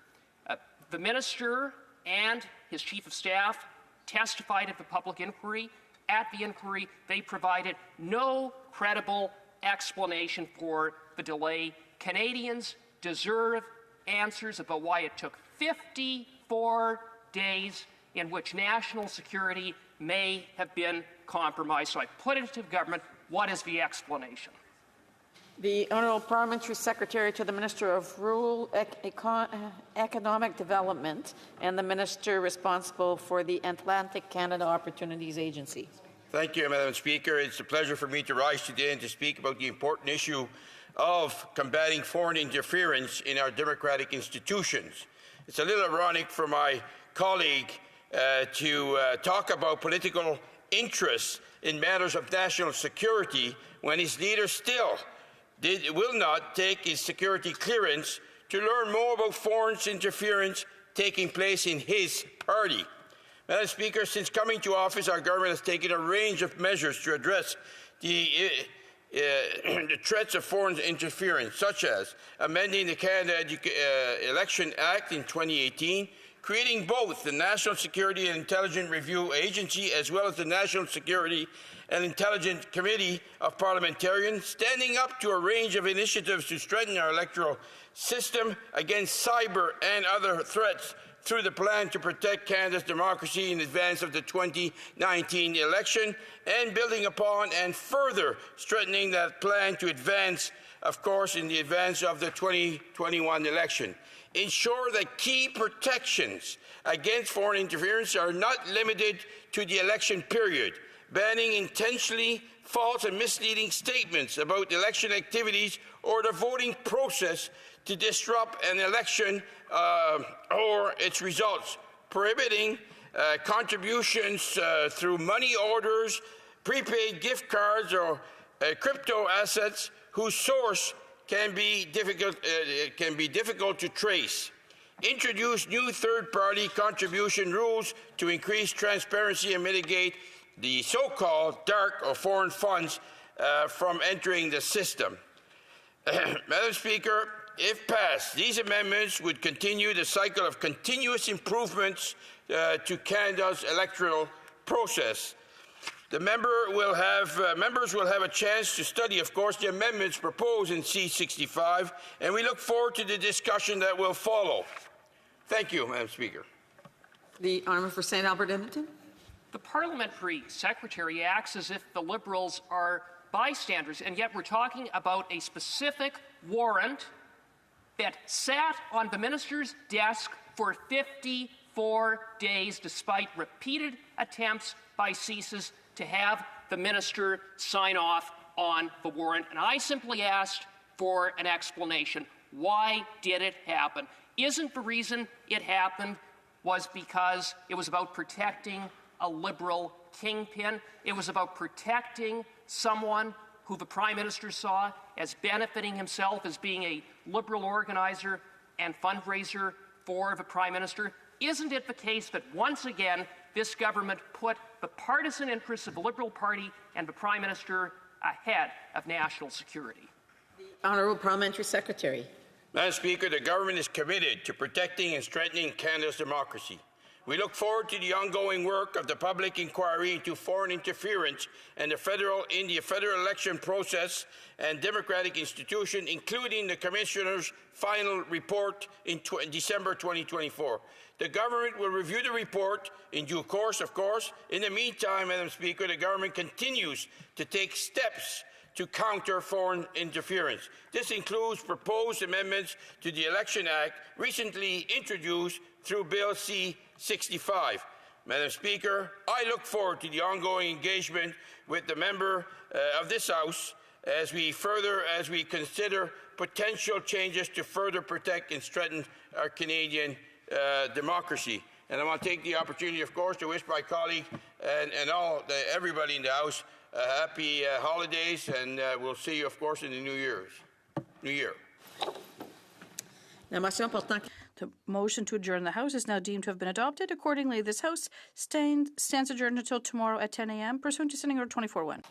The minister and his chief of staff testified at the public inquiry. At the inquiry, they provided no credible explanation for the delay. Canadians deserve answers about why it took 54 days in which national security may have been compromised. So I put it to the government, what is the explanation? The Honourable Parliamentary Secretary to the Minister of Rural Economic Development and the Minister responsible for the Atlantic Canada Opportunities Agency. Thank you, Madam Speaker. It's a pleasure for me to rise today and to speak about the important issue of combating foreign interference in our democratic institutions. It's a little ironic for my colleague to talk about political interests in matters of national security when his leader still will not take his security clearance to learn more about foreign interference taking place in his party. Madam Speaker, since coming to office, our government has taken a range of measures to address the threats of foreign interference, such as amending the Canada Election Act in 2018, creating both the National Security and Intelligence Review Agency as well as the National Security and Intelligence Committee of Parliamentarians, standing up to a range of initiatives to strengthen our electoral system against cyber and other threats through the plan to protect Canada's democracy in advance of the 2019 election, and building upon and further strengthening that plan to advance, of course, in the advance of the 2021 election. Ensure that key protections against foreign interference are not limited to the election period, banning intentionally false and misleading statements about election activities or the voting process to disrupt an election or its results, prohibiting contributions through money orders, prepaid gift cards, or crypto assets whose source can be difficult to trace. Introduce new third-party contribution rules to increase transparency and mitigate the so-called dark or foreign funds from entering the system. Madam Speaker, if passed, these amendments would continue the cycle of continuous improvements to Canada's electoral process. The members will have a chance to study, of course, the amendments proposed in C65, and we look forward to the discussion that will follow. Thank you, Madam Speaker. The honourable for St. Albert Edmonton. The parliamentary secretary acts as if the Liberals are bystanders, and yet we're talking about a specific warrant that sat on the minister's desk for 54 days, despite repeated attempts by CSIS to have the minister sign off on the warrant. And I simply asked for an explanation. Why did it happen? Isn't the reason it happened was because it was about protecting a Liberal kingpin? It was about protecting someone who the Prime Minister saw as benefiting himself, as being a Liberal organizer and fundraiser for the Prime Minister? Isn't it the case that once again this government put the partisan interests of the Liberal Party and the Prime Minister ahead of national security? Honourable Parliamentary Secretary. Madam Speaker, the government is committed to protecting and strengthening Canada's democracy. We look forward to the ongoing work of the public inquiry into foreign interference and the federal election process and democratic institution, including the Commissioner's final report in December 2024. The government will review the report in due course, of course. In the meantime, Madam Speaker, the government continues to take steps to counter foreign interference. This includes proposed amendments to the Election Act recently introduced through Bill C-65. Madam Speaker, I look forward to the ongoing engagement with the member of this House as we consider potential changes to further protect and strengthen our Canadian democracy. And I want to take the opportunity, of course, to wish my colleague and everybody in the House happy holidays, and we'll see you, of course, in the New Year. The motion to adjourn the House is now deemed to have been adopted. Accordingly, this House stands adjourned until tomorrow at 10 a.m. pursuant to Standing Order 24-1.